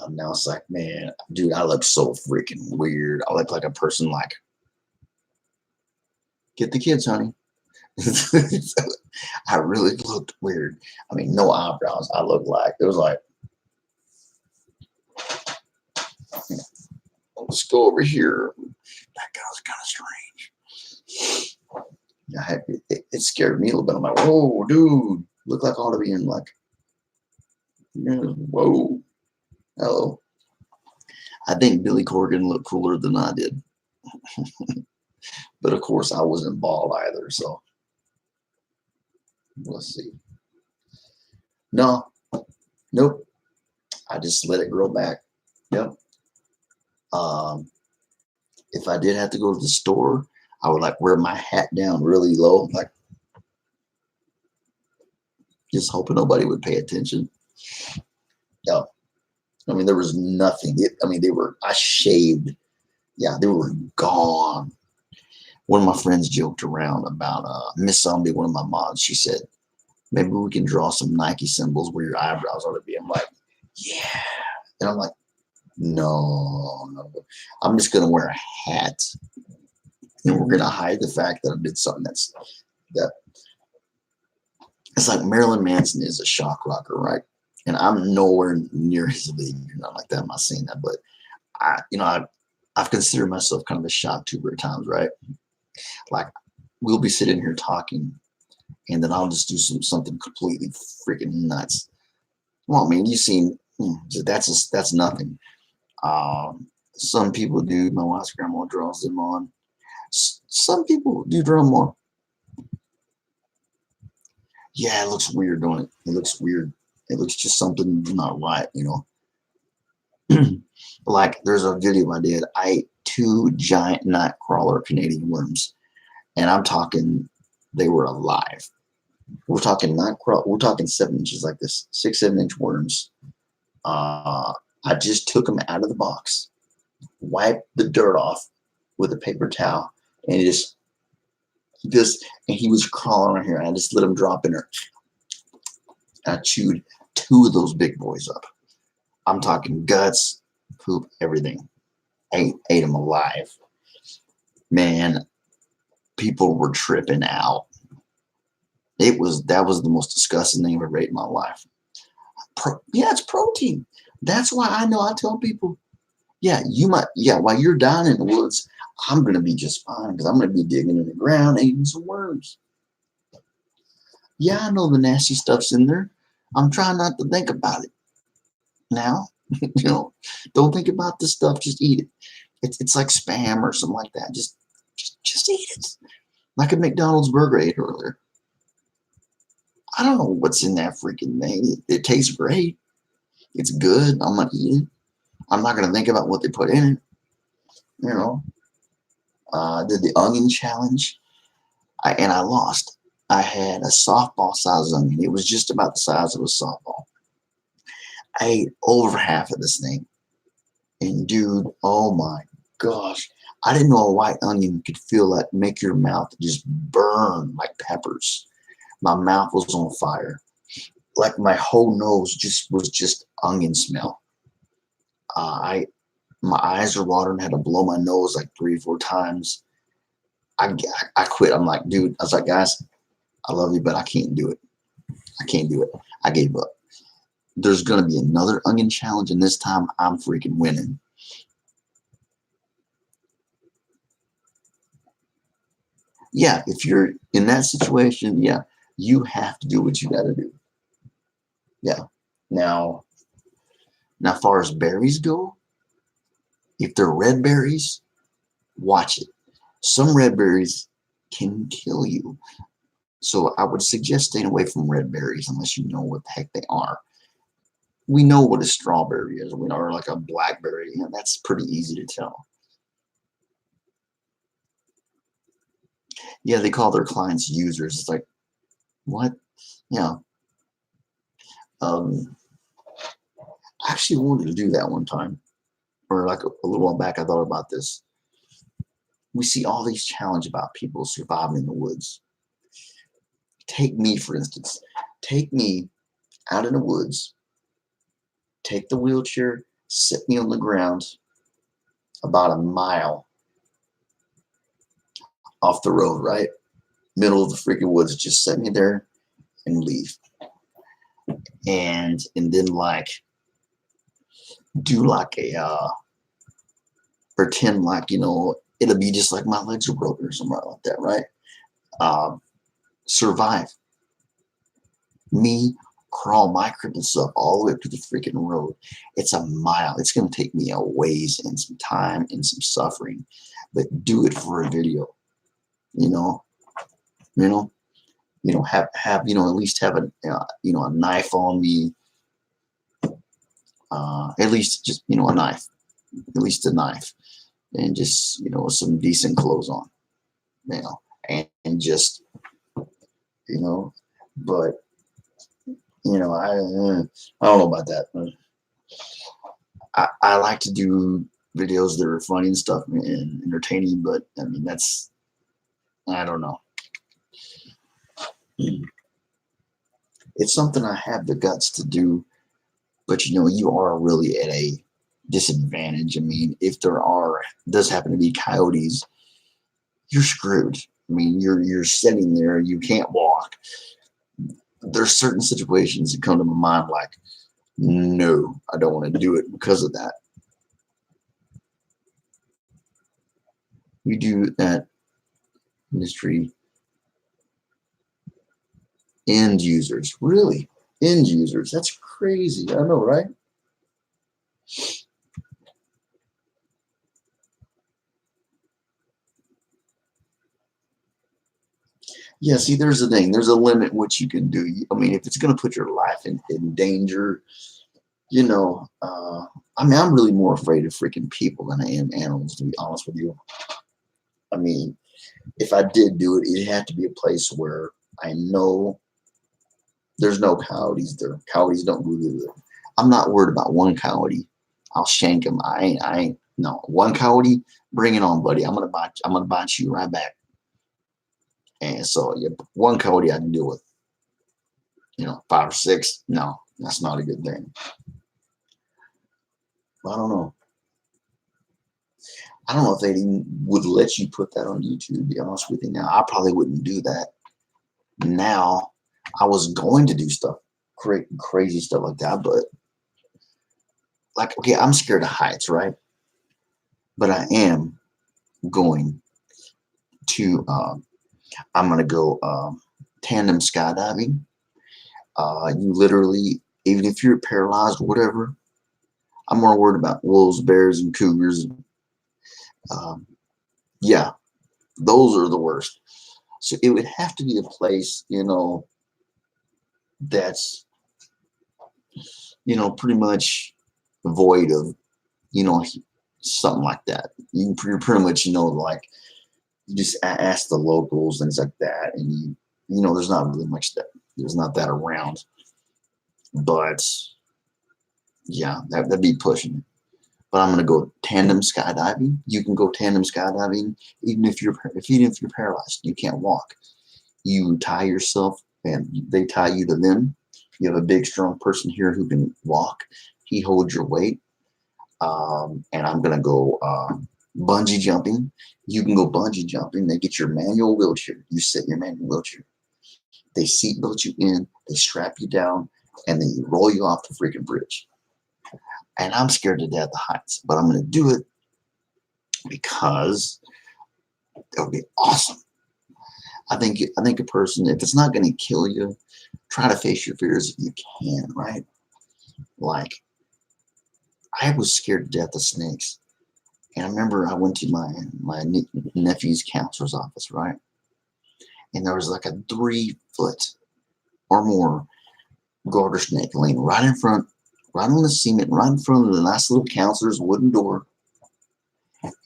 now it's like, man, dude, I look so freaking weird. I look like a person like, get the kids, honey. I really looked weird. I mean, no eyebrows. I looked like, it was like, let's go over here. That guy was kind of strange. It scared me a little bit. I'm like, whoa, dude, look like I ought to be in like, whoa, hello. I think Billy Corgan looked cooler than I did, but of course I wasn't bald either. So let's see. No, nope. I just let it grow back. Yep. Um, if I did have to go to the store, I would like wear my hat down really low, like just hoping nobody would pay attention. Yeah. I mean, there was nothing. I mean, I shaved. Yeah, they were gone. One of my friends joked around about Miss Zombie, one of my mods. She said, maybe we can draw some Nike symbols where your eyebrows ought to be. I'm like, yeah. And I'm like, no, no. I'm just going to wear a hat. And we're going to hide the fact that I did something that it's like Marilyn Manson is a shock rocker, right? And I'm nowhere near his league or nothing like that. I'm not saying that, but I've considered myself kind of a shock tuber at times, right? Like we'll be sitting here talking, and then I'll just do something completely freaking nuts. Well, I mean, you've seen that's nothing. Some people do. My wife's grandma draws them on. Some people do draw them on. Yeah, it looks weird, don't it? It looks weird. It looks just something not right, Like there's a video I did. I ate 2 giant nightcrawler Canadian worms, and I'm talking they were alive. We're talking nightcrawler. We're talking 7 inches, like this, 6, 7 inch worms. I just took them out of the box, wiped the dirt off with a paper towel, and and he was crawling around here. And I just let him drop in there. I chewed 2 of those big boys up. I'm talking guts, poop, everything. Ate them alive. Man, people were tripping out. That was the most disgusting thing I've ever ate in my life. Yeah, it's protein. That's why I know I tell people, while you're down in the woods, I'm going to be just fine because I'm going to be digging in the ground, eating some worms. Yeah, I know the nasty stuff's in there. I'm trying not to think about it now. Don't think about this stuff. Just eat it. It's like spam or something like that. Just eat it. Like a McDonald's burger I ate earlier. I don't know what's in that freaking thing. It tastes great. It's good. I'm gonna eat it. I'm not gonna think about what they put in it. Did the onion challenge, and I lost. I had a softball size onion. It was just about the size of a softball. I ate over half of this thing, and dude, oh my gosh, I didn't know a white onion could make your mouth just burn like peppers. My mouth was on fire. Like my whole nose was just onion smell. My eyes were watering. Had to blow my nose like 3 or 4 times. I quit. I'm like, dude. I was like, guys, I love you, but I can't do it. I can't do it. I gave up. There's gonna be another onion challenge, and this time I'm freaking winning. Yeah, if you're in that situation, yeah, you have to do what you got to do. Yeah. Now, far as berries go, if they're red berries, watch it. Some red berries can kill you. So I would suggest staying away from red berries unless you know what the heck they are. We know what a strawberry is. We know, or like a blackberry. That's pretty easy to tell. Yeah, they call their clients users. It's like, what? Yeah. I actually wanted to do that one time, or like a little while back. I thought about this. We see all these challenges about people surviving in the woods. Take me, for instance. Take me out in the woods. Take the wheelchair, sit me on the ground about a mile off the road, right? Middle of the freaking woods. Just set me there and leave. And then like do like a pretend like it'll be just like my legs are broken or something like that, right? survive. Me crawl my crippled stuff all the way up to the freaking road. It's a mile. It's going to take me a ways and some time and some suffering, but do it for a video. You know, you know, have at least have a knife on me. At least just a knife, at least a knife, and just some decent clothes on, and just but I don't know about that. I like to do videos that are funny and stuff and entertaining, but I mean I don't know. It's something I have the guts to do, but you are really at a disadvantage. I mean, if does happen to be coyotes, you're screwed. I mean, you're sitting there, you can't walk. There's certain situations that come to my mind like, no, I don't want to do it because of that. We do that industry. End users, really? End users? That's crazy. I know, right? Yeah, see, there's the thing. There's a limit what you can do. I mean, if it's going to put your life in danger, I mean, I'm really more afraid of freaking people than I am animals, to be honest with you. I mean, if I did do it, it'd have to be a place where I know there's no coyotes there. Coyotes don't go there. I'm not worried about one coyote. I'll shank him. I ain't no one coyote. Bring it on, buddy. I'm gonna bite you right back. And so, yeah, one coyote I can deal with. 5 or 6. No, that's not a good thing. I don't know. I don't know if they even would let you put that on YouTube, to be honest with you. Now, I probably wouldn't do that. Now, I was going to do stuff, crazy stuff like that, but like, okay, I'm scared of heights, right? But I am going to, I'm going to go tandem skydiving. You literally, even if you're paralyzed or whatever, I'm more worried about wolves, bears, and cougars. Yeah, those are the worst. So it would have to be a place, that's, pretty much void of, you know, something like that. You're pretty much, like you just ask the locals, things like that. And there's not really much there's not that around, but yeah, that'd be pushing it. But I'm going to go tandem skydiving. You can go tandem skydiving even if you're paralyzed, you can't walk. You tie yourself, and they tie you to them. You have a big, strong person here who can walk. He holds your weight. And I'm going to go bungee jumping. You can go bungee jumping. They get your manual wheelchair. You sit in your manual wheelchair. They seatbelt you in. They strap you down, and then you roll you off the freaking bridge. And I'm scared to death of heights, but I'm going to do it because that would be awesome. I think a person, if it's not going to kill you, try to face your fears if you can, right? Like, I was scared to death of snakes. And I remember I went to my nephew's counselor's office, right? And there was like a 3-foot or more garter snake laying right in front, right on the cement, right in front of the nice little counselor's wooden door.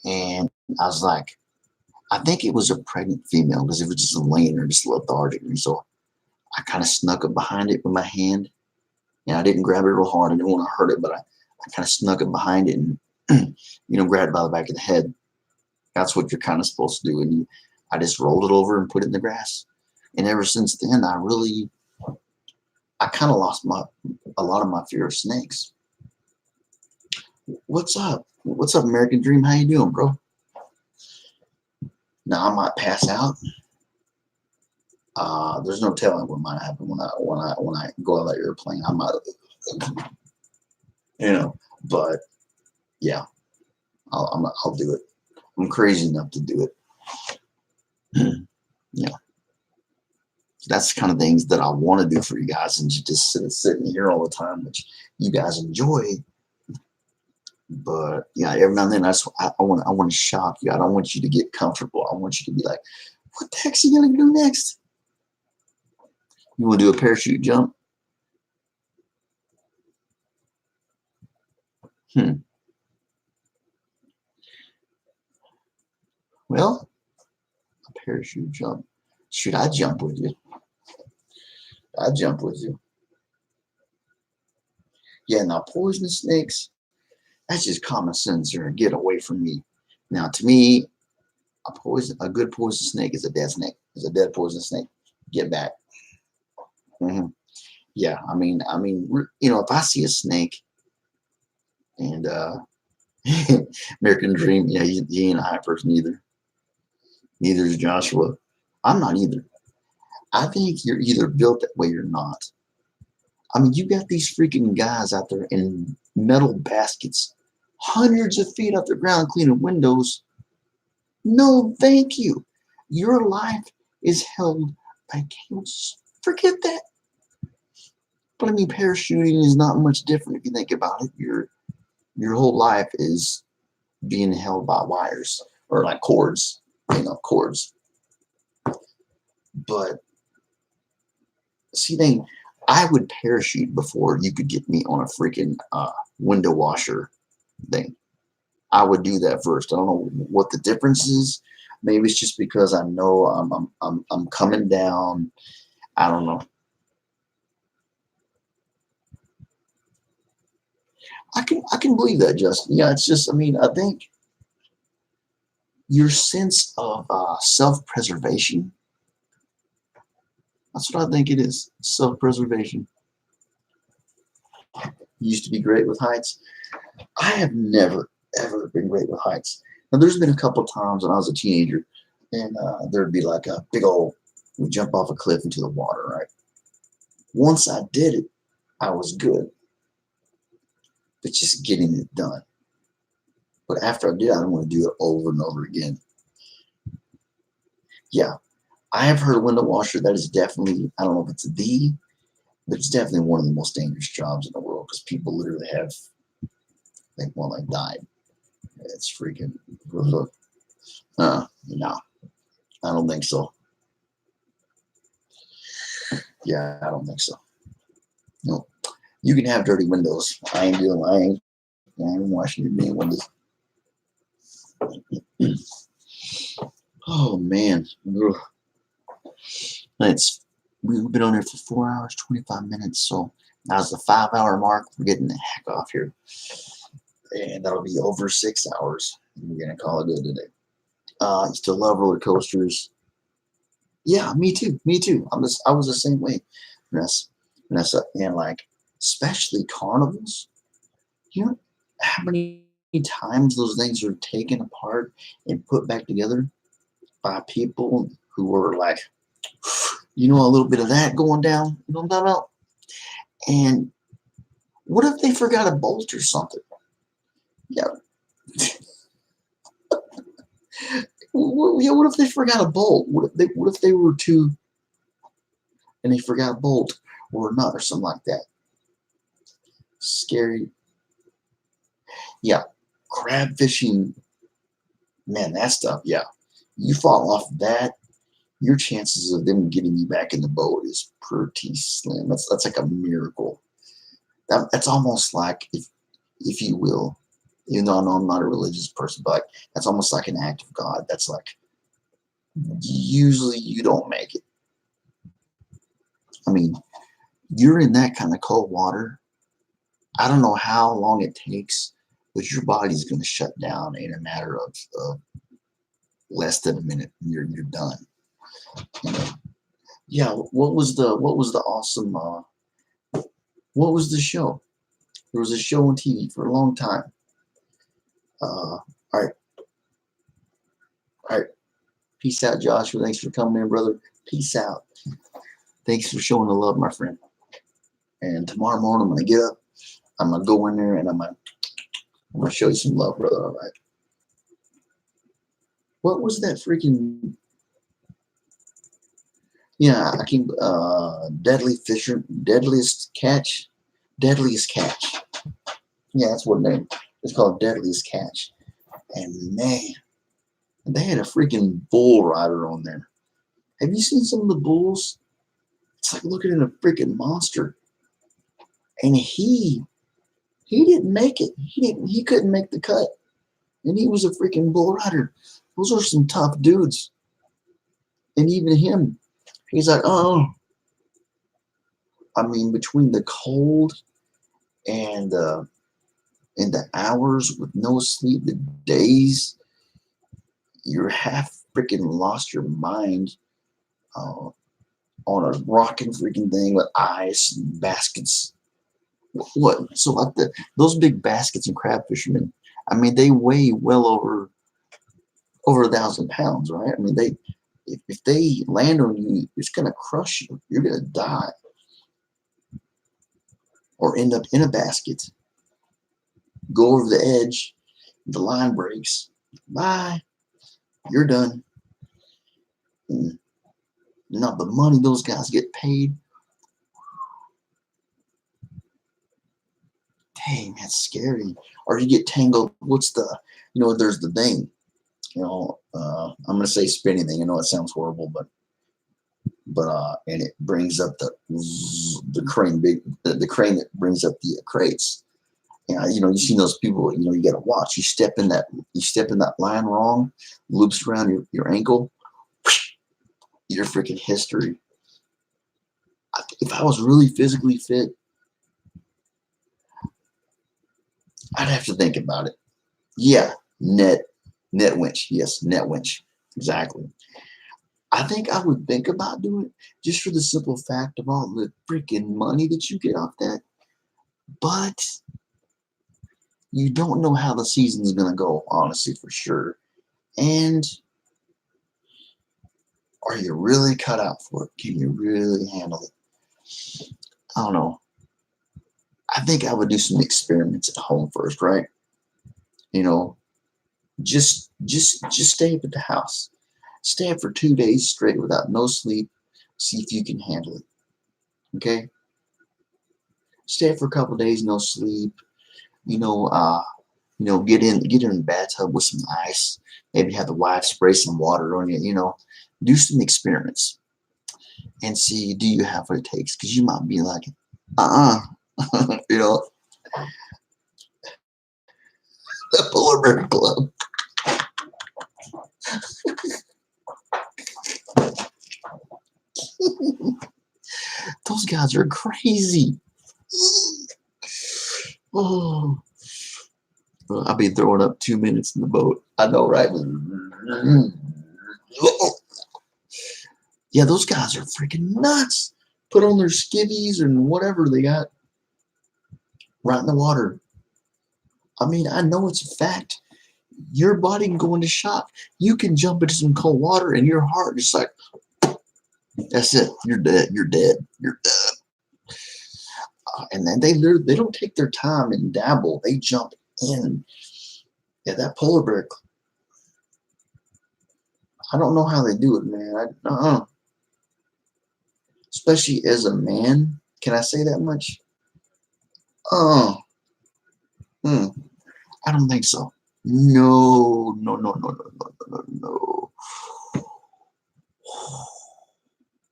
And I was like, I think it was a pregnant female because it was just laying there, just lethargic. And so I kind of snuck up behind it with my hand. And I didn't grab it real hard. I didn't want to hurt it, but I kind of snuck up behind it and, grabbed it by the back of the head. That's what you're kind of supposed to do. And I just rolled it over and put it in the grass. And ever since then, I kind of lost a lot of my fear of snakes. What's up? What's up, American Dream? How you doing, bro? Now I might pass out. There's no telling what might happen when I go out that airplane. I might, but yeah, I'll do it. I'm crazy enough to do it. Yeah. That's the kind of things that I want to do for you guys, and just sitting here all the time, which you guys enjoy. But yeah, every now and then I want to shock you. I don't want you to get comfortable. I want you to be like, what the heck's he gonna do next? You want to do a parachute jump? Well, a parachute jump. Should I jump with you? I jump with you. Yeah, now poisonous snakes, that's just common sense or get away from me. Now to me, a good poison snake is a dead snake. Is a dead poison snake. Get back. Hmm. Yeah, if I see a snake and American Dream, yeah, he ain't a high person either. Neither is Joshua. I'm not either. I think you're either built that way or not. I mean, you got these freaking guys out there in metal baskets, hundreds of feet off the ground cleaning windows. No, thank you. Your life is held by cables. Forget that. But I mean, parachuting is not much different if you think about it. Your whole life is being held by wires or like cords, cords. But see, then I would parachute before you could get me on a freaking window washer thing. I would do that first. I don't know what the difference is. Maybe it's just because I know I'm coming down. I don't know. I can believe that, Justin. Yeah, it's just I think your sense of self-preservation. That's what I think it is. Self-preservation. You used to be great with heights. I have never ever been great with heights. Now there's been a couple of times when I was a teenager, and there'd be like a big old we jump off a cliff into the water. Right. Once I did it, I was good, but just getting it done. But after I did, I don't want to do it over and over again. Yeah, I have heard of window washer. That is definitely, I don't know if it's but it's definitely one of the most dangerous jobs in the world because people literally have, like died. It's freaking, no, I don't think so. Yeah, I don't think so. No, you can have dirty windows. I ain't washing your damn windows. Oh man, ugh. It's we've been on here for 4 hours, 25 minutes. So now's the 5 hour mark. We're getting the heck off here, and that'll be over 6 hours. We're gonna call it good today. I still love roller coasters. Yeah, me too. Me too. I was the same way, Vanessa, and like especially carnivals. You know how many times those things are taken apart and put back together by people who were like, a little bit of that going down. You know what I'm talking about? And what if they forgot a bolt or something? Yeah. What if they forgot a bolt? What if they were too and they forgot a bolt or a nut or something like that? Scary. Yeah. Crab fishing, man, that stuff, yeah. You fall off that, your chances of them getting you back in the boat is pretty slim. That's like a miracle. That's almost like if you will, even though I know I'm not a religious person, but that's almost like an act of God. That's like usually you don't make it. I mean, you're in that kind of cold water. I don't know how long it takes, but your body's going to shut down in a matter of less than a minute. You're done. You know? Yeah. What was the awesome? What was the show? There was a show on TV for a long time. All right, all right. Peace out, Joshua. Thanks for coming in, brother. Peace out. Thanks for showing the love, my friend. And tomorrow morning, I'm gonna get up. I'm gonna go in there and I'm gonna show you some love, brother. All right. What was that freaking? Yeah, I keep deadliest catch. Yeah, that's what name. It's called Deadliest Catch. And man, they had a freaking bull rider on there. Have you seen some of the bulls? It's like looking at a freaking monster. And he didn't make it. He couldn't make the cut. And he was a freaking bull rider. Those are some tough dudes. And even him, he's like, oh, I mean, between the cold and the hours with no sleep, the days, you're half freaking lost your mind uh, on a rocking freaking thing with ice and baskets. What? So like those big baskets and crab fishermen, I mean, they weigh well over 1,000 pounds, right? I mean, if they land on you, it's gonna crush you. You're gonna die or end up in a basket. Go over the edge, the line breaks. Bye. You're done. And now the money those guys get paid. Dang, that's scary. Or you get tangled. What's there's the thing. I'm gonna say spinning thing. I know it sounds horrible, but and it brings up the crane the crane that brings up the crates. And you see those people. You got to watch. You step in that line wrong, loops around your ankle. Your freaking history. If I was really physically fit, I'd have to think about it. Yeah, net winch. Yes, net winch. Exactly. I think I would think about doing it just for the simple fact of all the freaking money that you get off that. But you don't know how the season's gonna go, honestly, for sure. And are you really cut out for it? Can you really handle it? I don't know. I think I would do some experiments at home first, right? You know, just stay up at the house. Stay up for 2 days straight without no sleep. See if you can handle it. Okay? Stay up for a couple days, no sleep. You know, uh, get in the bathtub with some ice. Maybe have the wife spray some water on you. Do some experiments and see do you have what it takes? Because you might be like, you know, the Polar Bear Club. Those guys are crazy. Oh, I'll be throwing up 2 minutes in the boat. I know, right? Yeah, those guys are freaking nuts. Put on their skivvies and whatever they got right in the water. I mean, I know it's a fact. Your body can go into shock. You can jump into some cold water and your heart just like, that's it. You're dead. You're dead. You're dead. And then they don't take their time and dabble. They jump in. Yeah, that polar bear. I don't know how they do it, man. Especially as a man. Can I say that much? Oh, I don't think so. No, no, no, no, no, no, no,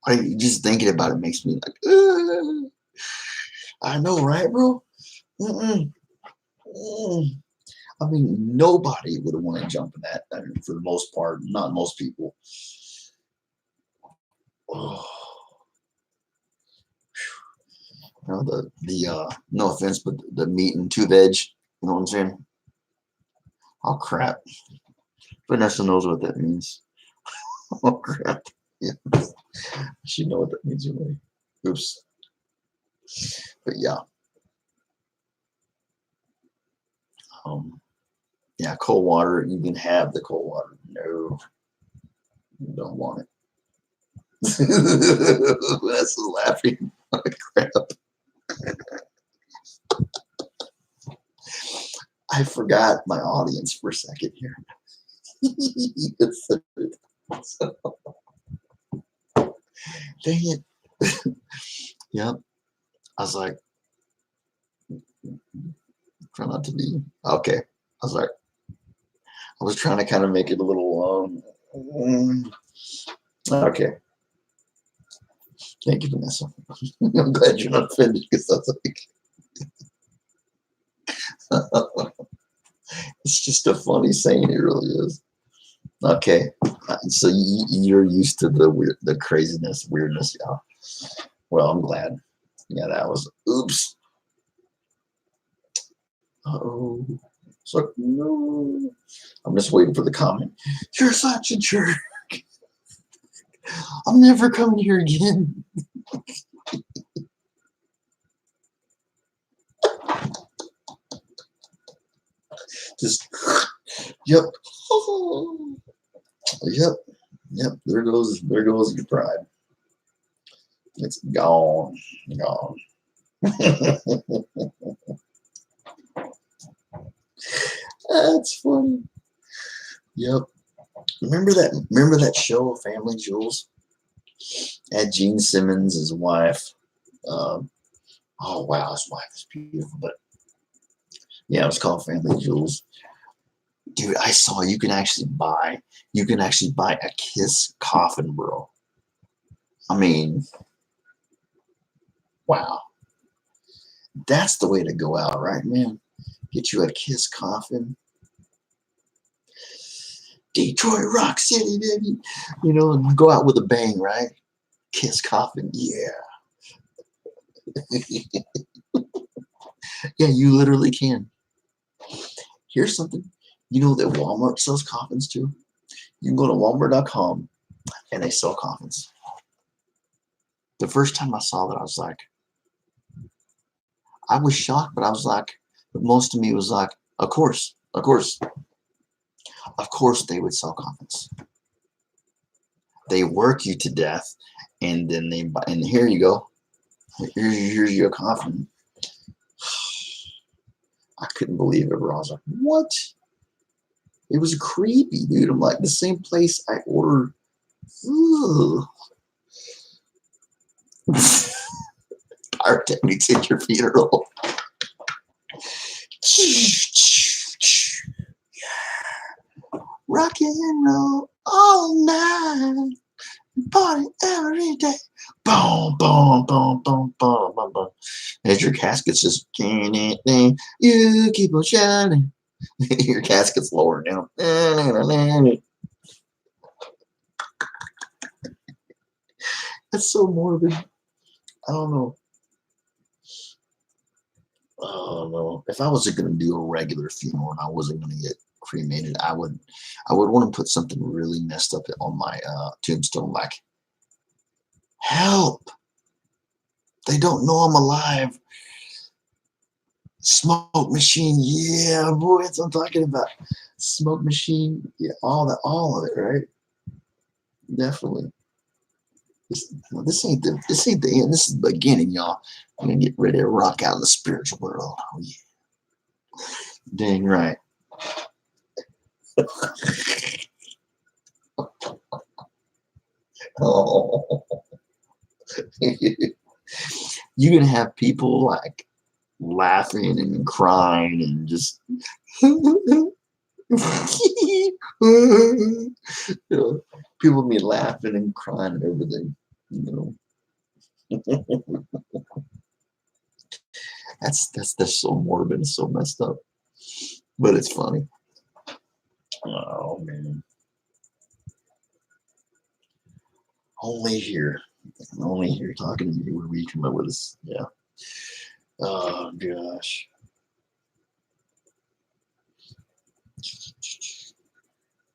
no. Just thinking about it makes me like, I know, right, bro? Mm-mm. I mean, nobody would want to jump in that. I mean, for the most part, not most people. Oh, no offense, but the meat and two veg. You know what I'm saying? Oh crap! Vanessa knows what that means. Oh crap! Yeah, she know what that means anyway. Oops. But yeah, um, yeah, cold water. You can have the cold water. No, you don't want it. That's laughing. Oh, crap. I forgot my audience for a second here. Dang it. Yep. I was like, try not to be okay. I was like, I was trying to kind of make it a little okay. Thank you, Vanessa. I'm glad you're not offended because I was like, it's just a funny saying. It really is. Okay, so you're used to the weird, the craziness, weirdness, yeah. Well, I'm glad. Yeah, that was oops. Oh, it's like no. I'm just waiting for the comment. You're such a jerk. I'm never coming here again. Just yep. Yep. Yep. There goes your pride. It's gone. Gone. That's funny. Yep. Remember that show, Family Jewels? Had Gene Simmons, his wife. Um, oh wow, his wife is beautiful. But yeah, it was called Family Jewels. Dude, I saw you can actually buy a Kiss coffin, bro. I mean, wow. That's the way to go out, right, man? Get you a Kiss coffin. Detroit Rock City, baby. And go out with a bang, right? Kiss coffin, yeah. Yeah, you literally can. Here's something. You know that Walmart sells coffins too? You can go to walmart.com and they sell coffins. The first time I saw that, I was shocked, but I was like, but most of me was like, of course they would sell coffins. They work you to death, and then they buy, and here you go. Here's your coffin. I couldn't believe it, bro. I was like, what? It was creepy, dude. I'm like, the same place I ordered. Pyrotechnics at your funeral. Rock and roll all night. Party every day. Boom, boom, boom, boom, boom, boom, boom. As your casket says, you keep on shining. Your casket's lower down. That's so morbid. I don't know. Oh no! If I was going to do a regular funeral and I wasn't going to get cremated, I would want to put something really messed up on my tombstone, like "Help! They don't know I'm alive." Smoke machine, yeah, boy, that's what I'm talking about. Smoke machine, yeah, all of it, right? Definitely. This ain't the end. This is the beginning, y'all. I'm gonna get ready to rock out in the spiritual world. Oh yeah, dang right. Oh. You're gonna have people like laughing and crying and just people be laughing and crying and everything. You know, that's so morbid and so messed up, but it's funny. Oh man, only here, only here talking to you where we come up with this. Yeah. Oh gosh.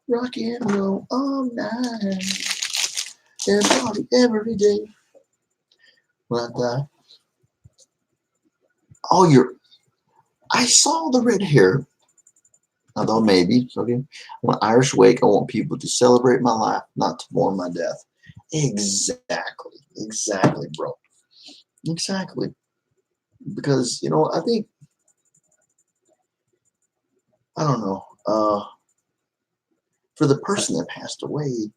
Rock and roll all night, everybody, every day. But oh, I saw the red hair. Although maybe okay. When Irish wake, I want people to celebrate my life, not to mourn my death. Exactly, bro. Exactly. Because I think I don't know. For the person that passed away,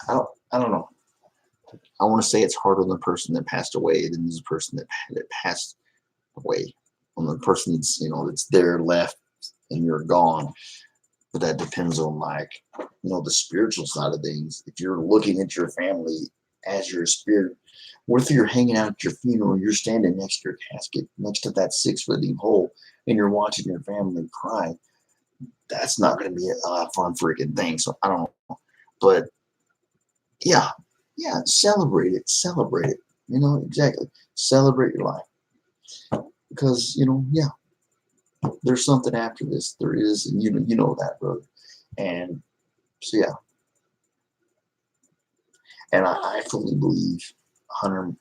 I don't know. I want to say it's harder on the person that passed away than the person that passed away. On the person that's that's there left and you're gone. But that depends on the spiritual side of things. If you're looking at your family as your spirit, what if you're hanging out at your funeral, you're standing next to your casket, next to that 6-foot deep hole, and you're watching your family cry? That's not going to be a fun freaking thing. So I don't know. But yeah, celebrate it. Celebrate it. Exactly. Celebrate your life. Because, there's something after this. There is, and you know that, brother. And so yeah. And I fully believe 110%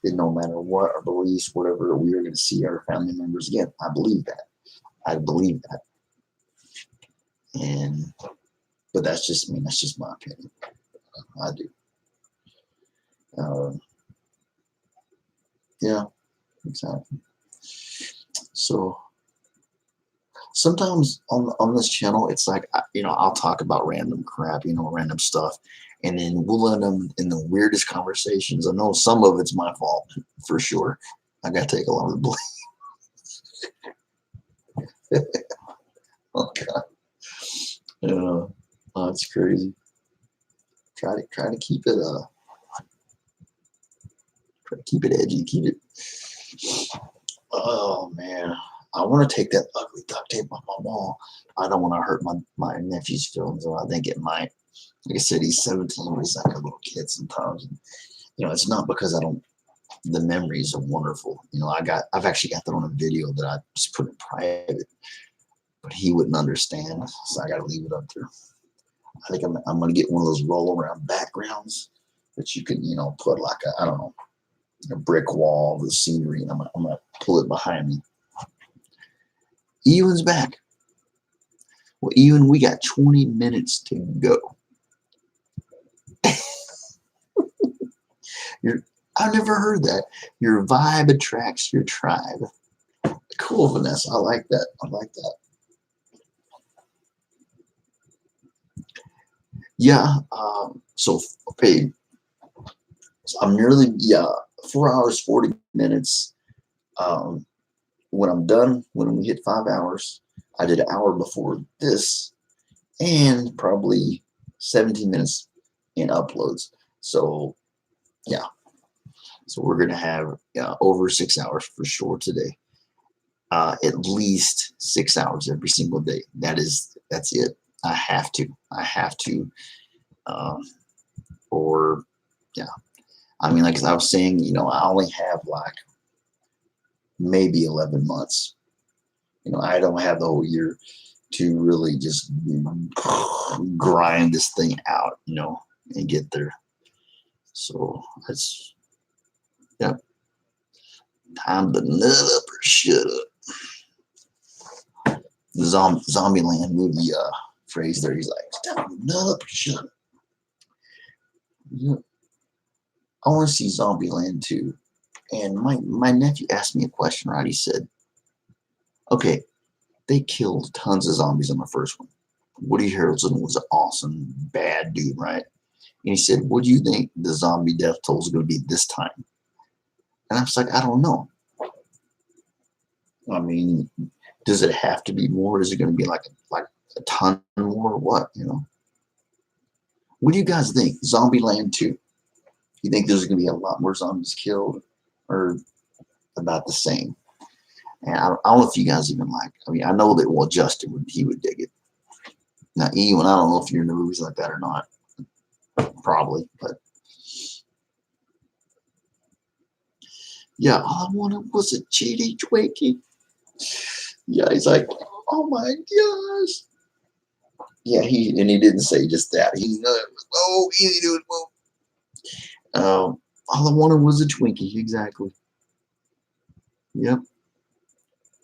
that no matter what our beliefs, whatever, we are going to see our family members again. I believe that. I believe that. But that's just me. That's just my opinion. I do. Yeah, exactly. So sometimes on this channel, it's like I'll talk about random crap, random stuff, and then we'll end them in the weirdest conversations. I know some of it's my fault for sure. I gotta take a lot of the blame. Oh God, oh, it's crazy. Try to keep it try to keep it edgy, keep it. Oh man, I want to take that ugly duct tape off my wall. I don't want to hurt my nephew's feelings, so I think it might. Like I said, he's 17, but he's like a little kid sometimes. And, it's not because I don't. The memories are wonderful. I've actually got that on a video that I just put in private, but he wouldn't understand, so I got to leave it up there. I think I'm gonna get one of those roll around backgrounds that you can put like I don't know, a brick wall with scenery, and I'm gonna pull it behind me. Ewan's back. Well, Ewan, we got 20 minutes to go. I've never heard that. Your vibe attracts your tribe. Cool, Vanessa. I like that. I like that. Yeah. So, okay. So I'm nearly, 4 hours, 40 minutes. When I'm done, when we hit 5 hours, I did an hour before this and probably 17 minutes in uploads. So, yeah. So we're going to have over 6 hours for sure today. At least 6 hours every single day. That's it. I have to. Or yeah. I mean, like I was saying, I only have like maybe 11 months. I don't have the whole year to really just grind this thing out, and get there. So that's time to nut up or shut up. The Zombieland movie phrase there. He's like, time to nut up or shut up. I want to see Zombieland 2. And my nephew asked me a question, right? He said, okay, they killed tons of zombies in the first one. Woody Harrelson was an awesome, bad dude, right? And he said, what do you think the zombie death toll is going to be this time? And I was like, I don't know. I mean, does it have to be more? Is it going to be like a ton more or what, What do you guys think? Zombieland 2. You think there's going to be a lot more zombies killed or about the same? And I don't know if you guys even like. I mean, I know that Justin he would dig it. Now, Ewan, I don't know if you're into movies like that or not. Probably, but yeah, all I wanted was a GD Twinkie. Yeah, he's like, oh my gosh. Yeah, he didn't say just that. He knew it. All I wanted was a Twinkie. Exactly. Yep.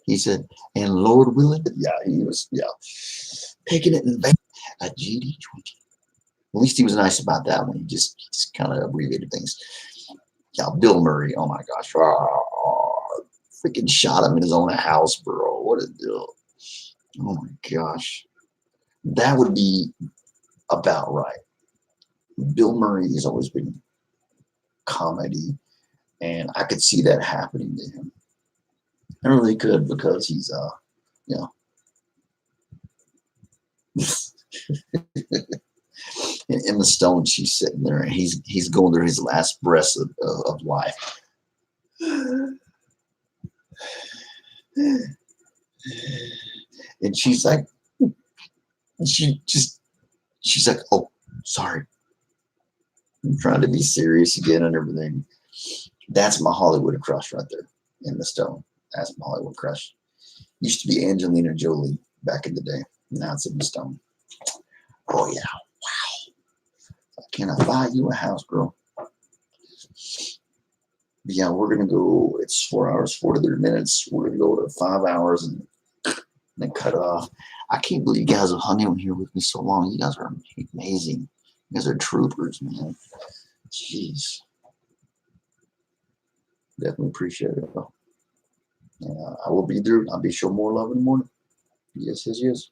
He said, and Lord willing, he was, taking it in vain. A GD Twinkie. At least he was nice about that one. He just kind of abbreviated things. Yeah, Bill Murray. Oh my gosh. Freaking shot him in his own house, bro. What a deal. Oh my gosh. That would be about right. Bill Murray has always been comedy, and I could see that happening to him. I really could because he's you know Emma Stone. She's sitting there and he's going through his last breaths of life. And she's like, she's like, oh, sorry. I'm trying to be serious again and everything. That's my Hollywood crush right there. Emma Stone. That's my Hollywood crush. Used to be Angelina Jolie back in the day. Now it's Emma Stone. Oh yeah. Wow. Can I buy you a house, girl? Yeah, we're gonna go. It's 4 hours, 43 minutes. We're gonna go to 5 hours and then cut it off. I can't believe you guys have hung in here with me so long. You guys are amazing. You guys are troopers, man. Jeez. Definitely appreciate it, though. I will be there. I'll be showing more love in the morning. Yes, yes, yes.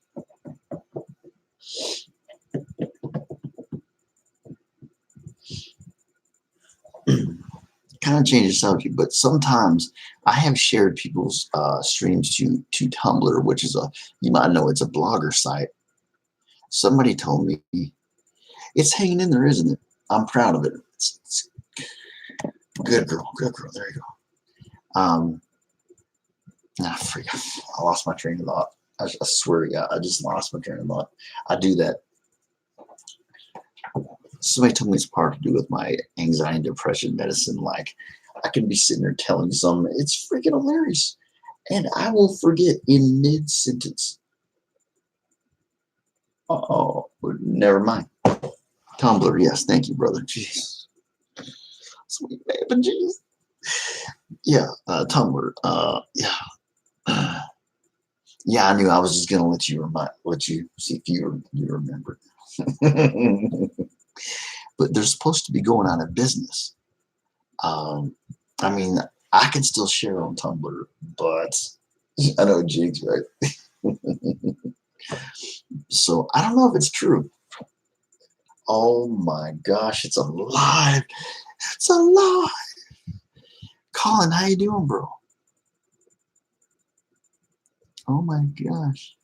Kind of change the subject, but sometimes I have shared people's streams to Tumblr, which is you might know it's a blogger site. Somebody told me it's hanging in there, isn't it? I'm proud of it. It's good girl, good girl. There you go. I lost my train of thought. I swear to God, I just lost my train of thought. I do that. Somebody told me it's part to do with my anxiety and depression medicine. Like, I can be sitting there telling someone, it's freaking hilarious. And I will forget in mid-sentence. Oh, never mind. Tumblr, yes, thank you, brother. Jeez. Sweet baby, jeez. Yeah, Tumblr. Yeah. Yeah, I knew I was just gonna let you see if you remember. But they're supposed to be going out of business. I mean, I can still share on Tumblr, but I know Jigs, right? So I don't know if it's true. Oh my gosh, it's alive. It's alive. Colin, how you doing, bro? Oh my gosh.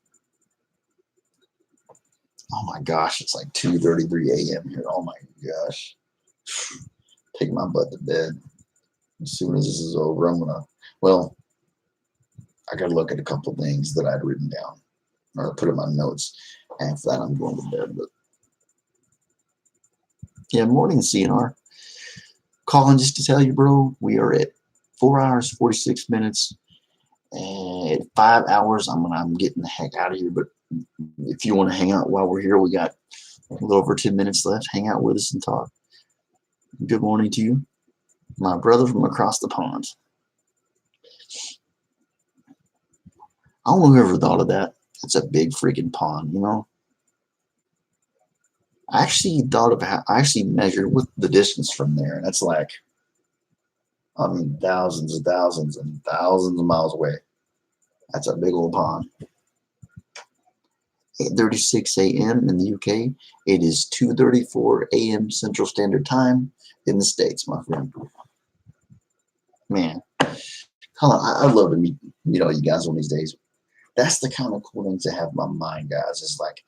Oh my gosh, it's like 2:33 a.m. here. Oh my gosh. Take my butt to bed. As soon as this is over, well, I gotta look at a couple things that I'd written down or put in my notes. After that, I'm going to bed. But yeah, morning, CNR. Colin, just to tell you, bro, we are at 4 hours, 46 minutes. And at 5 hours, I'm getting the heck out of here. But if you want to hang out while we're here, we got a little over 10 minutes left. Hang out with us and talk. Good morning to you, my brother from across the pond. I don't know who ever thought of that. It's a big freaking pond, you know. I actually measured with the distance from there, and it's like, I mean, thousands and thousands and thousands of miles away. That's a big old pond. 8:36 a.m. in the UK. It is 2:34 a.m. Central Standard Time in the States, my friend. Man, I'd love to meet all you guys one of these days. That's the kind of cool things to have in my mind, guys. Is like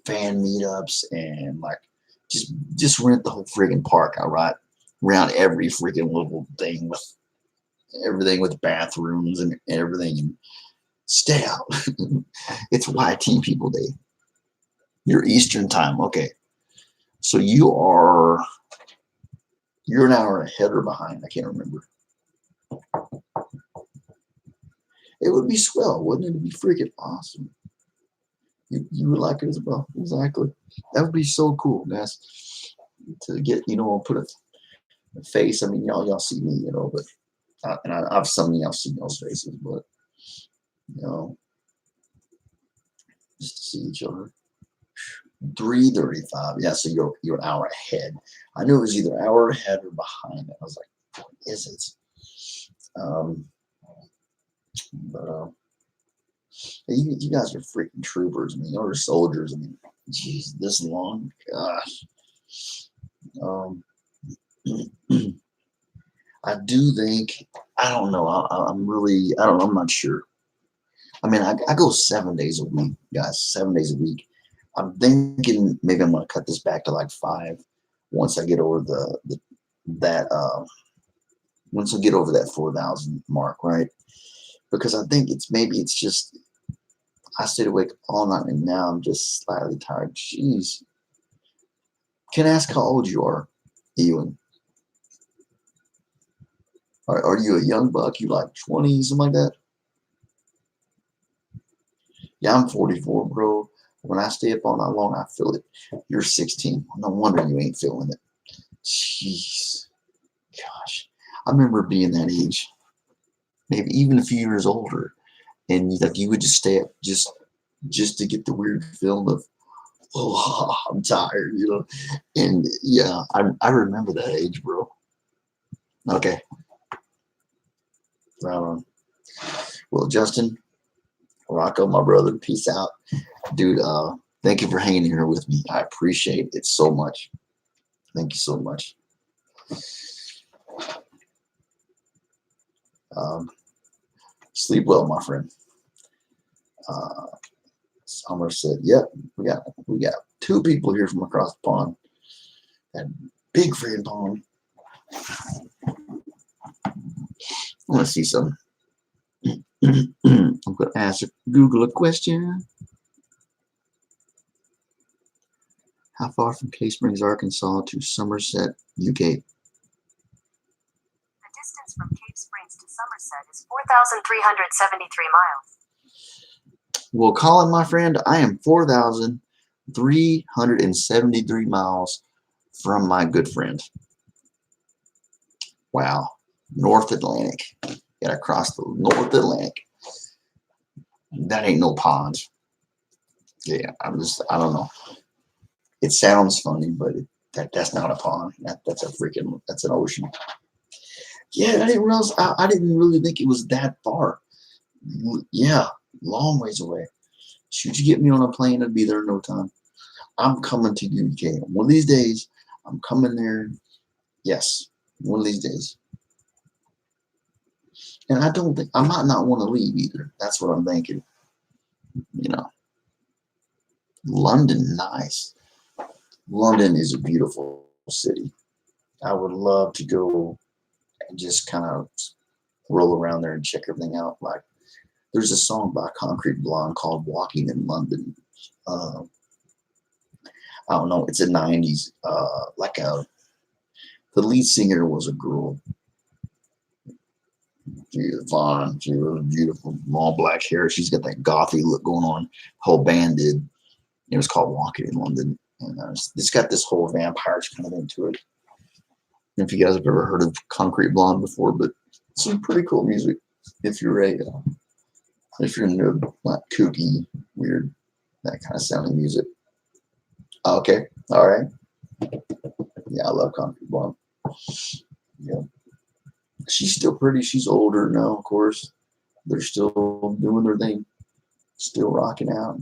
fan meetups and like just rent the whole friggin' park out, right? Around every freaking little thing with everything with bathrooms and everything, and stay out. It's YT people day. Your Eastern time, okay? So you're an hour ahead or behind. I can't remember. It would be swell, wouldn't it? It'd be freaking awesome. You would like it as well. Exactly. That would be so cool, guys. To get, put a face. I mean, y'all see me, but and I've some of y'all seen those faces, but just to see each other. 3:35. Yeah, so you're an hour ahead. I knew it was either an hour ahead or behind. I was like, what is it? But you guys are freaking troopers. I mean, you're soldiers. I mean, geez, this long, gosh. Um, I do think, I don't know. I'm really, I don't know. I'm not sure. I mean, I go 7 days a week, guys, 7 days a week. I'm thinking maybe I'm going to cut this back to like five once I get over that, once I get over that 4,000 mark, right? Because I think maybe it's just, I stayed awake all night and now I'm just slightly tired. Jeez. Can I ask how old you are, Ewan? Are you a young buck? You like 20, something like that? Yeah, I'm 44, bro. When I stay up all night long, I feel it. You're 16. No wonder you ain't feeling it. Jeez. Gosh. I remember being that age, maybe even a few years older, and like you would just stay up just to get the weird feeling of, oh, I'm tired, you know. And yeah, I remember that age, bro. Okay, right on. Well, Justin, Rocco, my brother, peace out, dude. Thank you for hanging here with me. I appreciate it so much. Thank you so much. Um, Sleep well, my friend. Uh, Summer said, "Yep, we got two people here from across the pond. That big friend pond. I want to see some. I'm going to ask Google a question. How far from Cave Springs, Arkansas to Somerset, UK? The distance from Cave Springs to Somerset is 4,373 miles. Well, Colin, my friend, I am 4,373 miles from my good friend. Wow. North Atlantic. Gotta cross the North Atlantic. That ain't no pond. Yeah, I don't know. It sounds funny, but that's not a pond. That's an ocean. Yeah, I didn't realize, I didn't really think it was that far. Yeah, long ways away. Should you get me on a plane, I'd be there in no time. I'm coming to UK. One of these days, I'm coming there. Yes, one of these days. And I don't think, I might not want to leave either. That's what I'm thinking. You know, London, nice. London is a beautiful city. I would love to go and just kind of roll around there and check everything out. Like, there's a song by Concrete Blonde called "Walking in London." Uh, I don't know. It's a '90s. The lead singer was a girl. She was fine. She was beautiful, long black hair. She's got that gothy look going on. Whole band did. It was called "Walking in London," and it's got this whole vampires kind of into it. If you guys have ever heard of Concrete Blonde before, but it's some pretty cool music. If you're into like kooky, weird, that kind of sounding music. Okay, all right. Yeah, I love Concrete Blonde. Yeah, she's still pretty. She's older now, of course. They're still doing their thing, still rocking out.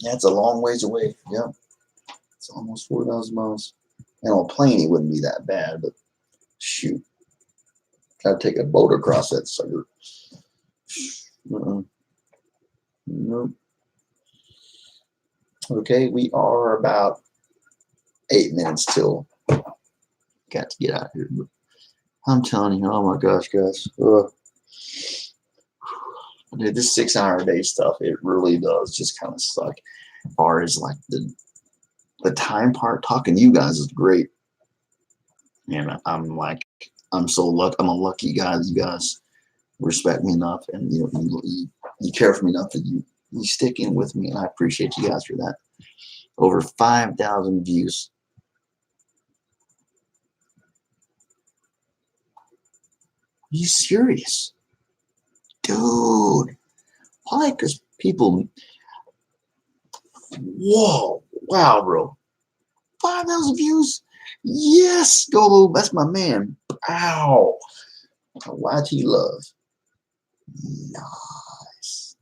That's a long ways away. Yeah, it's almost 4,000 miles. And on a plane, it wouldn't be that bad, but shoot, gotta take a boat across that sucker. Nope. Okay, we are about 8 minutes till. Got to get out of here. But I'm telling you, oh my gosh, guys. Dude, this 6 hour day stuff, it really does just kind of suck. As far as like the time part, talking to you guys is great. And I'm so lucky. I'm a lucky guy that you guys respect me enough, and you care for me enough that you stick in with me, and I appreciate you guys for that. Over 5,000 views. Are you serious? Dude. Why? Because people, whoa, wow, bro. 5,000 views? Yes, Golo, that's my man. Ow. YT Love. Nice.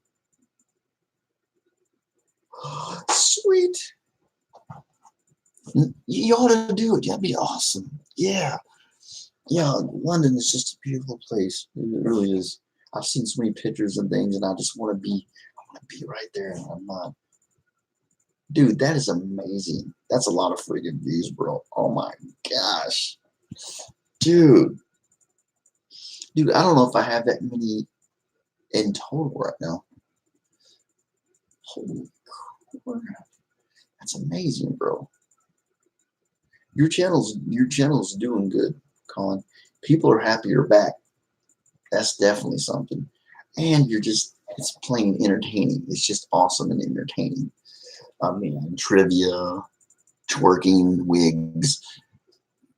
Sweet. You ought to do it. That'd be awesome. Yeah. Yeah. London is just a beautiful place. It really is. I've seen so many pictures and things, and I just want to be. I want to be right there, and I'm not. Dude, that is amazing. That's a lot of freaking views, bro. Oh my gosh, dude. Dude, I don't know if I have that many in total right now. Holy crap. That's amazing, bro. Your channel's doing good, Colin. People are happy you're back. That's definitely something. And it's plain entertaining. It's just awesome and entertaining. I mean, trivia, twerking, wigs.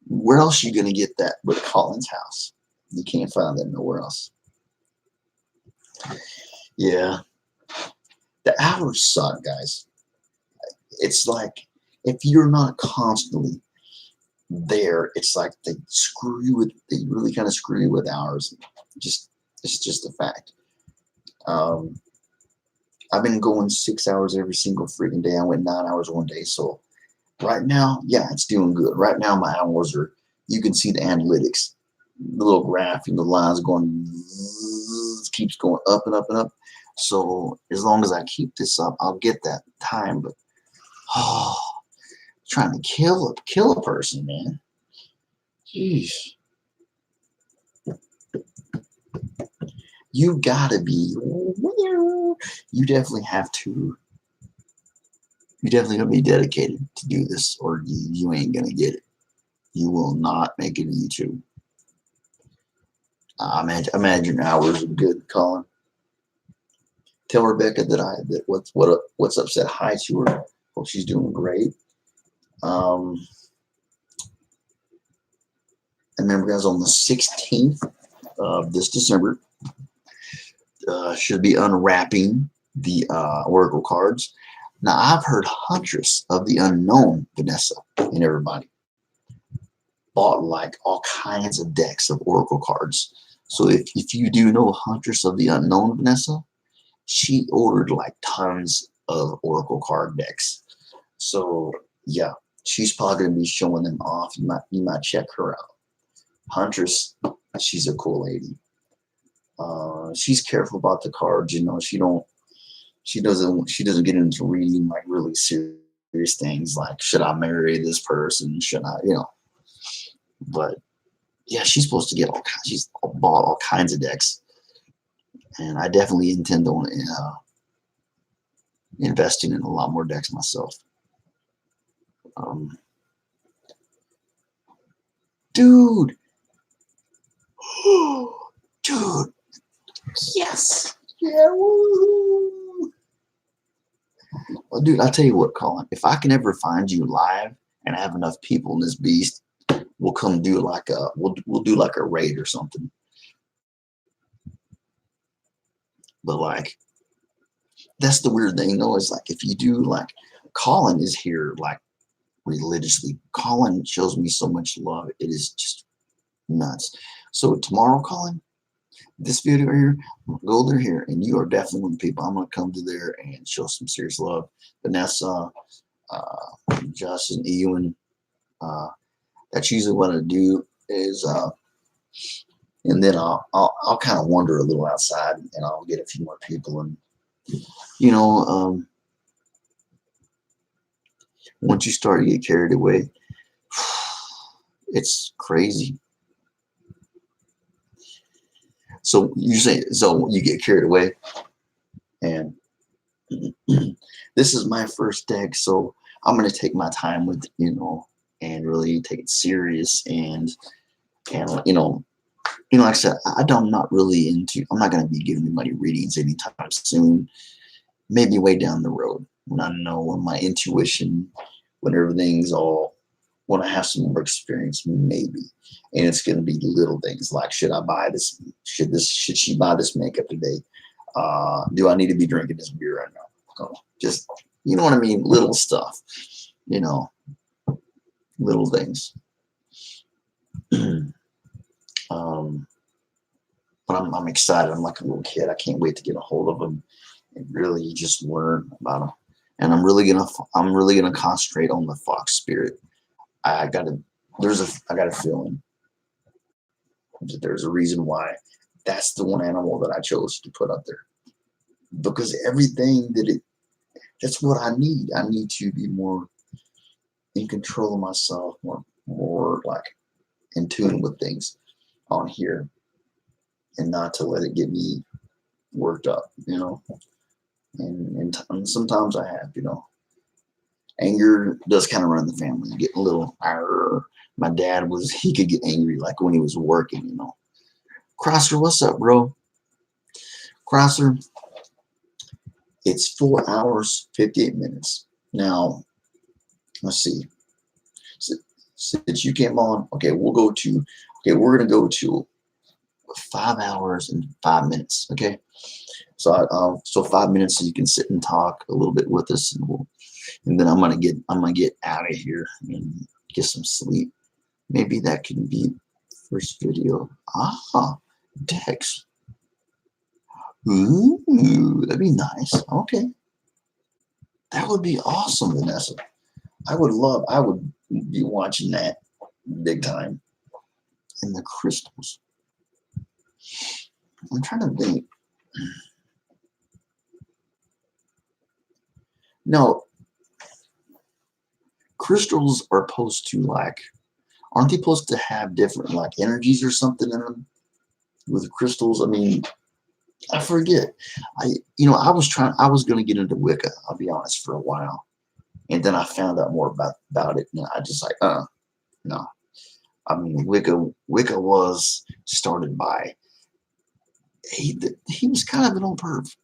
Where else are you gonna get that but Colin's house? You can't find that nowhere else. Yeah. The hours suck, guys. It's like if you're not constantly there, it's like they really kind of screw you with hours. Just it's just a fact. Um, I've been going 6 hours every single freaking day. I went 9 hours one day. So right now, yeah, it's doing good. Right now, my hours are, you can see the analytics, the little graph, and the lines going, keeps going up and up and up. So as long as I keep this up, I'll get that time. But oh, trying to kill a person, man. Jeez. You gotta be, you definitely have to, you definitely gonna be dedicated to do this, or you ain't gonna get it. You will not make it in YouTube. Imagine hours of good, Colin. Tell Rebecca that what's up. Said hi to her. Hope she's doing great. Um, I remember, guys, on the 16th of this December, should be unwrapping the Oracle cards. Now, I've heard Huntress of the Unknown, Vanessa, and everybody bought like all kinds of decks of Oracle cards. So if you do know Huntress of the Unknown, Vanessa, she ordered like tons of Oracle card decks. So yeah, she's probably gonna be showing them off. You might check her out. Huntress, she's a cool lady. She's careful about the cards. She doesn't get into reading like really serious things like, should I marry this person? Should I? But yeah, she's supposed to get all kinds. She's bought all kinds of decks, and I definitely intend on investing in a lot more decks myself. Um, dude, dude, yes, yeah. Woo. Well, dude, I tell you what, Colin. If I can ever find you live and have enough people in this beast, we'll come do like we'll do like a raid or something. But like, that's the weird thing, though, is like if you do like, Colin is here like religiously. Colin shows me so much love. It is just nuts. So tomorrow, Colin, this video right here, go there here, and you are definitely one of the people I'm gonna come to there and show some serious love. Vanessa, Justin, Ewan. That's usually what I do is, and then I'll kind of wander a little outside, and I'll get a few more people, and you know, once you start to get carried away, it's crazy. So you get carried away, and this is my first deck, so I'm gonna take my time with and really take it serious, and like I said, I'm not really into. I'm not gonna be giving anybody readings anytime soon. Maybe way down the road when I know, when my intuition, when everything's all, when I have some more experience, maybe. And it's going to be little things like, should I buy this? Should she buy this makeup today? Do I need to be drinking this beer right now? So just, you know what I mean? Little stuff, little things. But I'm excited. I'm like a little kid. I can't wait to get a hold of them and really just learn about them. and I'm really gonna concentrate on the fox spirit. I gotta I got a feeling that there's a reason why that's the one animal that I chose to put up there, because everything that's what I need. I need to be more in control of myself, more like in tune with things on here, and not to let it get me worked up, and sometimes I have, anger does kind of run the family. You get a little, my dad he could get angry like when he was working. Crosser, what's up, bro? Crosser, it's 4 hours, 58 minutes. Now, let's see. Since you came on, okay, we're going to go to 5 hours and 5 minutes, okay? So 5 minutes so you can sit and talk a little bit with us, and then I'm gonna get out of here and get some sleep. Maybe that can be first video. Dex. Ooh, that'd be nice. Okay. That would be awesome, Vanessa. I would be watching that big time. And the crystals. I'm trying to think. No, crystals are supposed to aren't they supposed to have different energies or something in them with crystals? I mean, I forget. I was gonna get into Wicca, I'll be honest, for a while. And then I found out more about it, and I just no. I mean, Wicca was started by he was kind of an old perv.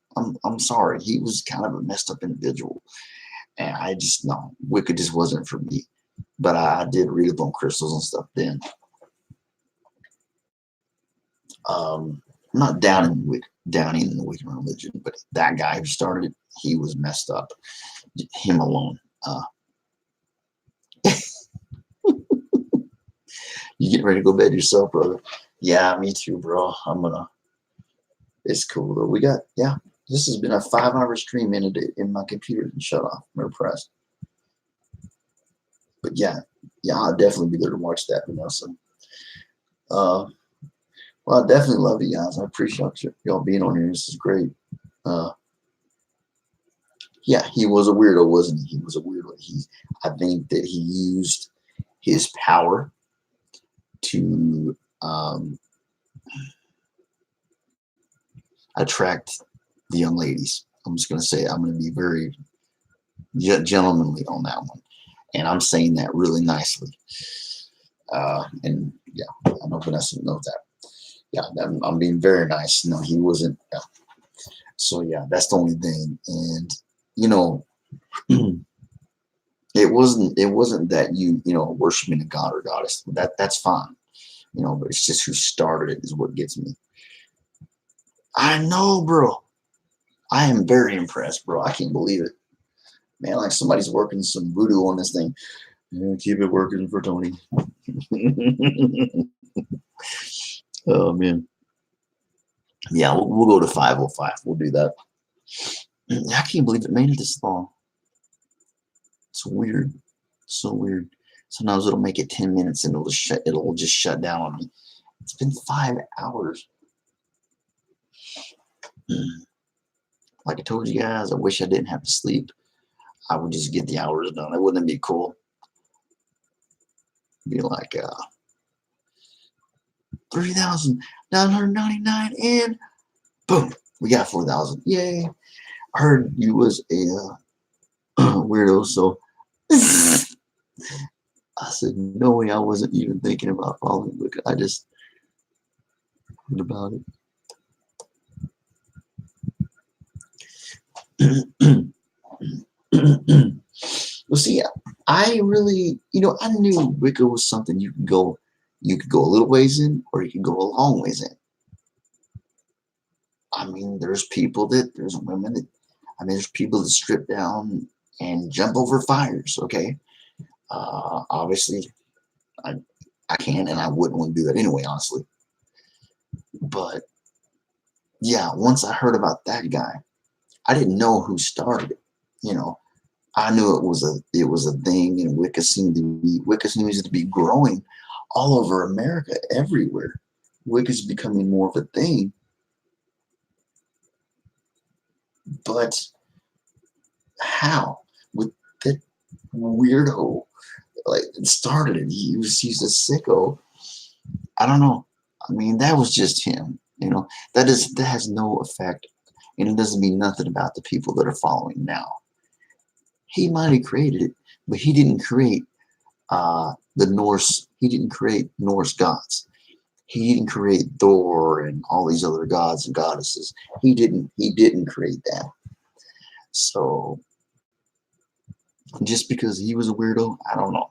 I'm sorry, he was kind of a messed up individual, and I just no, Wicca just wasn't for me. But I did read up on crystals and stuff then. I'm not downing in the Wiccan religion, but that guy who started it, he was messed up. Him alone. You getting ready to go to bed yourself, brother? Yeah, me too, bro. It's cool though. This has been a 5-hour stream in my computer and shut off. I'm impressed. But yeah, I'll definitely be there to watch that, Vanessa. Well, I definitely love you guys. I appreciate y'all being on here. This is great. Yeah, he was a weirdo, wasn't he? He was a weirdo. I think that he used his power to attract the young ladies. I'm just going to say I'm going to be very gentlemanly on that one, and I'm saying that really nicely. And yeah, I know Vanessa knows that. Yeah, I'm being very nice. No, he wasn't. Yeah. So yeah, that's the only thing. And it wasn't that you worshiping a god or goddess. That's fine. But it's just who started it is what gets me. I know, bro. I am very impressed, bro. I can't believe it. Man, like somebody's working some voodoo on this thing. Yeah, keep it working for Tony. Oh, man. Yeah, we'll go to 505. We'll do that. I can't believe it made it this long. It's weird. So weird. Sometimes it'll make it 10 minutes and it'll just shut down on me. It's been 5 hours. Like I told you guys, I wish I didn't have to sleep. I would just get the hours done. It wouldn't be cool. Be like 3,999 and boom, we got 4,000. Yay. I heard you was a weirdo, so I said, no way, I wasn't even thinking about following Wicca. I just heard about it. Well, see, I really, I knew Wicca was something you could go a little ways in, or you could go a long ways in. I mean, there's women there's people that strip down and jump over fires. Okay, obviously, I can and I wouldn't want to do that anyway, honestly. But yeah, once I heard about that guy, I didn't know who started it. I knew it was a thing, and Wicca seems to be growing all over America, everywhere. Wicca's becoming more of a thing, but how? With that weirdo, like started it. He's a sicko. I don't know. I mean, that was just him. That has no effect, and it doesn't mean nothing about the people that are following now. He might have created it, but he didn't create the Norse. He didn't create Norse gods. He didn't create Thor and all these other gods and goddesses. He didn't. He didn't create that. So just because he was a weirdo, I don't know.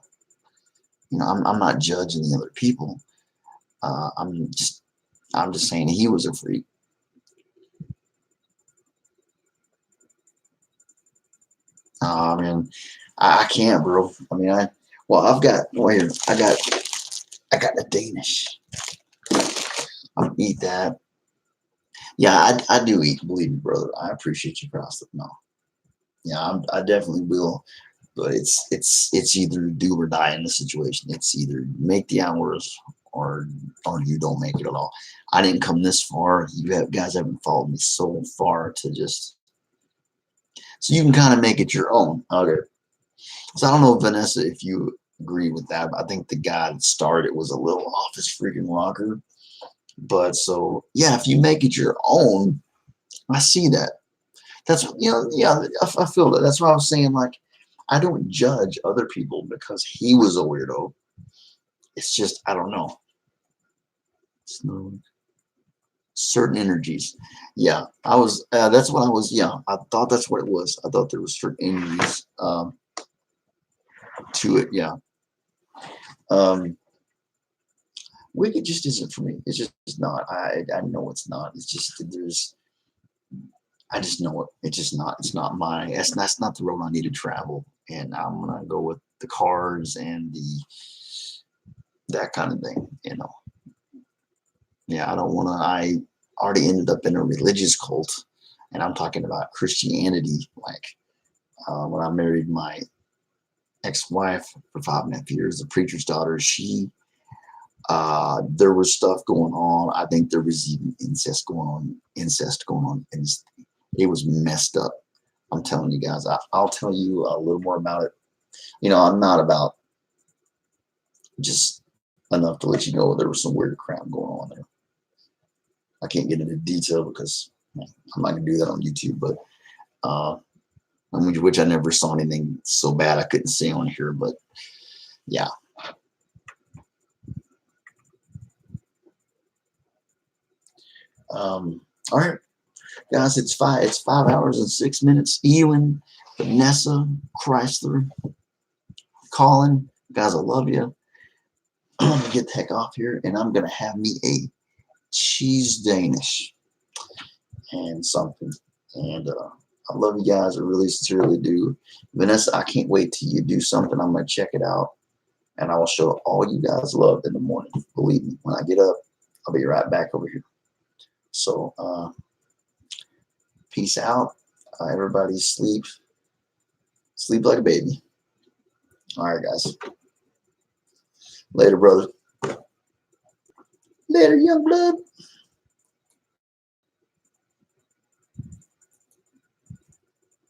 I'm not judging the other people. I'm just saying he was a freak. I mean, I can't, bro. I mean, I've got, wait, I got the Danish. I'm gonna eat that. Yeah, I do eat. Believe me, brother. I appreciate you, Costa. No, yeah, I definitely will. But it's either do or die in this situation. It's either make the hours or you don't make it at all. I didn't come this far. Guys haven't followed me so far to just so you can kind of make it your own. Okay. So I don't know, Vanessa, if you agree with that. But I think the guy that started was a little off his freaking rocker. But so yeah, if you make it your own, I see that. That's yeah, I feel that. That's why I was saying, like, I don't judge other people because he was a weirdo. It's just I don't know. It's no certain energies. Yeah, I was. That's what I was. Yeah, I thought that's what it was. I thought there was certain energies to it. Yeah. Um, Wicked just isn't for me. It's just not. I know it's not. It's just there's. I just know it. It's just not. It's not my. That's not the road I need to travel. And I'm gonna go with the cars and that kind of thing. Yeah, I don't want to. I already ended up in a religious cult, and I'm talking about Christianity. Like when I married my ex-wife for 5.5 years, the preacher's daughter, there was stuff going on. I think there was even incest going on, and it was messed up. I'm telling you guys. I'll tell you a little more about it. I'm not about just enough to let you know there was some weird crap going on there. I can't get into detail because I'm not gonna do that on YouTube, but which I never saw anything so bad I couldn't say on here. But yeah. All right, guys, it's 5 hours and 6 minutes. Ewan, Vanessa, Chrysler, Colin, guys, I love you. I'm gonna get the heck off here, and I'm gonna have me a cheese Danish and something. And I love you guys. I really sincerely do. Vanessa, I can't wait till you do something. I'm gonna check it out, and I will show all you guys love in the morning. Believe me, when I get up, I'll be right back over here. So peace out. Everybody sleep like a baby. All right, guys. Later, brother. Later, young blood.